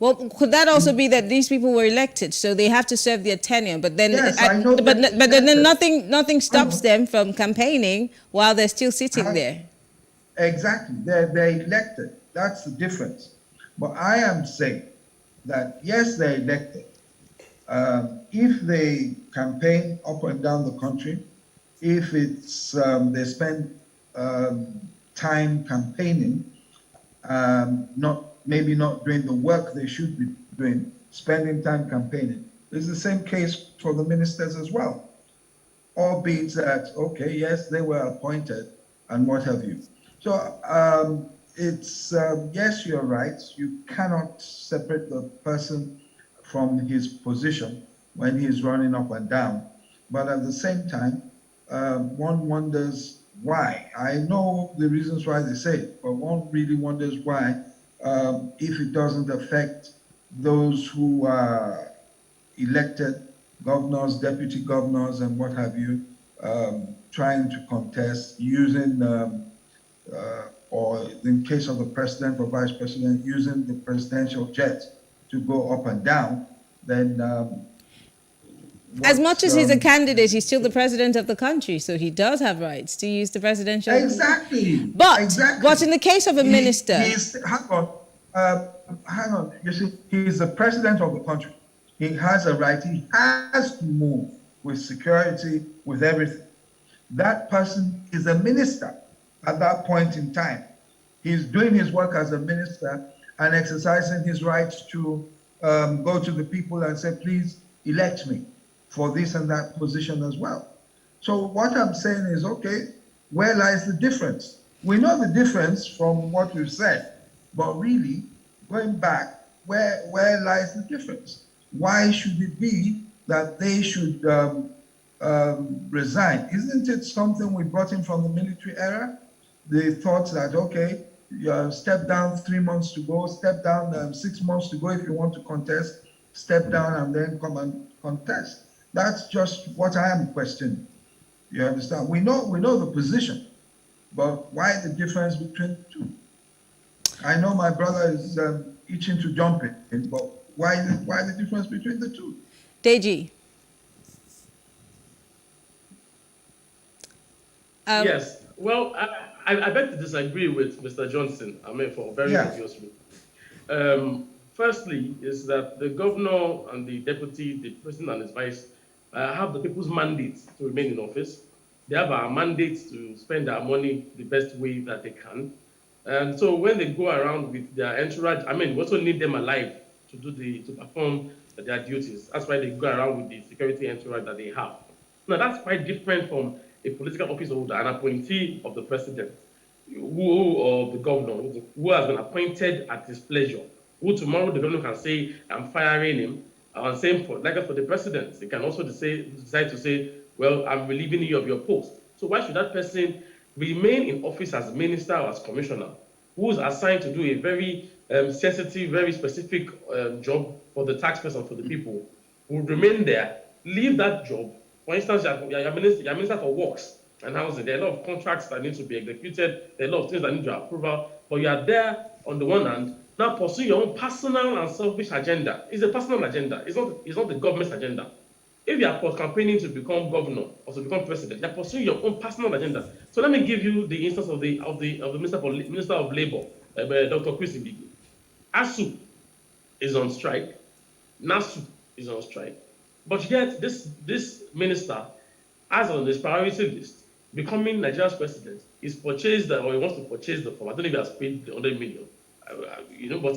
Well, could that also be that these people were elected, so they have to serve their tenure? But then, yes, I know but then nothing stops them from campaigning while they're still sitting there. Exactly, they're elected. That's the difference. But I am saying that yes, they're elected. If they campaign up and down the country, if it's they spend time campaigning, maybe not doing the work they should be doing, spending time campaigning. It's the same case for the ministers as well. Albeit that, okay, yes, they were appointed and what have you. So yes, you're right. You cannot separate the person from his position when he's running up and down. But at the same time, one wonders why. I know the reasons why they say it, but one really wonders why, if it doesn't affect those who are elected, governors, deputy governors, and what have you, trying to contest using, or in case of the president or vice president, using the presidential jet to go up and down, then as much as he's a candidate, he's still the president of the country, so he does have rights to use the presidential. Exactly. But in the case of a minister, hang on. You see, he's the president of the country. He has a right. He has to move with security, with everything. That person is a minister at that point in time. He's doing his work as a minister and exercising his rights to go to the people and say, please elect me for this and that position as well. So what I'm saying is, okay, where lies the difference? We know the difference from what we've said, but really, going back, where lies the difference? Why should it be that they should resign? Isn't it something we brought in from the military era? The thought that, okay, step down 3 months to go, step down 6 months to go if you want to contest, step down and then come and contest. That's just what I am questioning. You understand? We know the position, but why the difference between the two? I know my brother is itching to jump in, but why the difference between the two? Deji. Yes. Well, I beg to disagree with Mr. Johnson. I mean, for very obvious reasons. Firstly, is that the governor and the deputy, the president and his vice, have the people's mandate to remain in office. They have our mandate to spend their money the best way that they can. And so when they go around with their entourage, I mean, we also need them alive to perform their duties. That's why they go around with the security entourage that they have. Now, that's quite different from a political office holder, an appointee of the president, or the governor, who has been appointed at his pleasure, who tomorrow the governor can say, I'm firing him. And same for the president. They can also decide to say, well, I'm relieving you of your post. So why should that person remain in office as minister or as commissioner, who's assigned to do a very sensitive, very specific job for the taxpayers and for the people, would remain there, leave that job? For instance, you're minister for works and housing. There are a lot of contracts that need to be executed. There are a lot of things that need your approval. But you are there on the one hand, now pursue your own personal and selfish agenda. It's a personal agenda. It's not the government's agenda. If you are campaigning to become governor or to become president, you're pursuing your own personal agenda. So let me give you the instance of the Minister of Labour, Dr. Chris Ibigi. ASU is on strike. NASU is on strike. But yet this minister, as on his priority list, becoming Nigeria's president, is purchased or he wants to purchase the firm. I don't know if he has paid the 100 million. But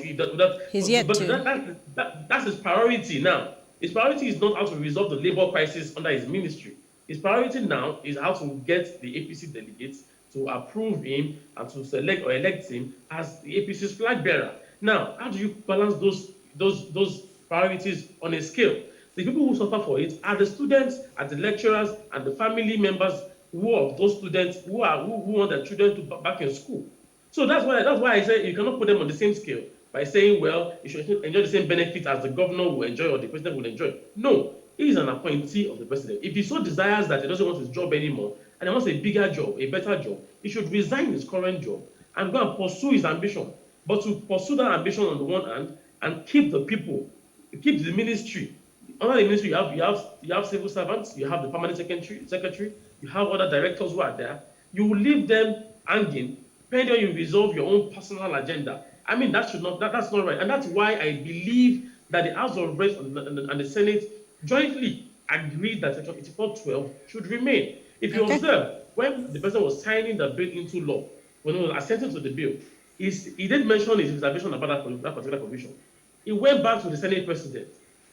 he's yet to. That's his priority now. His priority is not how to resolve the labor crisis under his ministry. His priority now is how to get the APC delegates to approve him and to select or elect him as the APC's flag bearer. Now, how do you balance those priorities on a scale? The people who suffer for it are the students and the lecturers and the family members who are of those students who want their children to be back in school. So that's why I say you cannot put them on the same scale by saying, well, you should enjoy the same benefit as the governor will enjoy or the president will enjoy. No, he is an appointee of the president. If he so desires that he doesn't want his job anymore and he wants a bigger job, a better job, he should resign his current job and go and pursue his ambition. But to pursue that ambition on the one hand and keep the people, keep the ministry. Under the ministry, you have civil servants, you have the permanent secretary, you have other directors who are there. You will leave them hanging pending you resolve your own personal agenda. I mean, that's not right. And that's why I believe that the House of Reps and the Senate jointly agreed that Section 8412 should remain. If you observe, when the person was signing the bill into law, when he was assenting to the bill, he didn't mention his reservation about that particular provision. He went back to the Senate president.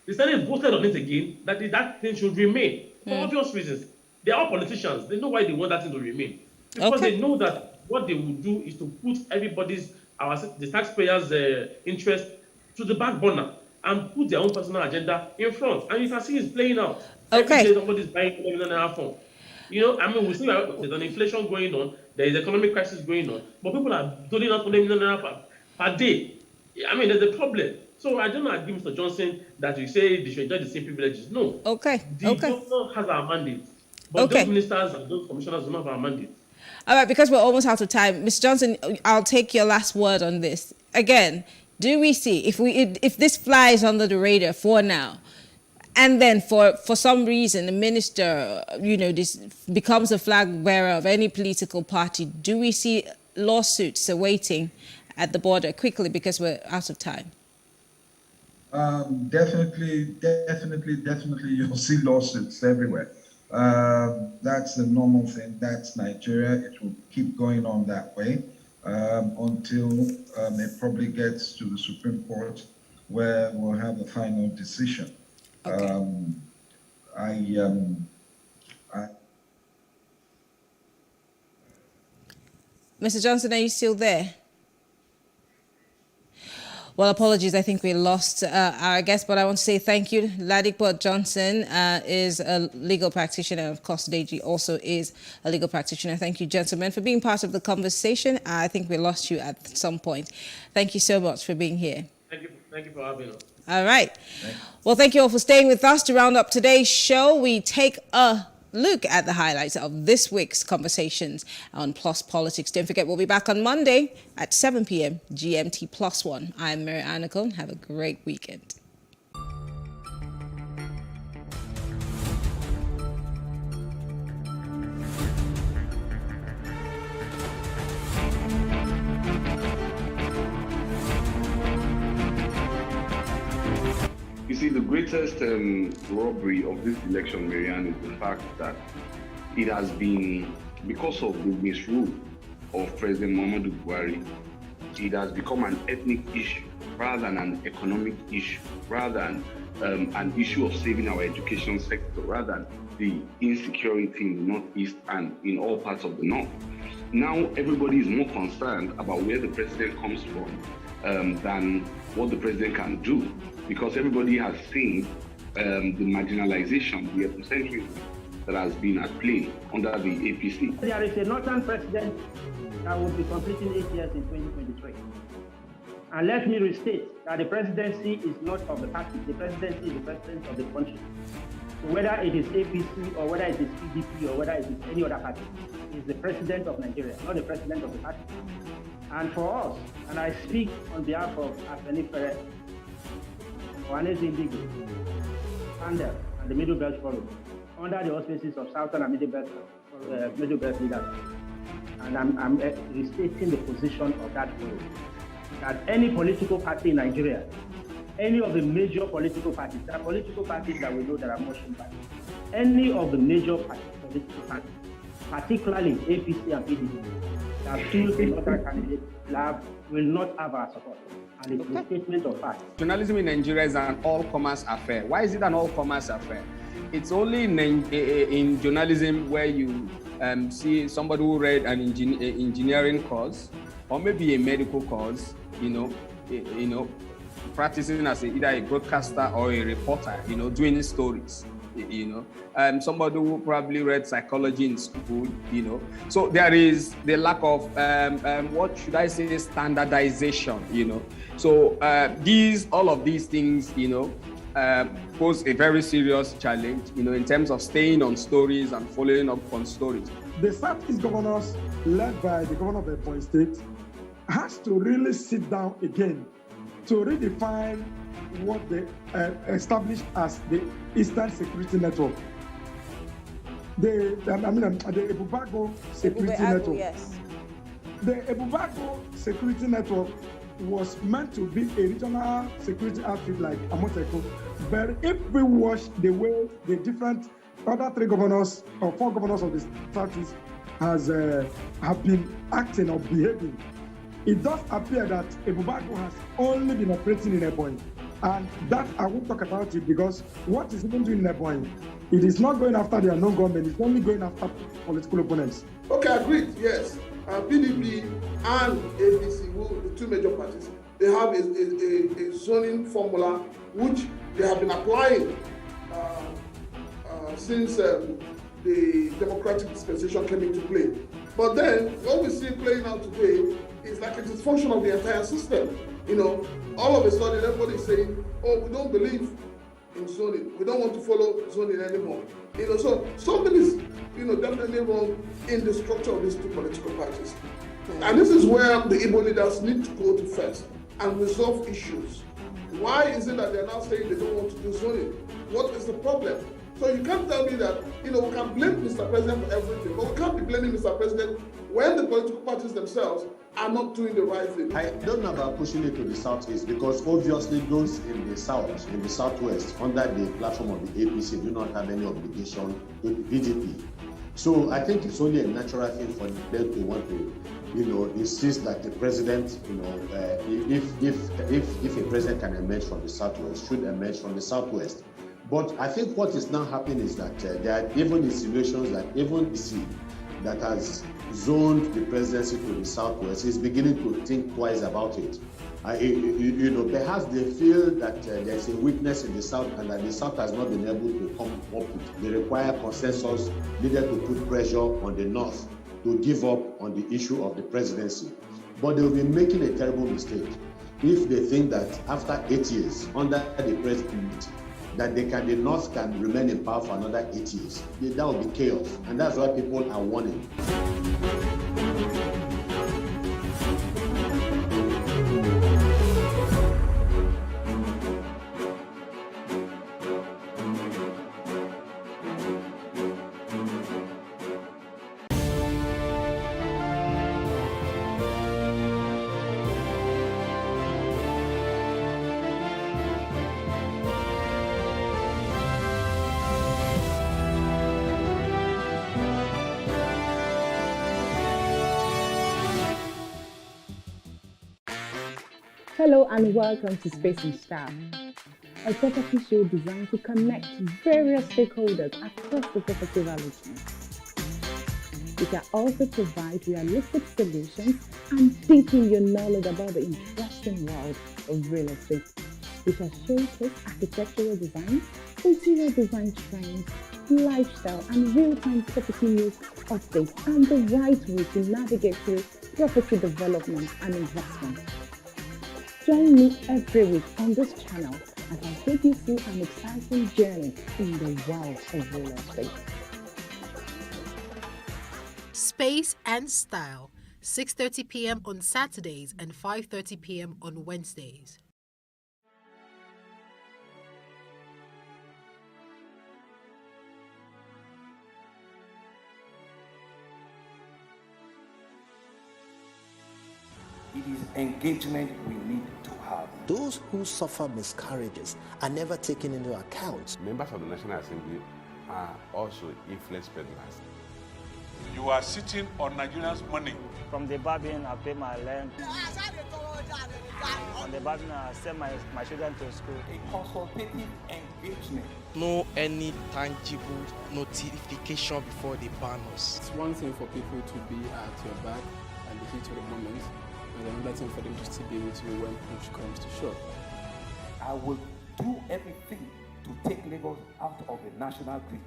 The Senate voted on it again, that thing should remain, for obvious reasons. They are all politicians. They know why they want that thing to remain. Because they know that what they will do is to put the taxpayers' interest to the back burner and put their own personal agenda in front. And you can see it's playing out. Every day somebody's buying $1.5 million phone. We see there's an inflation going on, there is economic crisis going on, but people are doling out $1 million per day. There's a problem. So I don't agree, Mr. Johnson, that you say they should enjoy the same privileges. No. The governor has our mandate. But those ministers and those commissioners don't have our mandate. All right, because we're almost out of time, Mr. Johnson, I'll take your last word on this. Again, do we see, if this flies under the radar for now, and then for some reason the minister, this becomes a flag bearer of any political party, do we see lawsuits awaiting at the border quickly because we're out of time? Definitely, you'll see lawsuits everywhere. That's the normal thing. That's Nigeria. It will keep going on that way until it probably gets to the Supreme Court, where we'll have a final decision. Mr. Johnson, are you still there? Well, apologies. I think we lost our guest, but I want to say thank you. Ladipo Johnson is a legal practitioner. Of course, Deji also is a legal practitioner. Thank you, gentlemen, for being part of the conversation. I think we lost you at some point. Thank you so much for being here. Thank you for having us. All right. Well, thank you all for staying with us. To round up today's show, we take a look at the highlights of this week's conversations on Plus Politics. Don't forget, we'll be back on Monday at 7 p.m. GMT +1. I'm Mary Anacone. Have a great weekend. You see, the greatest robbery of this election, Marianne, is the fact that it has been, because of the misrule of President Muhammadu Buhari, it has become an ethnic issue rather than an economic issue, rather than an issue of saving our education sector, rather than the insecurity in the Northeast and in all parts of the North. Now everybody is more concerned about where the president comes from than what the president can do, because everybody has seen the marginalization, the ethnicentrism that has been at play under the APC. There is a northern president that will be completing 8 years in 2023. And let me restate that the presidency is not of the party. The presidency is the president of the country. So whether it is APC or whether it is PDP or whether it is any other party, he is the president of Nigeria, not the president of the party. And for us, and I speak on behalf of Afeni Ferret, Juanes Indigo, Sandel, and the Middle Belt Forum, under the auspices of Southern and Middle Belt leaders. And I'm restating the position of that forum, that any political party in Nigeria, any of the major political parties, there are political parties that we know that are motion parties, any of the major political parties, particularly APC and PDP, that feel the other candidates will not have our support. And it's a statement of fact. Journalism in Nigeria is an all-commerce affair. Why is it an all-commerce affair? It's only in journalism where you see somebody who read an engineering course or maybe a medical course, practicing as either a broadcaster or a reporter, doing stories. Somebody who probably read psychology in school, So there is the lack of, what should I say, standardization, So all of these things, pose a very serious challenge, in terms of staying on stories and following up on stories. The Southeast governors, led by the governor of Ebonyi State, has to really sit down again to redefine what they established as the Eastern Security Network. The Ebubago Security Network. Yes. The Ebubago Security Network was meant to be a regional security outfit like Amotekun. But if we watch the way the different other 3 governors or 4 governors of the Southeast have been acting or behaving, it does appear that Ebubago has only been operating in Ebonyi. And that I won't talk about it because what is even doing in Ebonyi, it is not going after the unknown government, it's only going after political opponents. Okay, agreed, yes. PDP and APC, the 2 major parties, they have a zoning formula which they have been applying since the democratic dispensation came into play. But then, what we see playing out today is like a dysfunction of the entire system. You know, all of a sudden, everybody is saying, oh, we don't believe in zoning. We don't want to follow zoning anymore. You know, so something is, definitely wrong in the structure of these 2 political parties. And this is where the Igbo leaders need to go to first and resolve issues. Why is it that they're now saying they don't want to do zoning? What is the problem? So you can't tell me that, we can blame Mr. President for everything, but we can't be blaming Mr. President when the political parties themselves are not doing the right thing. I don't know about pushing it to the southeast because obviously those in the south, in the southwest, under the platform of the APC do not have any obligation to the PDP. So I think it's only a natural thing for them to want to, insist that the president, if a president can emerge from the southwest, should emerge from the southwest. But I think what is now happening is that there are even insinuations that even EC that has zoned the presidency to the southwest is beginning to think twice about it. Perhaps they feel that there's a weakness in the south and that the south has not been able to come up with the required consensus needed to put pressure on the north to give up on the issue of the presidency. But they will be making a terrible mistake if they think that after 8 years under the president, that the North can remain in power for another 8 years. That will be chaos, and that's why people are warning. Hello and welcome to Space and Style, a property show designed to connect various stakeholders across the property value chain. We can also provide realistic solutions and deepen your knowledge about the interesting world of real estate. We shall showcase architectural design, interior design trends, lifestyle and real-time property news updates, and the right way to navigate through property development and investment. Join me every week on this channel as I take you through an exciting journey in the world of real estate. Space and Style, 6:30 p.m. on Saturdays and 5:30 p.m. on Wednesdays. It is engagement we need to have. Those who suffer miscarriages are never taken into account. Members of the National Assembly are also influence peddlers. You are sitting on Nigerians' money. From the Babin, I pay my rent. On the Babin, I send my children to school. A consultative engagement. No any tangible notification before they ban us. It's one thing for people to be at your back and the heat of the moment, and another thing for them to still be with you when push comes to shove. I will do everything to take Lagos out of the national grid.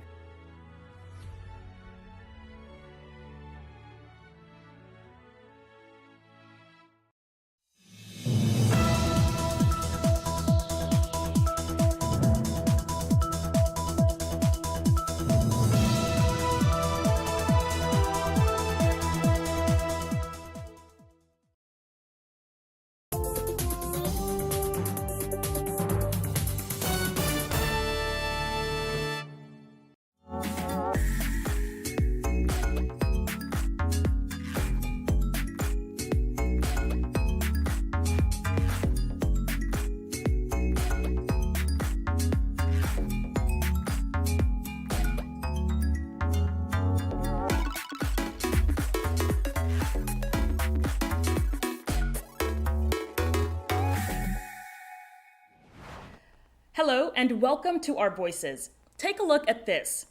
Hello and welcome to Our Voices. Take a look at this.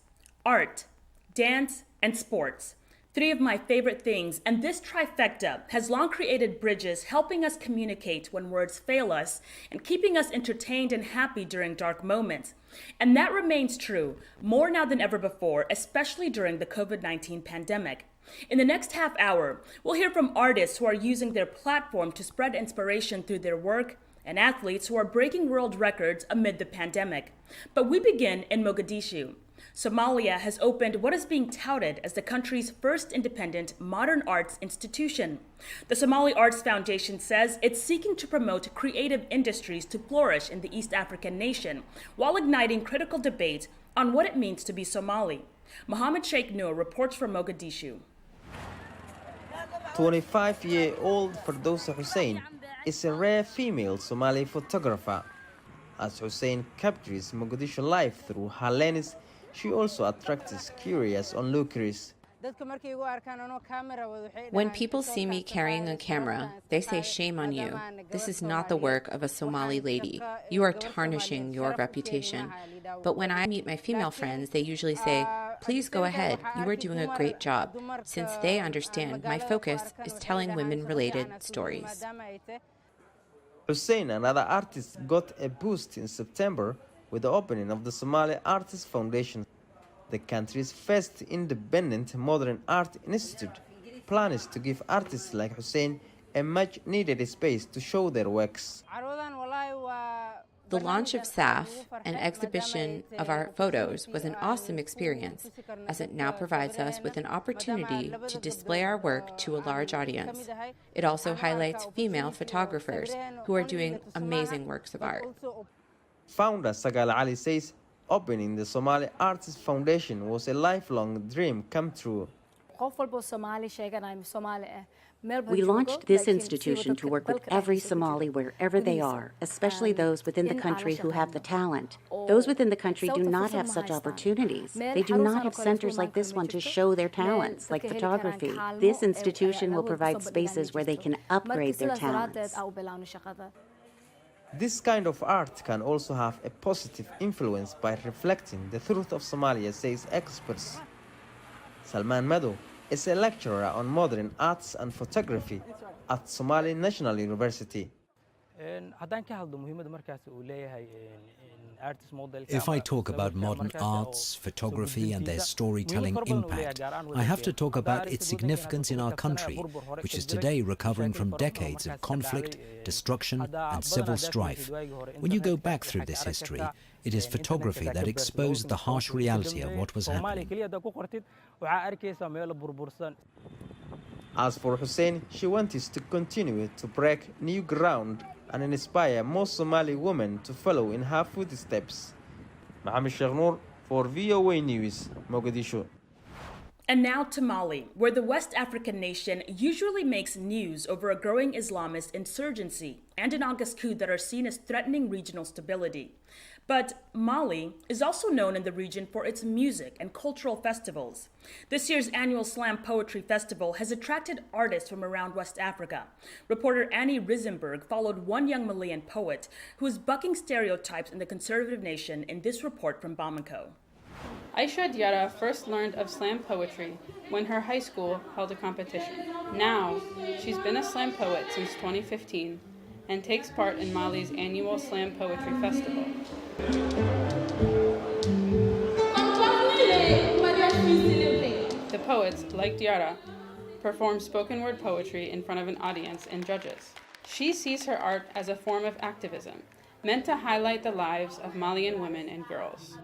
Art, dance, and sports. 3 of my favorite things, and this trifecta has long created bridges helping us communicate when words fail us and keeping us entertained and happy during dark moments. And that remains true, more now than ever before, especially during the COVID-19 pandemic. In the next half hour, we'll hear from artists who are using their platform to spread inspiration through their work, and athletes who are breaking world records amid the pandemic. But we begin in Mogadishu. Somalia has opened what is being touted as the country's first independent modern arts institution. The Somali Arts Foundation says it's seeking to promote creative industries to flourish in the East African nation, while igniting critical debate on what it means to be Somali. Mohammed Sheikh Noor reports from Mogadishu. 25-year-old Ferdowsa Hussein is a rare female Somali photographer. As Hussein captures Mogadishu life through her lens, she also attracts curious onlookers. When people see me carrying a camera, they say, "Shame on you. This is not the work of a Somali lady. You are tarnishing your reputation." But when I meet my female friends, they usually say, "Please go ahead. You are doing a great job," since they understand my focus is telling women-related stories. Hussein and other artists got a boost in September with the opening of the Somali Artists Foundation, the country's first independent modern art institute. Plans to give artists like Hussein a much-needed space to show their works. The launch of SAF, an exhibition of our photos, was an awesome experience, as it now provides us with an opportunity to display our work to a large audience. It also highlights female photographers who are doing amazing works of art. Founder Sagal Ali says opening the Somali Artists Foundation was a lifelong dream come true. We launched this institution to work with every Somali wherever they are, especially those within the country who have the talent. Those within the country do not have such opportunities. They do not have centers like this one to show their talents, like photography. This institution will provide spaces where they can upgrade their talents. This kind of art can also have a positive influence by reflecting the truth of Somalia, says experts. Salman Mado is a lecturer on modern arts and photography at Somali National University. If I talk about modern arts, photography and their storytelling impact, I have to talk about its significance in our country, which is today recovering from decades of conflict, destruction and civil strife. When you go back through this history, it is photography that exposed the harsh reality of what was happening. As for Hussein, she wants to continue to break new ground and inspire more Somali women to follow in her footsteps. Mohammed Sheikh Noor for VOA News, Mogadishu. And now to Mali, where the West African nation usually makes news over a growing Islamist insurgency and an August coup that are seen as threatening regional stability. But Mali is also known in the region for its music and cultural festivals. This year's annual Slam Poetry Festival has attracted artists from around West Africa. Reporter Annie Risenberg followed one young Malian poet who is bucking stereotypes in the conservative nation in this report from Bamako. Aisha Diarra first learned of slam poetry when her high school held a competition. Now, she's been a slam poet since 2015 and takes part in Mali's annual Slam Poetry Festival. The poets, like Diarra, perform spoken word poetry in front of an audience and judges. She sees her art as a form of activism, meant to highlight the lives of Malian women and girls.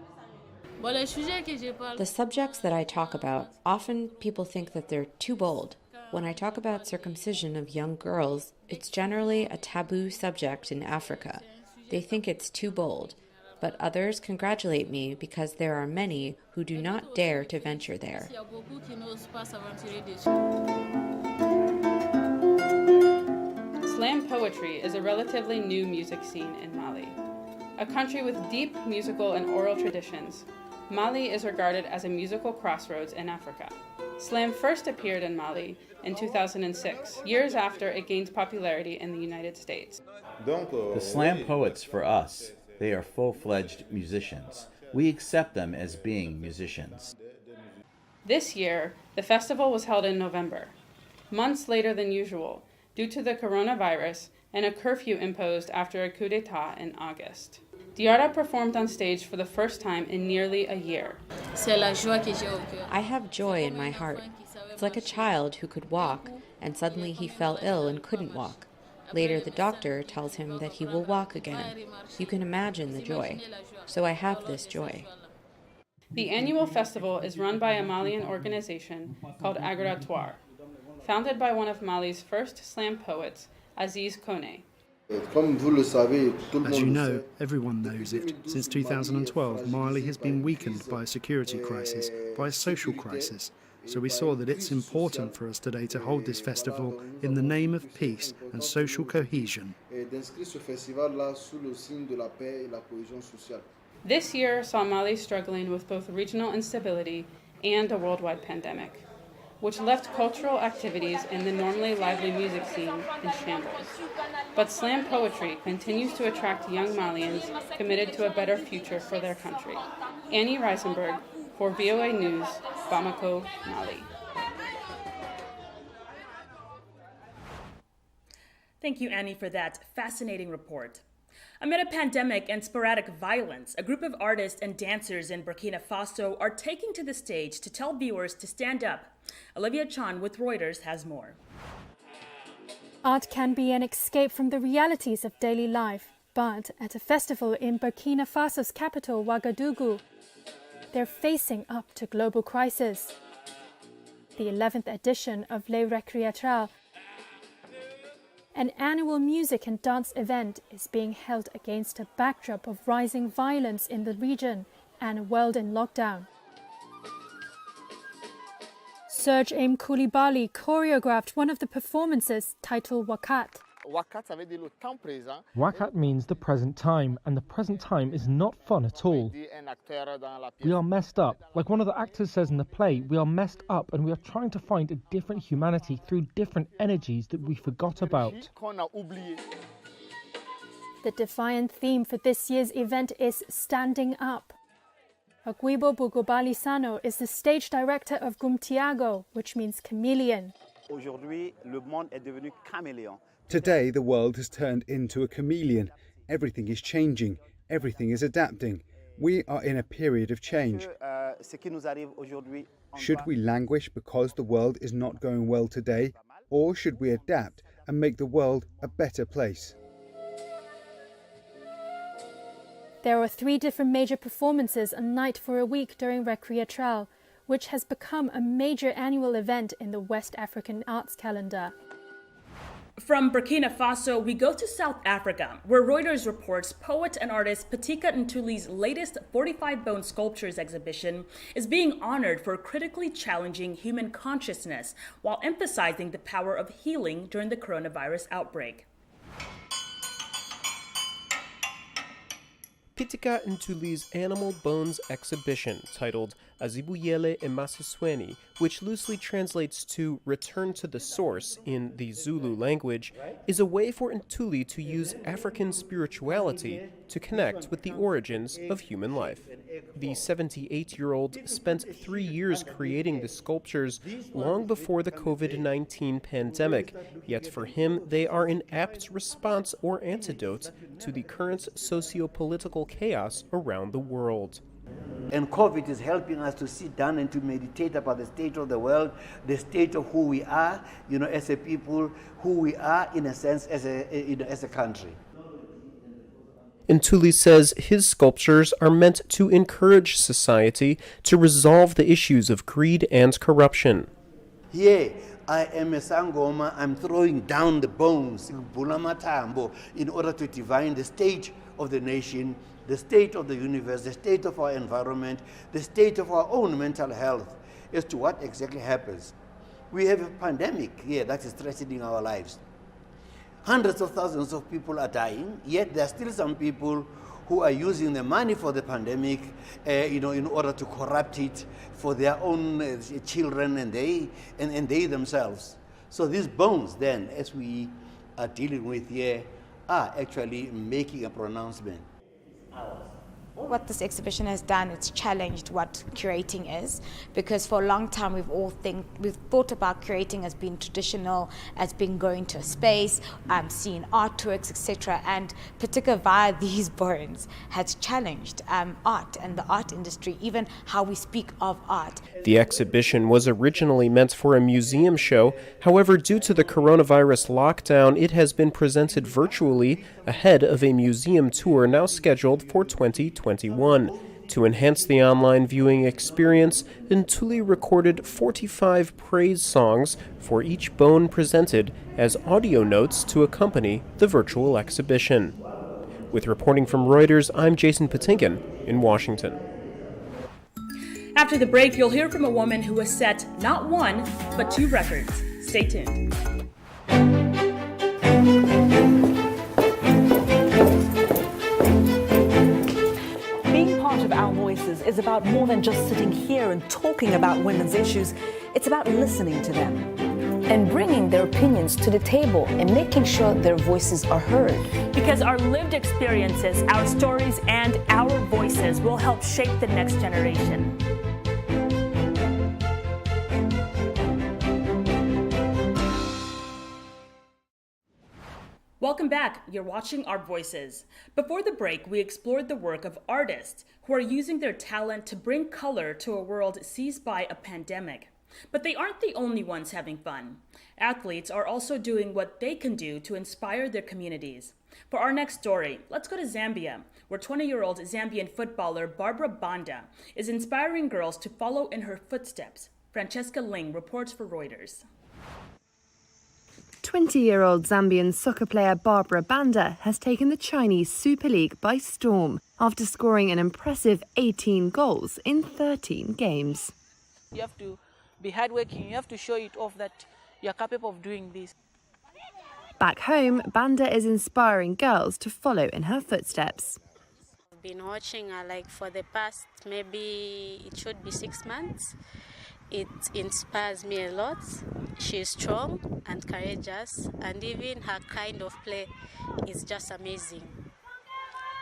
The subjects that I talk about, often people think that they're too bold. When I talk about circumcision of young girls, it's generally a taboo subject in Africa. They think it's too bold, but others congratulate me because there are many who do not dare to venture there. Slam poetry is a relatively new music scene in Mali. A country with deep musical and oral traditions, Mali is regarded as a musical crossroads in Africa. Slam first appeared in Mali in 2006, years after it gained popularity in the United States. The slam poets for us, They are full-fledged musicians. We accept them as being musicians. This year, the festival was held in November, months later than usual, due to the coronavirus and a curfew imposed after a coup d'etat in August. Diarra performed on stage for the first time in nearly a year. I have joy in my heart. It's like a child who could walk, and suddenly he fell ill and couldn't walk. Later, the doctor tells him that he will walk again. You can imagine the joy. So I have this joy. The annual festival is run by a Malian organization called Aggregatoire, founded by one of Mali's first slam poets, Aziz Kone. As you know, everyone knows it. Since 2012, Mali has been weakened by a security crisis, by a social crisis. So we saw that it's important for us today to hold this festival in the name of peace and social cohesion. This year saw Mali struggling with both regional instability and a worldwide pandemic, which left cultural activities in the normally lively music scene in shambles. But slam poetry continues to attract young Malians committed to a better future for their country. Annie Reisenberg, for VOA News, Bamako, Mali. Thank you, Annie, for that fascinating report. Amid a pandemic and sporadic violence, a group of artists and dancers in Burkina Faso are taking to the stage to tell viewers to stand up. Olivia Chan with Reuters has more. Art can be an escape from the realities of daily life, but at a festival in Burkina Faso's capital, Ouagadougou, they're facing up to global crisis. The 11th edition of Les Recreateurs, an annual music and dance event, is being held against a backdrop of rising violence in the region and a world in lockdown. Serge M. Koulibaly choreographed one of the performances, titled Wakat. Wakat means the present time, and the present time is not fun at all. We are messed up. Like one of the actors says in the play, we are messed up and we are trying to find a different humanity through different energies that we forgot about. The defiant theme for this year's event is Standing Up. Agwibo Bugobalisano is the stage director of Gumtiago, which means chameleon. Today, the world has turned into a chameleon. Everything is changing. Everything is adapting. We are in a period of change. Should we languish because the world is not going well today? Or should we adapt and make the world a better place? There are 3 different major performances a night for a week during Recreatral, which has become a major annual event in the West African arts calendar. From Burkina Faso, we go to South Africa, where Reuters reports poet and artist Patika Ntuli's latest 45 bone sculptures exhibition is being honored for critically challenging human consciousness while emphasizing the power of healing during the coronavirus outbreak. Patika Ntuli's Animal Bones exhibition, titled Azibuyele Emasisweni, which loosely translates to Return to the Source in the Zulu language, is a way for Ntuli to use African spirituality to connect with the origins of human life. The 78-year-old spent 3 years creating the sculptures long before the COVID-19 pandemic, yet for him they are an apt response or antidote to the current socio-political chaos around the world. And COVID is helping us to sit down and to meditate about the state of the world, the state of who we are, as a people, who we are in a sense as a country. Ntuli says his sculptures are meant to encourage society to resolve the issues of greed and corruption. Here, I am a Sangoma, I'm throwing down the bones in order to divine the state of the nation, the state of the universe, the state of our environment, the state of our own mental health, as to what exactly happens. We have a pandemic here that is threatening our lives. Hundreds of thousands of people are dying, yet there are still some people who are using the money for the pandemic, in order to corrupt it for their own children and they themselves. So these bones then, as we are dealing with here, are actually making a pronouncement. What this exhibition has done, it's challenged what curating is, because for a long time we've thought about curating as being traditional, as being going to a space, seeing artworks, etc. And particularly via these bones has challenged art and the art industry, even how we speak of art. The exhibition was originally meant for a museum show. However, due to the coronavirus lockdown, it has been presented virtually ahead of a museum tour now scheduled for 2021. To enhance the online viewing experience, Ntuli recorded 45 praise songs for each bone presented as audio notes to accompany the virtual exhibition. With reporting from Reuters, I'm Jason Patinkin in Washington. After the break, you'll hear from a woman who has set not one, but 2 records. Stay tuned. Our Voices is about more than just sitting here and talking about women's issues. It's about listening to them and bringing their opinions to the table and making sure their voices are heard. Because our lived experiences, our stories, and our voices will help shape the next generation. Welcome back. You're watching Our Voices. Before the break, we explored the work of artists who are using their talent to bring color to a world seized by a pandemic. But they aren't the only ones having fun. Athletes are also doing what they can do to inspire their communities. For our next story, let's go to Zambia, where 20-year-old Zambian footballer Barbara Banda is inspiring girls to follow in her footsteps. Francesca Ling reports for Reuters. 20-year-old Zambian soccer player Barbara Banda has taken the Chinese Super League by storm after scoring an impressive 18 goals in 13 games. You have to be hardworking. You have to show it off that you are capable of doing this. Back home, Banda is inspiring girls to follow in her footsteps. I've been watching her like for the past maybe it should be 6 months. It inspires me a lot. She's strong and courageous, and even her kind of play is just amazing.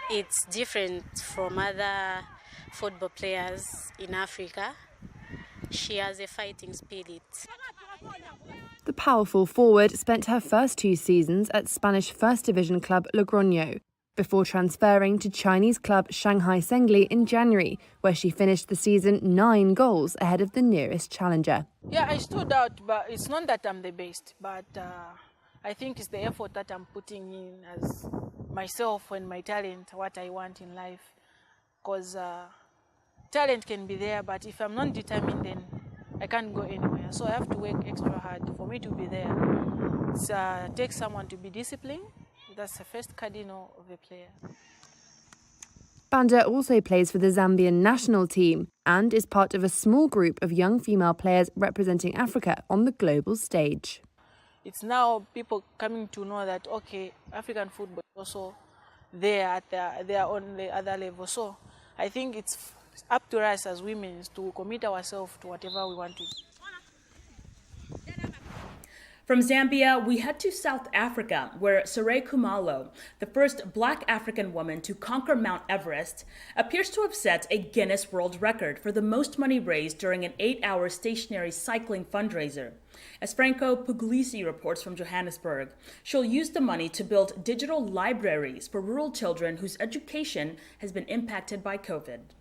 It's different from other football players in Africa. She has a fighting spirit. The powerful forward spent her first 2 seasons at Spanish First Division club Logroño, before transferring to Chinese club Shanghai Sengli in January, where she finished the season 9 goals ahead of the nearest challenger. Yeah, I stood out, but it's not that I'm the best, but I think it's the effort that I'm putting in as myself and my talent, what I want in life. Because talent can be there, but if I'm not determined, then I can't go anywhere. So I have to work extra hard for me to be there. It takes someone to be disciplined. That's the first cardinal of a player. Banda also plays for the Zambian national team and is part of a small group of young female players representing Africa on the global stage. It's now people coming to know that, okay, African football is also there they are on the other level. So I think it's up to us as women to commit ourselves to whatever we want to do. From Zambia, we head to South Africa, where Seré Khumalo, the first Black African woman to conquer Mount Everest, appears to have set a Guinness World Record for the most money raised during an 8-hour stationary cycling fundraiser. As Franco Puglisi reports from Johannesburg, she'll use the money to build digital libraries for rural children whose education has been impacted by COVID.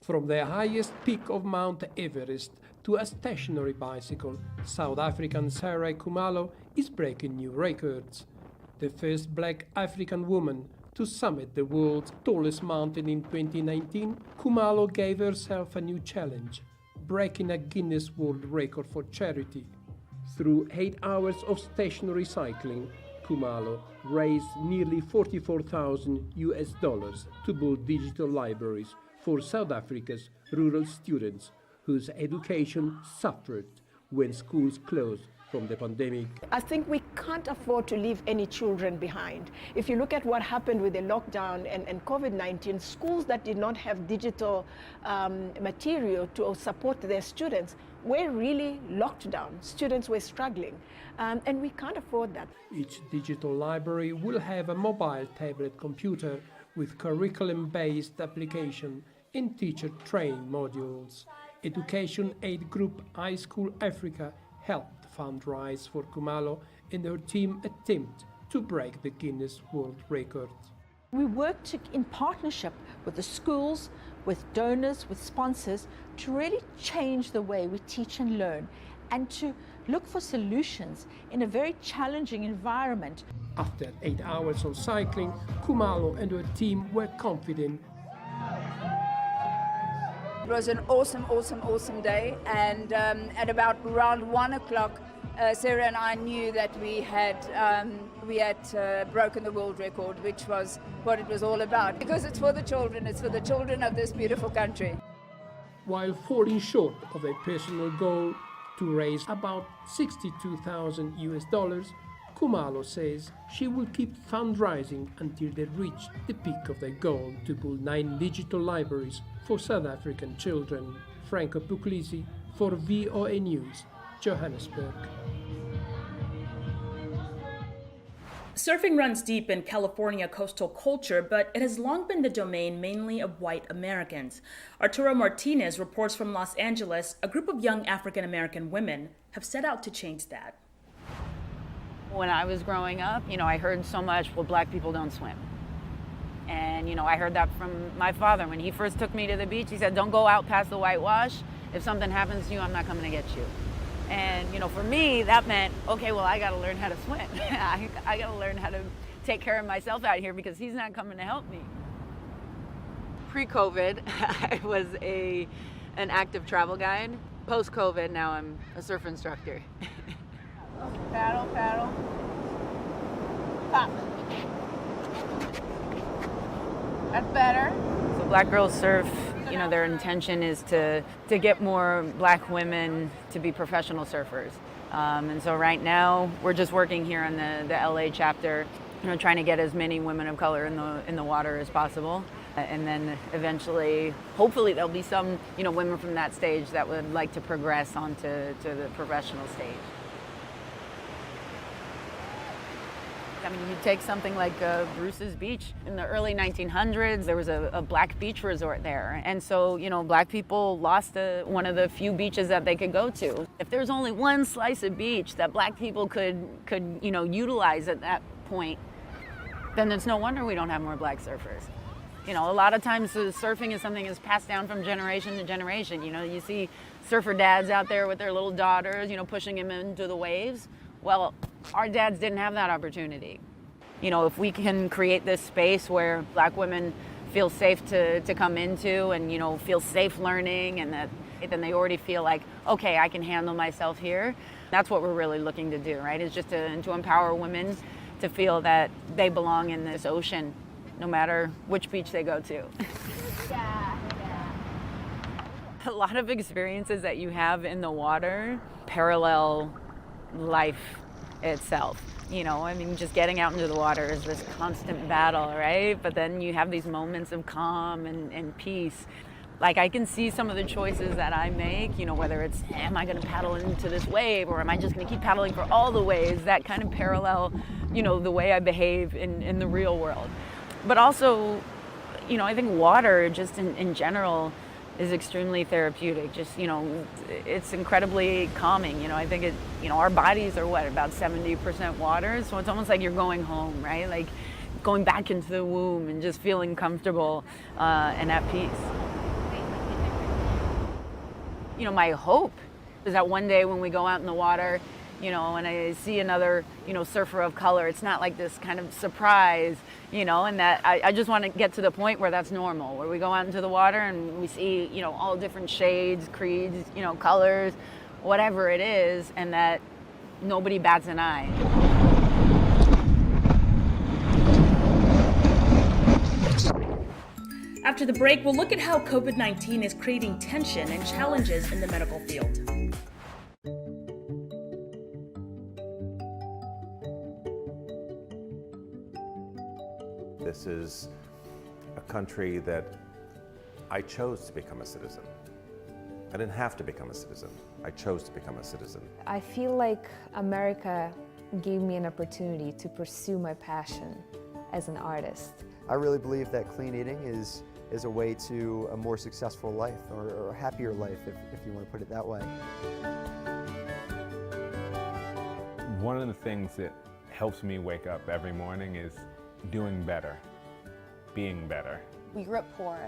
From the highest peak of Mount Everest to a stationary bicycle, South African Seré Khumalo is breaking new records. The first Black African woman to summit the world's tallest mountain in 2019, Khumalo gave herself a new challenge, breaking a Guinness World Record for charity. Through 8 hours of stationary cycling, Khumalo raised nearly $44,000 to build digital libraries for South Africa's rural students whose education suffered when schools closed from the pandemic. I think we can't afford to leave any children behind. If you look at what happened with the lockdown and COVID-19, schools that did not have digital material to support their students were really locked down. Students were struggling, and we can't afford that. Each digital library will have a mobile tablet computer with curriculum-based application in teacher training modules. Education Aid Group High School Africa helped fundraise for Khumalo in their team attempt to break the Guinness World Record. We worked in partnership with the schools, with donors, with sponsors, to really change the way we teach and learn, and to look for solutions in a very challenging environment. After 8 hours of cycling, Khumalo and her team were confident. It was an awesome day, and at about around 1 o'clock, Sarah and I knew that we had broken the world record, which was what it was all about. Because it's for the children of this beautiful country. While falling short of a personal goal to raise about $62,000, Khumalo says she will keep fundraising until they reach the peak of their goal to build 9 digital libraries for South African children. Franco Puglisi for VOA News, Johannesburg. Surfing runs deep in California coastal culture, but it has long been the domain mainly of white Americans. Arturo Martinez reports from Los Angeles, a group of young African-American women have set out to change that. When I was growing up, I heard so much, well, black people don't swim. And, I heard that from my father. When he first took me to the beach, he said, don't go out past the whitewash. If something happens to you, I'm not coming to get you. And, for me, that meant, okay, well, I got to learn how to swim. I got to learn how to take care of myself out here because he's not coming to help me. Pre-COVID, I was an active travel guide. Post-COVID, now I'm a surf instructor. Paddle, pop. That's better. So Black Girls Surf, their intention is to get more black women to be professional surfers. And so right now, we're just working here on the LA chapter, trying to get as many women of color in the water as possible. And then eventually, hopefully there'll be some, women from that stage that would like to progress onto the professional stage. I mean, you take something like Bruce's Beach. In the early 1900s, there was a black beach resort there. And so, black people lost one of the few beaches that they could go to. If there's only one slice of beach that black people could utilize at that point, then it's no wonder we don't have more black surfers. A lot of times surfing is something that's passed down from generation to generation. You see surfer dads out there with their little daughters, pushing them into the waves. Well, our dads didn't have that opportunity. If we can create this space where black women feel safe to come into and, feel safe learning, and that then they already feel like, okay, I can handle myself here. That's what we're really looking to do, right? Is just to empower women to feel that they belong in this ocean, no matter which beach they go to. A lot of experiences that you have in the water parallel life itself. Just getting out into the water is this constant battle, right? But then you have these moments of calm and peace. Like, I can see some of the choices that I make, whether it's, am I going to paddle into this wave, or am I just going to keep paddling for all the waves, that kind of parallel, the way I behave in the real world. But also, I think water just in general is extremely therapeutic. Just, it's incredibly calming. I think our bodies are about 70% water. So it's almost like you're going home, right? Like going back into the womb and just feeling comfortable and at peace. My hope is that one day when we go out in the water, and I see another, surfer of color, it's not like this kind of surprise, and that I just want to get to the point where that's normal, where we go out into the water and we see, all different shades, creeds, colors, whatever it is, and that nobody bats an eye. After the break, we'll look at how COVID-19 is creating tension and challenges in the medical field. This is a country that I chose to become a citizen. I didn't have to become a citizen. I chose to become a citizen. I feel like America gave me an opportunity to pursue my passion as an artist. I really believe that clean eating is a way to a more successful life or a happier life, if you want to put it that way. One of the things that helps me wake up every morning is doing better, being better. We grew up poor,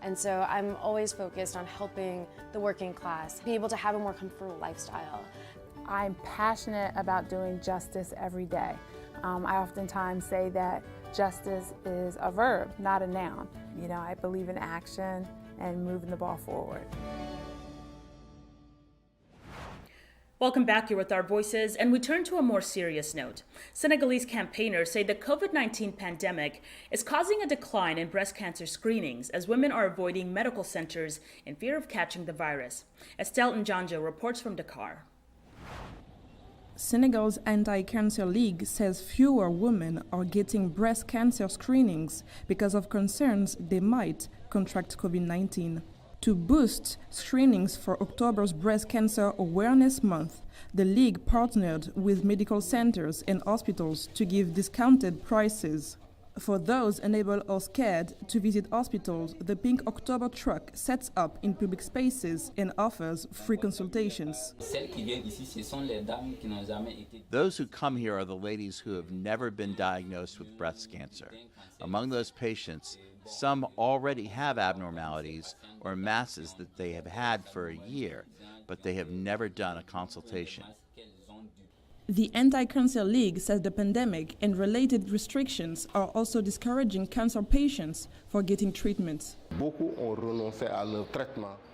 and so I'm always focused on helping the working class be able to have a more comfortable lifestyle. I'm passionate about doing justice every day. I oftentimes say that justice is a verb, not a noun. You know, I believe in action and moving the ball forward. Welcome back. Here with Our Voices, and we turn to a more serious note. Senegalese campaigners say the COVID-19 pandemic is causing a decline in breast cancer screenings as women are avoiding medical centers in fear of catching the virus. Estelle Njanjo reports from Dakar. Senegal's Anti-Cancer League says fewer women are getting breast cancer screenings because of concerns they might contract COVID-19. To boost screenings for October's Breast Cancer Awareness Month, the League partnered with medical centers and hospitals to give discounted prices. For those unable or scared to visit hospitals, the Pink October truck sets up in public spaces and offers free consultations. Those who come here are the ladies who have never been diagnosed with breast cancer. Among those patients, some already have abnormalities or masses that they have had for a year, but they have never done a consultation. The Anti-Cancer League says the pandemic and related restrictions are also discouraging cancer patients for getting treatment.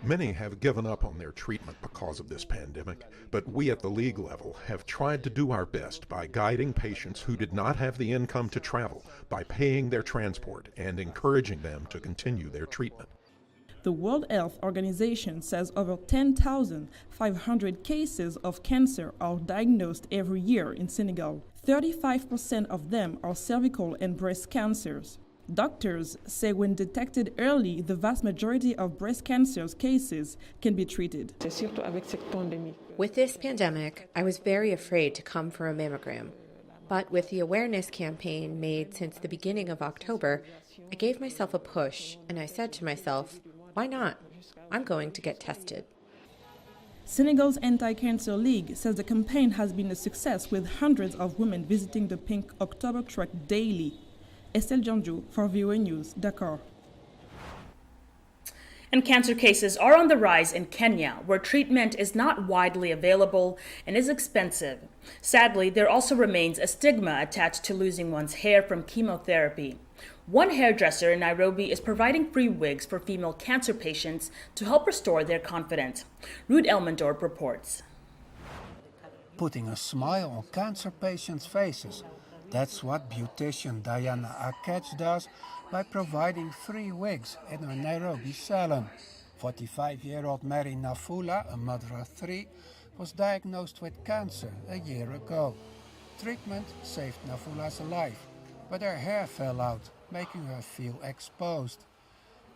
Many have given up on their treatment because of this pandemic, but we at the league level have tried to do our best by guiding patients who did not have the income to travel, by paying their transport and encouraging them to continue their treatment. The World Health Organization says over 10,500 cases of cancer are diagnosed every year in Senegal. 35% of them are cervical and breast cancers. Doctors say when detected early, the vast majority of breast cancer cases can be treated. With this pandemic, I was very afraid to come for a mammogram. But with the awareness campaign made since the beginning of October, I gave myself a push and I said to myself, why not? I'm going to get tested. Senegal's Anti-Cancer League says the campaign has been a success with hundreds of women visiting the Pink October truck daily. Estelle Njanjo for VOA News, Dakar. And cancer cases are on the rise in Kenya, where treatment is not widely available and is expensive. Sadly, there also remains a stigma attached to losing one's hair from chemotherapy. One hairdresser in Nairobi is providing free wigs for female cancer patients to help restore their confidence. Ruud Elmendorp reports. Putting a smile on cancer patients' faces. That's what beautician Diana Akech does by providing free wigs in her Nairobi salon. 45-year-old Mary Nafula, a mother of 3, was diagnosed with cancer a year ago. Treatment saved Nafula's life, but her hair fell out, making her feel exposed.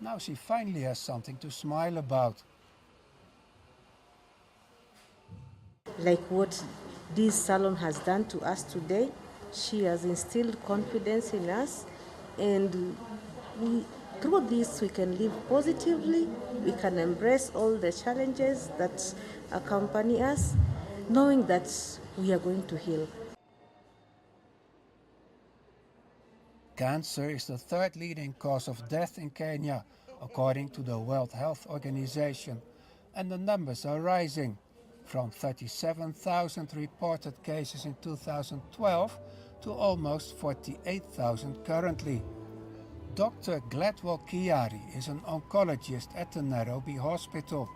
Now she finally has something to smile about. Like what this salon has done to us today, she has instilled confidence in us, and through this we can live positively, we can embrace all the challenges that accompany us, knowing that we are going to heal. Cancer is the third leading cause of death in Kenya, according to the World Health Organization, and the numbers are rising, from 37,000 reported cases in 2012 to almost 48,000 currently. Dr. Gladwell Kiari is an oncologist at the Nairobi Hospital.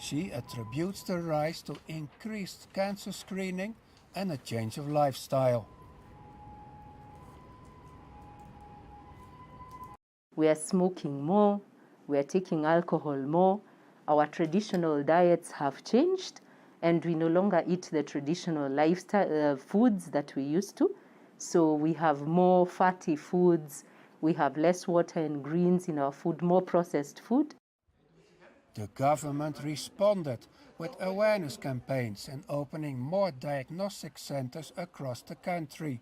She attributes the rise to increased cancer screening and a change of lifestyle. We are smoking more, we are taking alcohol more, our traditional diets have changed, and we no longer eat the traditional lifestyle foods that we used to. So we have more fatty foods, we have less water and greens in our food, more processed food. The government responded with awareness campaigns and opening more diagnostic centers across the country.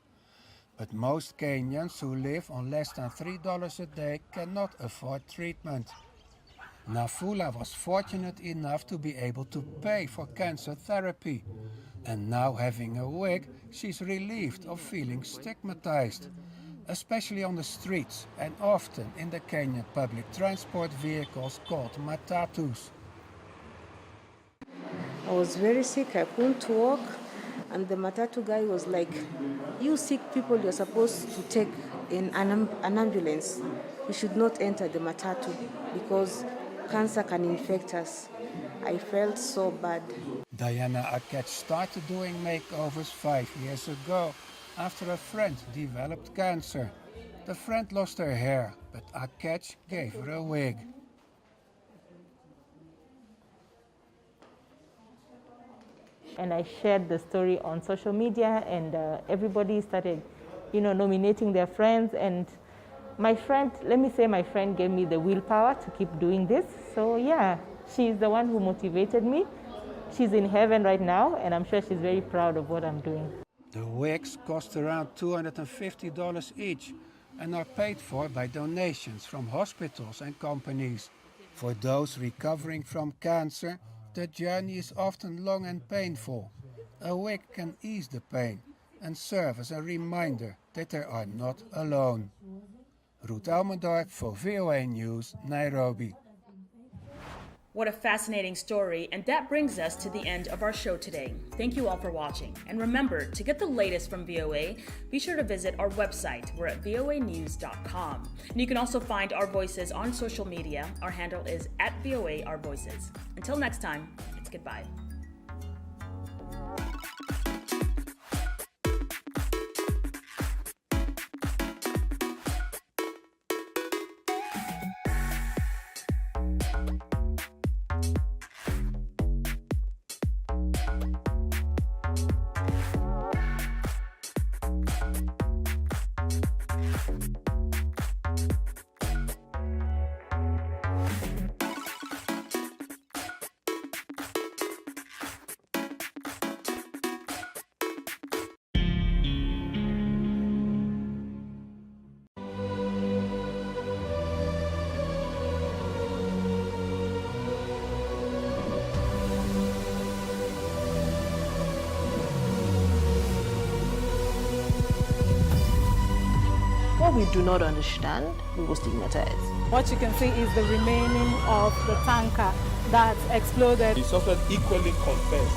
But most Kenyans who live on less than $3 a day cannot afford treatment. Nafula was fortunate enough to be able to pay for cancer therapy. And now having a wig, she's relieved of feeling stigmatized, especially on the streets and often in the Kenyan public transport vehicles called matatus. I was very sick, I couldn't walk, and the matatu guy was like, you sick people, you're supposed to take in an ambulance. You should not enter the matatu because cancer can infect us. I felt so bad. Diana Akech started doing makeovers 5 years ago after a friend developed cancer. The friend lost her hair, but Akech gave her a wig. And I shared the story on social media, and everybody started, nominating their friends. And my friend, my friend gave me the willpower to keep doing this. So yeah, she's the one who motivated me. She's in heaven right now, and I'm sure she's very proud of what I'm doing. The wigs cost around $250 each and are paid for by donations from hospitals and companies. For those recovering from cancer, the journey is often long and painful. A wig can ease the pain and serve as a reminder that they are not alone. Ruud Almendorp for VOA News, Nairobi. What a fascinating story, and that brings us to the end of our show today. Thank you all for watching, and remember, to get the latest from VOA, be sure to visit our website. We're at voanews.com. And you can also find Our Voices on social media. Our handle is @VOA Our Voices. Until next time, it's goodbye. What we do not understand, we will stigmatize. What you can see is the remaining of the tanker that exploded. He suffered equally confessed.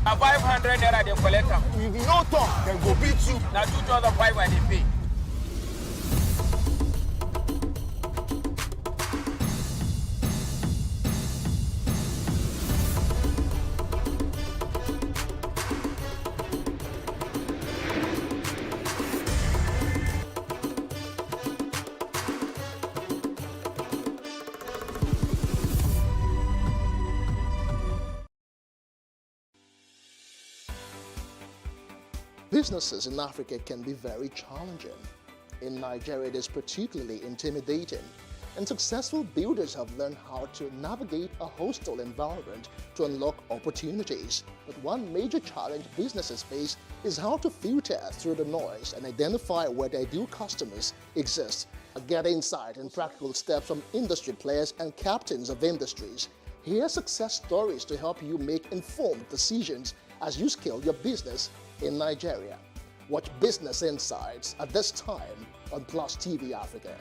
Now 500 naira they collect them. If you no talk, then go beat you. Now 2,500 they pay. Businesses in Africa can be very challenging. In Nigeria, it is particularly intimidating, and successful builders have learned how to navigate a hostile environment to unlock opportunities. But one major challenge businesses face is how to filter through the noise and identify where their ideal customers exist. Get insight and practical steps from industry players and captains of industries. Hear success stories to help you make informed decisions as you scale your business in Nigeria. Watch Business Insights at this time on Plus TV Africa.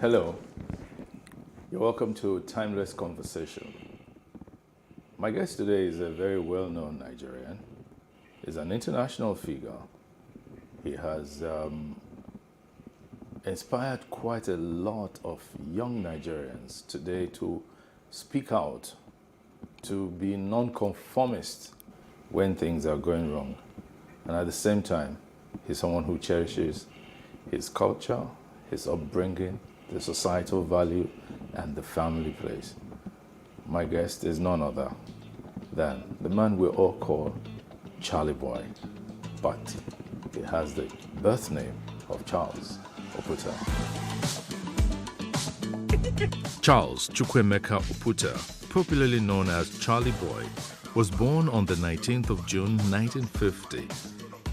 Hello. You're welcome to Timeless Conversation. My guest today is a very well-known Nigerian. He's an international figure. He has inspired quite a lot of young Nigerians today to speak out, to be non-conformist when things are going wrong. And at the same time, he's someone who cherishes his culture, his upbringing, the societal value, and the family place. My guest is none other than the man we all call Charlie Boy, but he has the birth name of Charles Oputa. Charles Chukwuemeka Oputa, popularly known as Charlie Boy, was born on the 19th of June 1950.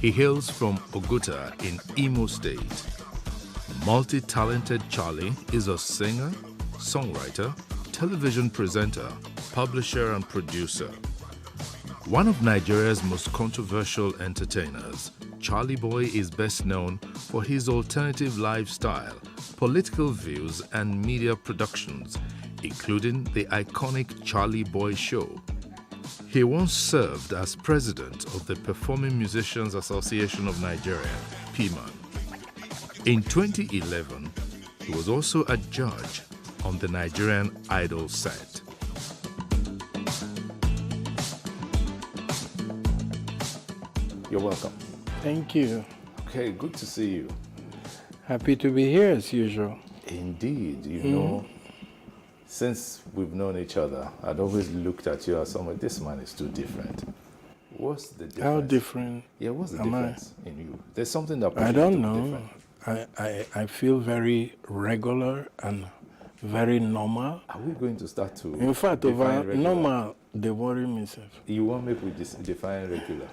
He hails from Oguta in Imo State. Multi-talented Charlie is a singer, songwriter, television presenter, publisher and producer. One of Nigeria's most controversial entertainers, Charlie Boy is best known for his alternative lifestyle, political views and media productions, including the iconic Charlie Boy Show. He once served as president of the Performing Musicians Association of Nigeria, PMAN. In 2011, he was also a judge on the Nigerian Idol set. You're welcome. Thank you. Okay, good to see you. Happy to be here as usual. Indeed, you know, since we've known each other, I'd always looked at you as someone, this man is too different. What's the difference? How different? Yeah, what's the am difference in you? There's something that I don't know. I feel very regular and very normal. Are we going to start to In fact, define over regular? normal, they worry me. Sir. You want me to define regular?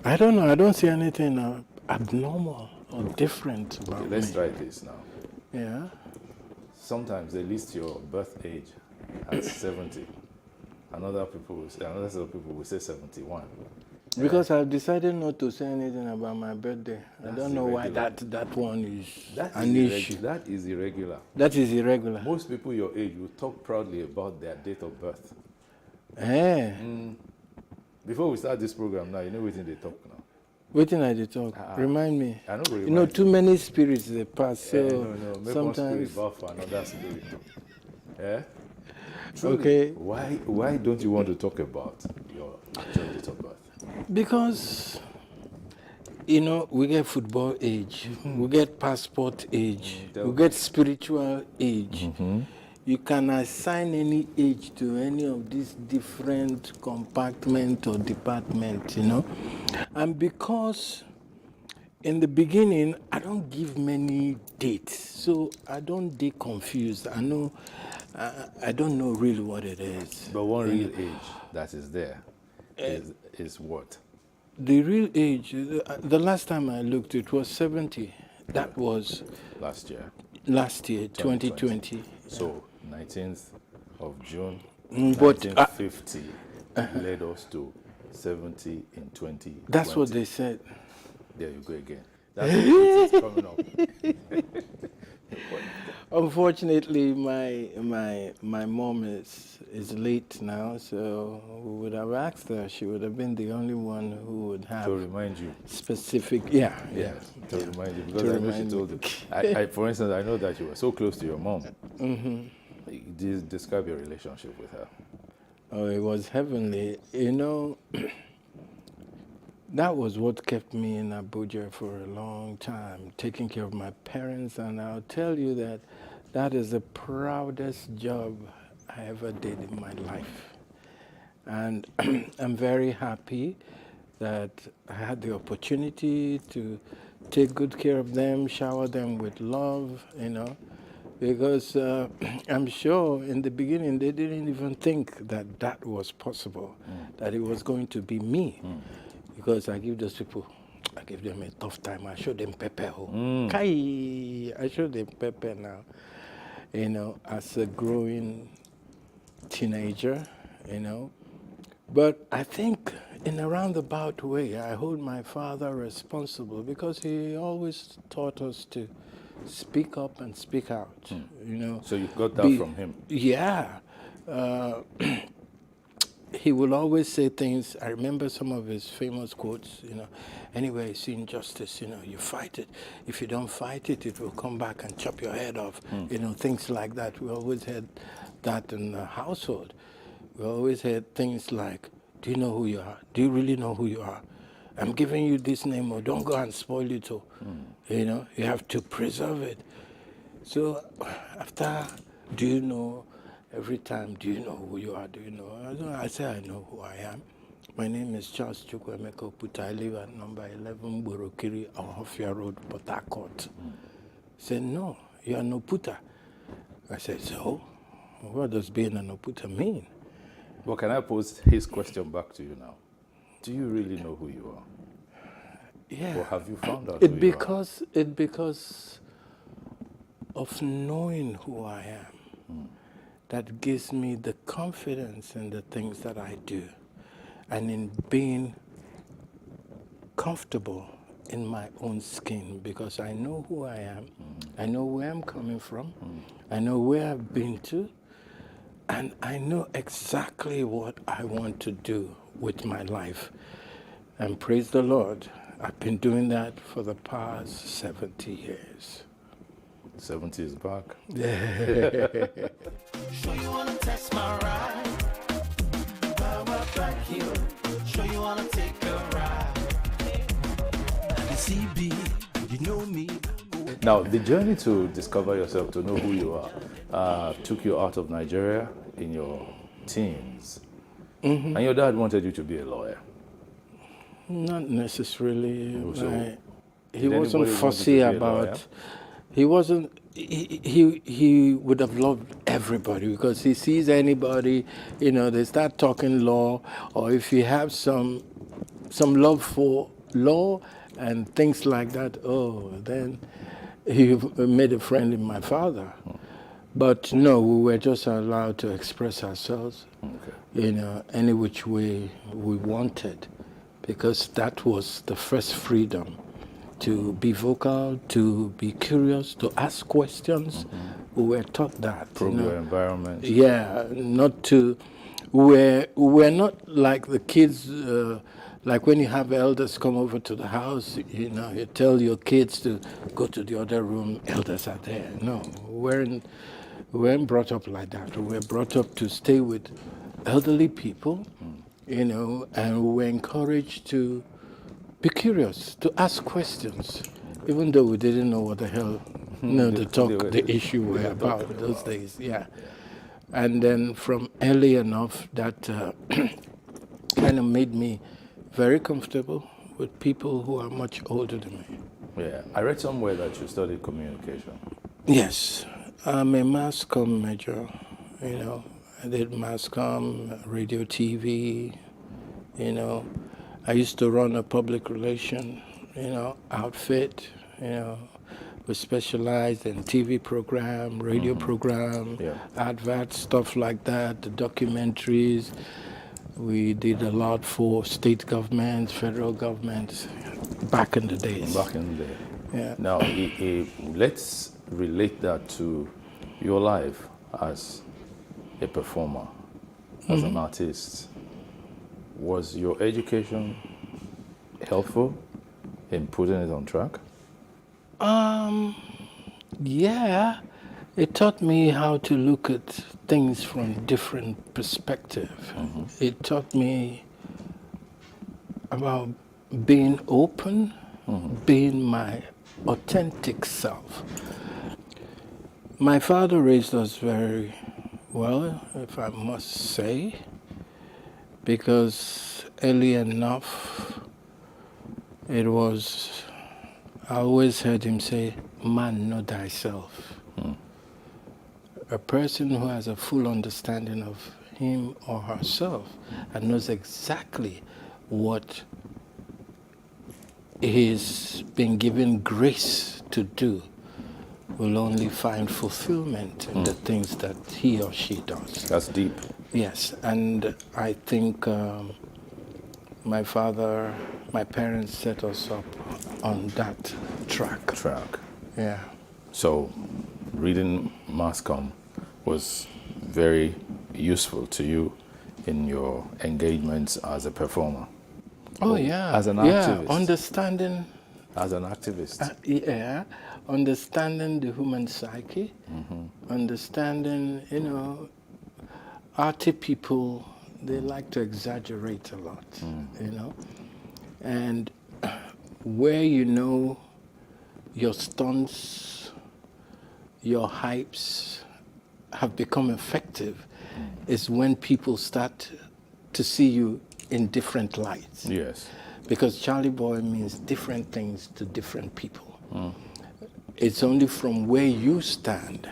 I don't know. I don't see anything abnormal or different about Okay, let's me. try this now. Yeah. Sometimes they list your birth age at 70. Another set of people will say 71. Because I've decided not to say anything about my birthday. I That's don't know why irregular. that one is That an is issue. that is irregular. That is irregular. Most people your age will talk proudly about their date of birth. Eh. Before we start this program now, you know what they talk now. Waiting at the talk. Remind me. I know. You know, too many spirits they pass. So no. Make one sometimes. spirit bow for another spirit. Yeah. Truly, Okay. Why don't you want to talk about your actual date of birth? Because, you know, we get football age, we get passport age, we get spiritual age. You can assign any age to any of these different compartments or departments, you know. And because in the beginning, I don't give many dates, so I don't get confused. I know, I don't know really what it is. But one real age that is there is what? The real age, the last time I looked, it was 70. That was last year. Last year, 2020. So 19th of June, But, 1950 led us to 70 in 2020. That's what they said. There you go again. That's what is coming up. Unfortunately, my mom is late now, so we would have asked her. She would have been the only one who would have To remind you. specific. To remind you, because To I know she remind told me. you. For instance, I know that you were so close to your mom. Mm-hmm. Describe your relationship with her. Oh, it was heavenly. You know, that was what kept me in Abuja for a long time, taking care of my parents. And I'll tell you that that is the proudest job I ever did in my life. And I'm very happy that I had the opportunity to take good care of them, shower them with love, you know, because I'm sure in the beginning they didn't even think that that was possible, that it was going to be me. Because I give those people, I give them a tough time. I show them pepper. I show them pepper now. You know, as a growing teenager, you know. But I think in a roundabout way, I hold my father responsible because he always taught us to speak up and speak out. You know. So you got that from him? Yeah. He will always say things. I remember some of his famous quotes. You know, anywhere you see injustice, you know, you fight it. If you don't fight it, it will come back and chop your head off. You know, things like that. We always had that in the household. We always had things like, do you know who you are? Do you really know who you are? I'm giving you this name, or don't go and spoil it. Or, you know, you have to preserve it. So after, do you know, every time, do you know who you are? Do you know? I say I know who I am. My name is Charles Chukwuemeka Oputa. I live at number 11 Borokiri, Ahofia Road, Port Harcourt. He said, no, you are an Oputa. I said, so? What does being an Oputa mean? Well, can I pose his question back to you now? Do you really know who you are? Yeah. Or have you found out It's because of knowing who I am that gives me the confidence in the things that I do, and in being comfortable in my own skin, because I know who I am, I know where I'm coming from, I know where I've been to, and I know exactly what I want to do with my life. And praise the Lord, I've been doing that for the past 70 years. 70 is back. Show you wanna test my ride. Power back here. Show you wanna take a ride. CB, you know me. Now, the journey to discover yourself, to know who you are, took you out of Nigeria in your teens. And your dad wanted you to be a lawyer. Not necessarily. So, he wasn't fussy about. He wasn't. He would have loved everybody, because he sees anybody, you know, they start talking law, or if you have some love for law and things like that, then he made a friend in my father. But no, we were just allowed to express ourselves, you know, any which way we wanted, because that was the first freedom. To be vocal, to be curious, to ask questions. We were taught that. Probe your environment. Yeah, not to. We're not like the kids. Like when you have elders come over to the house, you know, you tell your kids to go to the other room. Elders are there. No, we weren't brought up like that. We were brought up to stay with elderly people, you know, and we were encouraged to be curious, to ask questions, even though we didn't know what the hell, the issue were about those days. Yeah. And then from early enough, that kind of made me very comfortable with people who are much older than me. Yeah, I read somewhere that you studied communication. Yes, I'm a mass comm major. You know, I did mass comm, radio, TV. You know, I used to run a public relation, you know, outfit. You know, we specialized in TV program, radio program, adverts, stuff like that, the documentaries. We did a lot for state governments, federal governments, back in the days. Back in the day. Yeah. Now, let's relate that to your life as a performer, as an artist. Was your education helpful in putting it on track? Yeah, it taught me how to look at things from different perspective. It taught me about being open, being my authentic self. My father raised us very well, if I must say, because early enough, it was, I always heard him say, man, know thyself. A person who has a full understanding of him or herself and knows exactly what he's been given grace to do will only find fulfillment in the things that he or she does. That's deep. Yes, and I think my parents set us up on that track. Track. Yeah. So reading mass comm was very useful to you in your engagements as a performer. Oh yeah, as an yeah, activist. understanding. As an activist. Yeah, understanding the human psyche, understanding, arty people, they like to exaggerate a lot, and where your stunts, your hypes have become effective is when people start to see you in different lights. Yes. Because Charlie Boy means different things to different people. It's only from where you stand.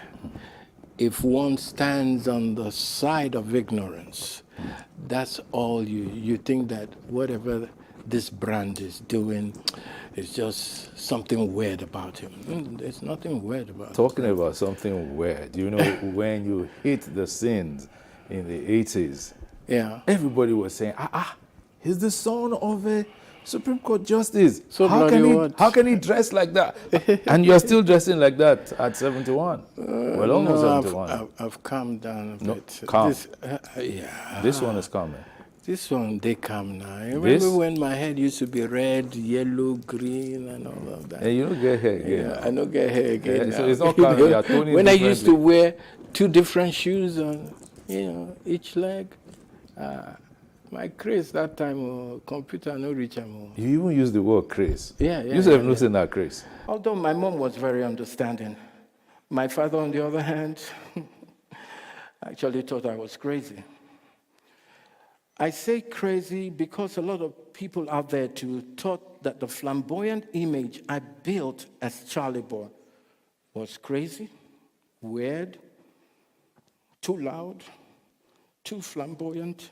If one stands on the side of ignorance, that's all you think that whatever this brand is doing is just something weird about him. There's nothing weird about him. Talking about something weird, when you hit the scenes in the 80s, everybody was saying, he's the son of a Supreme Court Justice. So how can he dress like that? And you're still dressing like that at 71. Well, almost 71. I've calmed down a bit. Calm. This one is calming. This one, they calm now. I remember when my head used to be red, yellow, green, and all of that. And you don't get hair again. Yeah, I don't get hair again. So it's not calming. You are toning when I used to wear 2 different shoes on, each leg. My craze that time, computer no reach am. You even use the word craze. Yeah. You have not seen that craze. Although my mom was very understanding. My father, on the other hand, actually thought I was crazy. I say crazy because a lot of people out there too thought that the flamboyant image I built as Charlie Boy was crazy, weird, too loud, too flamboyant,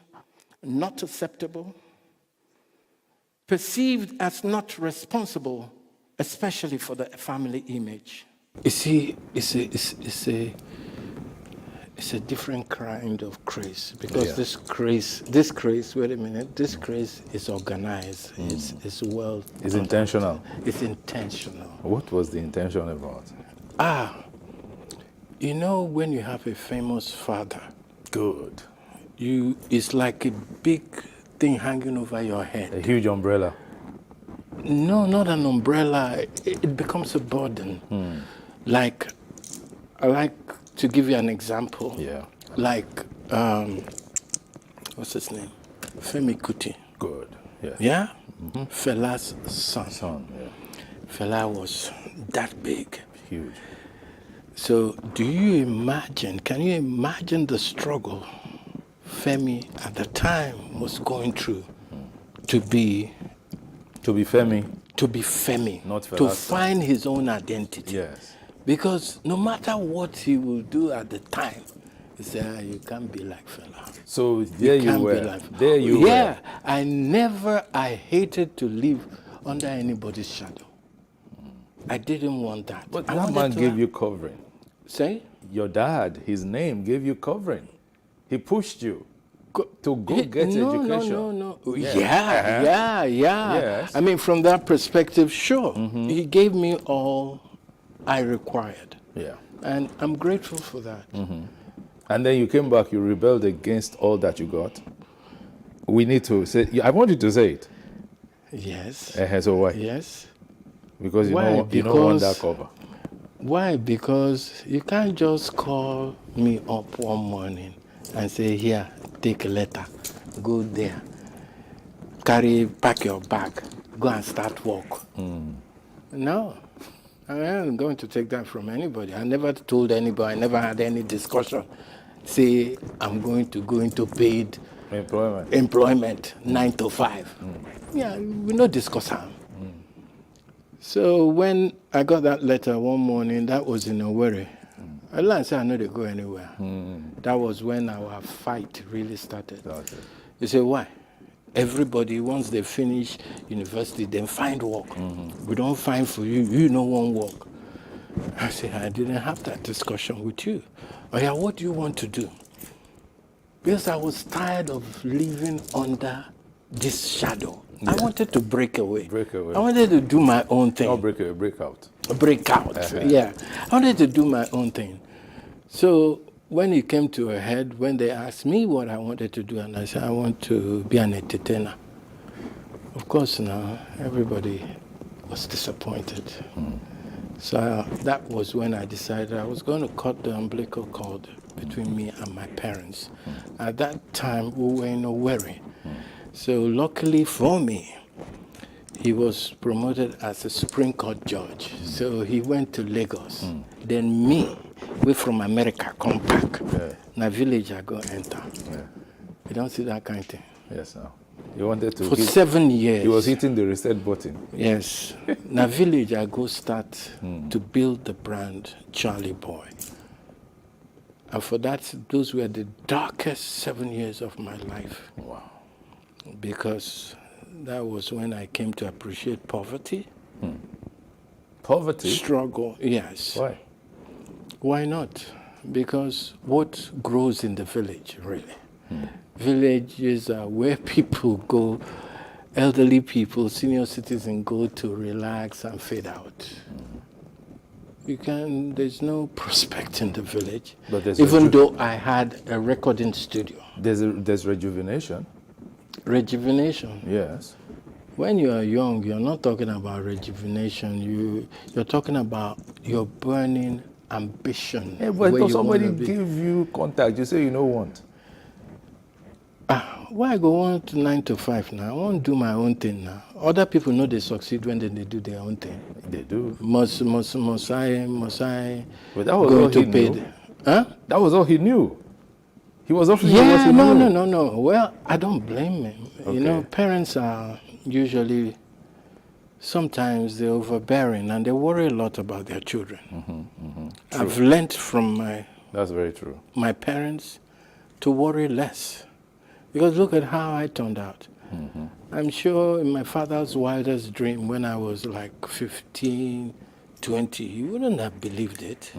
not acceptable, perceived as not responsible, especially for the family image. You see, it's a different kind of craze because this craze, wait a minute, this craze is organized. It's well. It's intentional. It's intentional. What was the intention about? When you have a famous father, good. It's like a big thing hanging over your head. A huge umbrella. No, not an umbrella. It becomes a burden. I like to give you an example. Yeah. Like, what's his name? Femi Kuti. Good. Yeah. Yeah? Fela's son. Yeah. Fela was that big. Huge. So can you imagine the struggle Femi at the time was going through to be Femi? To be Femi. Not Fela. To find his own identity. Yes. Because no matter what he will do at the time, he said, you can't be like Fela. So there you were. Yeah, I hated to live under anybody's shadow. I didn't want that. But that man gave you covering. Say? Your dad, his name gave you covering. He pushed you to go get education. No. Yeah. Yes. I mean, from that perspective, sure. He gave me all I required. Yeah. And I'm grateful for that. And then you came back, you rebelled against all that you got. We need to say, I want you to say it. Yes. So why? Yes. Because you don't want that cover. Why? Because you can't just call me up one morning and say, here, take a letter, go there, pack your bag, go and start work. No. I am going to take that from anybody. I never told anybody, I never had any discussion. Say, I'm going to go into paid employment 9 to 5. Yeah, we not discuss that. So when I got that letter one morning, that was in Owerri. I didn't say I know they go anywhere. That was when our fight really started. You say, why? Everybody, once they finish university, then find work. We don't find for you, you no one work. I said, I didn't have that discussion with you. Oh yeah, what do you want to do? Because I was tired of living under this shadow. I wanted to break away. Break away. I wanted to do my own thing. Not break away, break out. break out. Yeah, I wanted to do my own thing. So when it came to a head, when they asked me what I wanted to do, and I said I want to be an entertainer. Of course, now everybody was disappointed. So that was when I decided I was going to cut the umbilical cord between me and my parents. At that time, we were in Owerri. So luckily for me, he was promoted as a Supreme Court judge. So he went to Lagos. Then me, we from America, come back. Now village I go enter. You don't see that kind of thing. Yes, sir. You wanted to for 7 years. He was hitting the reset button. Yes. Now village I go start to build the brand Charlie Boy. And for that, those were the darkest 7 years of my life. Wow. Because that was when I came to appreciate poverty. Poverty? Struggle, yes. Why? Why not? Because what grows in the village, really? Villages are where people go, elderly people, senior citizens go to relax and fade out. There's no prospect in the village, but even though I had a recording studio. There's rejuvenation. Rejuvenation? Yes. When you are young, you're not talking about rejuvenation. You're talking about your burning ambition. Yeah, but if somebody give you contact, you say you don't want. Why go on to 9 to 5 now? I want to do my own thing now. Other people know they succeed when they do their own thing. They do. Must I But that was go all to he pay knew. Huh? That was all he knew. He was offering Yeah, what he knew. no. Well, I don't blame him. Okay. You know, parents are usually, sometimes they're overbearing and they worry a lot about their children. I've learned from That's very true. my parents to worry less. Because look at how I turned out. I'm sure in my father's wildest dream when I was like 15, 20, he wouldn't have believed it.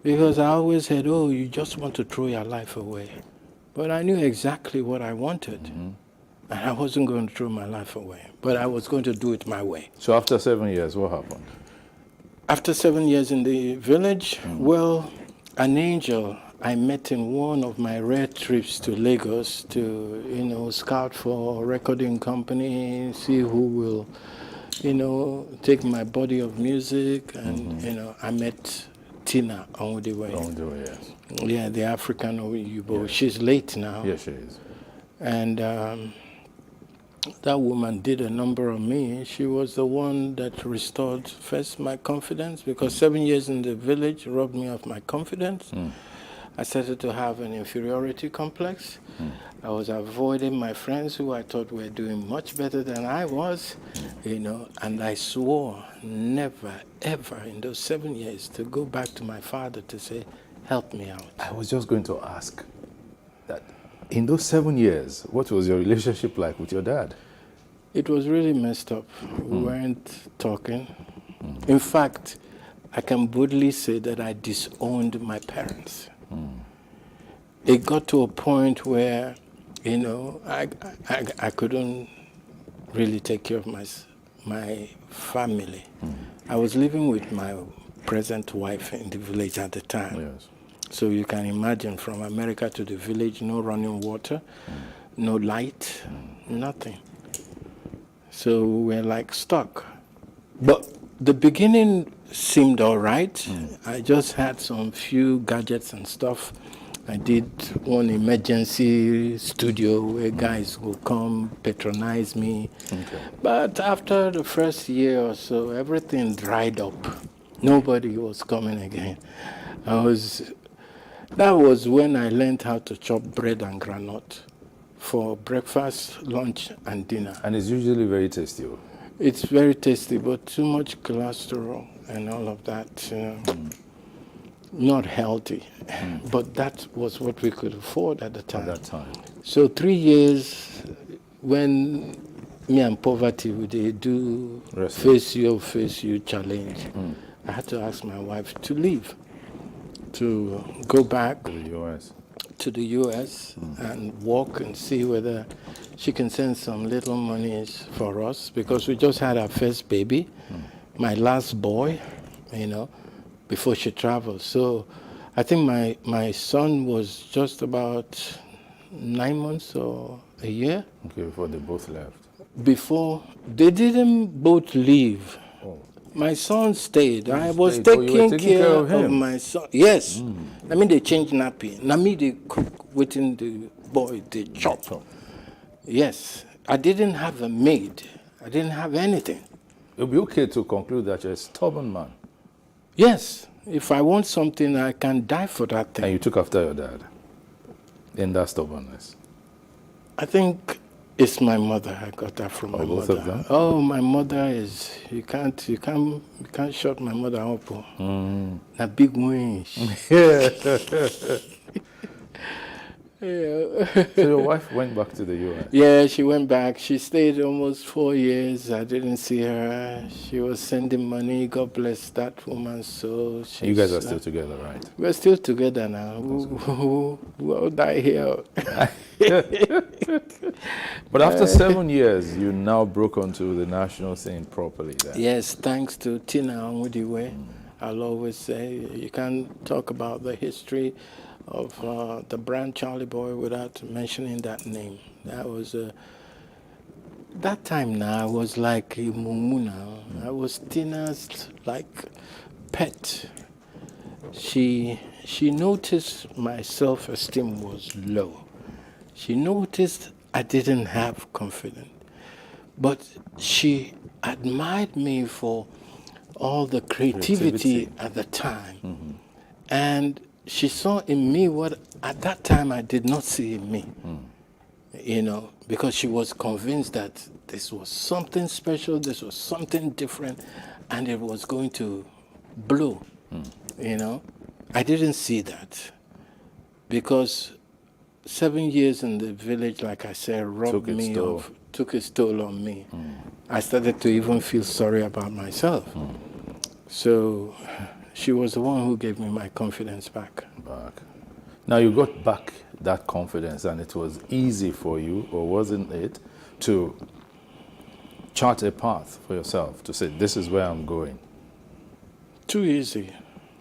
Because I always said, oh, you just want to throw your life away. But I knew exactly what I wanted. And I wasn't going to throw my life away. But I was going to do it my way. So after 7 years, what happened? After 7 years in the village, well, an angel I met in one of my rare trips to Lagos to, scout for a recording company, see who will, take my body of music. And, I met Tina Onwudiwe. Onwudiwe, yes. Yeah, the African Oyibo. Yes. She's late now. Yes, she is. And that woman did a number on me. She was the one that restored first my confidence, because 7 years in the village robbed me of my confidence. I started to have an inferiority complex. I was avoiding my friends who I thought were doing much better than I was, and I swore never, ever in those 7 years to go back to my father to say, help me out. I was just going to ask that in those 7 years, what was your relationship like with your dad? It was really messed up. We weren't talking. In fact, I can boldly say that I disowned my parents. It got to a point where, I couldn't really take care of my family. I was living with my present wife in the village at the time. Yes. So you can imagine, from America to the village, no running water, no light, nothing. So we're like stuck. But the beginning seemed all right. I just had some few gadgets and stuff. I did one emergency studio where guys would come patronize me. But after the first year or so, everything dried up. Nobody was coming again. That was when I learned how to chop bread and granite for breakfast, lunch, and dinner. And it's usually very tasty. It's very tasty, but too much cholesterol and all of that, not healthy. But that was what we could afford at the time. At that time. So 3 years, when me and poverty would do face you challenge, I had to ask my wife to leave, to go back to the US and walk and see whether she can send some little monies for us, because we just had our first baby. my last boy, before she traveled. So I think my son was just about 9 months or a year. Okay, before they both left. Before, they didn't both leave. Oh. My son stayed. I was stayed. Oh, you were taking care of him? my son. Yes. I mean, they changed nappy. I mean, they cook within the boy, they chop. Yes. I didn't have a maid. I didn't have anything. It'll be okay to conclude that you're a stubborn man. Yes. If I want something, I can die for that thing. And you took after your dad in that stubbornness. I think it's my mother. I got that from my both mother. of them? Oh, my mother is. You can't shut my mother up. A big winch. Yeah. So your wife went back to the US? Yeah, she went back. She stayed almost 4 years. I didn't see her. She was sending money. God bless that woman. So You guys are still together, right? We're still together now. We all die here. But after 7 years, you now broke onto the national scene properly then. Yes, thanks to Tina Onwudiwe. I'll always say you can't talk about the history of the brand Charlie Boy without mentioning that name. That was that time now I was like Mumuna. I was Tina's like pet. She noticed my self-esteem was low. She noticed I didn't have confidence. But she admired me for all the creativity at the time. And she saw in me what at that time I did not see in me. Because she was convinced that this was something special, this was something different, and it was going to blow. I didn't see that because 7 years in the village, like I said, took its toll on me. I started to even feel sorry about myself. So she was the one who gave me my confidence back. Now you got back that confidence, and it was easy for you, or wasn't it, to chart a path for yourself, to say, this is where I'm going? Too easy.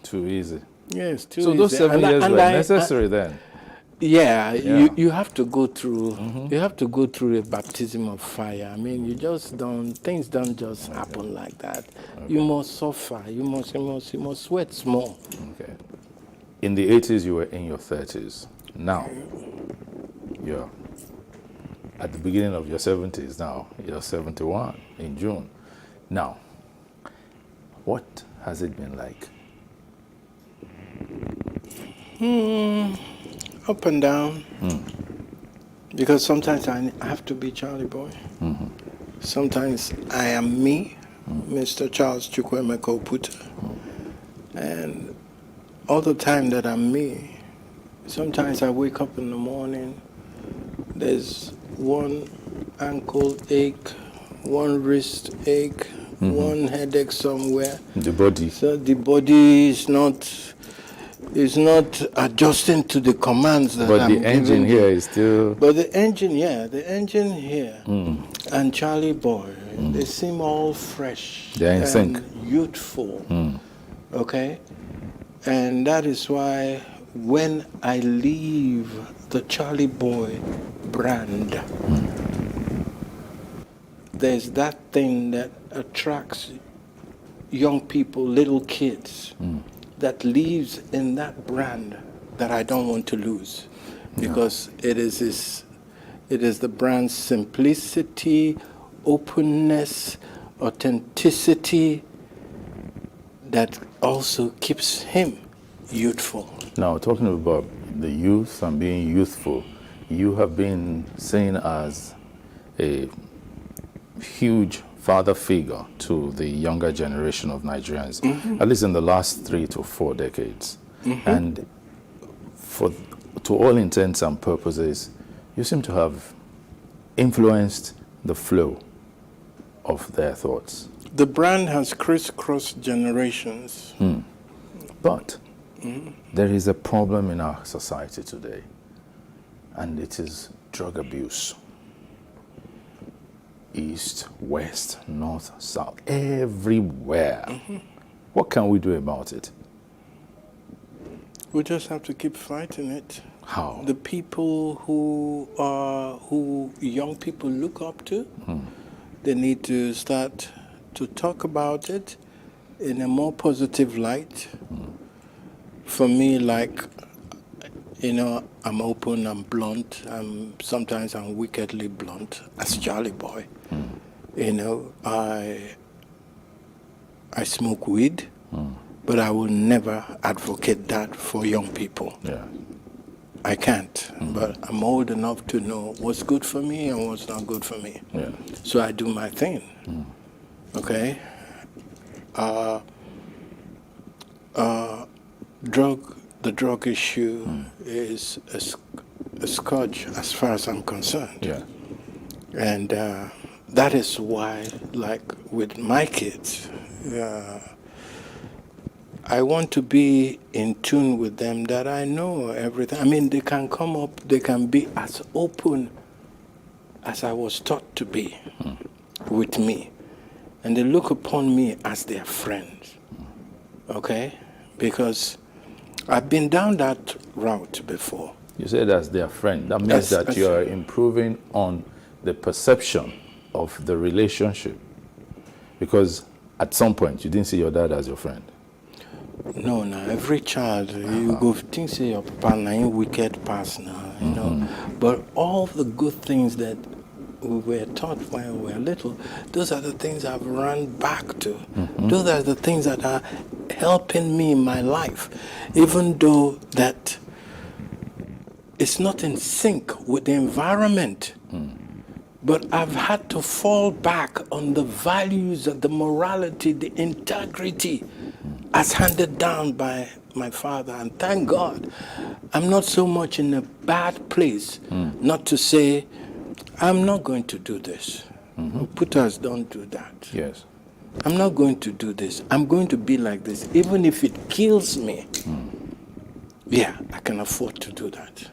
Too easy. Yes, too easy. So those 7 years were necessary then? Yeah, you have to go through. You have to go through a baptism of fire. I mean, things don't just happen like that. You must suffer. You must sweat small. Okay. In the 80s, you were in your 30s. Now, you're at the beginning of your 70s. Now you're 71 in June. Now, what has it been like? Up and down. Because sometimes I have to be Charlie Boy. Sometimes I am me, Mr. Charles Chukwuemeka Oputa. And all the time that I'm me, sometimes I wake up in the morning, there's one ankle ache, one wrist ache, one headache somewhere. The body. So the body is not adjusting to the commands that but I'm the engine giving. here is still... But the engine here and Charlie Boy, they seem all fresh. They're in sync. Youthful. Okay? And that is why when I leave the Charlie Boy brand, there's that thing that attracts young people, little kids, that lives in that brand that I don't want to lose, because it is the brand's simplicity, openness, authenticity that also keeps him youthful. Now, talking about the youth and being youthful, you have been seen as a huge father figure to the younger generation of Nigerians, at least in the last 3 to 4 decades. And to all intents and purposes, you seem to have influenced the flow of their thoughts. The brand has crisscrossed generations. But there is a problem in our society today, and it is drug abuse. east, west, north, south, everywhere. What can we do about it? We just have to keep fighting it. How? The people who young people look up to, they need to start to talk about it in a more positive light. For me, like, you know, I'm open, I'm blunt, sometimes I'm wickedly blunt as Charlie Boy. You know, I smoke weed, but I will never advocate that for young people. Yeah. I can't, but I'm old enough to know what's good for me and what's not good for me. Yeah. So I do my thing. Okay? The drug issue is a scourge as far as I'm concerned. Yeah. And that is why, like with my kids, I want to be in tune with them, that I know everything. I mean, they can come up, they can be as open as I was taught to be with me. And they look upon me as their friends, okay? Because I've been down that route before. You said as their friend. That means that you are improving on the perception of the relationship. Because at some point, you didn't see your dad as your friend. No, every child, you go think say your papa na him wicked person, you know. But all the good things that we were taught when we were little, those are the things I've run back to. Those are the things that are helping me in my life, even though that it's not in sync with the environment. But I've had to fall back on the values of the morality, the integrity as handed down by my father. And thank God, I'm not so much in a bad place not to say, I'm not going to do this. Putters don't do that. Yes. I'm not going to do this. I'm going to be like this. Even if it kills me, yeah, I can afford to do that.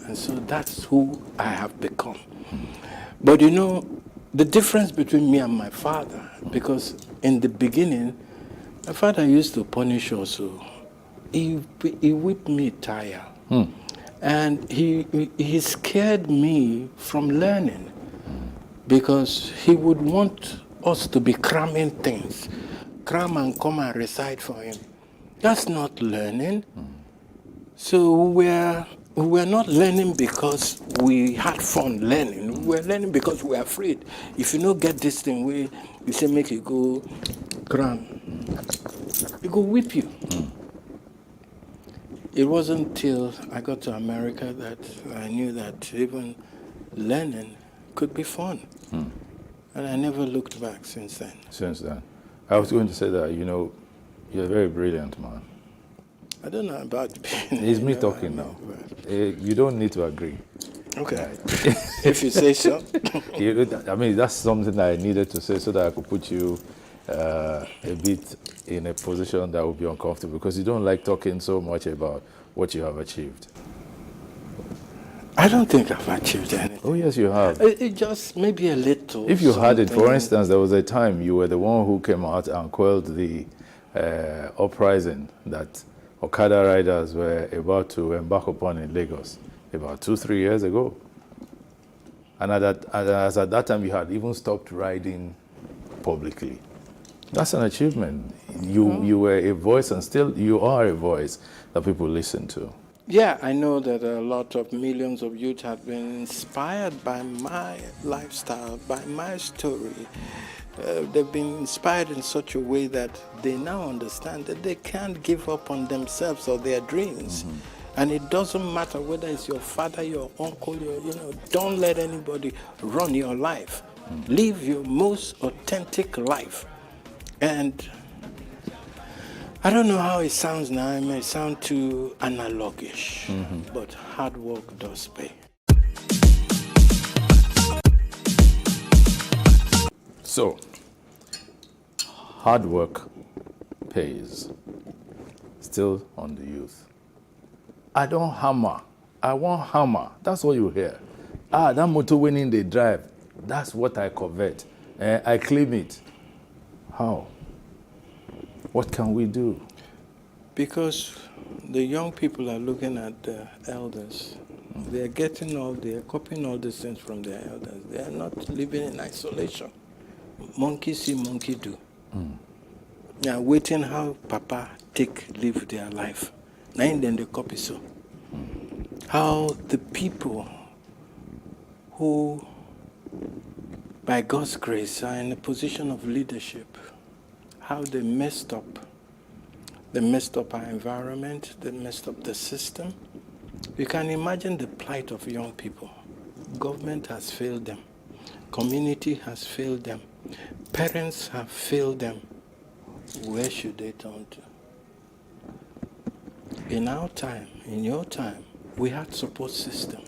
And so that's who I have become. But you know, the difference between me and my father, because in the beginning, my father used to punish also. He whipped me tire. And he scared me from learning, because he would want us to be cramming things. Cram and come and recite for him. That's not learning. So we're not learning because we had fun learning. We're learning because we're afraid. If you don't get this thing, you say make you go cram. It go whip you. It wasn't till I got to America that I knew that even learning could be fun. And I never looked back since then. Since then. I was going to say that, you know, you're a very brilliant man. I don't know about being... It's me talking now. You don't need to agree. Okay. If you say so. I mean, that's something I needed to say so that I could put you a bit in a position that would be uncomfortable, because you don't like talking so much about what you have achieved. I don't think I've achieved anything. Oh, yes, you have. It just maybe a little. If you had it, for instance, there was a time you were the one who came out and quelled the uprising that Okada riders were about to embark upon in Lagos about 2-3 years ago. And as at that time, you had even stopped riding publicly. That's an achievement. You were a voice, and still you are a voice that people listen to. Yeah, I know that a lot of millions of youth have been inspired by my lifestyle, by my story. They've been inspired in such a way that they now understand that they can't give up on themselves or their dreams. And it doesn't matter whether it's your father, your uncle, don't let anybody run your life. Live your most authentic life. And I don't know how it sounds now. It may sound too analogish, but hard work does pay. So, hard work pays. Still on the youth. I don't hammer. I want hammer. That's what you hear. That motor winning they drive. That's what I covet. I claim it. How? What can we do? Because the young people are looking at the elders. They're they're copying all these things from their elders. They are not living in isolation. Monkey see, monkey do. They are waiting how Papa live their life. Now then they copy so. How the people who, by God's grace, are in a position of leadership, how they messed up. They messed up our environment, they messed up the system. You can imagine the plight of young people. Government has failed them. Community has failed them. Parents have failed them. Where should they turn to? In our time, in your time, we had support system.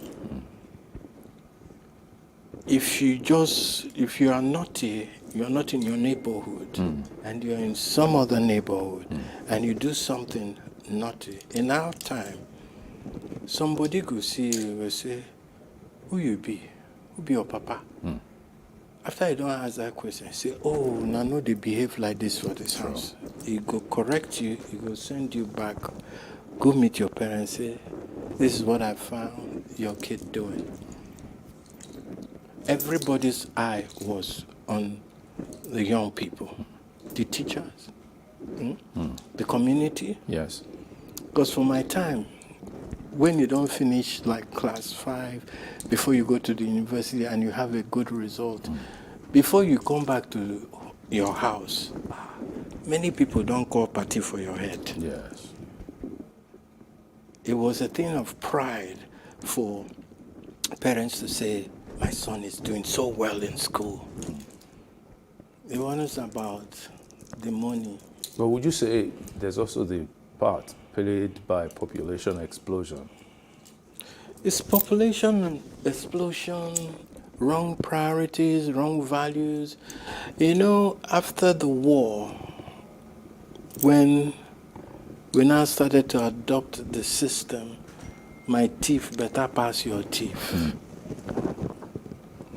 If you are naughty, you're not in your neighborhood, and you're in some other neighborhood, and you do something naughty. In our time, somebody could see you and say, who you be? Who be your papa? After you don't ask that question, say, oh, no, they behave like this for this house. He go correct you, he go send you back, go meet your parents, say, this is what I found your kid doing. Everybody's eye was on the young people, the teachers, the community. Yes. Because for my time, when you don't finish like class 5, before you go to the university and you have a good result, before you come back to your house, many people don't call party for your head. Yes. It was a thing of pride for parents to say, my son is doing so well in school. It wasn't about the money. But would you say there's also the part played by population explosion? It's population explosion, wrong priorities, wrong values. You know, after the war, when we now started to adopt the system, my teeth better pass your teeth.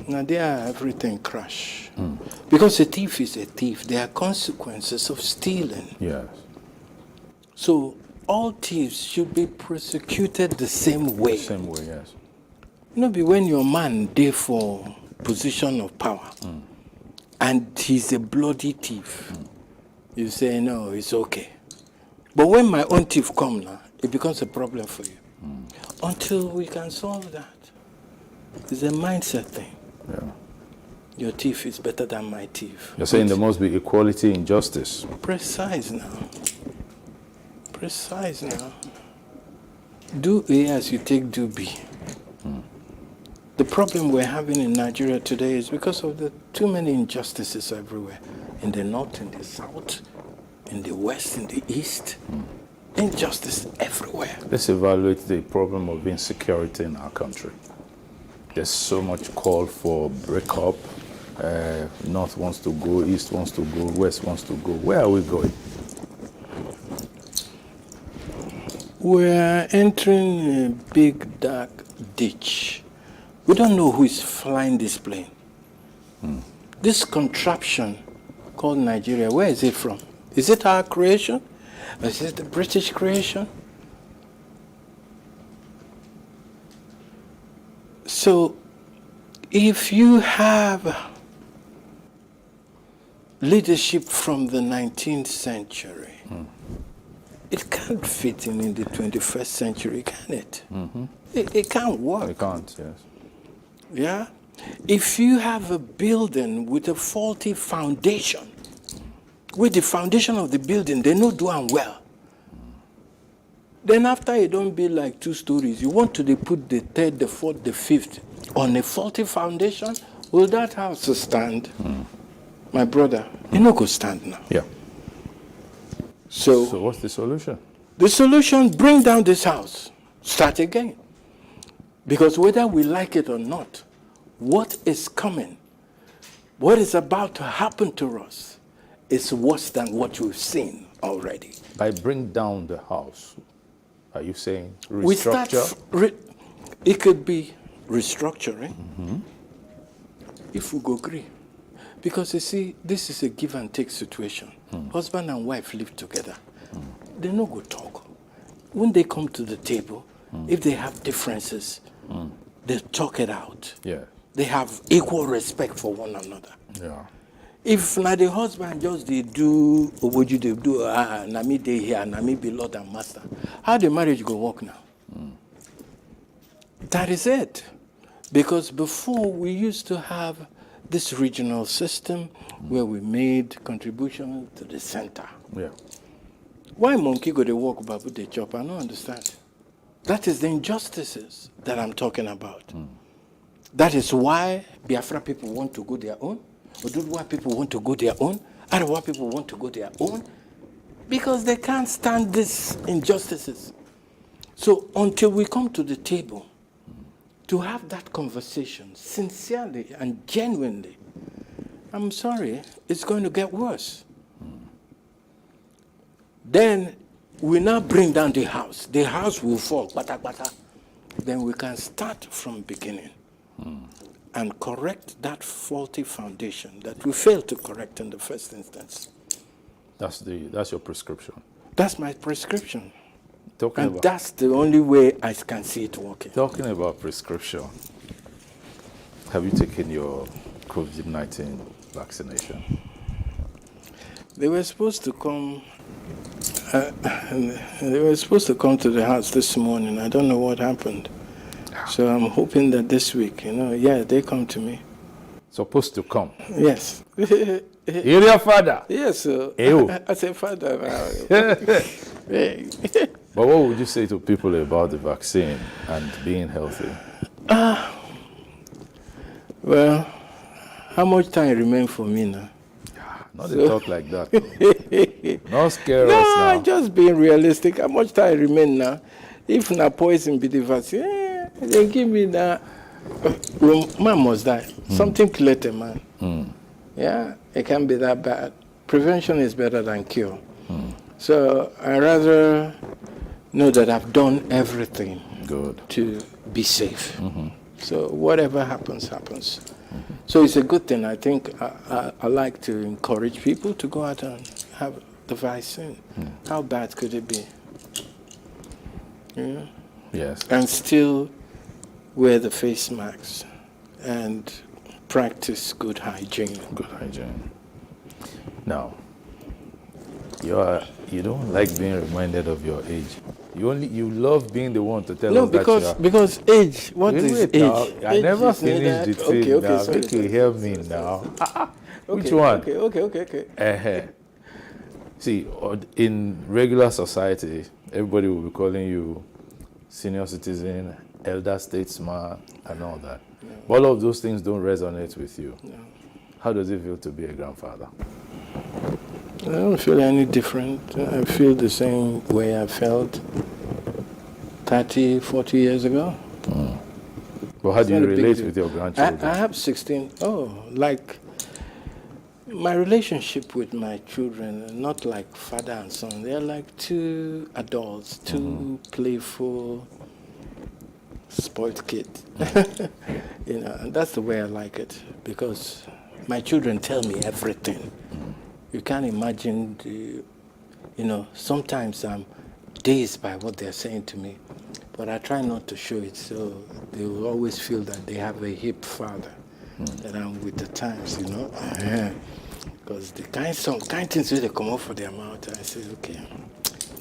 Now there everything crash. Because a thief is a thief. There are consequences of stealing. Yes. So all thieves should be prosecuted the same way. Same way, yes. You know, be when your man there for position of power and he's a bloody thief, you say, no, it's okay. But when my own thief come now, it becomes a problem for you. Until we can solve that. It's a mindset thing. Yeah. Your thief is better than my thief. You're saying there must be equality in justice. Precise now. Precise now. Do A as you take do B. The problem we're having in Nigeria today is because of the too many injustices everywhere. In the north, in the south, in the west, in the east. Injustice everywhere. Let's evaluate the problem of insecurity in our country. There's so much call for breakup. North wants to go, East wants to go, West wants to go. Where are we going? We're entering a big dark ditch. We don't know who is flying this plane. This contraption called Nigeria, where is it from? Is it our creation? Or is it the British creation? So, if you have leadership from the 19th century, it can't fit in the 21st century, can it? It can't work. It can't, yes. Yeah? If you have a building with a faulty foundation, with the foundation of the building, they're not doing well. Then after it don't be like 2 stories, you want to put the 3rd, the 4th, the 5th on a faulty foundation, will that house stand? My brother, it no go stand now. Yeah. So what's the solution? The solution, bring down this house. Start again. Because whether we like it or not, what is coming, what is about to happen to us is worse than what we've seen already. By bring down the house, are you saying restructure? We start, it could be restructuring. if we go agree. Because you see, this is a give and take situation. Husband and wife live together. They no go talk. When they come to the table, if they have differences, they talk it out. Yeah. They have equal respect for one another. Yeah. If now the husband just they do what you do, na me dey here, na me be Lord and Master, how the marriage go work now? That is it. Because before we used to have this regional system where we made contribution to the center. Yeah. Why monkey go to walk babu the chop? I don't understand. That is the injustices that I'm talking about. That is why Biafra people want to go their own. Oduduwa people want to go their own. Arawa people want to go their own. Because they can't stand these injustices. So until we come to the table to have that conversation sincerely and genuinely, I'm sorry, it's going to get worse. Then we now bring down the house. The house will fall, bata, bata. Then we can start from beginning and correct that faulty foundation that we failed to correct in the first instance. That's your prescription. That's my prescription. Talking And about, that's the only way I can see it working. talking about prescription, have you taken your COVID-19 vaccination? They were supposed to come. They were supposed to come to the house this morning. I don't know what happened. So I'm hoping that this week, they come to me. Supposed to come? Yes. You're your father? Yes, sir. Ew. I say father now. But what would you say to people about the vaccine and being healthy? Well, how much time remains for me now? Not to talk like that. Not scare us No, now. just being realistic. How much time remain now? If na poison be the vaccine, they give me that. Well, man must die. Something killed a man. Yeah, it can't be that bad. Prevention is better than cure. So I rather know that I've done everything to be safe. So whatever happens, happens. So it's a good thing. I think I like to encourage people to go out and have the vaccine. How bad could it be? Yeah. Yes. And still wear the face masks and practice good hygiene. Good hygiene. Now, you don't like being reminded of your age. You love being the one to tell us that you are. because age. What is Wait age? now, I Age never is finished neither- the thing Okay, now. sorry, Make you sorry. hear me now. Which Okay, one? Okay. See, in regular society, everybody will be calling you senior citizen, elder statesman, and all that. All of those things don't resonate with you. How does it feel to be a grandfather? I don't feel any different. I feel the same way I felt 30, 40 years ago. But how It's do you not a big relate deal. with your grandchildren? I have 16. Like my relationship with my children are not like father and son. They're like two adults, two playful, spoiled kids. And that's the way I like it because my children tell me everything. You can't imagine sometimes I'm dazed by what they're saying to me, but I try not to show it so they will always feel that they have a hip father, that I'm with the times, Because the kind things they come out for their mouth, I say, okay,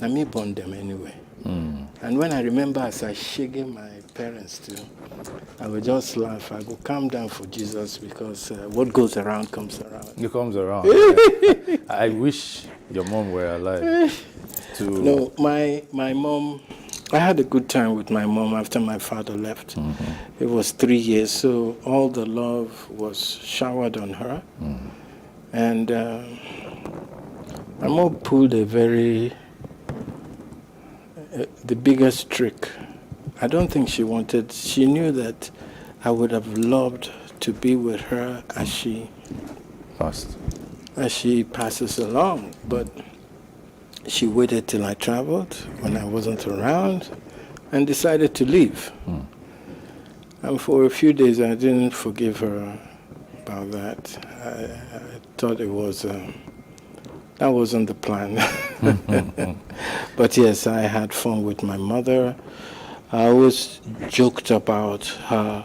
let me bond them anyway. And when I remember as I shaking my parents too, I will just laugh. I go calm down for Jesus because what goes around comes around. It comes around. Yeah. I wish your mom were alive. No, my mom, I had a good time with my mom after my father left. It was 3 years, so all the love was showered on her. And my mom pulled the biggest trick. I don't think she knew that I would have loved to be with her as she passes along, but she waited till I traveled when I wasn't around and decided to leave. And for a few days I didn't forgive her, about that. I thought it was, that wasn't the plan. But yes, I had fun with my mother. I always joked about her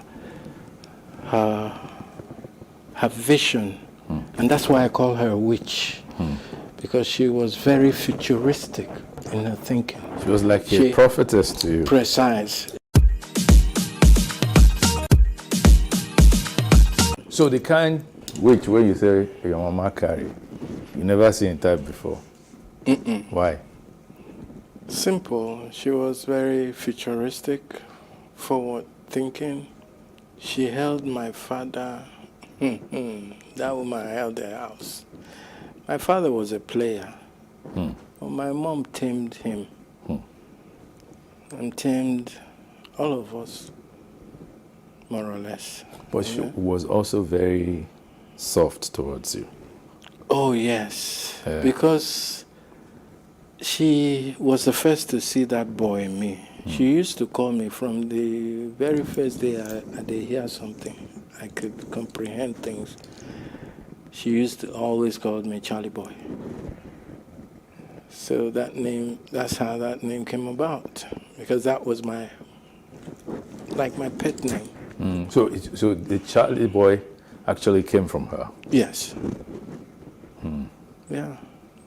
vision, and that's why I call her a witch, because she was very futuristic in her thinking. She was like a prophetess to you. Precise. So the kind witch where you say your mama carry, you never seen type before. Why? Simple. She was very futuristic, forward thinking. She held my father. That woman held the house. My father was a player. But my mom tamed him. And tamed all of us, more or less. But she was also very soft towards you. Oh, yes. Because she was the first to see that boy in me. She used to call me from the very first day I did hear something. I could comprehend things. She used to always call me Charlie Boy. So that name, that's how that name came about. Because that was my pet name. So the Charlie Boy actually came from her? Yes. Yeah.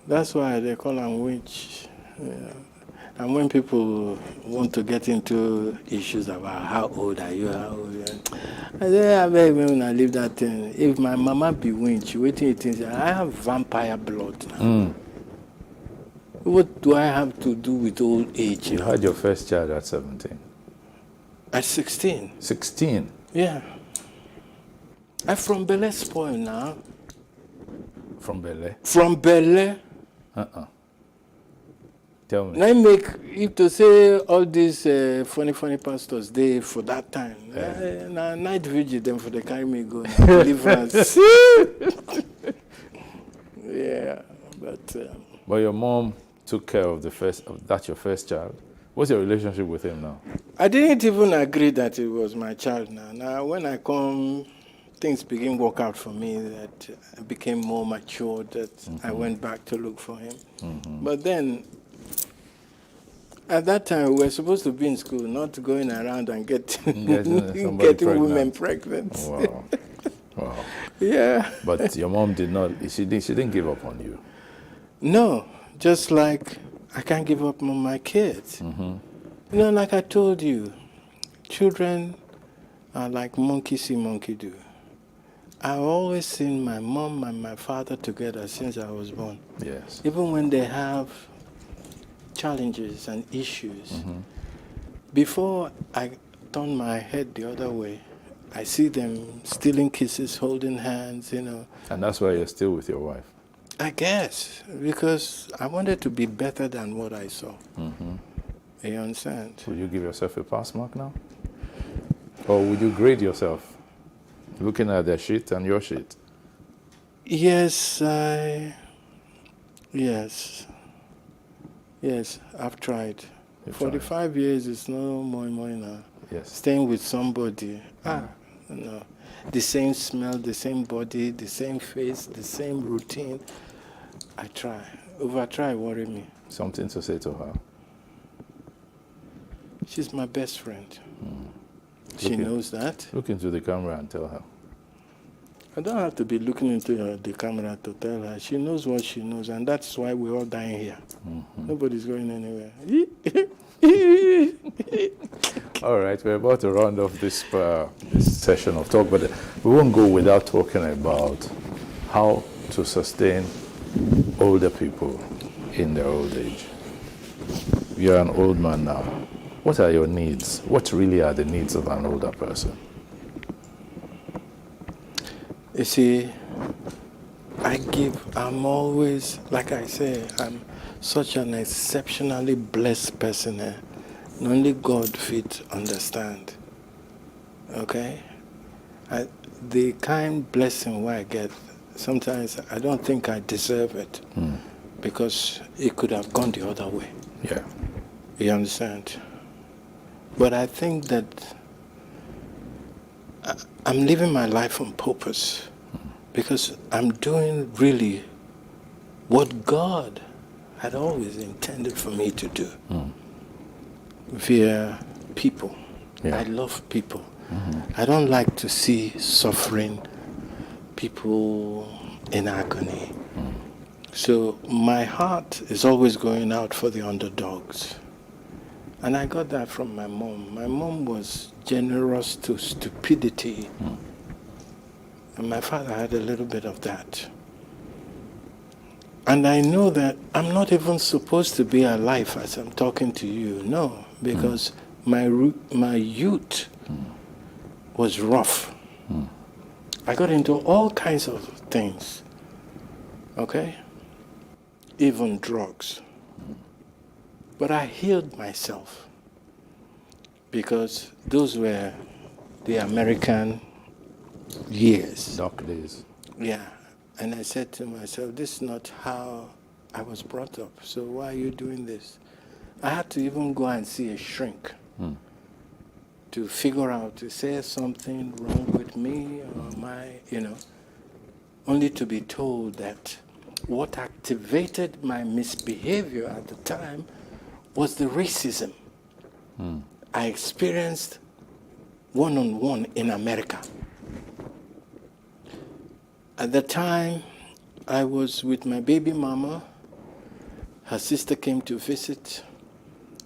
That's why they call her witch. Yeah. And when people want to get into issues about how old are you, I say, I beg when I leave that thing. If my mama be witch, waiting things, I have vampire blood now. What do I have to do with old age? You had your first child at 17? At 16. 16? Yeah. I'm from Bele spoil now. From Bele? From Bele. Tell me. I make, if to say all these funny pastors, they for that time, night vigil, them for the carry me go now, deliverance. Yeah, But your mom took care of your first child. What's your relationship with him now? I didn't even agree that it was my child now. Now, when I come, things begin to work out for me, that I became more mature, that I went back to look for him. But then, at that time, we were supposed to be in school, not going around and getting women pregnant. Wow. Wow. Yeah. But your mom did not, she didn't give up on you. No, just like I can't give up on my kids. You know, like I told you, children are like monkey see, monkey do. I've always seen my mom and my father together since I was born. Yes. Even when they have challenges and issues, before I turn my head the other way, I see them stealing kisses, holding hands, you know. And that's why you're still with your wife? I guess, because I wanted to be better than what I saw. You understand? Will you give yourself a pass mark now? Or would you grade yourself, looking at their sheet and your sheet? Yes, I've tried. 45 years is no more now. Yes. Staying with somebody, no. The same smell, the same body, the same face, the same routine. I try. Over-try worry me. Something to say to her? She's my best friend. She knows that. Look into the camera and tell her. I don't have to be looking into the camera to tell her. She knows what she knows, and that's why we're all dying here. Nobody's going anywhere. All right, we're about to round off this session of talk, but we won't go without talking about how to sustain older people in their old age. You're an old man now. What are your needs? What really are the needs of an older person? You see, I'm always, like I say, I'm such an exceptionally blessed person. Only God fit understand. Okay? The kind blessing where I get, sometimes I don't think I deserve it because it could have gone the other way. Yeah. You understand? But I think that I'm living my life on purpose. because I'm doing really what God had always intended for me to do via people. I love people. I don't like to see suffering, people in agony. So my heart is always going out for the underdogs. And I got that from my mom. My mom was generous to stupidity. And my father had a little bit of that. And I know that I'm not even supposed to be alive as I'm talking to you. No, because my youth was rough. I got into all kinds of things, okay? Even drugs. But I healed myself because those were the American years. Dark days. Yeah. And I said to myself, this is not how I was brought up. So why are you doing this? I had to even go and see a shrink to figure out, to say something wrong with me or my, only to be told that what activated my misbehavior at the time was the racism I experienced one-on-one in America. At the time, I was with my baby mama. Her sister came to visit.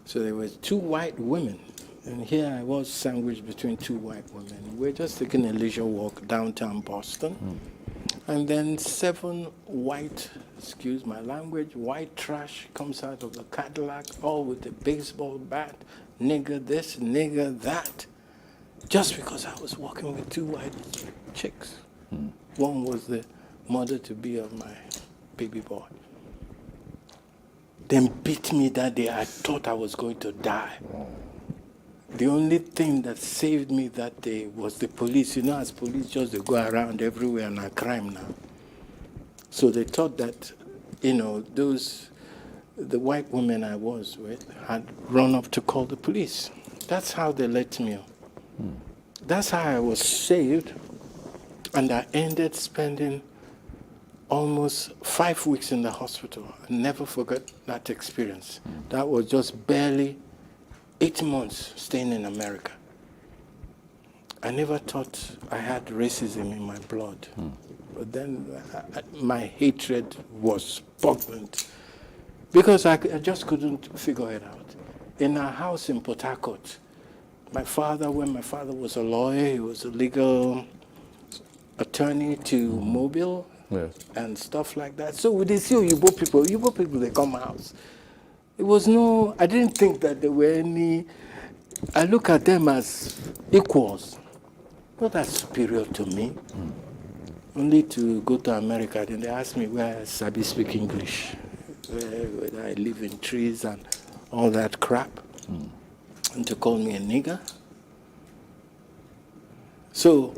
So there were 2 white women. And here I was sandwiched between 2 white women. We're just taking a leisure walk downtown Boston. And then 7 white, excuse my language, white trash comes out of the Cadillac, all with a baseball bat, nigger this, nigger that, just because I was walking with 2 white chicks. One was the mother-to-be of my baby boy. Then beat me that day. I thought I was going to die. The only thing that saved me that day was the police. You know, as police just they go around everywhere and are crime now. So they thought that, the white women I was with had run up to call the police. That's how they let me on. That's how I was saved. And I ended spending almost 5 weeks in the hospital. I never forgot that experience. That was just barely 8 months staying in America. I never thought I had racism in my blood. But then my hatred was potent because I just couldn't figure it out. In our house in Port Harcourt, when my father was a lawyer, he was a legal attorney to Mobile and stuff like that. So we did see Igbo people, they come house. I didn't think that there were any, I look at them as equals, not as superior to me. Only to go to America, then they asked me where I sabi speak English, whether I live in trees and all that crap, and to call me a nigger. So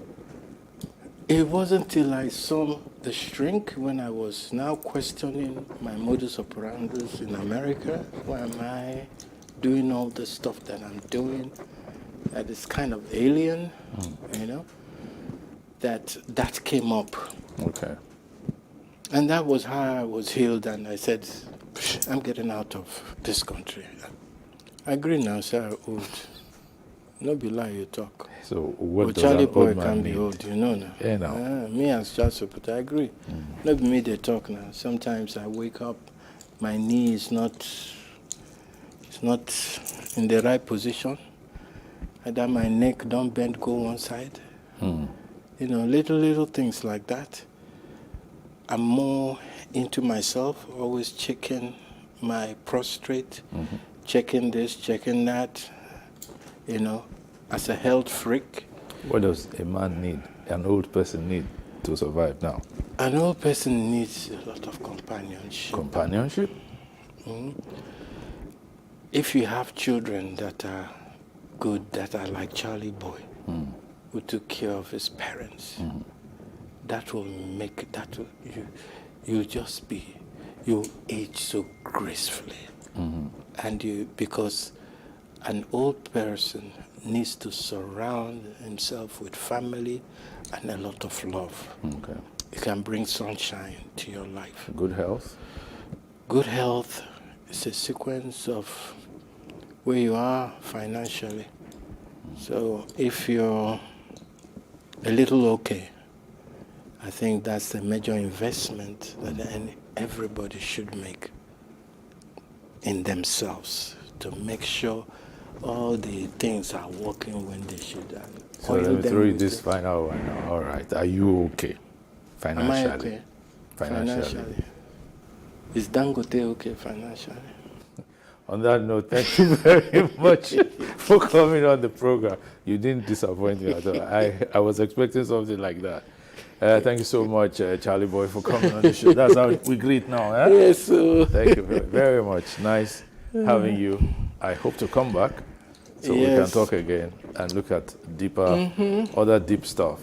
it wasn't till I saw the shrink when I was now questioning my modus operandi in America. Why am I doing all the stuff that I'm doing? That is kind of alien, that came up. Okay. And that was how I was healed, and I said, I'm getting out of this country. I agree now, sir, old. No be lie you talk. So what does Charlie an boy old man can be need? old, you know now. Yeah, now. Me as Charles, but I agree. No be me they talk now. Sometimes I wake up, my knee is not in the right position. Either my neck don't bend, go one side. Little things like that. I'm more into myself, always checking my prostate, checking this, checking that, as a health freak. What does a man need, an old person need to survive now? An old person needs a lot of companionship. Companionship? If you have children that are good, that are like Charlie Boy, who took care of his parents, you'll age so gracefully. And because an old person needs to surround himself with family and a lot of love. Okay. it can bring sunshine to your life. Good health? Good health is a sequence of where you are financially. So if you're a little okay, I think that's the major investment that everybody should make in themselves to make sure all the things are working when they should. So let me throw you this final one now. All right. Are you okay financially? Am I okay? Financially. Is Dangote okay financially? On that note, thank you very much for coming on the program. You didn't disappoint me at all. I was expecting something like that. Thank you so much, Charlie Boy, for coming on the show. That's how we greet now. Eh? Yes, sir. Thank you very much. Nice having you. I hope to come back so we can talk again and look at deeper, other deep stuff.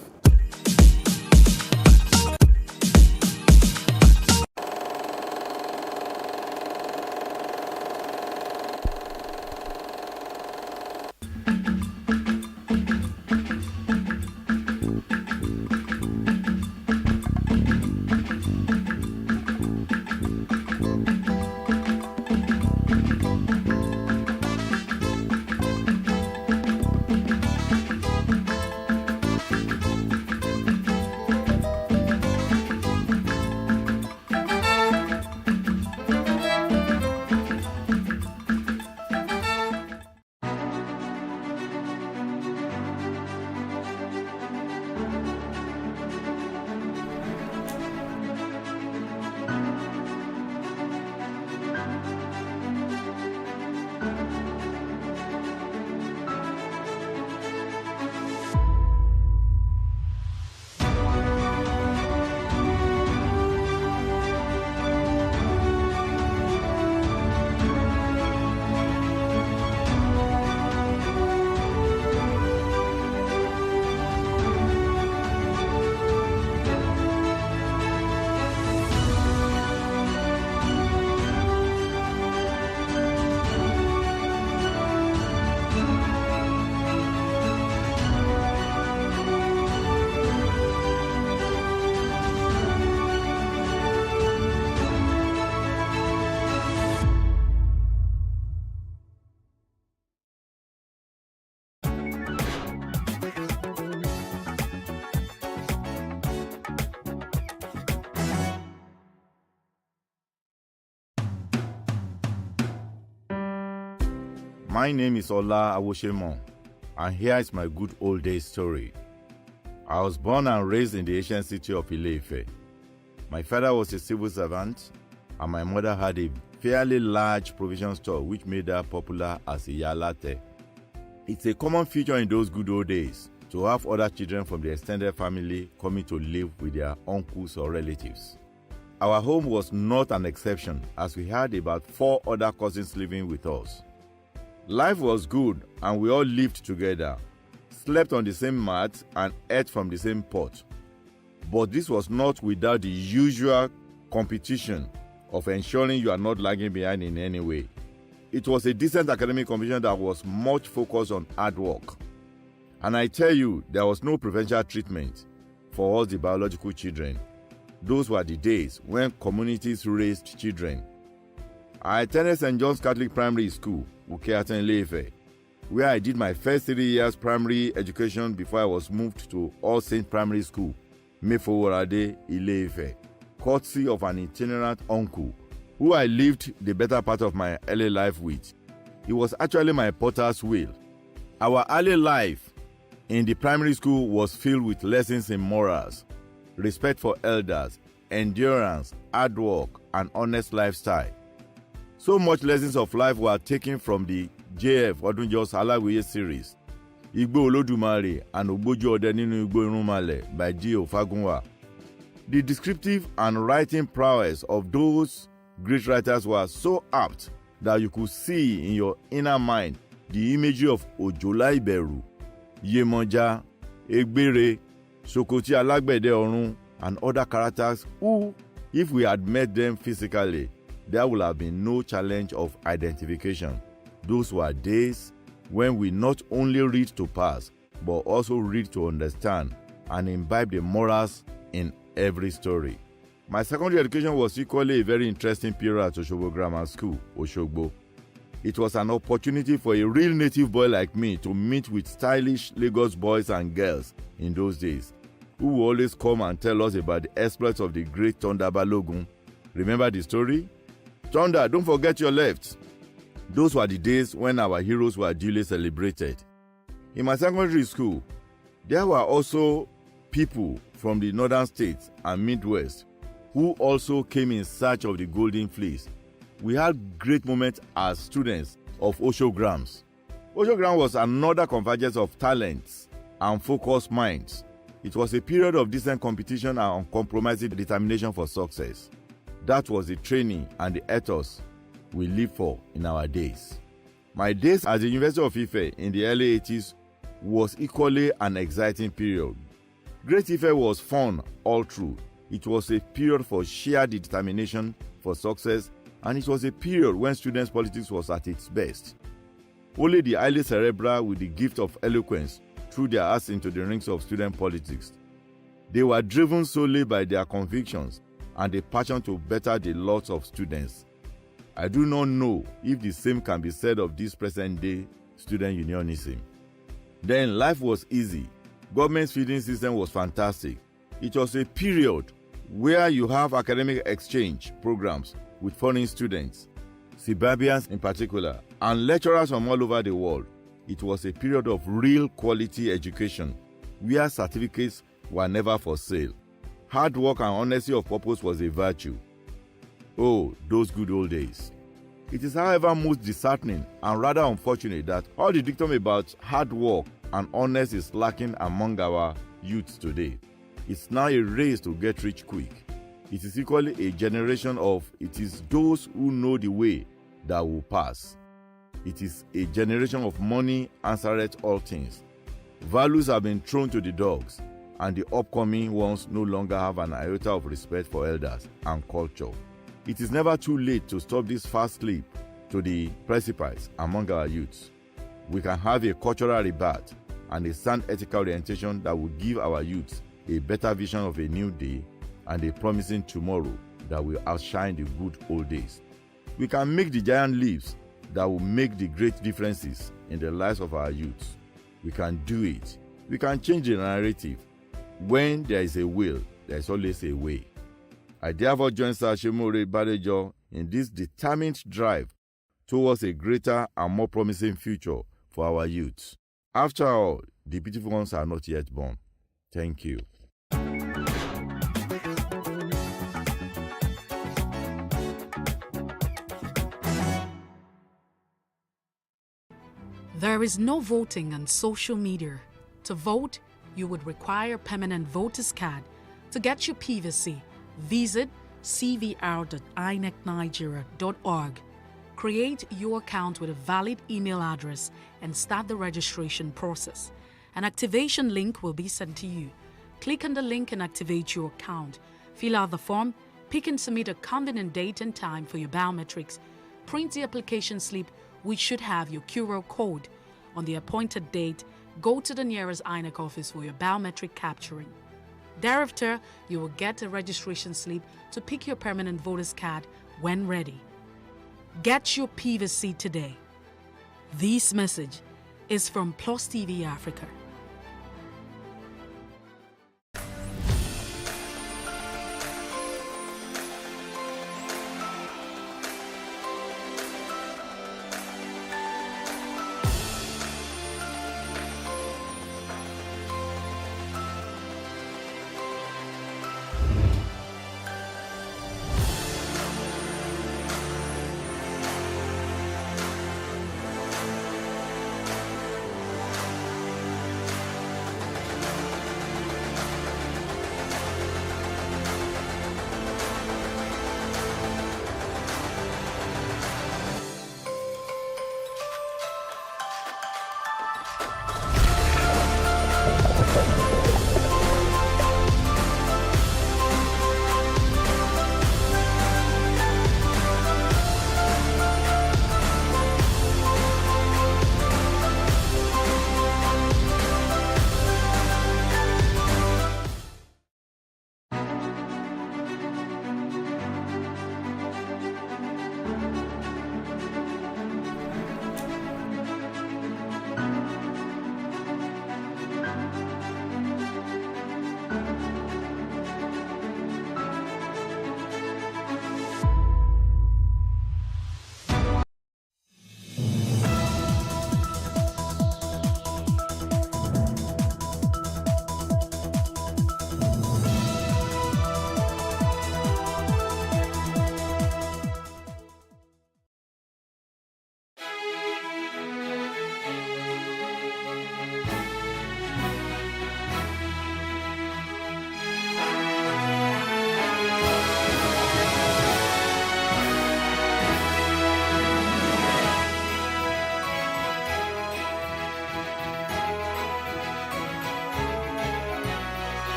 My name is Ola Awoshemo, and here is my good old days story. I was born and raised in the ancient city of Ile-Ife. My father was a civil servant, and my mother had a fairly large provision store which made her popular as a Iyalate. It's a common feature in those good old days to have other children from the extended family coming to live with their uncles or relatives. Our home was not an exception, as we had about 4 other cousins living with us. Life was good, and we all lived together, slept on the same mat, and ate from the same pot. But this was not without the usual competition of ensuring you are not lagging behind in any way. It was a decent academic competition that was much focused on hard work. And I tell you, there was no preferential treatment for us the biological children. Those were the days when communities raised children. I attended St. John's Catholic Primary School, Ukeaten, Ile-Ife, where I did my first 3 years primary education before I was moved to All Saints Primary School, Mefoworade, Ile-Ife, courtesy of an itinerant uncle who I lived the better part of my early life with. He was actually my potter's wheel. Our early life in the primary school was filled with lessons in morals, respect for elders, endurance, hard work, and honest lifestyle. So much lessons of life were taken from the JF Odunjo's Alawiye series, Igbo Olodumare and Ogboju Ode Ninu Igbo Irunmale by G.O. Fagunwa. The descriptive and writing prowess of those great writers was so apt that you could see in your inner mind the imagery of Ojola Iberu, Yemoja, Egbere, Sokoti Alagbede Orun, and other characters who, if we had met them physically, there would have been no challenge of identification. Those were days when we not only read to pass, but also read to understand and imbibe the morals in every story. My secondary education was equally a very interesting period at Osogbo Grammar School, Osogbo. It was an opportunity for a real native boy like me to meet with stylish Lagos boys and girls in those days, who would always come and tell us about the exploits of the great Thunder Balogun. Remember the story? Thunder, don't forget your left. Those were the days when our heroes were duly celebrated. In my secondary school, there were also people from the northern states and Midwest who also came in search of the golden fleece. We had great moments as students of Oshograms. Oshogram was another convergence of talents and focused minds. It was a period of decent competition and uncompromising determination for success. That was the training and the ethos we lived for in our days. My days at the University of Ife in the early 80s was equally an exciting period. Great Ife was fun all through. It was a period for sheer determination for success, and it was a period when students' politics was at its best. Only the highly cerebral with the gift of eloquence threw their ass into the rings of student politics. They were driven solely by their convictions and a passion to better the lots of students. I do not know if the same can be said of this present-day student unionism. Then life was easy. Government's feeding system was fantastic. It was a period where you have academic exchange programs with foreign students, Zimbabweans in particular, and lecturers from all over the world. It was a period of real quality education where certificates were never for sale. Hard work and honesty of purpose was a virtue. Oh, those good old days. It is, however, most disheartening and rather unfortunate that all the dictum about hard work and honesty is lacking among our youths today. It's now a race to get rich quick. It is equally a generation of it is those who know the way that will pass. It is a generation of money answereth all things. Values have been thrown to the dogs, and the upcoming ones no longer have an iota of respect for elders and culture. It is never too late to stop this fast leap to the precipice among our youths. We can have a cultural rebirth and a sound ethical orientation that will give our youths a better vision of a new day and a promising tomorrow that will outshine the good old days. We can make the giant leaps that will make the great differences in the lives of our youths. We can do it. We can change the narrative. When there is a will, there is always a way. I therefore join Sir Shemore Badejo in this determined drive towards a greater and more promising future for our youths. After all, the beautiful ones are not yet born. Thank you. There is no voting on social media. To vote, you would require a permanent voter's card. To get your PVC, visit cvr.inecnigeria.org. Create your account with a valid email address and start the registration process. An activation link will be sent to you. Click on the link and activate your account. Fill out the form, pick and submit a convenient date and time for your biometrics. Print the application slip, which should have your QR code. On the appointed date, go to the nearest INEC office for your biometric capturing. Thereafter, you will get a registration slip to pick your permanent voter's card when ready. Get your PVC today. This message is from Plus TV Africa.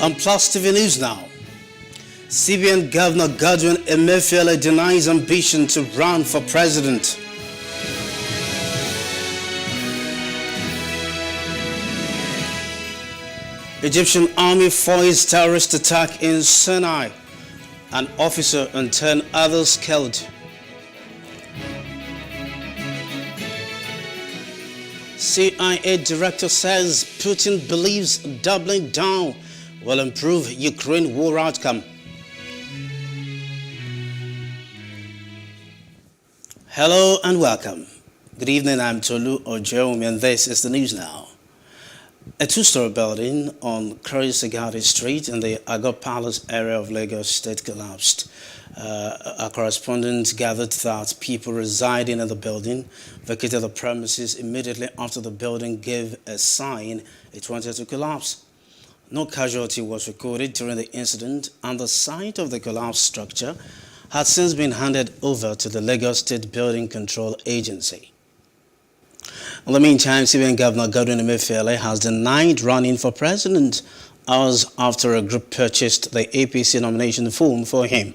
On Plus TV News now. CBN Governor Godwin Emefiele denies ambition to run for president. Egyptian army foils terrorist attack in Sinai. An officer and 10 others killed. CIA director says Putin believes doubling down will improve Ukraine war outcome. Hello and welcome. Good evening, I'm Tolu Ojomi and this is the news now. A two-story building on Kurusagadi Street in the Agor Palace area of Lagos State collapsed. Our correspondent gathered that people residing in the building vacated the premises immediately after the building gave a sign it wanted to collapse. No casualty was recorded during the incident, and the site of the collapsed structure had since been handed over to the Lagos State Building Control Agency. In the meantime, CBN Governor Godwin Emefiele has denied running for president hours after a group purchased the APC nomination form for him.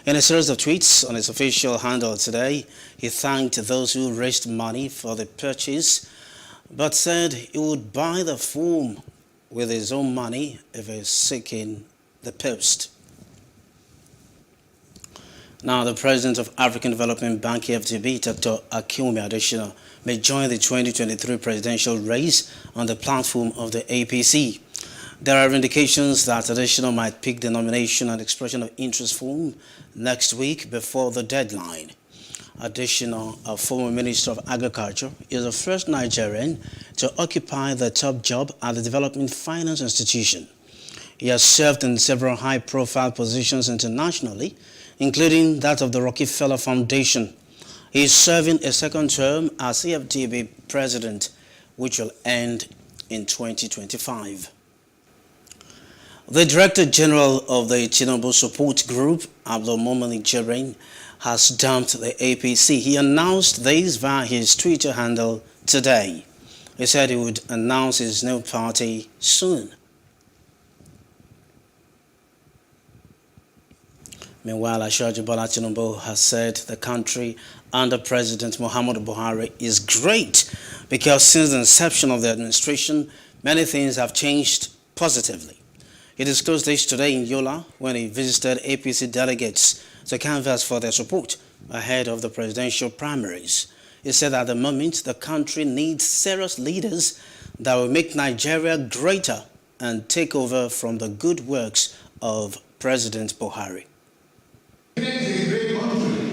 In a series of tweets on his official handle today, he thanked those who raised money for the purchase, but said he would buy the form with his own money if he's seeking the post. Now, the president of African Development Bank, AfDB, Dr. Akinwumi Adesina, may join the 2023 presidential race on the platform of the APC. There are indications that Adesina might pick the nomination and expression of interest form next week before the deadline. Adesina, a former Minister of Agriculture, is the first Nigerian to occupy the top job at the Development Finance Institution. He has served in several high-profile positions internationally, including that of the Rockefeller Foundation. He is serving a second term as AfDB president, which will end in 2025. The Director General of the Tinubu Support Group, Abdulmumini Jibrin, has dumped the APC. He announced this via his Twitter handle today. He said he would announce his new party soon. Meanwhile, Asiwaju Bola Tinubu has said the country under President Muhammadu Buhari is great because since the inception of the administration, many things have changed positively. He disclosed this today in Yola when he visited APC delegates to canvass for their support ahead of the presidential primaries. He said at the moment the country needs serious leaders that will make Nigeria greater and take over from the good works of President Buhari. It is a great country.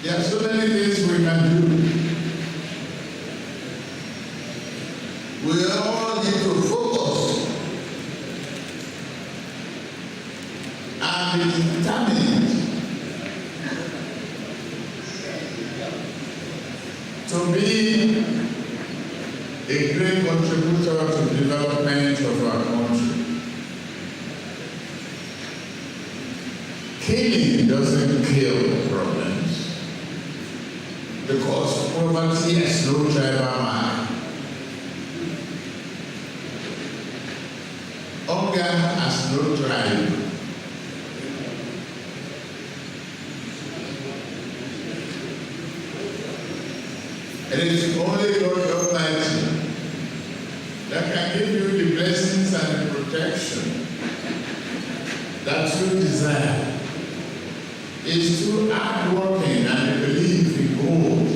There are so many things we can do. We all need to focus and be determined to be a great contributor to the development of our country. Killing doesn't kill problems because poverty has no tribal mark. Hunger has no tribe. It is only God Almighty that can give you the blessings and the protection that you desire. Is through hardworking and belief in God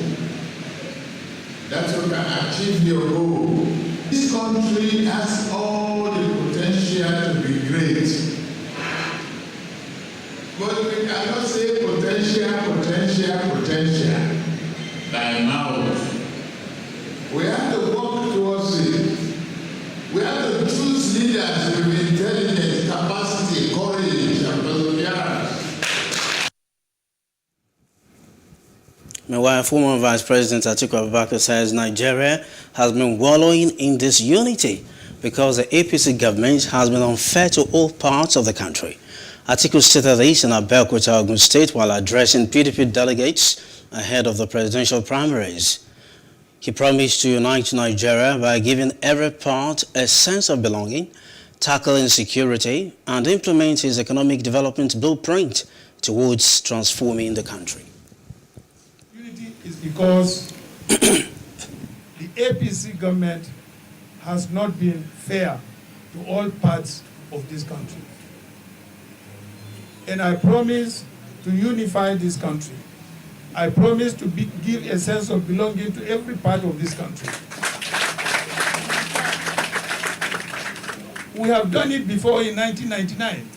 that you can achieve your goal. This country has all the potential to be great. But we cannot say potential by mouth. We have to work towards it. We have to choose leaders with intelligence, capacity, courage, and perseverance. Meanwhile, former Vice President Atiku Abubakar says Nigeria has been wallowing in disunity because the APC government has been unfair to all parts of the country. Atiku stated this in Abeokuta, Ogun State, while addressing PDP delegates ahead of the presidential primaries. He promised to unite Nigeria by giving every part a sense of belonging, tackle insecurity, and implement his economic development blueprint towards transforming the country. Unity is because the APC government has not been fair to all parts of this country. And I promise to unify this country. I promise to give a sense of belonging to every part of this country. We have done it before in 1999.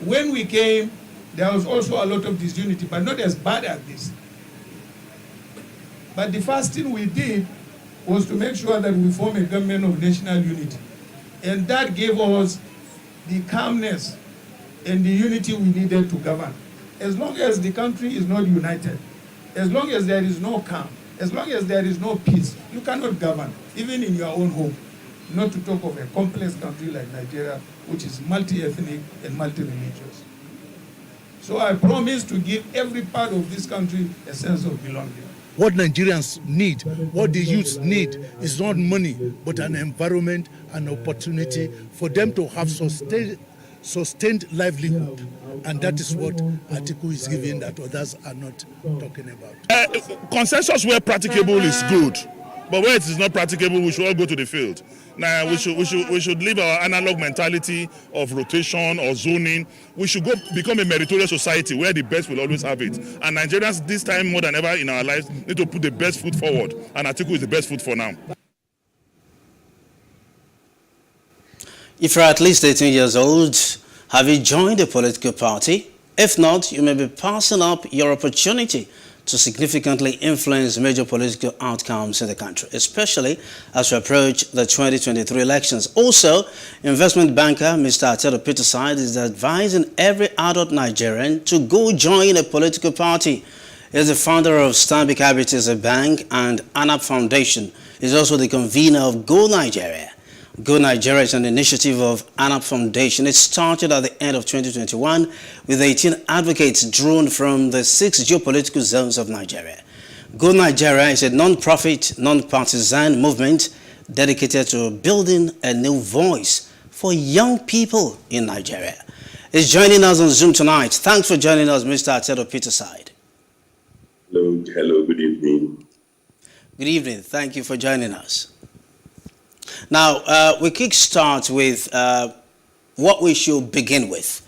When we came, there was also a lot of disunity, but not as bad as this. But the first thing we did was to make sure that we form a government of national unity. And that gave us the calmness and the unity we needed to govern. As long as the country is not united, as long as there is no calm, as long as there is no peace, you cannot govern, even in your own home. Not to talk of a complex country like Nigeria, which is multi-ethnic and multi-religious. So I promise to give every part of this country a sense of belonging. What Nigerians need, what the youths need, is not money, but an environment, an opportunity for them to have sustained livelihood. And that is what Atiku is giving that others are not talking about. Consensus where practicable is good, but where it is not practicable, we should all go to the field. Now we should leave our analog mentality of rotation or zoning. We should go become a meritorious society where the best will always have it. And Nigerians, this time more than ever in our lives, need to put the best foot forward. And Atiku is the best foot for now. If you're at least 18 years old, have you joined a political party? If not, you may be passing up your opportunity to significantly influence major political outcomes in the country, especially as we approach the 2023 elections. Also, investment banker Mr. Atedo Peterside is advising every adult Nigerian to go join a political party. He is the founder of Stanbic IBTC Bank and ANAP Foundation. He is also the convener of Go Nigeria. Go Nigeria is an initiative of ANAP Foundation. It started at the end of 2021 with 18 advocates drawn from the 6 geopolitical zones of Nigeria. Go Nigeria is a non-profit, non-partisan movement dedicated to building a new voice for young people in Nigeria. He's joining us on Zoom tonight. Thanks for joining us, Mr. Atedo Peterside. Hello, good evening. Good evening. Thank you for joining us. Now, we kickstart with what we should begin with.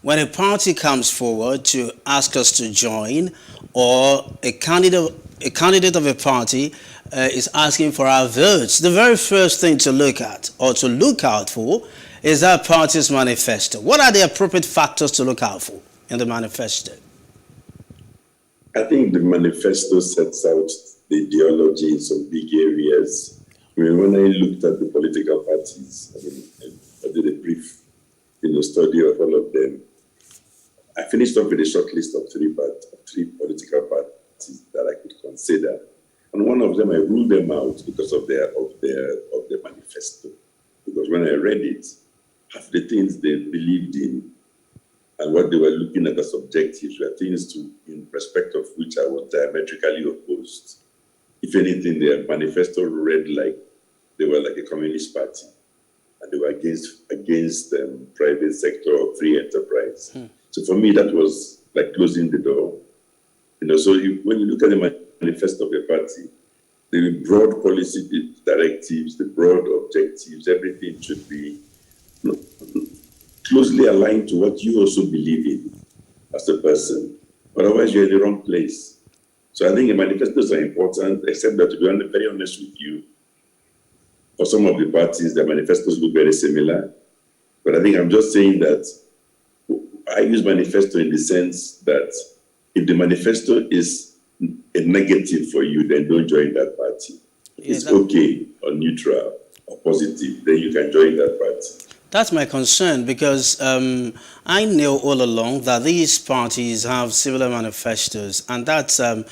When a party comes forward to ask us to join, or a candidate of a party is asking for our votes, the very first thing to look at or to look out for is that party's manifesto. What are the appropriate factors to look out for in the manifesto? I think the manifesto sets out the ideology in some big areas. I mean, when I looked at the political parties, I did a brief, study of all of them. I finished off with a short list of three political parties that I could consider, and one of them I ruled them out because of their manifesto. Because when I read it, half the things they believed in and what they were looking at as objectives were things in respect of which I was diametrically opposed. If anything, their manifesto read like they were like a communist party, and they were against private sector or free enterprise. So for me, that was like closing the door. So when you look at the manifesto of a party, the broad policy directives, the broad objectives, everything should be closely aligned to what you also believe in as a person. Otherwise, you're in the wrong place. So I think the manifestos are important, except that, to be very honest with you, for some of the parties, their manifestos look very similar. But I think I'm just saying that I use manifesto in the sense that if the manifesto is a negative for you, then don't join that party. If it's okay or neutral or positive, then you can join that party. That's my concern, because I know all along that these parties have similar manifestos, and that's a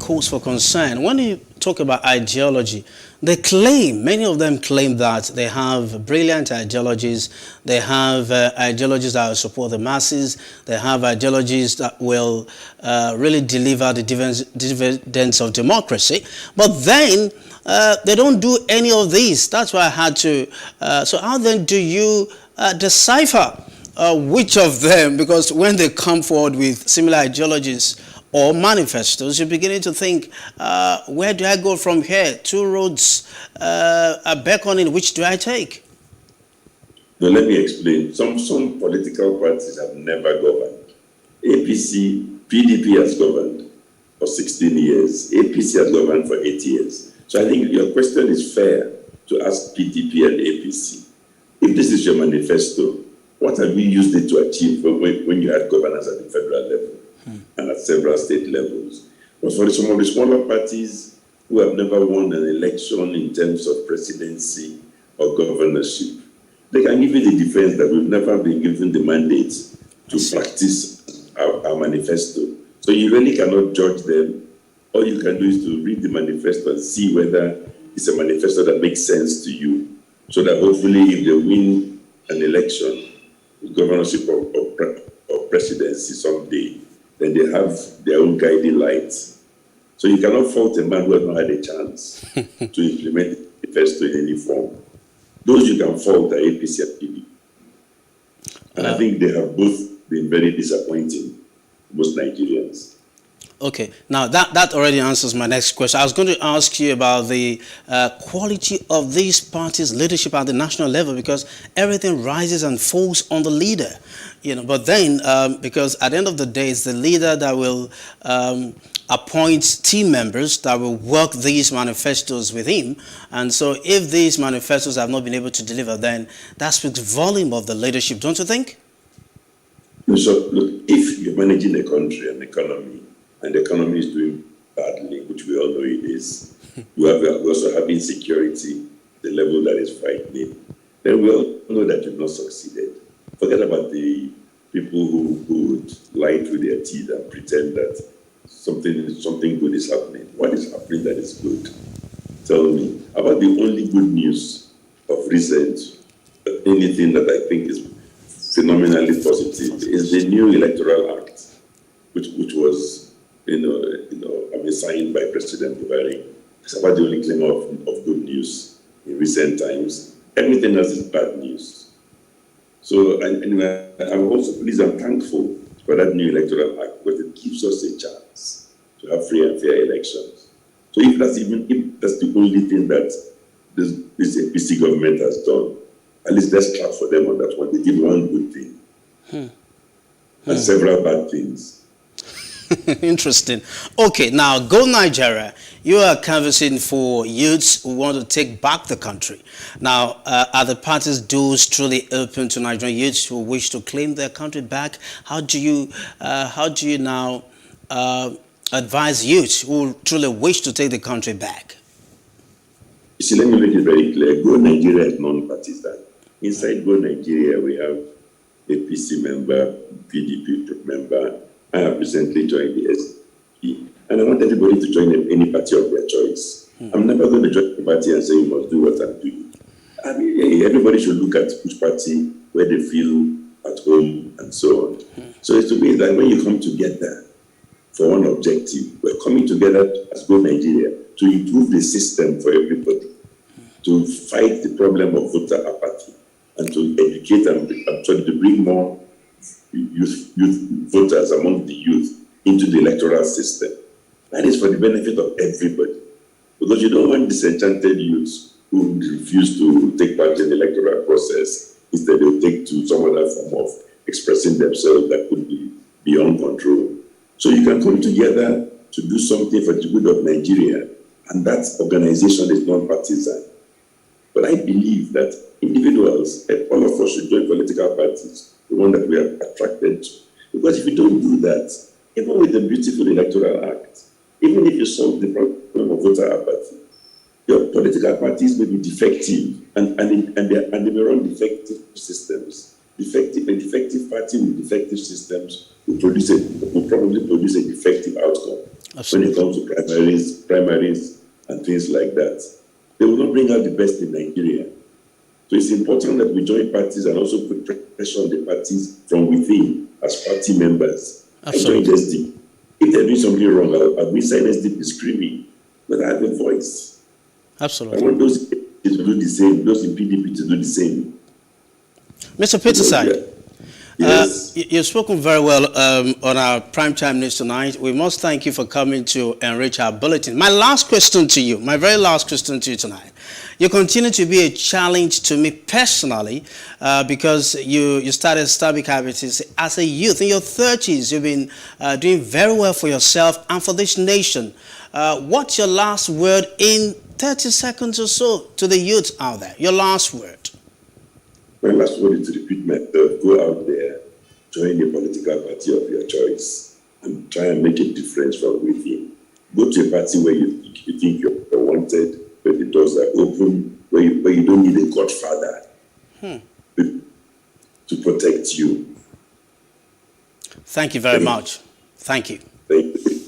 cause for concern. When you talk about ideology, they claim, many of them claim that they have brilliant ideologies. They have ideologies that will support the masses. They have ideologies that will really deliver the dividends of democracy. But then they don't do any of these. That's why I had to. So how then do you decipher which of them? Because when they come forward with similar ideologies or manifestos, you're beginning to think, where do I go from here? Two roads are beckoning, which do I take? Now, let me explain. Some political parties have never governed. PDP has governed for 16 years. APC has governed for 8 years. So I think your question is fair to ask PDP and APC. If this is your manifesto, what have you used it to achieve when you had governance at the federal level and at several state levels? But for some of the smaller parties who have never won an election in terms of presidency or governorship, they can give you the defense that we've never been given the mandate to practice our manifesto. So you really cannot judge them. All you can do is to read the manifesto and see whether it's a manifesto that makes sense to you. So that hopefully if they win an election, governorship or presidency someday, then they have their own guiding lights. So you cannot fault a man who has not had a chance to implement the manifesto in any form. Those you can fault are APC and PDP. And I think they have both been very disappointing to most Nigerians. Okay, now that already answers my next question. I was going to ask you about the quality of these parties' leadership at the national level, because everything rises and falls on the leader, you know. But then, because at the end of the day, it's the leader that will appoint team members that will work these manifestos with him. And so if these manifestos have not been able to deliver, then that speaks volume of the leadership, don't you think? So, look, if you're managing a country and economy, and the economy is doing badly, which we all know it is, we also have insecurity, the level that is frightening, then we all know that you've not succeeded. Forget about the people who would lie through their teeth and pretend that something good is happening. What is happening that is good? Tell me. About the only good news of recent, anything that I think is phenomenally positive, is the new Electoral Act, which was signed by President Buhari. It's about the only claim of good news in recent times. Everything else is bad news. So, anyway, I'm thankful for that new Electoral Act, because it gives us a chance to have free and fair elections. So if that's the only thing that this APC government has done, at least let's clap for them on that one. They did one good thing and several bad things. Interesting. Okay, now Go Nigeria. You are canvassing for youths who want to take back the country. Now, are the party's doors truly open to Nigerian youths who wish to claim their country back? How do you now advise youths who truly wish to take the country back? You see, let me make it very clear. Go Nigeria is non-partisan. Inside Go Nigeria, we have APC member, PDP member. I have recently joined the SDP, and I want everybody to join any party of their choice. I'm never going to join the party and say you must do what I'm doing. I mean, everybody should look at which party, where they feel at home, and so on. So it's to me that when you come together for one objective, we're coming together as Go Nigeria to improve the system for everybody, to fight the problem of voter apathy, and to educate and try to bring more youth voters among the youth into the electoral system. That is for the benefit of everybody. Because you don't want disenchanted youths who refuse to take part in the electoral process. Instead, they'll take to some other form of expressing themselves that could be beyond control. So you can come together to do something for the good of Nigeria, and that organization is non-partisan. But I believe that individuals, all of us should join political parties, the one that we are attracted to. Because if you don't do that, even with the beautiful Electoral Act, even if you solve the problem of voter apathy, your political parties may be defective, and they may run defective systems. A defective party with defective systems will probably produce a defective outcome. Absolutely. When it comes to primaries and things like that. They will not bring out the best in Nigeria. So it's important that we join parties and also put pressure on the parties from within as party members. Absolutely. I joined SDP. If they're doing something wrong, I'll be inside SDP screaming, but I have a voice. Absolutely. I want those to do the same, those in PDP to do the same. Mr. Peterside, Yes. you've spoken very well on our primetime news tonight. We must thank you for coming to enrich our bulletin. My last question to you, my very last question to you tonight. You continue to be a challenge to me personally because you started Stanbic IBTC as a youth. In your 30s, you've been doing very well for yourself and for this nation. What's your last word in 30 seconds or so to the youth out there? Your last word. My last word is to repeat myself. Go out there, join a political party of your choice, and try and make a difference from within. Go to a party where you think you're wanted, where the doors are open, where you don't need a godfather to protect you. Thank you very much. Thank you. Thank you.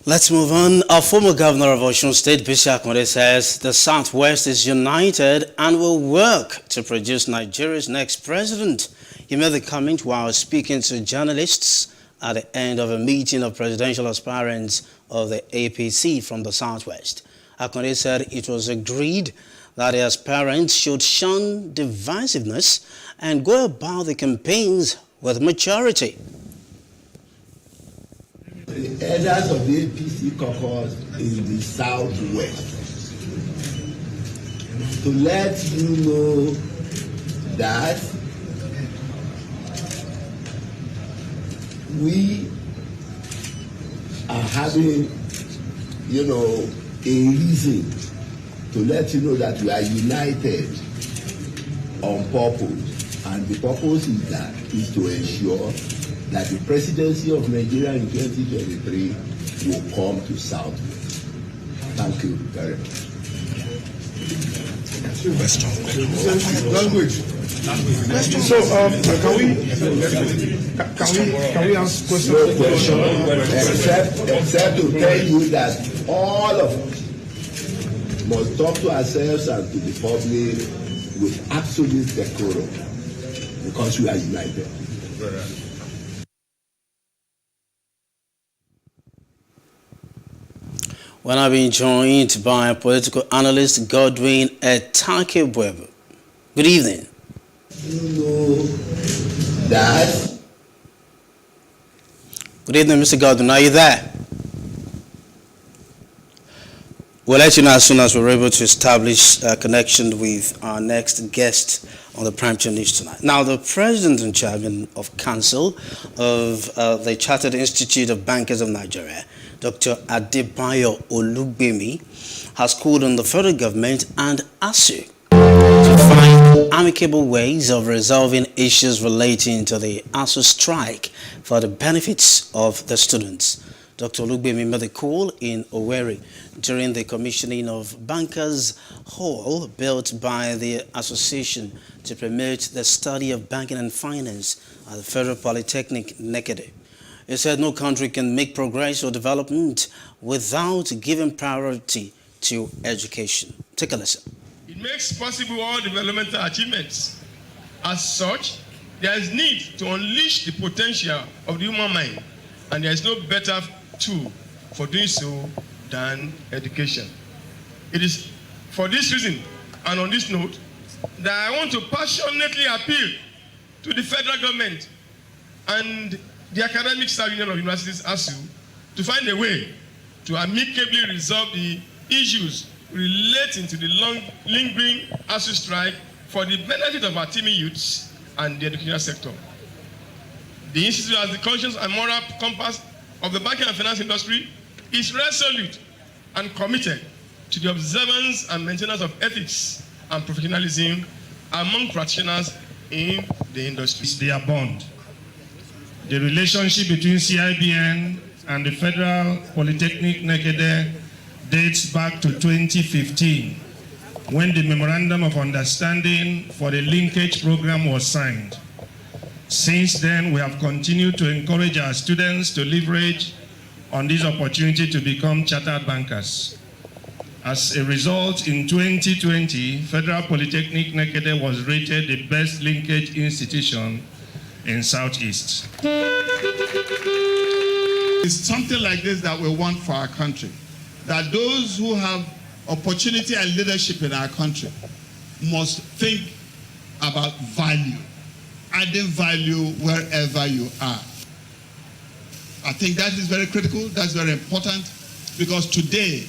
Let's move on. Our former governor of Osun State, Bisi Akande, says the Southwest is united and will work to produce Nigeria's next president. He made the comment while speaking to journalists at the end of a meeting of presidential aspirants of the APC from the Southwest. Akande said it was agreed that the aspirants should shun divisiveness and go about the campaigns with maturity. The elders of the APC caucus in the Southwest to let you know that we are having, a reason to let you know that we are united on purpose, and the purpose is to ensure that the presidency of Nigeria in 2023 will come to South. Thank you very much. Language. So, can we ask questions? No question, except to tell you that all of us must talk to ourselves and to the public with absolute decorum, because we are united. When I've been joined by political analyst Godwin Etakebwebo. Good evening. You know that. Good evening, Mr. Godwin. Are you there? We'll let you know as soon as we're able to establish a connection with our next guest on the Primetime News tonight. Now, the President and Chairman of Council of the Chartered Institute of Bankers of Nigeria, Dr. Adebayo Olugbemi, has called on the federal government and ASU to find amicable ways of resolving issues relating to the ASU strike for the benefits of the students. Dr. Olugbemi made the call in Owerri during the commissioning of Bankers Hall built by the association to promote the study of banking and finance at the Federal Polytechnic, Nekede. He said no country can make progress or development without giving priority to education. Take a listen. It makes possible all developmental achievements. As such, there is need to unleash the potential of the human mind, and there is no better tool for doing so than education. It is for this reason and on this note that I want to passionately appeal to the federal government and the Academic Staff Union of Universities, ASU, to find a way to amicably resolve the issues relating to the lingering ASU strike for the benefit of our teeming youths and the educational sector. The Institute, as the conscience and moral compass of the banking and finance industry, is resolute and committed to the observance and maintenance of ethics and professionalism among practitioners in the industry. It's their bond. The relationship between CIBN and the Federal Polytechnic Nekede dates back to 2015, when the Memorandum of Understanding for the linkage program was signed. Since then, we have continued to encourage our students to leverage on this opportunity to become chartered bankers. As a result, in 2020, Federal Polytechnic Nekede was rated the best linkage institution in Southeast. It's something like this that we want for our country. That those who have opportunity and leadership in our country must think about value, adding value wherever you are. I think that is very critical, that's very important, because today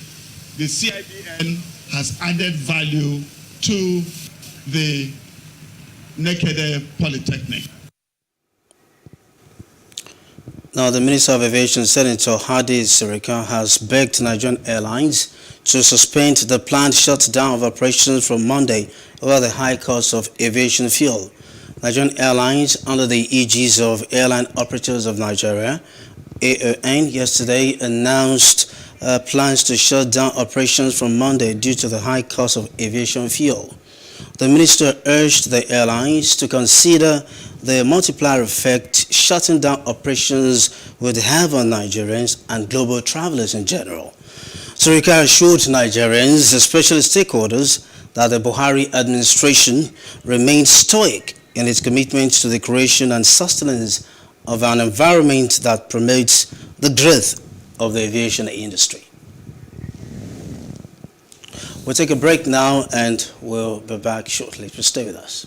the CIBN has added value to the Nekede Polytechnic. Now, the Minister of Aviation, Senator Hadi Sirika, has begged Nigerian Airlines to suspend the planned shutdown of operations from Monday over the high cost of aviation fuel. Nigerian Airlines, under the aegis of Airline Operators of Nigeria, AON, yesterday announced plans to shut down operations from Monday due to the high cost of aviation fuel. The minister urged the airlines to consider the multiplier effect shutting down operations would have on Nigerians and global travelers in general. Sirika assured Nigerians, especially stakeholders, that the Buhari administration remains stoic in its commitment to the creation and sustenance of an environment that promotes the growth of the aviation industry. We'll take a break now and we'll be back shortly. Please stay with us.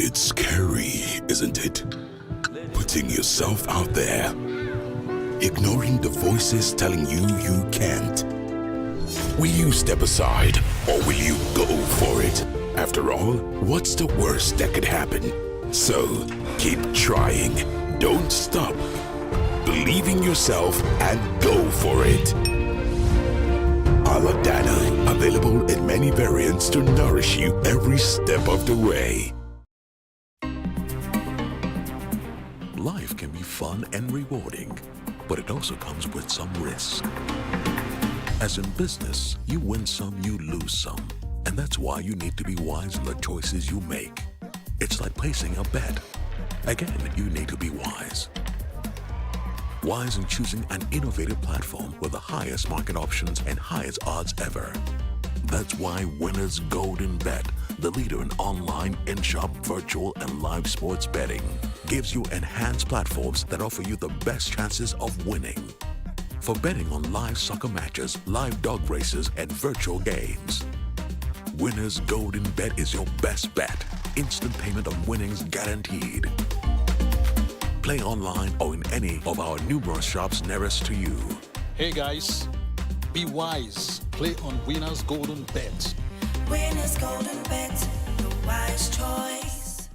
It's scary, isn't it? Putting yourself out there, ignoring the voices telling you you can't. Will you step aside or will you go for it? After all, what's the worst that could happen? So, keep trying. Don't stop. Believe in yourself and go for it. Aladana, available in many variants to nourish you every step of the way. Life can be fun and rewarding, but it also comes with some risk. As in business, you win some, you lose some. And that's why you need to be wise in the choices you make. It's like placing a bet. Again, you need to be wise. Wise in choosing an innovative platform with the highest market options and highest odds ever. That's why Winners Golden Bet, the leader in online, in-shop, virtual, and live sports betting, gives you enhanced platforms that offer you the best chances of winning. For betting on live soccer matches, live dog races, and virtual games. Winners Golden Bet is your best bet. Instant payment of winnings guaranteed. Play online or in any of our numerous shops nearest to you. Hey guys, be wise. Play on Winners Golden Bet. Winners Golden Bet, the wise choice.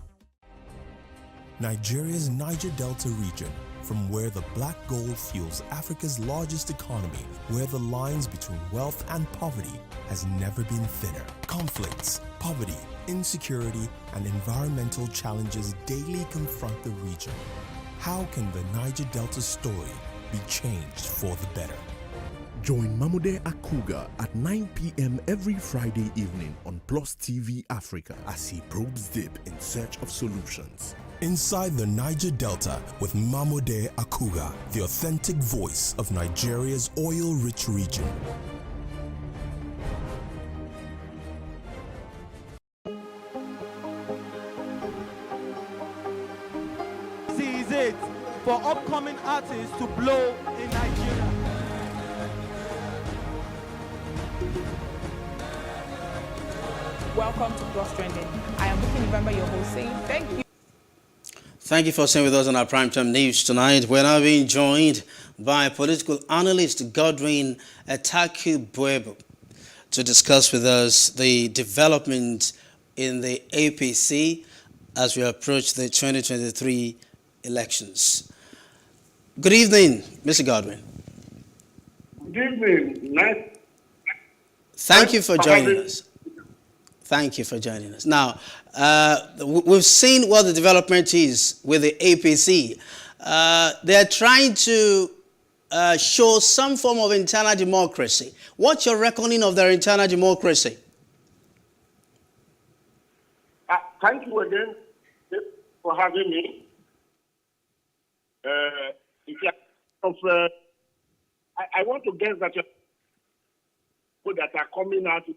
Nigeria's Niger Delta region, from where the black gold fuels Africa's largest economy, where the lines between wealth and poverty has never been thinner. Conflicts, poverty, insecurity, and environmental challenges daily confront the region. How can the Niger Delta story be changed for the better? Join Mamude Akuga at 9 p.m. every Friday evening on Plus TV Africa as he probes deep in search of solutions. inside the Niger Delta with Mamode Akuga, the authentic voice of Nigeria's oil-rich region. This is it for upcoming artists to blow in Nigeria. Welcome to Plus Trending. I am Buki November, your host, saying thank you. Thank you for staying with us on our primetime news tonight. We're now being joined by political analyst Godwin Ataku-Buebo to discuss with us the development in the APC as we approach the 2023 elections. Good evening, Mr. Godwin. Good evening. Nice. Thank you for joining us. Thank you for joining us. Now, we've seen what the development is with the APC. They're trying to show some form of internal democracy. What's your reckoning of their internal democracy? Thank you again for having me. I want to guess that people that are coming out to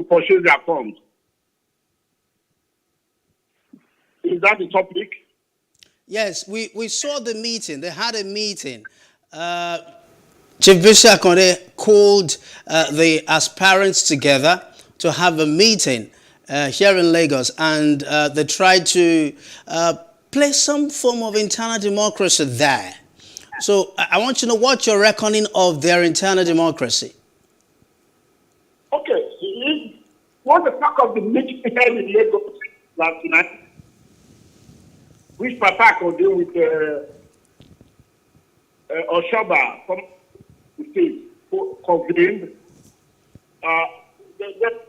pursue their forms. Is that the topic? Yes, we saw the meeting. They had a meeting. Chief Bishop Akonde called the aspirants together to have a meeting here in Lagos, and they tried to play some form of internal democracy there. So I want to know what your reckoning of their internal democracy. Okay, what the talk of the meeting here in Lagos last night, which Papa could do with Oshoba from the state convened,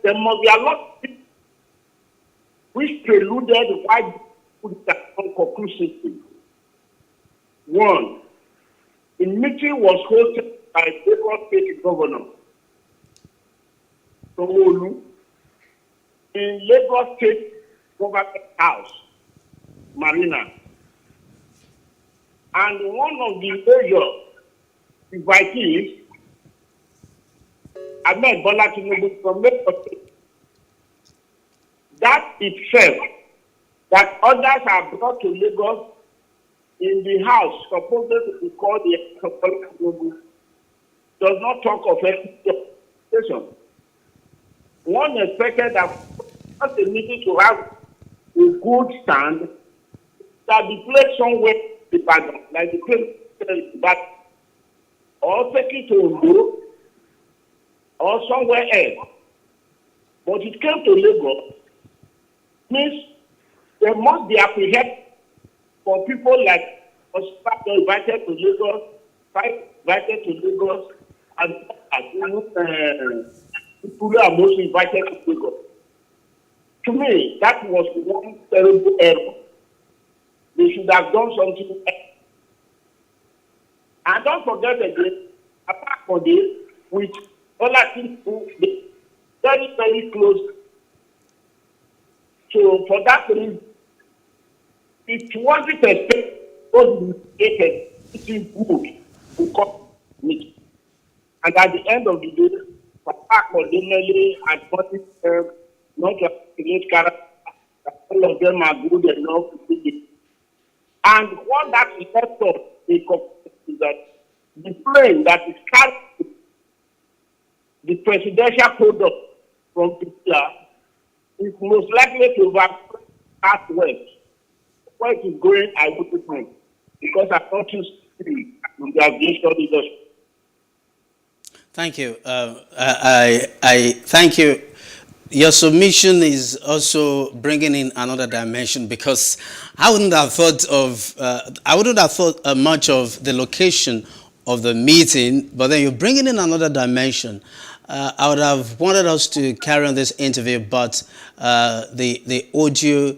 there must be a lot of people which preluded why conclusively. One, the meeting was hosted by Lagos State Governor Sanwo-Olu in Lagos State Government House, Marina. And one of the major invitees, Ahmed Bola Tinubu from Lagos State, that itself, that others are brought to Lagos in the house supposed to be called the Tinubu, does not talk of expectation. One expected that not a meeting to have a good stand that be placed somewhere in the background, like the place that, or take it to Ondo or somewhere else. But it came to Lagos, means there must be apprehension for people like Oscar invited to Lagos, invited to Lagos, and people are most invited to Lagos. To me, that was one terrible error. They should have done something else. And don't forget again, apart from this, with other people, very, very close. So for that reason, it wasn't expected, it is good to come meet. And at the end of the day, Papa ordinarily advised them not to create character, all of them are good enough to do it. And what that helped us is that the plane that is carrying the presidential product from Pittsburgh is most likely to have passed west. Where it is going, I wouldn't know, because I'm not too free in the aviation industry. Thank you. I thank you. Your submission is also bringing in another dimension, because I wouldn't have thought much of the location of the meeting, but then you're bringing in another dimension. I would have wanted us to carry on this interview, but the audio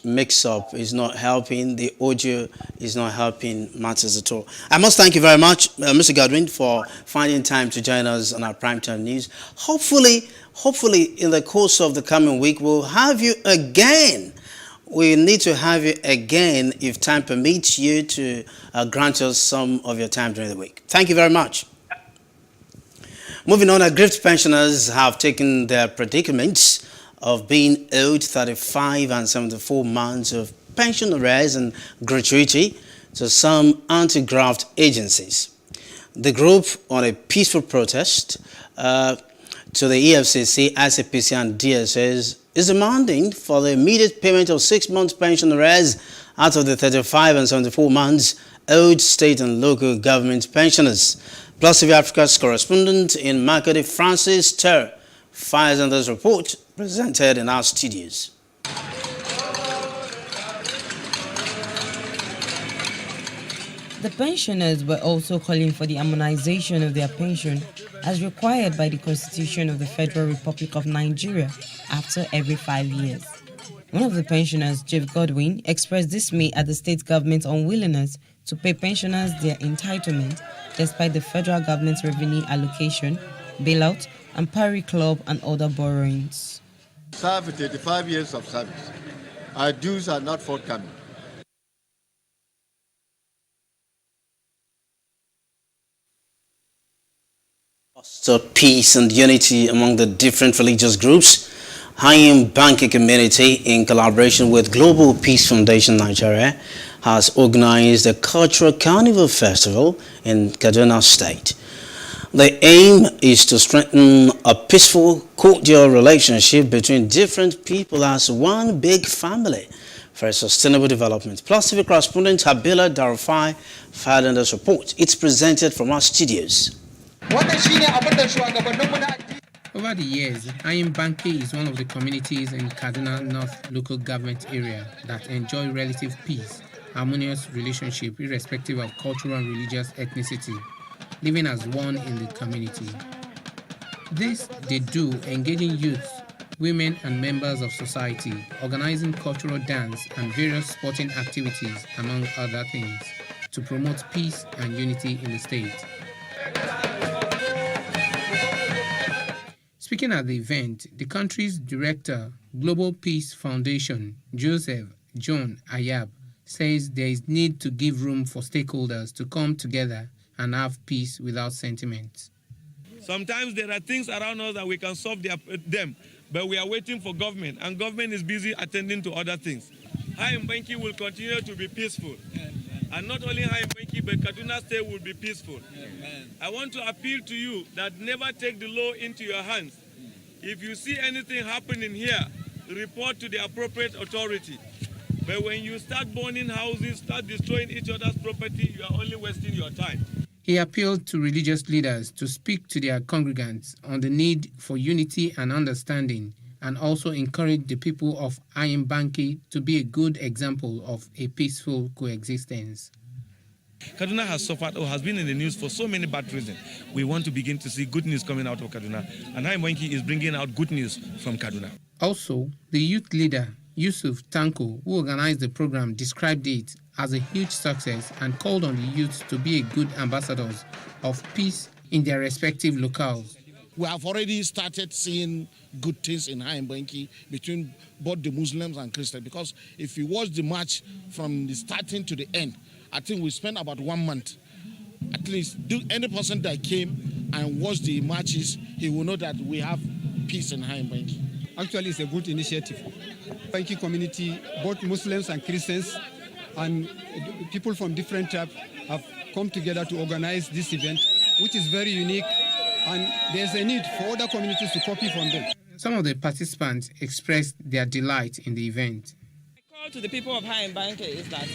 mix-up is not helping. The audio is not helping matters at all. I must thank you very much, Mr. Godwin, for finding time to join us on our primetime news. Hopefully, in the course of the coming week, we'll have you again We need to have you again if time permits you to grant us some of your time during the week. Thank you very much. Moving on, aggrieved pensioners have taken their predicaments of being owed 35 and 74 months of pension arrears and gratuity to some anti-graft agencies. The group, on a peaceful protest to the EFCC, ICPC and DSS, is demanding for the immediate payment of 6 months pension arrears out of the 35 and 74 months owed state and local government pensioners. Plus TV Africa's correspondent in Makati, Francis Ter, files on this report presented in our studios. The pensioners were also calling for the harmonization of their pension as required by the Constitution of the Federal Republic of Nigeria after every 5 years. One of the pensioners, Jeff Godwin, expressed dismay at the state government's unwillingness to pay pensioners their entitlement despite the federal government's revenue allocation, bailout, and Pari Club and other borrowings. Served 35 years of service. Our dues are not forthcoming. So peace and unity among the different religious groups, Hayim Banki community, in collaboration with Global Peace Foundation Nigeria, has organized a cultural carnival festival in Kaduna State. The aim is to strengthen a peaceful, cordial relationship between different people as one big family for sustainable development. Plus TV correspondent Habila Darufai filed in this report. It's presented from our studios. Over the years, Hayim Banki is one of the communities in Kaduna North local government area that enjoy relative peace, harmonious relationship irrespective of cultural and religious ethnicity, living as one in the community. This they do engaging youth, women and members of society, organizing cultural dance and various sporting activities among other things to promote peace and unity in the state. Speaking at the event, the country's director, Global Peace Foundation, Joseph John Ayab, says there is need to give room for stakeholders to come together and have peace without sentiment. Sometimes there are things around us that we can solve them, but we are waiting for government, and government is busy attending to other things. Hayim Banki will continue to be peaceful. And not only Hayim Banki, but Kaduna State will be peaceful. I want to appeal to you that never take the law into your hands. If you see anything happening here, report to the appropriate authority. But when you start burning houses, start destroying each other's property, you are only wasting your time. He appealed to religious leaders to speak to their congregants on the need for unity and understanding, and also encourage the people of Hayim Banki to be a good example of a peaceful coexistence. Kaduna has suffered or has been in the news for so many bad reasons. We want to begin to see good news coming out of Kaduna, and Hayim Banki is bringing out good news from Kaduna. Also, the youth leader, Yusuf Tanko, who organized the program, described it as a huge success and called on the youth to be good ambassadors of peace in their respective locales. We have already started seeing good things in Hayim Banki between both the Muslims and Christians, because if you watch the march from the starting to the end, I think we spent about 1 month. At least any person that came and watched the marches, he will know that we have peace in Hayim Banki. Actually, it's a good initiative. Banki community, both Muslims and Christians, and people from different tribes have come together to organize this event, which is very unique, and there's a need for other communities to copy from them. Some of the participants expressed their delight in the event. My call to the people of Hayim Banki is that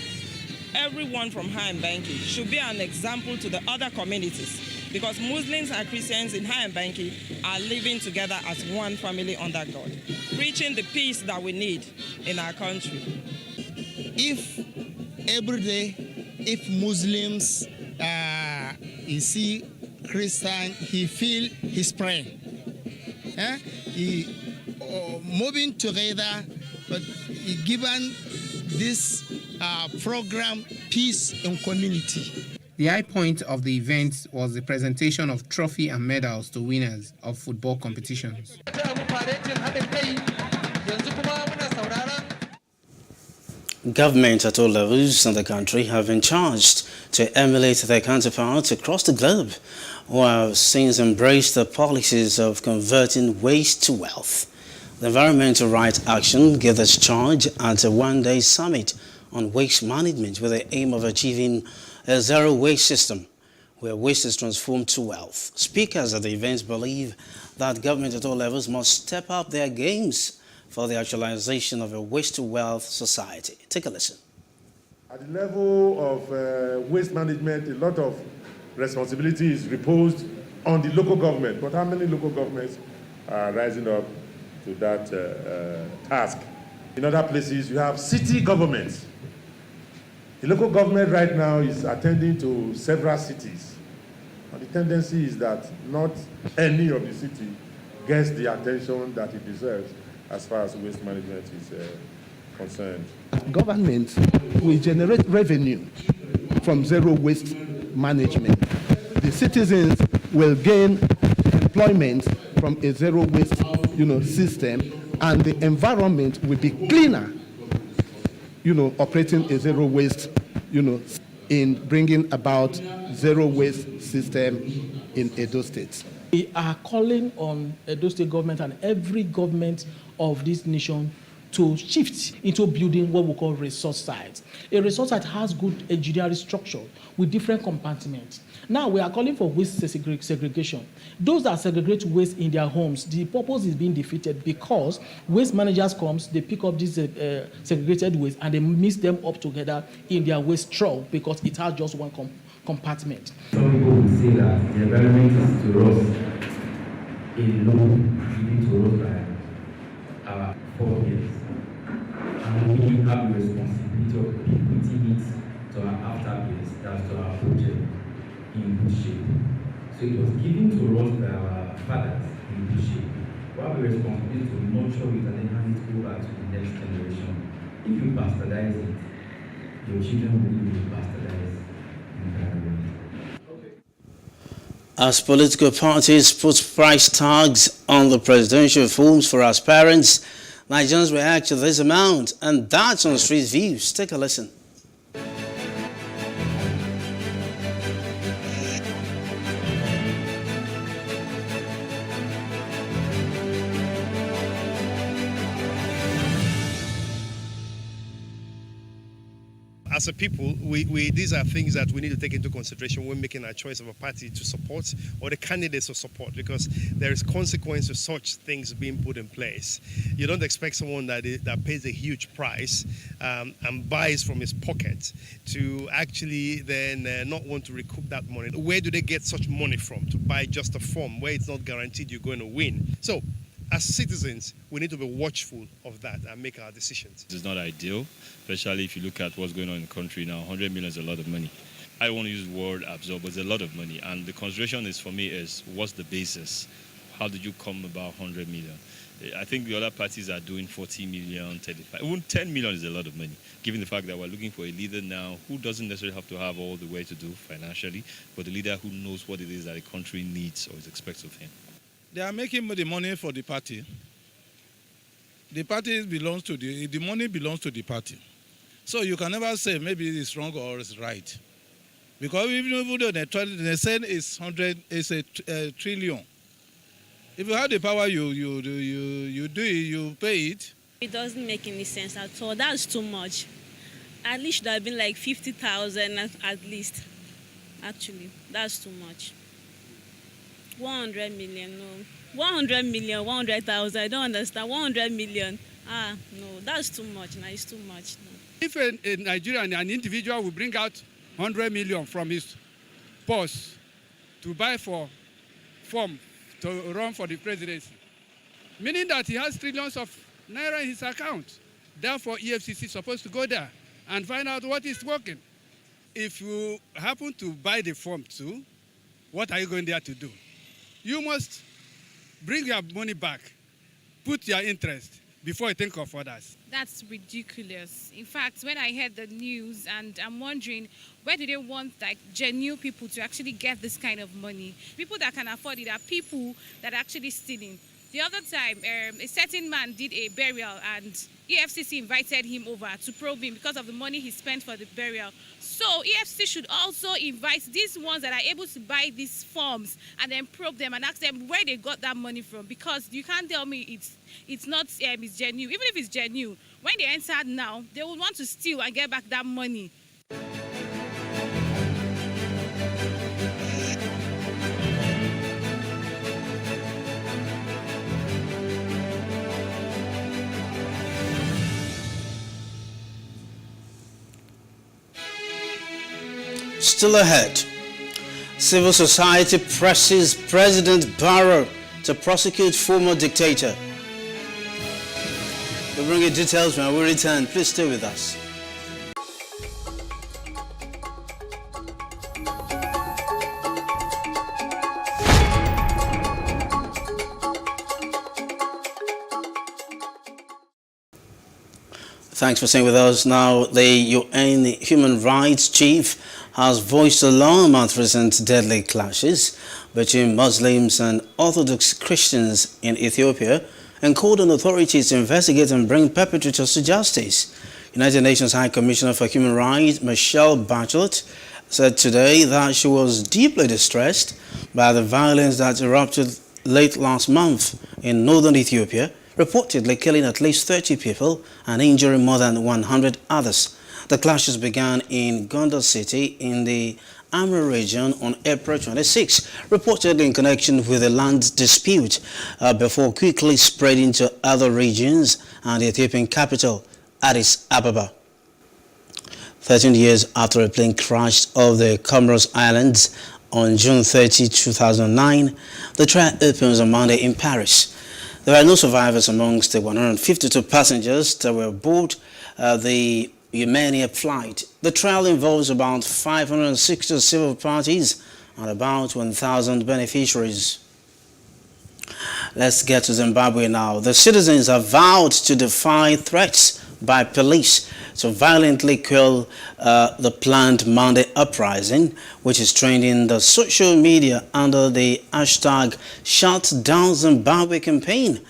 everyone from Hayim Banki should be an example to the other communities, because Muslims and Christians in Hayim Banki are living together as one family under God, preaching the peace that we need in our country. If every day, if Muslims, you see Christian, he feel his prayer. He moving together, but he given this program peace and community. The high point of the event was the presentation of trophy and medals to winners of football competitions. Government at all levels in the country have been charged to emulate their counterparts across the globe, who have since embraced the policies of converting waste to wealth. The Environmental Rights Action gave this charge at a one-day summit on waste management with the aim of achieving a zero waste system where waste is transformed to wealth. Speakers at the event believe that government at all levels must step up their games for the actualization of a waste-to-wealth society. Take a listen. At the level of waste management, a lot of responsibility is reposed on the local government. But how many local governments are rising up to that task? In other places, you have city governments. The local government right now is attending to several cities. And the tendency is that not any of the city gets the attention that it deserves as far as waste management is concerned. Government will generate revenue from zero waste management. The citizens will gain employment from a zero waste system, and the environment will be cleaner, operating a zero waste, in bringing about zero waste system in Edo State. We are calling on Edo State government and every government of this nation to shift into building what we call resource sites. A resource site has good engineering structure with different compartments. Now we are calling for waste segregation. Those that segregate waste in their homes, the purpose is being defeated because waste managers comes, they pick up these segregated waste and they mix them up together in their waste truck because it has just one compartment. Some people will say that the environment is to us alone, given to us by our forebears. And we have the responsibility of putting it to our afterbears, that's to our project, in good shape. So it was given to us by our fathers in good shape. We have a responsibility to nurture it and then hand it over to the next generation. If you bastardize it, your children will be bastardized entirely. As political parties put price tags on the presidential reforms for aspirants, Nigerians react to this amount, and that's on Street Views. Take a listen. As a people, these are things that we need to take into consideration when making our choice of a party to support or the candidates to support, because there is consequence to such things being put in place. You don't expect someone that pays a huge price and buys from his pocket to actually then not want to recoup that money. Where do they get such money from to buy just a form where it's not guaranteed you're going to win? So, as citizens, we need to be watchful of that and make our decisions. It's not ideal, especially if you look at what's going on in the country now. 100 million is a lot of money. I don't want to use the word absorb, but it's a lot of money. And the consideration is, for me, is what's the basis? How did you come about 100 million? I think the other parties are doing 40 million, 35. Even 10 million is a lot of money, given the fact that we're looking for a leader now who doesn't necessarily have to have all the way to do financially, but a leader who knows what it is that the country needs or is expected of him. They are making the money for the party. The party belongs to the money belongs to the party. So you can never say maybe it's wrong or it's right. Because even though they say it's a trillion. If you have the power, you do it, you pay it. It doesn't make any sense at all. That's too much. At least there have been like 50,000 at least. Actually, that's too much. 100 million, no. 100 million, 100,000, I don't understand. 100 million, no, that's too much. No, it's too much. No. If a Nigerian, an individual will bring out 100 million from his purse to buy for form to run for the presidency, meaning that he has trillions of naira in his account. Therefore, EFCC is supposed to go there and find out what is working. If you happen to buy the form too, what are you going there to do? You must bring your money back, put your interest before you think of others. That's ridiculous. In fact, when I heard the news, and I'm wondering, where do they want genuine people to actually get this kind of money? People that can afford it are people that are actually stealing. The other time, a certain man did a burial and EFCC invited him over to probe him because of the money he spent for the burial. So EFCC should also invite these ones that are able to buy these forms and then probe them and ask them where they got that money from, because you can't tell me it's not it's genuine. Even if it's genuine, when they enter now, they will want to steal and get back that money. Still ahead, civil society presses President Barrow to prosecute former dictator. We'll bring you details when we return. Please stay with us. Thanks for staying with us. Now, the UN Human Rights Chief has voiced alarm at recent deadly clashes between Muslims and Orthodox Christians in Ethiopia and called on authorities to investigate and bring perpetrators to justice. United Nations High Commissioner for Human Rights, Michelle Bachelet, said today that she was deeply distressed by the violence that erupted late last month in northern Ethiopia, reportedly killing at least 30 people and injuring more than 100 others. The clashes began in Gondar city in the Amur region on April 26, reportedly in connection with a land dispute, before quickly spreading to other regions and the Ethiopian capital, Addis Ababa. 13 years after a plane crashed off the Comoros Islands on June 30, 2009, the trial opens on Monday in Paris. There are no survivors amongst the 152 passengers that were aboard the Yemenia flight. The trial involves about 560 civil parties and about 1,000 beneficiaries. Let's get to Zimbabwe now. The citizens have vowed to defy threats by police to violently quell the planned Monday uprising, which is trending the social media under the hashtag Shut Down Zimbabwe campaign.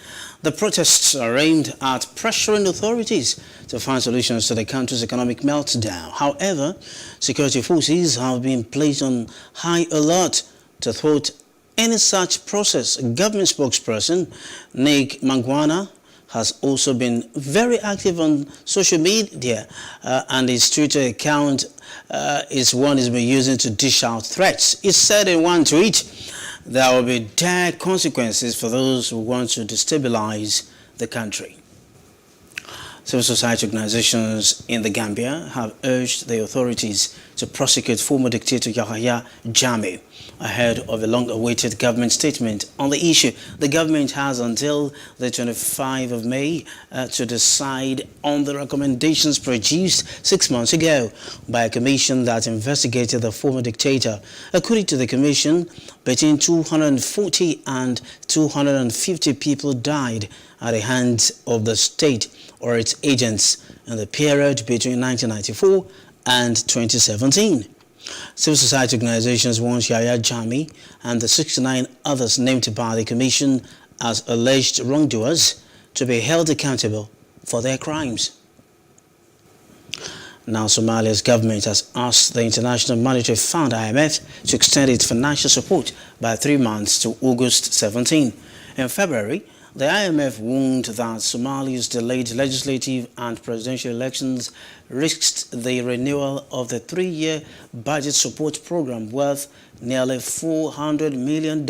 The protests are aimed at pressuring authorities to find solutions to the country's economic meltdown. However, security forces have been placed on high alert to thwart any such process. Government spokesperson Nick Mangwana has also been very active on social media, and his Twitter account is one he's been using to dish out threats. He said in one tweet, "There will be dire consequences for those who want to destabilize the country." Civil society organizations in the Gambia have urged the authorities to prosecute former dictator Yahya Jammeh ahead of a long-awaited government statement on the issue. The government has until the 25th of May to decide on the recommendations produced 6 months ago by a commission that investigated the former dictator. According to the commission, between 240 and 250 people died at the hands of the state or its agents in the period between 1994 and 2017. Civil society organizations want Yahya Jammeh and the 69 others named by the Commission as alleged wrongdoers to be held accountable for their crimes. Now, Somalia's government has asked the International Monetary Fund, IMF, to extend its financial support by 3 months to August 17. In February, the IMF warned that Somalia's delayed legislative and presidential elections risked the renewal of the 3-year budget support program worth nearly $400 million.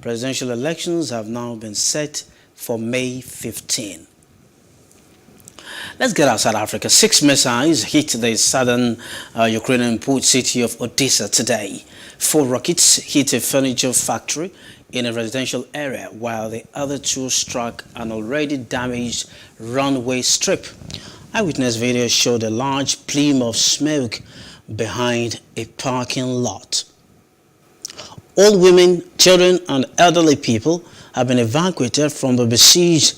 Presidential elections have now been set for May 15. Let's get outside Africa. 6 missiles hit the southern Ukrainian port city of Odessa today. 4 rockets hit a furniture factory in a residential area, while the other 2 struck an already damaged runway strip. Eyewitness video showed a large plume of smoke behind a parking lot. All women, children, and elderly people have been evacuated from the besieged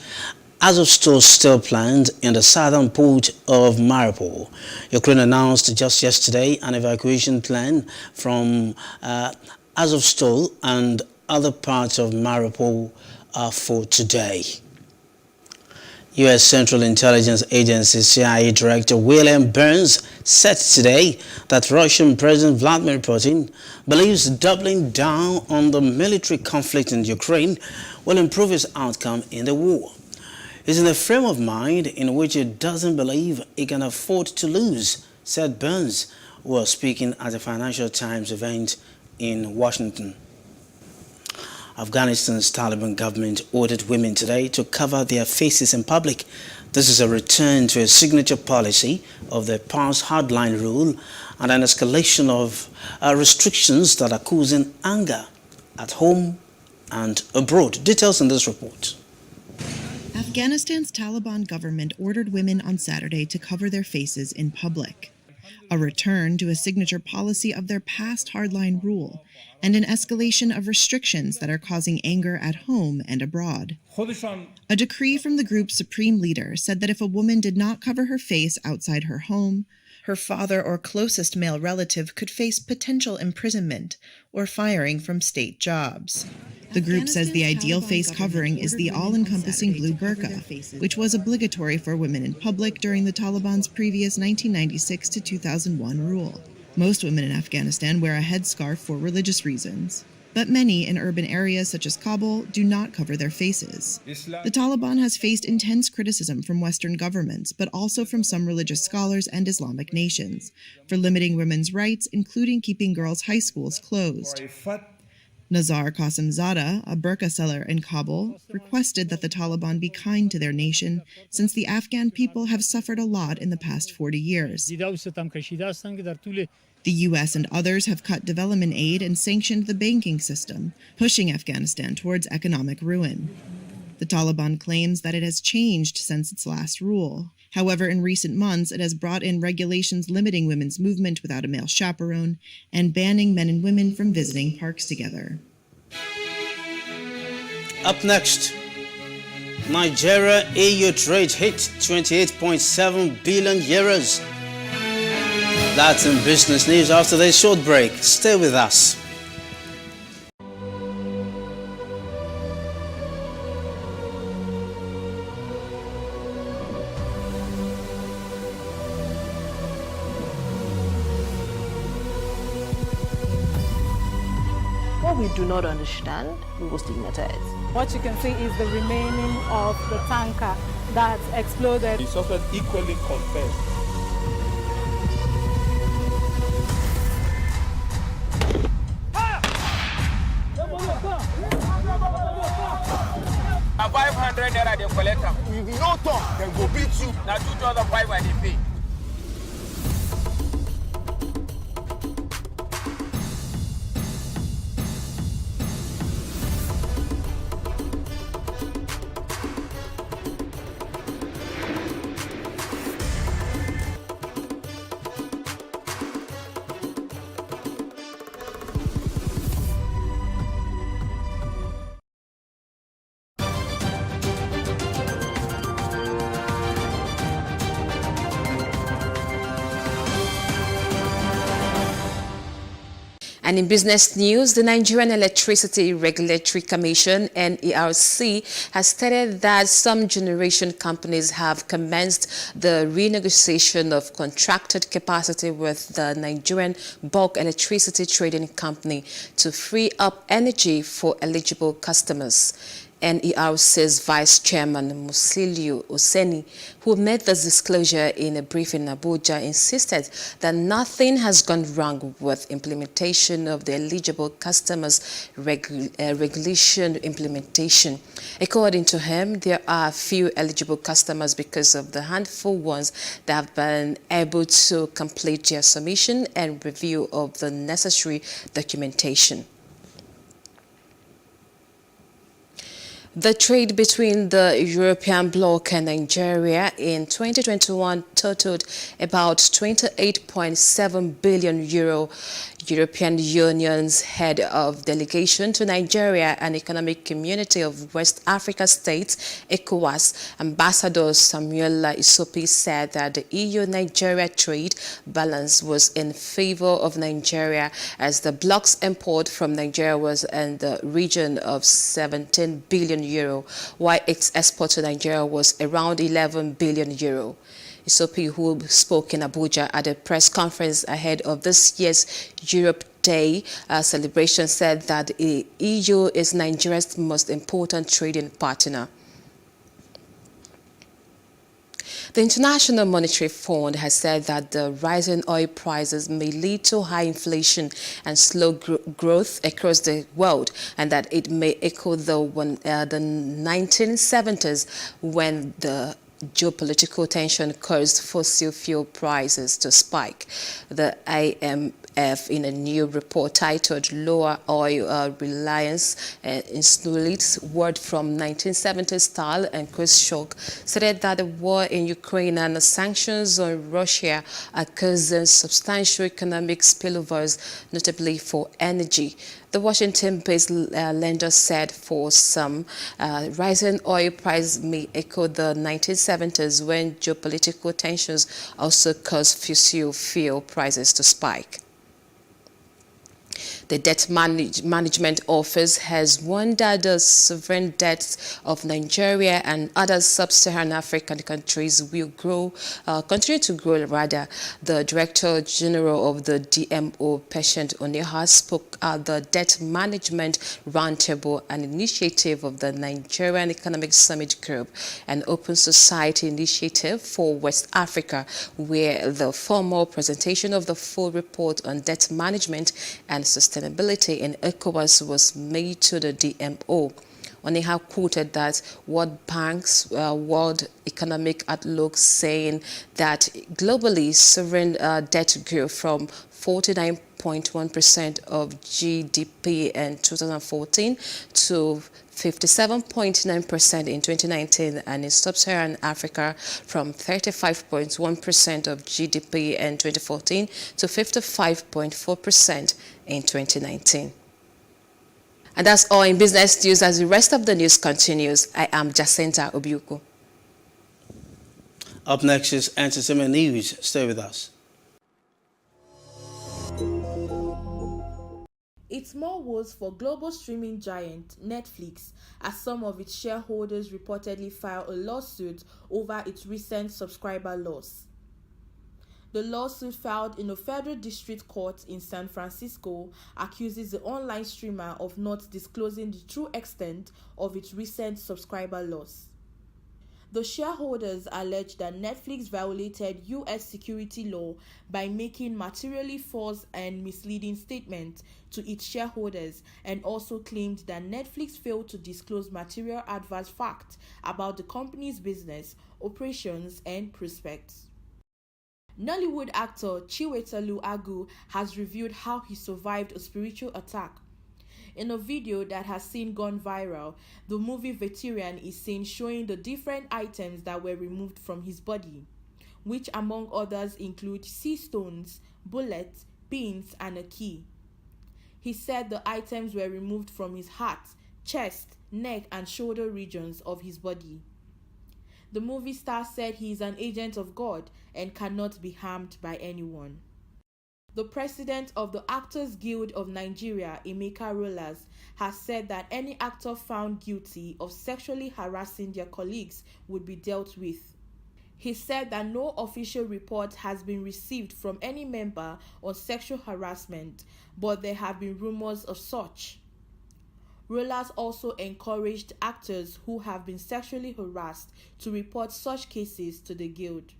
Azovstal steel plant in the southern port of Mariupol. Ukraine announced just yesterday an evacuation plan from Azovstal and other parts of Mariupol for today. U.S. Central Intelligence Agency CIA Director William Burns said today that Russian President Vladimir Putin believes doubling down on the military conflict in Ukraine will improve his outcome in the war. He's in a frame of mind in which he doesn't believe he can afford to lose, said Burns, who was speaking at a Financial Times event in Washington. Afghanistan's Taliban government ordered women today to cover their faces in public. This is a return to a signature policy of the past hardline rule and an escalation of restrictions that are causing anger at home and abroad. Details in this report. Afghanistan's Taliban government ordered women on Saturday to cover their faces in public. A return to a signature policy of their past hardline rule, and an escalation of restrictions that are causing anger at home and abroad. A decree from the group's supreme leader said that if a woman did not cover her face outside her home, her father or closest male relative could face potential imprisonment or firing from state jobs. The group says the ideal face covering is the all-encompassing blue burqa, which was obligatory for women in public during the Taliban's previous 1996 to 2001 rule. Most women in Afghanistan wear a headscarf for religious reasons, but many in urban areas such as Kabul do not cover their faces. The Taliban has faced intense criticism from Western governments, but also from some religious scholars and Islamic nations, for limiting women's rights, including keeping girls' high schools closed. Nazar Qasimzada, a burqa seller in Kabul, requested that the Taliban be kind to their nation, since the Afghan people have suffered a lot in the past 40 years. The U.S. and others have cut development aid and sanctioned the banking system, pushing Afghanistan towards economic ruin. The Taliban claims that it has changed since its last rule. However, in recent months, it has brought in regulations limiting women's movement without a male chaperone and banning men and women from visiting parks together. Up next, Nigeria-EU trade hit 28.7 billion euros. That's in business news after this short break. Stay with us. What we do not understand, we will stigmatize. What you can see is the remaining of the tanker that exploded. The suspect equally confessed. Now 500 naira they collect them. If you no talk, then go beat you. Now 2,500 they pay. And in business news, the Nigerian Electricity Regulatory Commission, NERC, has stated that some generation companies have commenced the renegotiation of contracted capacity with the Nigerian Bulk Electricity Trading Company to free up energy for eligible customers. NERC's Vice Chairman Musiliu Oseni, who made this disclosure in a briefing in Abuja, insisted that nothing has gone wrong with implementation of the eligible customers regulation implementation. According to him, there are few eligible customers because of the handful ones that have been able to complete their submission and review of the necessary documentation. The trade between the European bloc and Nigeria in 2021 totaled about 28.7 billion euro. European Union's head of delegation to Nigeria and Economic Community of West Africa States, ECOWAS, Ambassador Samuel Isopi, said that the EU-Nigeria trade balance was in favor of Nigeria, as the bloc's import from Nigeria was in the region of 17 billion euro, while its export to Nigeria was around 11 billion euro. Isopi, who spoke in Abuja at a press conference ahead of this year's Europe Day celebration, said that the EU is Nigeria's most important trading partner. The International Monetary Fund has said that the rising oil prices may lead to high inflation and slow growth across the world, and that it may echo the 1970s when the geopolitical tension caused fossil fuel prices to spike. The IMF, in a new report titled Lower Oil Reliance in Snulit's Word from 1970s Style and Increased Shock, stated that the war in Ukraine and the sanctions on Russia are causing substantial economic spillovers, notably for energy. The Washington-based lender said for some, rising oil prices may echo the 1970s when geopolitical tensions also caused fossil fuel prices to spike. The Debt Management Office has warned that the sovereign debts of Nigeria and other sub-Saharan African countries will continue to grow. The Director General of the DMO, Patient Oneha, spoke at the Debt Management Roundtable, an initiative of the Nigerian Economic Summit Group, an open society initiative for West Africa, where the formal presentation of the full report on debt management and sustainability in ECOWAS was made to the DMO. Oneha quoted that World Bank's World Economic Outlook, saying that globally sovereign debt grew from 49.1% of GDP in 2014 to 57.9% in 2019, and in sub-Saharan Africa from 35.1% of GDP in 2014 to 55.4% in 2019. And that's all in business news. As the rest of the news continues, I am Jacinta Obiuku. Up next is entertainment news. Stay with us. It's more woes for global streaming giant Netflix, as some of its shareholders reportedly filed a lawsuit over its recent subscriber loss. The lawsuit, filed in a federal district court in San Francisco, accuses the online streamer of not disclosing the true extent of its recent subscriber loss. The shareholders allege that Netflix violated U.S. security law by making materially false and misleading statements to its shareholders, and also claimed that Netflix failed to disclose material adverse facts about the company's business, operations, and prospects. Nollywood actor Chiwetalu Agu has revealed how he survived a spiritual attack. In a video that has since gone viral, the movie veteran is seen showing the different items that were removed from his body, which among others include sea stones, bullets, pins, and a key. He said the items were removed from his heart, chest, neck, and shoulder regions of his body. The movie star said he is an agent of God and cannot be harmed by anyone. The president of the Actors Guild of Nigeria, Emeka Rollas, has said that any actor found guilty of sexually harassing their colleagues would be dealt with. He said that no official report has been received from any member on sexual harassment, but there have been rumors of such. Rollas also encouraged actors who have been sexually harassed to report such cases to the guild.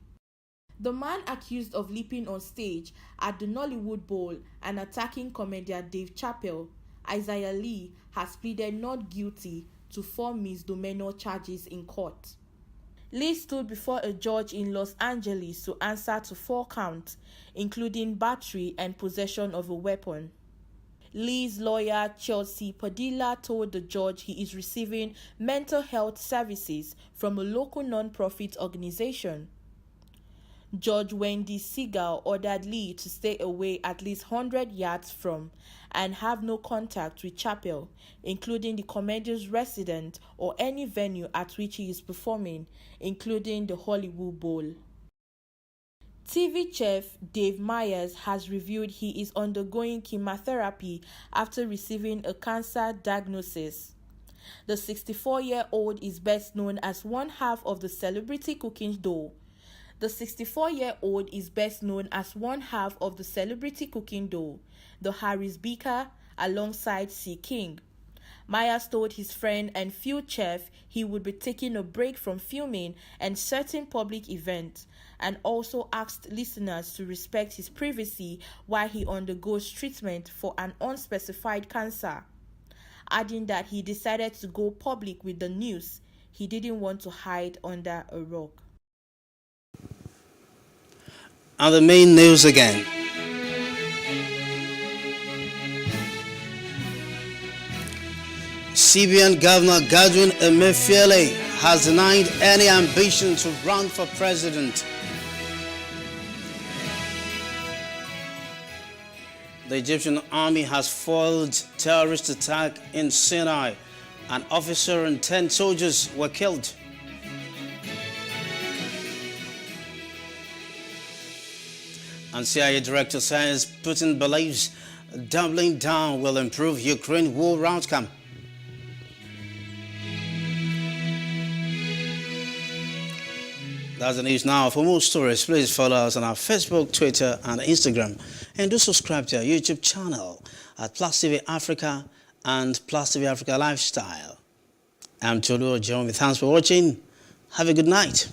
The man accused of leaping on stage at the Nollywood Bowl and attacking comedian Dave Chappelle, Isaiah Lee, has pleaded not guilty to 4 misdemeanor charges in court. Lee stood before a judge in Los Angeles to answer to 4 counts, including battery and possession of a weapon. Lee's lawyer, Chelsea Padilla, told the judge he is receiving mental health services from a local non-profit organization. Judge Wendy Segal ordered Lee to stay away at least 100 yards from and have no contact with Chappell, including the comedian's residence or any venue at which he is performing, including the Hollywood Bowl. TV chef Dave Myers has revealed he is undergoing chemotherapy after receiving a cancer diagnosis. The 64-year-old is best known as one half of the celebrity cooking duo. The 64-year-old is best known as one half of the celebrity cooking duo, the Harris Beaker, alongside C. King. Myers told his friend and field chef he would be taking a break from filming and certain public events, and also asked listeners to respect his privacy while he undergoes treatment for an unspecified cancer, adding that he decided to go public with the news. He didn't want to hide under a rock. And the main news again. CBN Governor Godwin Emefiele has denied any ambition to run for president. The Egyptian army has foiled terrorist attack in Sinai. An officer and 10 soldiers were killed. And CIA Director says Putin believes doubling down will improve Ukraine war outcome. That's the news now. For more stories, please follow us on our Facebook, Twitter, and Instagram. And do subscribe to our YouTube channel at Plus TV Africa and Plus TV Africa Lifestyle. I'm Tolu Ojomi. Thanks for watching. Have a good night.